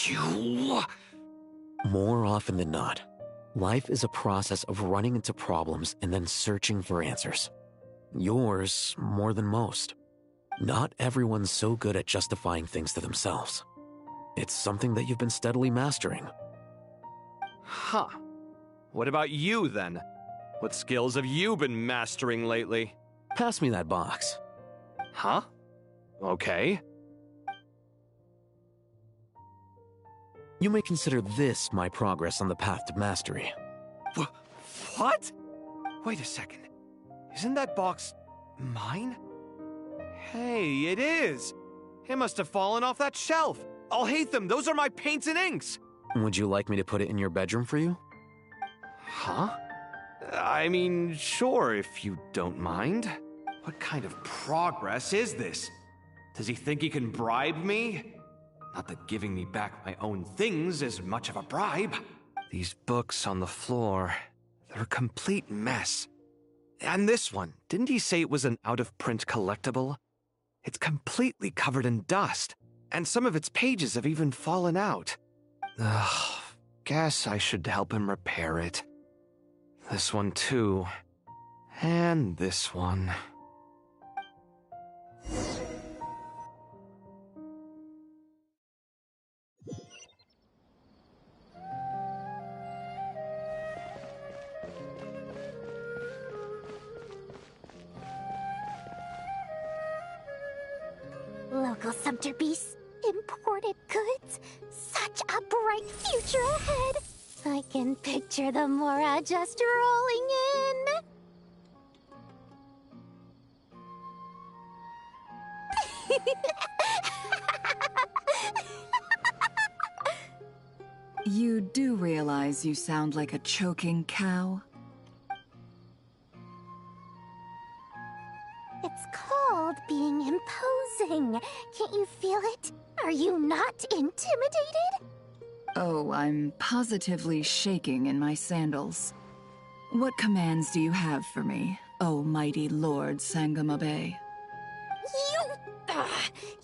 You... More often than not, life is a process of running into problems and then searching for answers. Yours more than most. Not everyone's so good at justifying things to themselves. It's something that you've been steadily mastering. Huh. What about you, then? What skills have you been mastering lately? Pass me that box. Huh? Okay. You may consider this my progress on the path to mastery. What? Wait a second. Isn't that box mine? Hey, it is! It must have fallen off that shelf. I'll hate them. Those are my paints and inks. Would you like me to put it in your bedroom for you? Huh? I mean, sure, if you don't mind. What kind of progress is this? Does he think he can bribe me? Not that giving me back my own things is much of a bribe. These books on the floor, they're a complete mess. And this one, didn't he say it was an out-of-print collectible? It's completely covered in dust, and some of its pages have even fallen out. Ugh, guess I should help him repair it. This one too. And this one. typical Sumter Beast. Imported goods. Such a bright future ahead. I can picture the Mora just rolling in. You do realize you sound like a choking cow? It's called being imposing. Can't you feel it? Are you not intimidated? Oh, I'm positively shaking in my sandals. What commands do you have for me, oh mighty Lord Sangamabe?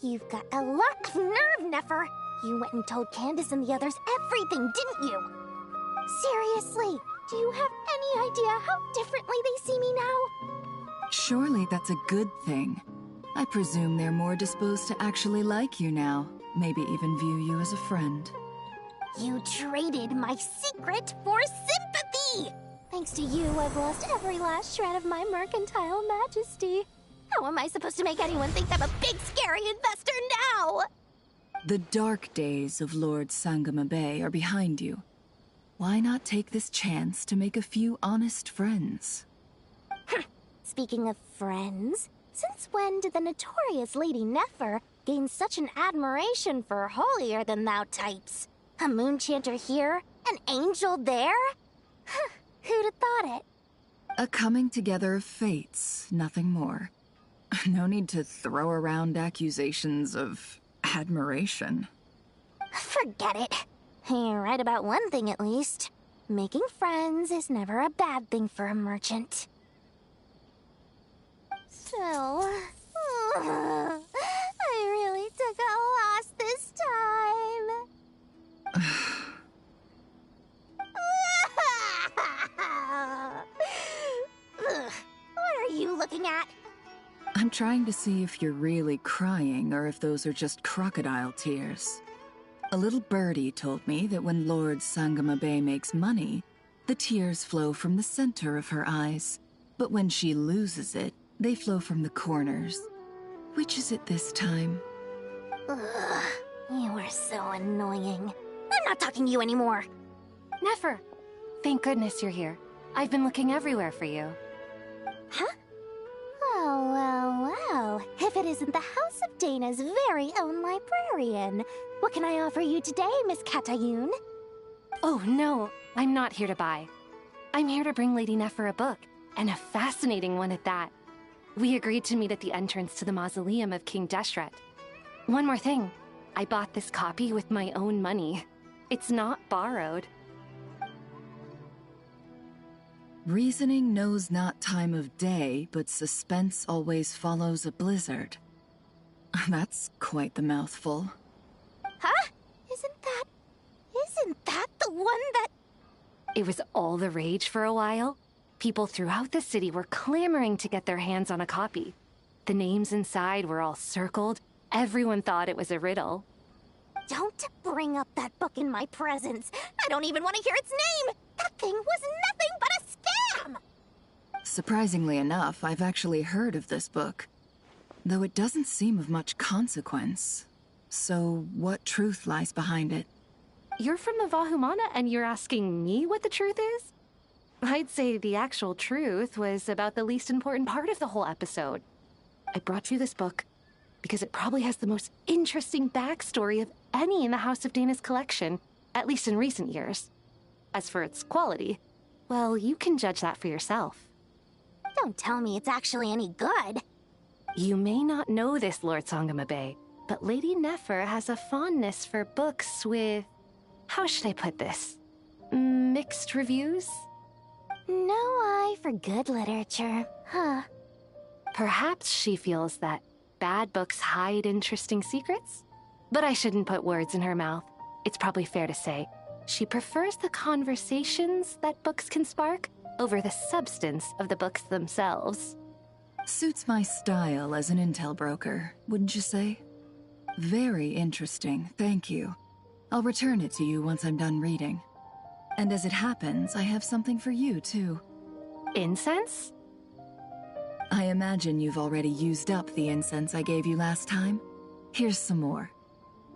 You've got a lot of nerve, Nefer. You went and told Candace and the others everything, didn't you? Seriously, do you have any idea how differently they see me now? Surely that's a good thing. I presume they're more disposed to actually like you now, maybe even view you as a friend. You traded my secret for sympathy! Thanks to you, I've lost every last shred of my mercantile majesty. How am I supposed to make anyone think I'm a big, scary investor now? The dark days of Lord Sangamabe are behind you. Why not take this chance to make a few honest friends? Speaking of friends, since when did the notorious Lady Nefer gain such an admiration for holier-than-thou types? A moon chanter here, an angel there? Who'd have thought it? A coming together of fates, nothing more. No need to throw around accusations of admiration. Forget it. You're right about one thing at least. Making friends is never a bad thing for a merchant. So, I really took a loss this time. What are you looking at? I'm trying to see if you're really crying or if those are just crocodile tears. A little birdie told me that when Lord Sangamabe makes money, the tears flow from the center of her eyes. But when she loses it, they flow from the corners. Which is it this time? Ugh, you are so annoying. I'm not talking to you anymore. Nefer, thank goodness you're here. I've been looking everywhere for you. Huh? Well. If it isn't the House of Dana's very own librarian. What can I offer you today, Miss Katayun? Oh, no. I'm not here to buy. I'm here to bring Lady Nefer a book, and a fascinating one at that. We agreed to meet at the entrance to the mausoleum of King Deshret. One more thing. I bought this copy with my own money. It's not borrowed. Reasoning knows not time of day, but suspense always follows a blizzard. That's quite the mouthful. Huh? Isn't that the one that... It was all the rage for a while. People throughout the city were clamoring to get their hands on a copy. The names inside were all circled. Everyone thought it was a riddle. Don't bring up that book in my presence. I don't even want to hear its name. That thing was nothing but a scam. Surprisingly enough, I've actually heard of this book. Though it doesn't seem of much consequence. So, what truth lies behind it? You're from the Vahumana and you're asking me what the truth is? I'd say the actual truth was about the least important part of the whole episode. I brought you this book because it probably has the most interesting backstory of any in the House of Dana's collection, at least in recent years. As for its quality, well, you can judge that for yourself. Don't tell me it's actually any good. You may not know this, Lord Sangamabe, but Lady Nefer has a fondness for books with... how should I put this? Mixed reviews? No eye for good literature, huh? Perhaps she feels that bad books hide interesting secrets? But I shouldn't put words in her mouth. It's probably fair to say she prefers the conversations that books can spark over the substance of the books themselves. Suits my style as an intel broker, wouldn't you say? Very interesting, thank you. I'll return it to you once I'm done reading. And as it happens, I have something for you, too. Incense? I imagine you've already used up the incense I gave you last time. Here's some more.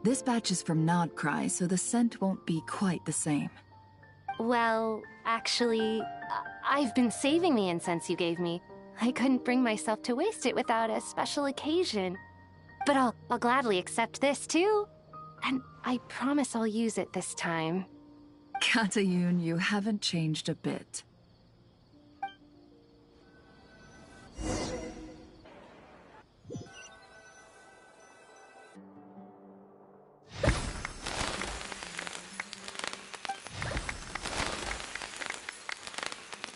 This batch is from Nod-Krai, so the scent won't be quite the same. Well, actually, I've been saving the incense you gave me. I couldn't bring myself to waste it without a special occasion. But I'll gladly accept this, too. And I promise I'll use it this time. Katayun, you haven't changed a bit.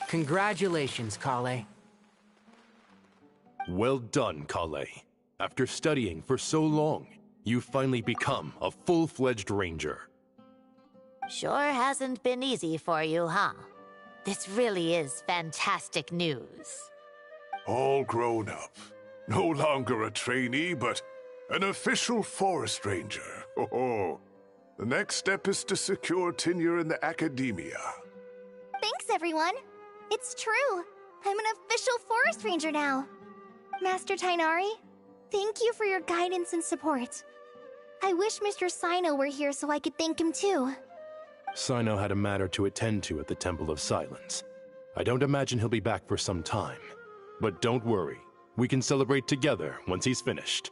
Congratulations, Kale. Well done, Kale. After studying for so long, you've finally become a full-fledged ranger. Sure hasn't been easy for you, huh? This really is fantastic news. All grown up. No longer a trainee, but an official forest ranger. Oh, the next step is to secure tenure in the academia. Thanks, everyone. It's true. I'm an official forest ranger now. Master Tighnari, thank you for your guidance and support. I wish Mr. Sino were here so I could thank him too. Sino had a matter to attend to at the Temple of Silence. I don't imagine he'll be back for some time. But don't worry, we can celebrate together once he's finished.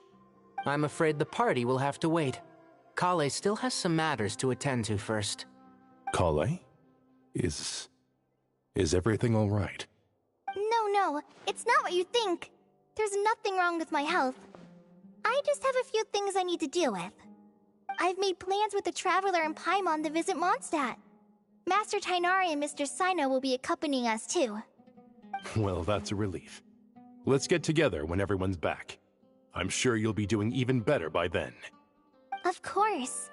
I'm afraid the party will have to wait. Kale still has some matters to attend to first. Kale? Is everything all right? No, it's not what you think. There's nothing wrong with my health. I just have a few things I need to deal with. I've made plans with the Traveler and Paimon to visit Mondstadt. Master Tighnari and Mr. Sino will be accompanying us too. Well, that's a relief. Let's get together when everyone's back. I'm sure you'll be doing even better by then. Of course.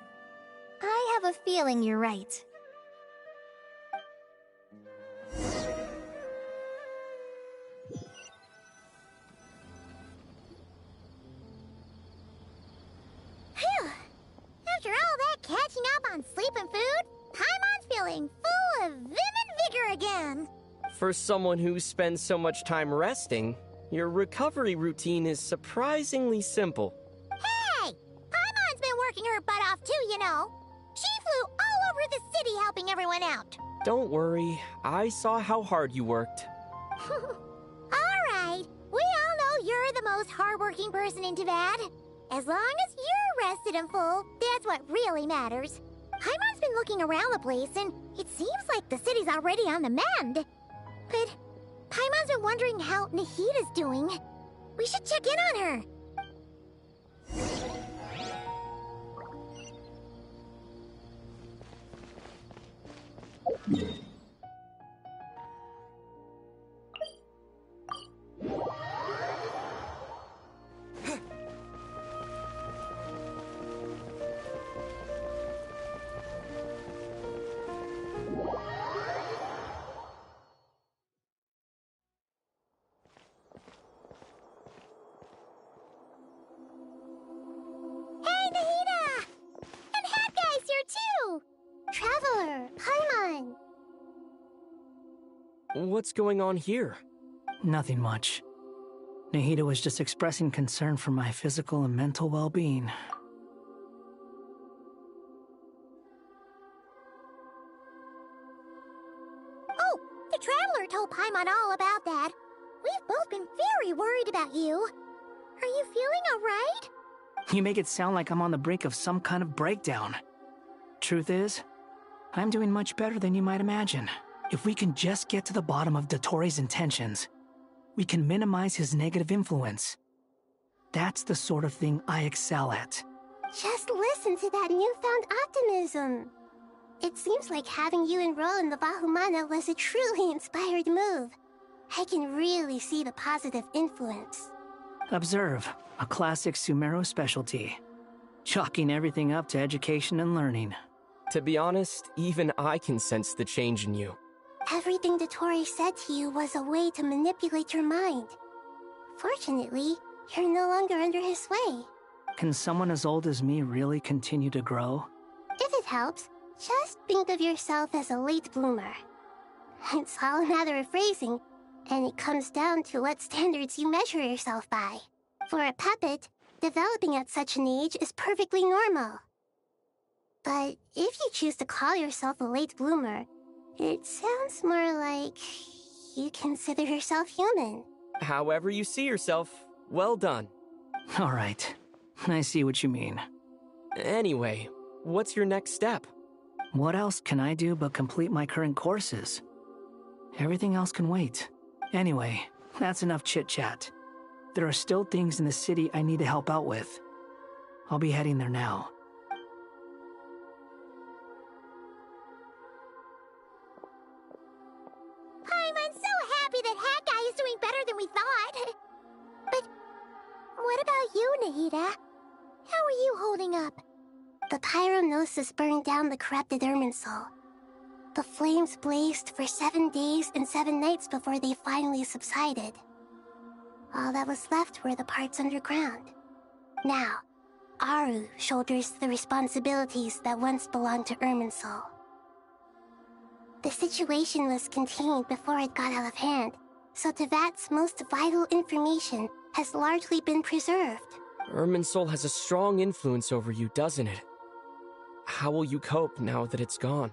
I have a feeling you're right. Phew! After all that catching up on sleep and food, Paimon's feeling full of vim and vigor again. For someone who spends so much time resting, your recovery routine is surprisingly simple. Hey! Paimon's been working her butt off too, you know. She flew all over the city helping everyone out. Don't worry, I saw how hard you worked. Alright, we all know you're the most hardworking person in Teyvat. As long as you're rested and full, that's what really matters. Paimon's been looking around the place, and it seems like the city's already on the mend. But Paimon's been wondering how Nahida's doing. We should check in on her. Hey, Nahida! And Hat Guy's here too! Traveler, Paimon! What's going on here? Nothing much. Nahida was just expressing concern for my physical and mental well-being. Oh, the Traveler told Paimon all about that. We've both been very worried about you. Are you feeling alright? You make it sound like I'm on the brink of some kind of breakdown. Truth is, I'm doing much better than you might imagine. If we can just get to the bottom of Dottoro's intentions, we can minimize his negative influence. That's the sort of thing I excel at. Just listen to that newfound optimism. It seems like having you enroll in the Vahumana was a truly inspired move. I can really see the positive influence. Observe, a classic Sumeru specialty. Chalking everything up to education and learning. To be honest, even I can sense the change in you. Everything Dottori said to you was a way to manipulate your mind. Fortunately, you're no longer under his sway. Can someone as old as me really continue to grow? If it helps, just think of yourself as a late bloomer. It's all a matter of phrasing, and it comes down to what standards you measure yourself by. For a puppet, Developing at such an age is perfectly normal. But if you choose to call yourself a late bloomer, it sounds more like you consider yourself human. However you see yourself, well done. All right. I see what you mean. Anyway, what's your next step? What else can I do but complete my current courses? Everything else can wait. Anyway, that's enough chit-chat. There are still things in the city I need to help out with. I'll be heading there now. I'm so happy that Hat Guy is doing better than we thought. But what about you, Nahida? How are you holding up? The pyronosis burned down the corrupted Irminsul. The flames blazed for 7 days and 7 nights before they finally subsided. All that was left were the parts underground. Now, Aru shoulders the responsibilities that once belonged to Irminsul. The situation was contained before it got out of hand, so Tevat's most vital information has largely been preserved. Irminsul has a strong influence over you, doesn't it? How will you cope now that it's gone?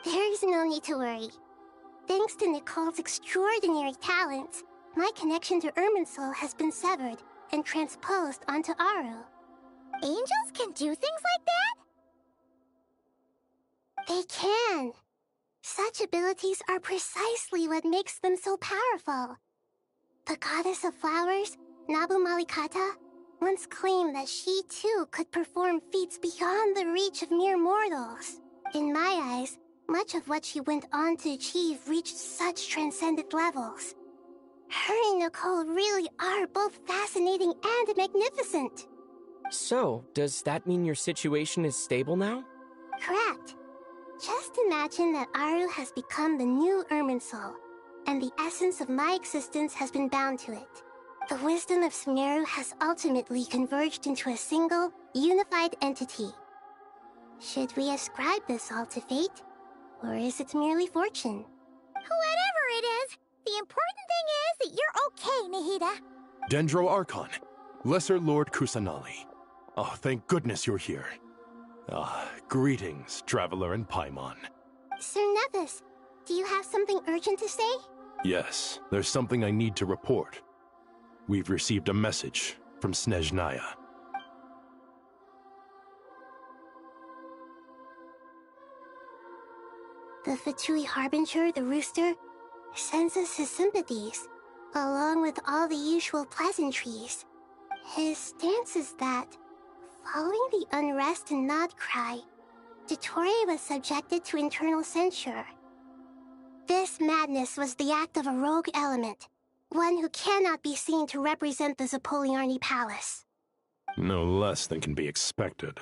There is no need to worry. Thanks to Nicole's extraordinary talents, my connection to Irminsul has been severed and transposed onto Aru. Angels can do things like that? They can. Such abilities are precisely what makes them so powerful. The goddess of flowers, Nabu Malikata, once claimed that she too could perform feats beyond the reach of mere mortals. In my eyes, much of what she went on to achieve reached such transcendent levels. Her and Nicole really are both fascinating and magnificent. So, does that mean your situation is stable now? Correct. Just imagine that Aru has become the new Irminsul, and the essence of my existence has been bound to it. The wisdom of Sumeru has ultimately converged into a single, unified entity. Should we ascribe this all to fate, or is it merely fortune? Whatever it is, the important thing is that you're okay, Nahida. Dendro Archon, Lesser Lord Kusanali. Oh, thank goodness you're here. Greetings, Traveler and Paimon. Sir Nevis, do you have something urgent to say? Yes, there's something I need to report. We've received a message from Snezhnaya. The Fatui Harbinger, the Rooster, sends us his sympathies, along with all the usual pleasantries. His stance is that, following the unrest in Nod-Krai, Dottore was subjected to internal censure. This madness was the act of a rogue element, one who cannot be seen to represent the Zapoliarni Palace. No less than can be expected.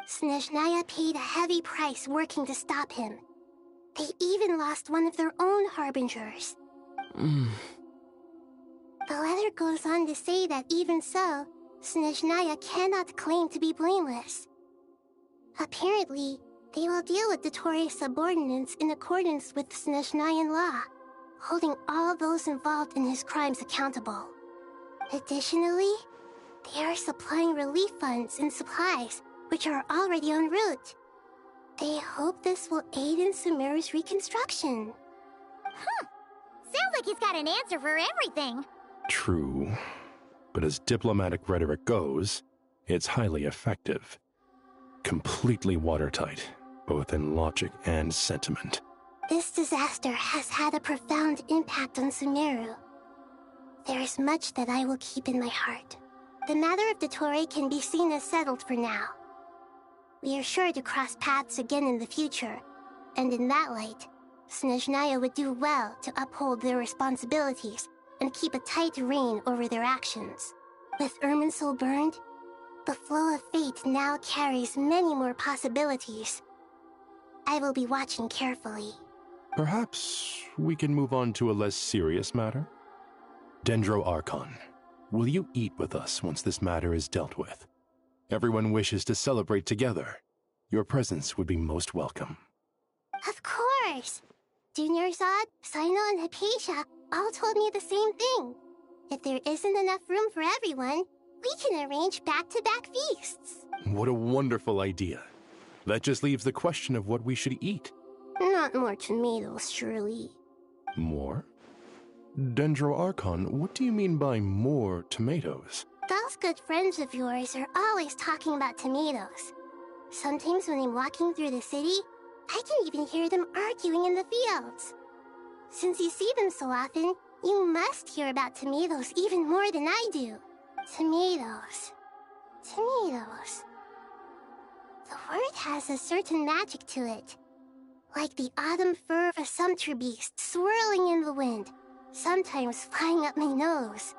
Snezhnaya paid a heavy price working to stop him. They even lost one of their own harbingers. The letter goes on to say that even so, Snezhnaya cannot claim to be blameless. Apparently, they will deal with Dottore's subordinates in accordance with Snezhnayan law, holding all those involved in his crimes accountable. Additionally, they are supplying relief funds and supplies, which are already en route. They hope this will aid in Sumeru's reconstruction. Sounds like he's got an answer for everything. True, but as diplomatic rhetoric goes, it's highly effective. Completely watertight, both in logic and sentiment. This disaster has had a profound impact on Sumeru. There is much that I will keep in my heart. The matter of Dottore can be seen as settled for now. We are sure to cross paths again in the future, and in that light, Snezhnaya would do well to uphold their responsibilities and keep a tight rein over their actions. With Irminsul burned, the flow of fate now carries many more possibilities. I will be watching carefully. Perhaps we can move on to a less serious matter? Dendro Archon, will you eat with us once this matter is dealt with? Everyone wishes to celebrate together. Your presence would be most welcome. Of course! Junior Zod, Sino, and Hypatia all told me the same thing. If there isn't enough room for everyone, We can arrange back-to-back feasts. What a wonderful idea. That just leaves the question of what we should eat. Not more tomatoes, surely. More? Dendro Archon, what do you mean by more tomatoes? Those good friends of yours are always talking about tomatoes. Sometimes when I'm walking through the city, I can even hear them arguing in the fields. Since you see them so often, you must hear about tomatoes even more than I do. Tomatoes. Tomatoes. The word has a certain magic to it. Like the autumn fur of a sumpter beast swirling in the wind, sometimes flying up my nose.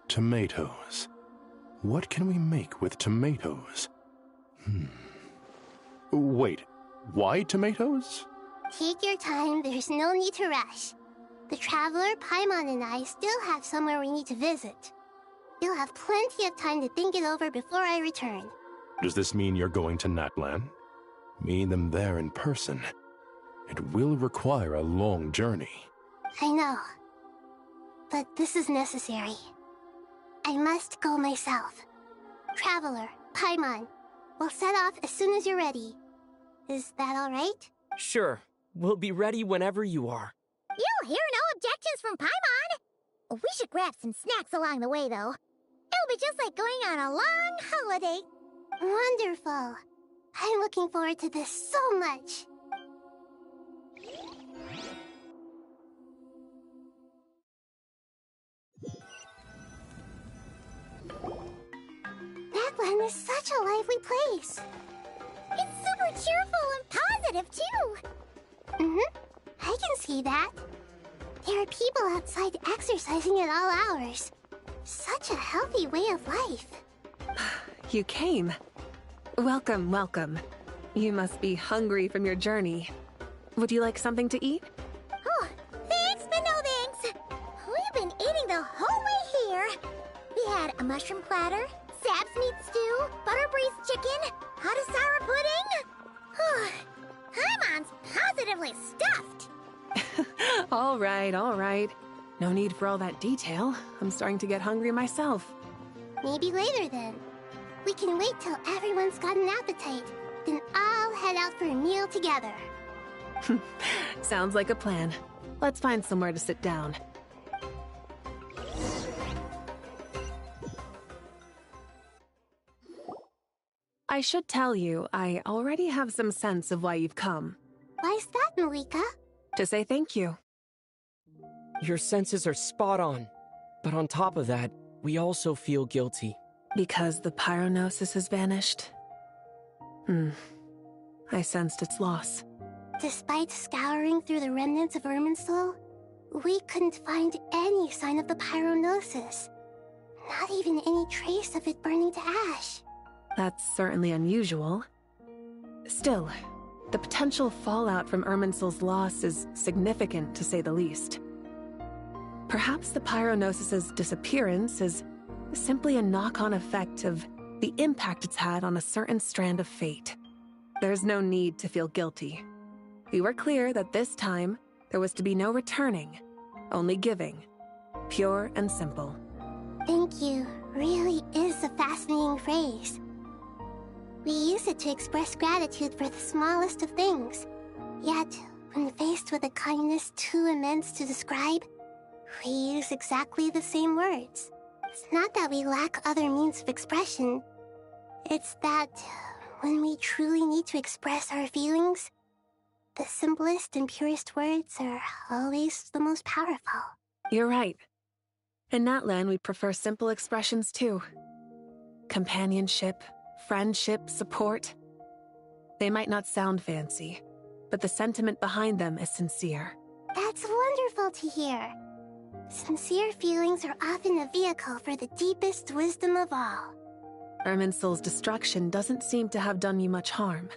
Tomatoes. What can we make with tomatoes? Wait, why tomatoes? Take your time, there's no need to rush. The Traveler, Paimon, and I still have somewhere we need to visit. You'll have plenty of time to think it over before I return. Does this mean you're going to Natlan? Meet them there in person. It will require a long journey. I know. But this is necessary. I must go myself. Traveler, Paimon, we'll set off as soon as you're ready. Is that all right? Sure. We'll be ready whenever you are. You'll hear no objections from Paimon. We should grab some snacks along the way, though. It'll be just like going on a long holiday. Wonderful. I'm looking forward to this so much. Natlan is such a lively place. It's super cheerful and positive, too. I can see that. There are people outside exercising at all hours. Such a healthy way of life. You came. Welcome, welcome. You must be hungry from your journey. Would you like something to eat? Oh, thanks, but no thanks. We've been eating the whole way here. We had a mushroom platter, Sap's meat stew, butter braised chicken, hot sour pudding. Paimon's positively stuffed. All right, all right. No need for all that detail. I'm starting to get hungry myself. Maybe later then. We can wait till everyone's got an appetite. Then I'll head out for a meal together. Sounds like a plan. Let's find somewhere to sit down. I should tell you, I already have some sense of why you've come. Why's that, Malika? To say thank you. Your senses are spot on. But on top of that, we also feel guilty. Because the pyronosis has vanished? I sensed its loss. Despite scouring through the remnants of Irminsul, we couldn't find any sign of the pyronosis. Not even any trace of it burning to ash. That's certainly unusual. Still, the potential fallout from Irminsul's loss is significant, to say the least. Perhaps the pyronosis's disappearance is simply a knock-on effect of the impact it's had on a certain strand of fate. There's no need to feel guilty. We were clear that this time, there was to be no returning, only giving. Pure and simple. Thank you really is a fascinating phrase. We use it to express gratitude for the smallest of things. Yet, when faced with a kindness too immense to describe, we use exactly the same words. It's not that we lack other means of expression. It's that when we truly need to express our feelings, the simplest and purest words are always the most powerful. You're right. In Natlan, we prefer simple expressions too. Companionship, friendship, support. They might not sound fancy, but the sentiment behind them is sincere. That's wonderful to hear. Sincere feelings are often a vehicle for the deepest wisdom of all. Irminsul's destruction doesn't seem to have done you much harm.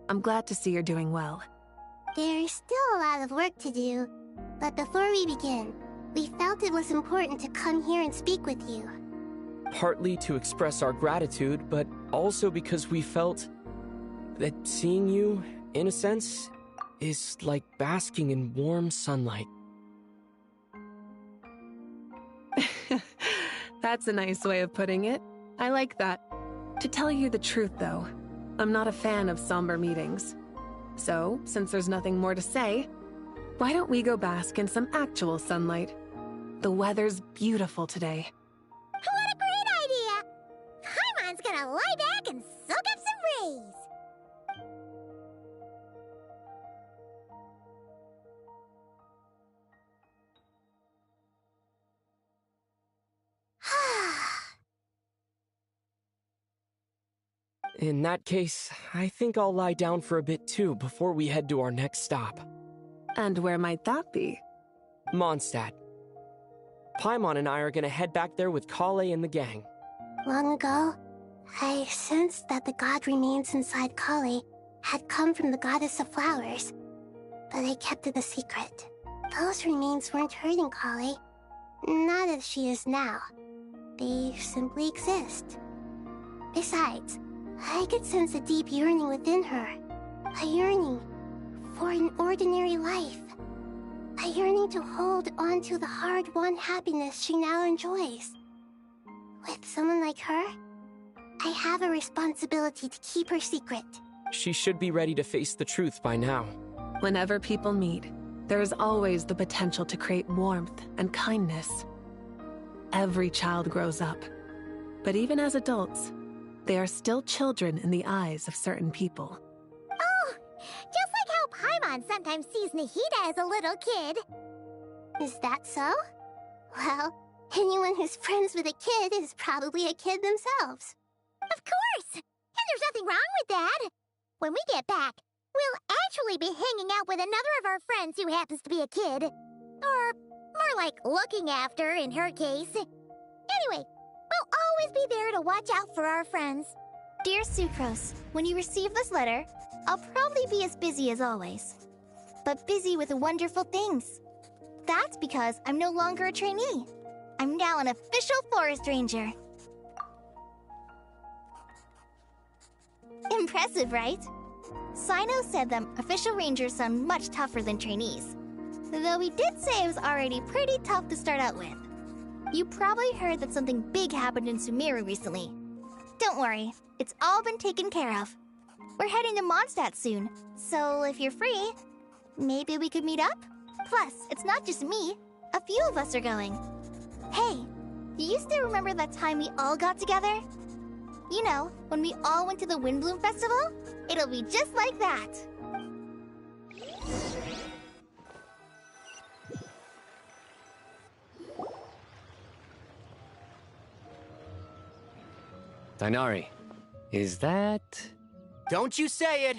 I'm glad to see you're doing well. There's still a lot of work to do, but before we begin, we felt it was important to come here and speak with you. Partly to express our gratitude, but also because we felt that seeing you, in a sense, is like basking in warm sunlight. That's a nice way of putting it. I like that. To tell you the truth, though, I'm not a fan of somber meetings. So, since there's nothing more to say, why don't we go bask in some actual sunlight? The weather's beautiful today. What a great idea! Paimon's gonna lie back and soak up some rays. In that case, I think I'll lie down for a bit too before we head to our next stop. And where might that be? Mondstadt. Paimon and I are gonna head back there with Kale and the gang. Long ago, I sensed that the god remains inside Kali had come from the goddess of flowers, but I kept it a secret. Those remains weren't hurting Kali, not as she is now. They simply exist. Besides, I could sense a deep yearning within her. A yearning for an ordinary life. A yearning to hold on to the hard-won happiness she now enjoys. With someone like her, I have a responsibility to keep her secret. She should be ready to face the truth by now. Whenever people meet, there is always the potential to create warmth and kindness. Every child grows up, but even as adults, they are still children in the eyes of certain people. Oh, just like how Paimon sometimes sees Nahida as a little kid. Is that so? Well, anyone who's friends with a kid is probably a kid themselves. Of course! And there's nothing wrong with that. When we get back, we'll actually be hanging out with another of our friends who happens to be a kid. Or more like looking after, in her case. Anyway, we'll always be there to watch out for our friends. Dear Sucrose, when you receive this letter, I'll probably be as busy as always. But busy with wonderful things. That's because I'm no longer a trainee. I'm now an official forest ranger. Impressive, right? Sino said that official rangers sound much tougher than trainees. Though he did say it was already pretty tough to start out with. You probably heard that something big happened in Sumeru recently. Don't worry, it's all been taken care of. We're heading to Mondstadt soon, so if you're free, maybe we could meet up? Plus, it's not just me. A few of us are going. Hey, do you still remember that time we all got together? You know, when we all went to the Windbloom Festival? It'll be just like that. Dainari, is that... Don't you say it!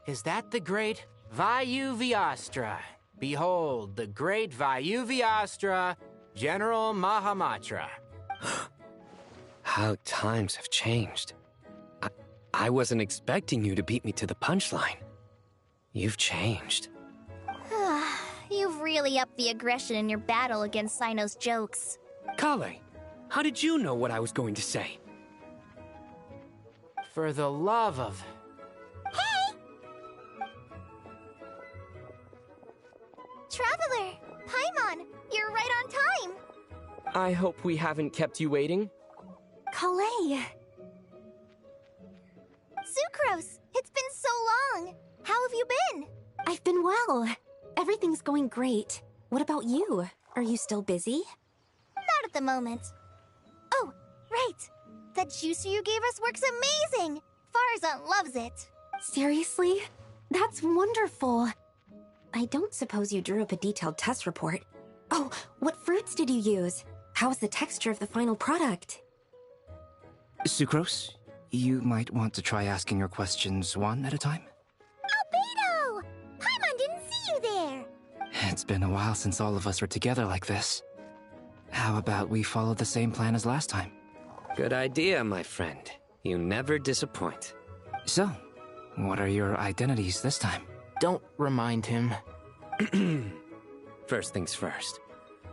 Is that the great Vayu-Vyastra? Behold, the great Vayu-Vyastra, General Mahamatra. How times have changed. I wasn't expecting you to beat me to the punchline. You've changed. You've really upped the aggression in your battle against Sino's jokes. Kale, how did you know what I was going to say? For the love of... Hey! Traveler! Paimon! You're right on time! I hope we haven't kept you waiting. Kale! Sucrose! It's been so long! How have you been? I've been well. Everything's going great. What about you? Are you still busy? Not at the moment. Oh, right! That juicer you gave us works amazing! Farzan loves it! Seriously? That's wonderful. I don't suppose you drew up a detailed test report. Oh, what fruits did you use? How's the texture of the final product? Sucrose, you might want to try asking your questions one at a time. Albedo! Paimon didn't see you there! It's been a while since all of us were together like this. How about we follow the same plan as last time? Good idea, my friend. You never disappoint. So, what are your identities this time? Don't remind him. First things first.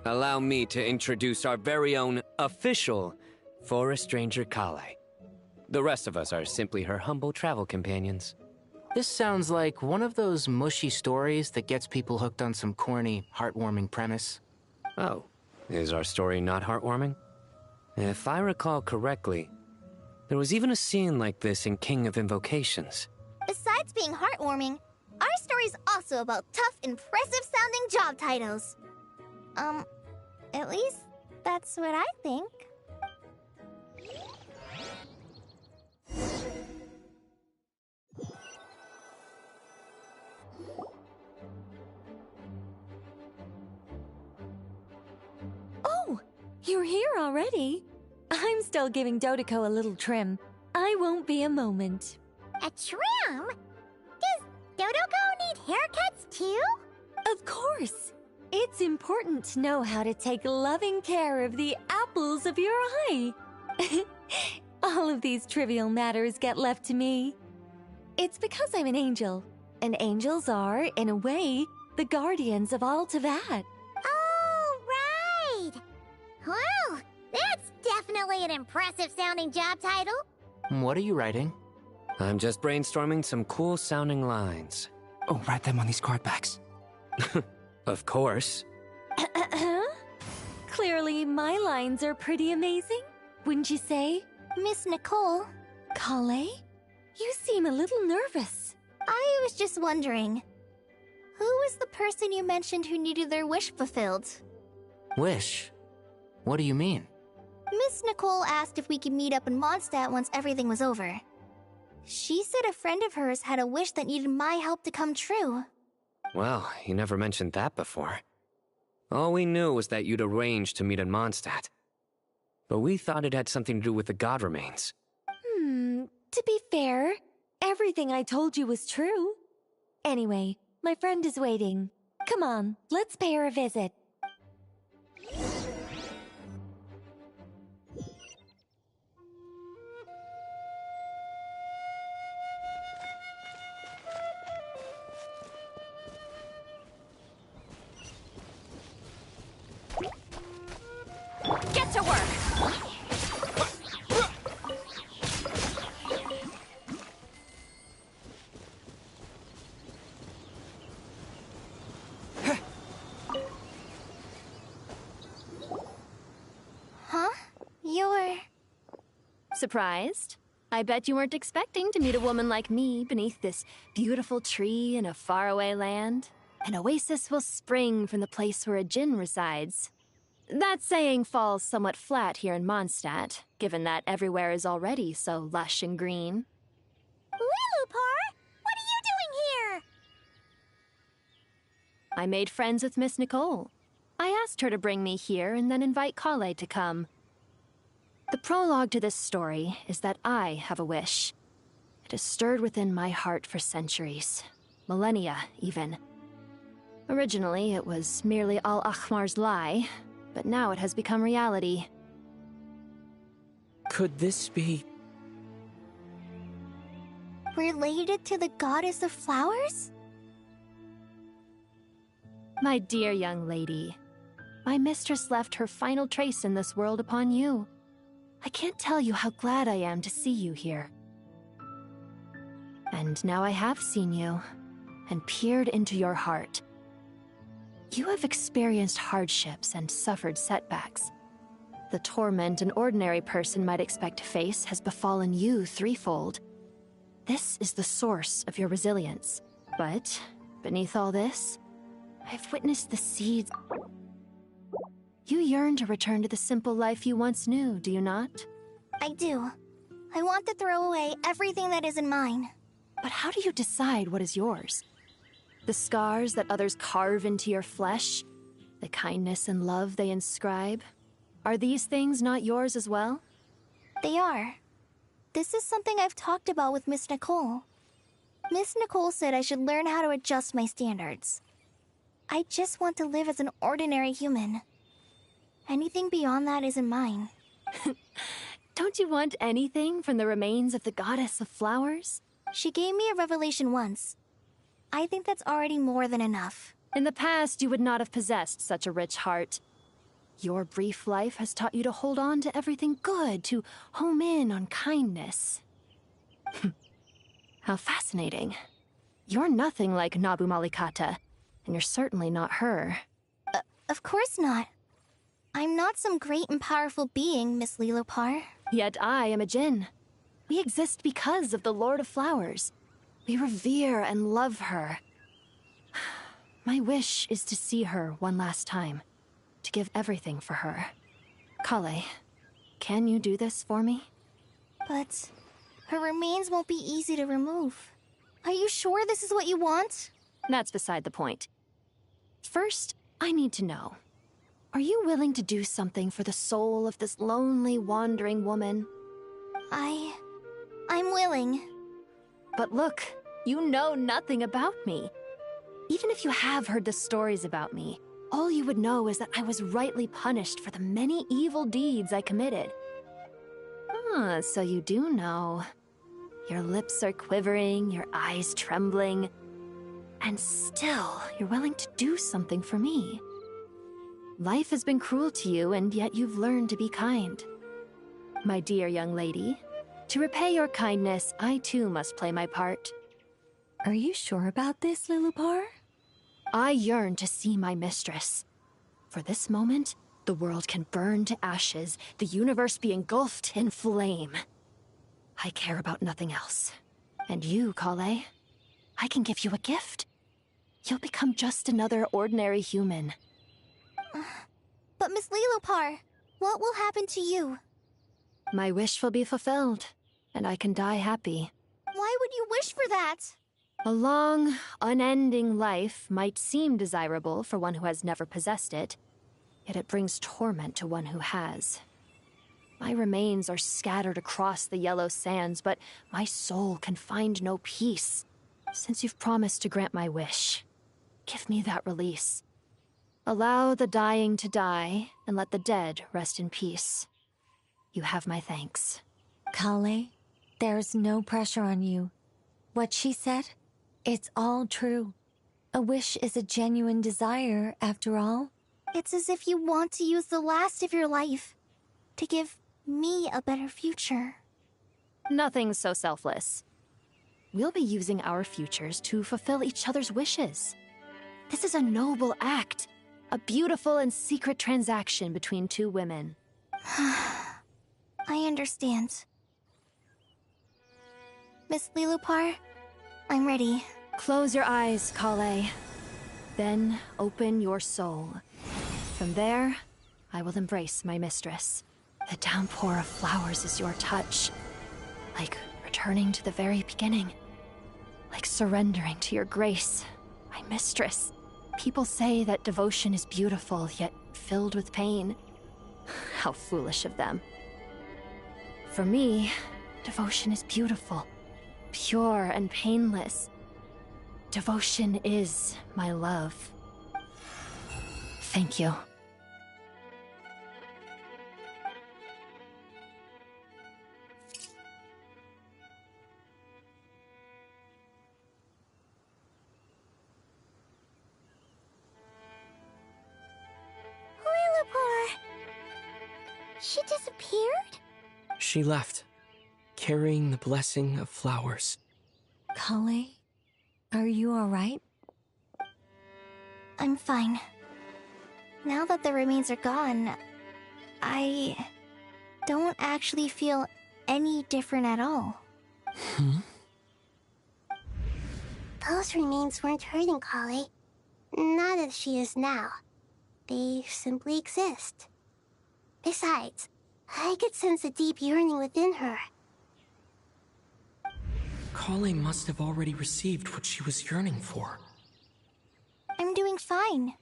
Allow me to introduce our very own official Forest Ranger Kale. The rest of us are simply her humble travel companions. This sounds like one of those mushy stories that gets people hooked on some corny, heartwarming premise. Oh, is our story not heartwarming? If I recall correctly, there was even a scene like this in King of Invocations. Besides being heartwarming, our story's also about tough, impressive-sounding job titles. At least that's what I think. Oh, you're here already? I'm still giving Dodeko a little trim. I won't be a moment. A trim? Does Dodeko need haircuts too? Of course. It's important to know how to take loving care of the apples of your eye. All of these trivial matters get left to me. It's because I'm an angel, and angels are, in a way, the guardians of all Teyvat. Oh, right! Well, that's definitely an impressive-sounding job title. What are you writing? I'm just brainstorming some cool-sounding lines. Oh, write them on these card backs. Of course. Clearly, my lines are pretty amazing, wouldn't you say? Miss Nicole? Kale? You seem a little nervous. I was just wondering, who was the person you mentioned who needed their wish fulfilled? Wish? What do you mean? Miss Nicole asked if we could meet up in Mondstadt once everything was over. She said a friend of hers had a wish that needed my help to come true. Well, you never mentioned that before. All we knew was that you'd arranged to meet in Mondstadt. But we thought it had something to do with the god remains. To be fair, everything I told you was true. Anyway, my friend is waiting. Come on, let's pay her a visit. Get to work! Huh? You're... Surprised? I bet you weren't expecting to meet a woman like me beneath this beautiful tree in a faraway land. An oasis will spring from the place where a djinn resides. That saying falls somewhat flat here in Mondstadt, given that everywhere is already so lush and green. Lilupar, what are you doing here? I made friends with Miss Nicole. I asked her to bring me here and then invite Kale to come. The prologue to this story is that I have a wish. It has stirred within my heart for centuries. Millennia, even. Originally, it was merely Al-Ahmar's lie, but now it has become reality. Could this be... related to the goddess of flowers? My dear young lady, my mistress left her final trace in this world upon you. I can't tell you how glad I am to see you here. And now I have seen you, and peered into your heart. You have experienced hardships and suffered setbacks. The torment an ordinary person might expect to face has befallen you threefold. This is the source of your resilience. But, beneath all this, I've witnessed the seeds. You yearn to return to the simple life you once knew, do you not? I do. I want to throw away everything that isn't mine. But how do you decide what is yours? The scars that others carve into your flesh? The kindness and love they inscribe? Are these things not yours as well? They are. This is something I've talked about with Miss Nicole. Miss Nicole said I should learn how to adjust my standards. I just want to live as an ordinary human. Anything beyond that isn't mine. Don't you want anything from the remains of the goddess of flowers? She gave me a revelation once. I think that's already more than enough. In the past, you would not have possessed such a rich heart. Your brief life has taught you to hold on to everything good, to home in on kindness. How fascinating. You're nothing like Nabu Malikata, and you're certainly not her. Of course not. I'm not some great and powerful being, Miss Lilopar. Yet I am a Djinn. We exist because of the Lord of Flowers. We revere and love her. My wish is to see her one last time, to give everything for her. Kale, can you do this for me? But her remains won't be easy to remove. Are you sure this is what you want? That's beside the point. First, I need to know. Are you willing to do something for the soul of this lonely, wandering woman? I'm willing. But look, you know nothing about me. Even if you have heard the stories about me, all you would know is that I was rightly punished for the many evil deeds I committed. Ah, so you do know. Your lips are quivering, your eyes trembling, and still you're willing to do something for me. Life has been cruel to you, and yet you've learned to be kind. My dear young lady, to repay your kindness, I too must play my part. Are you sure about this, Lilopar? I yearn to see my mistress. For this moment, the world can burn to ashes, the universe be engulfed in flame. I care about nothing else. And you, Kale, I can give you a gift. You'll become just another ordinary human. But Miss Lilopar, what will happen to you? My wish will be fulfilled, and I can die happy. Why would you wish for that? A long, unending life might seem desirable for one who has never possessed it, yet it brings torment to one who has. My remains are scattered across the yellow sands, but my soul can find no peace. Since you've promised to grant my wish, give me that release. Allow the dying to die, and let the dead rest in peace. You have my thanks. Kale, there's no pressure on you. What she said, it's all true. A wish is a genuine desire, after all. It's as if you want to use the last of your life to give me a better future. Nothing so selfless. We'll be using our futures to fulfill each other's wishes. This is a noble act, a beautiful and secret transaction between two women. I understand. Miss Lilopar, I'm ready. Close your eyes, Kale. Then open your soul. From there, I will embrace my mistress. The downpour of flowers is your touch. Like returning to the very beginning. Like surrendering to your grace, my mistress. People say that devotion is beautiful, yet filled with pain. How foolish of them. For me, devotion is beautiful, pure and painless. Devotion is my love. Thank you. Lilopar! She disappeared? She left, carrying the blessing of flowers. Kale, are you alright? I'm fine. Now that the remains are gone, I don't actually feel any different at all. Those remains weren't hurting Kale. Not as she is now. They simply exist. Besides, I could sense a deep yearning within her. Kale must have already received what she was yearning for. I'm doing fine.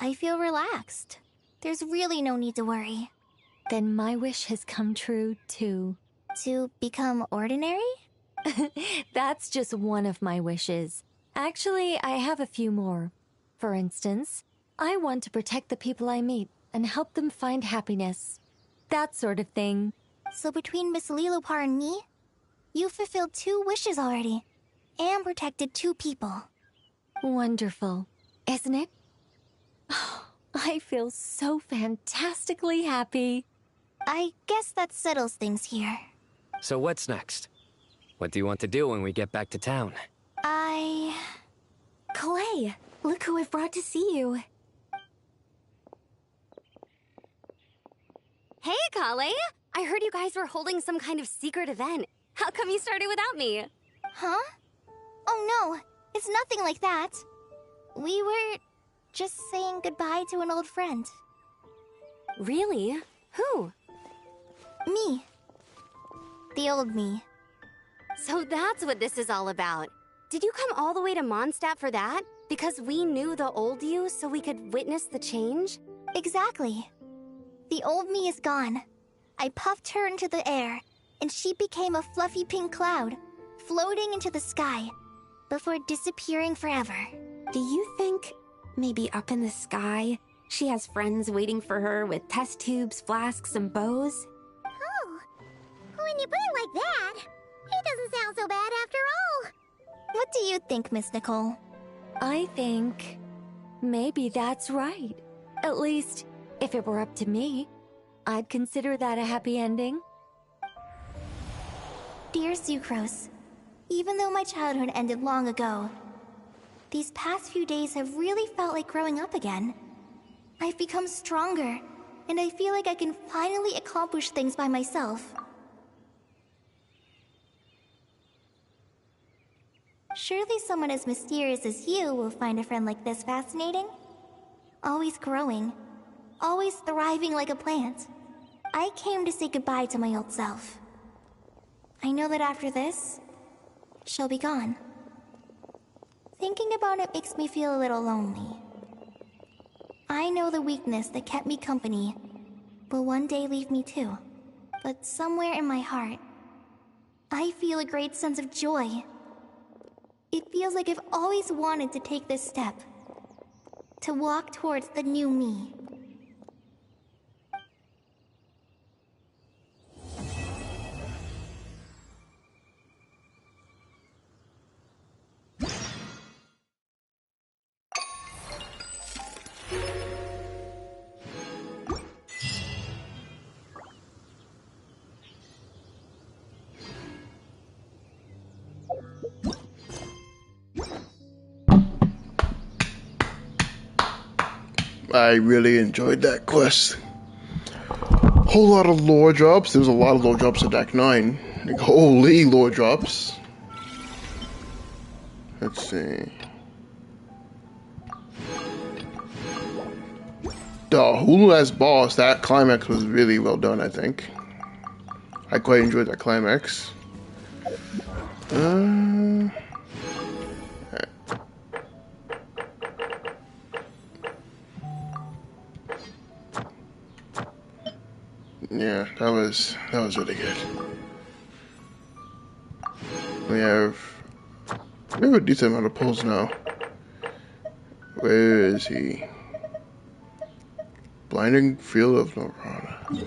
I feel relaxed. There's really no need to worry. Then my wish has come true, too. To become ordinary? That's just one of my wishes. Actually, I have a few more. For instance, I want to protect the people I meet and help them find happiness. That sort of thing. So between Miss Lilopar and me, you've fulfilled 2 wishes already, and protected 2 people. Wonderful, isn't it? Oh, I feel so fantastically happy. I guess that settles things here. So what's next? What do you want to do when we get back to town? Kale, look who I've brought to see you. Hey, Kale! I heard you guys were holding some kind of secret event. How come you started without me? Huh? Oh no, it's nothing like that. We were just saying goodbye to an old friend. Really? Who? Me. The old me. So that's what this is all about. Did you come all the way to Mondstadt for that? Because we knew the old you so we could witness the change? Exactly. The old me is gone. I puffed her into the air, and she became a fluffy pink cloud, floating into the sky, before disappearing forever. Do you think, maybe up in the sky, she has friends waiting for her with test tubes, flasks, and bows? Oh, when you put it like that, it doesn't sound so bad after all. What do you think, Miss Nicole? I think maybe that's right. At least, if it were up to me, I'd consider that a happy ending. Dear Sucrose, even though my childhood ended long ago, these past few days have really felt like growing up again. I've become stronger, and I feel like I can finally accomplish things by myself. Surely someone as mysterious as you will find a friend like this fascinating? Always growing, always thriving like a plant. I came to say goodbye to my old self. I know that after this, she'll be gone. Thinking about it makes me feel a little lonely. I know the weakness that kept me company will one day leave me too. But somewhere in my heart, I feel a great sense of joy. It feels like I've always wanted to take this step. To walk towards the new me. I really enjoyed that quest. Whole lot of lore drops. There was a lot of lore drops at Act 9. Like, holy lore drops. Let's see. The Hulu as boss, that climax was really well done, I think. I quite enjoyed that climax. Yeah, that was really good. We have a decent amount of pulls now. Where is he? Blinding Field of Norrana.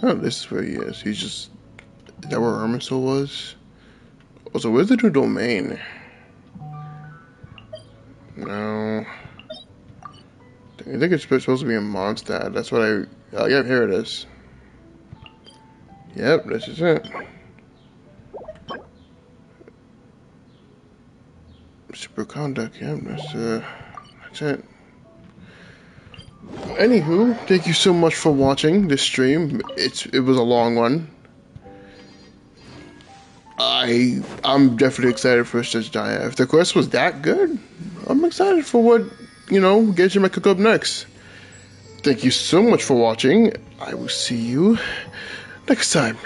Oh, this is where he is. He's just... Is that where Irminsul was? Also, where's the new domain? No. I think it's supposed to be in Mondstadt. That's what I... Oh, yeah, here it is. Yep, this is it. Superconduct, yep, that's it. Anywho, thank you so much for watching this stream. It was a long one. I'm definitely excited for Stitch Dia. If the quest was that good, I'm excited for what, Genshin might cook up next. Thank you so much for watching. I will see you next time.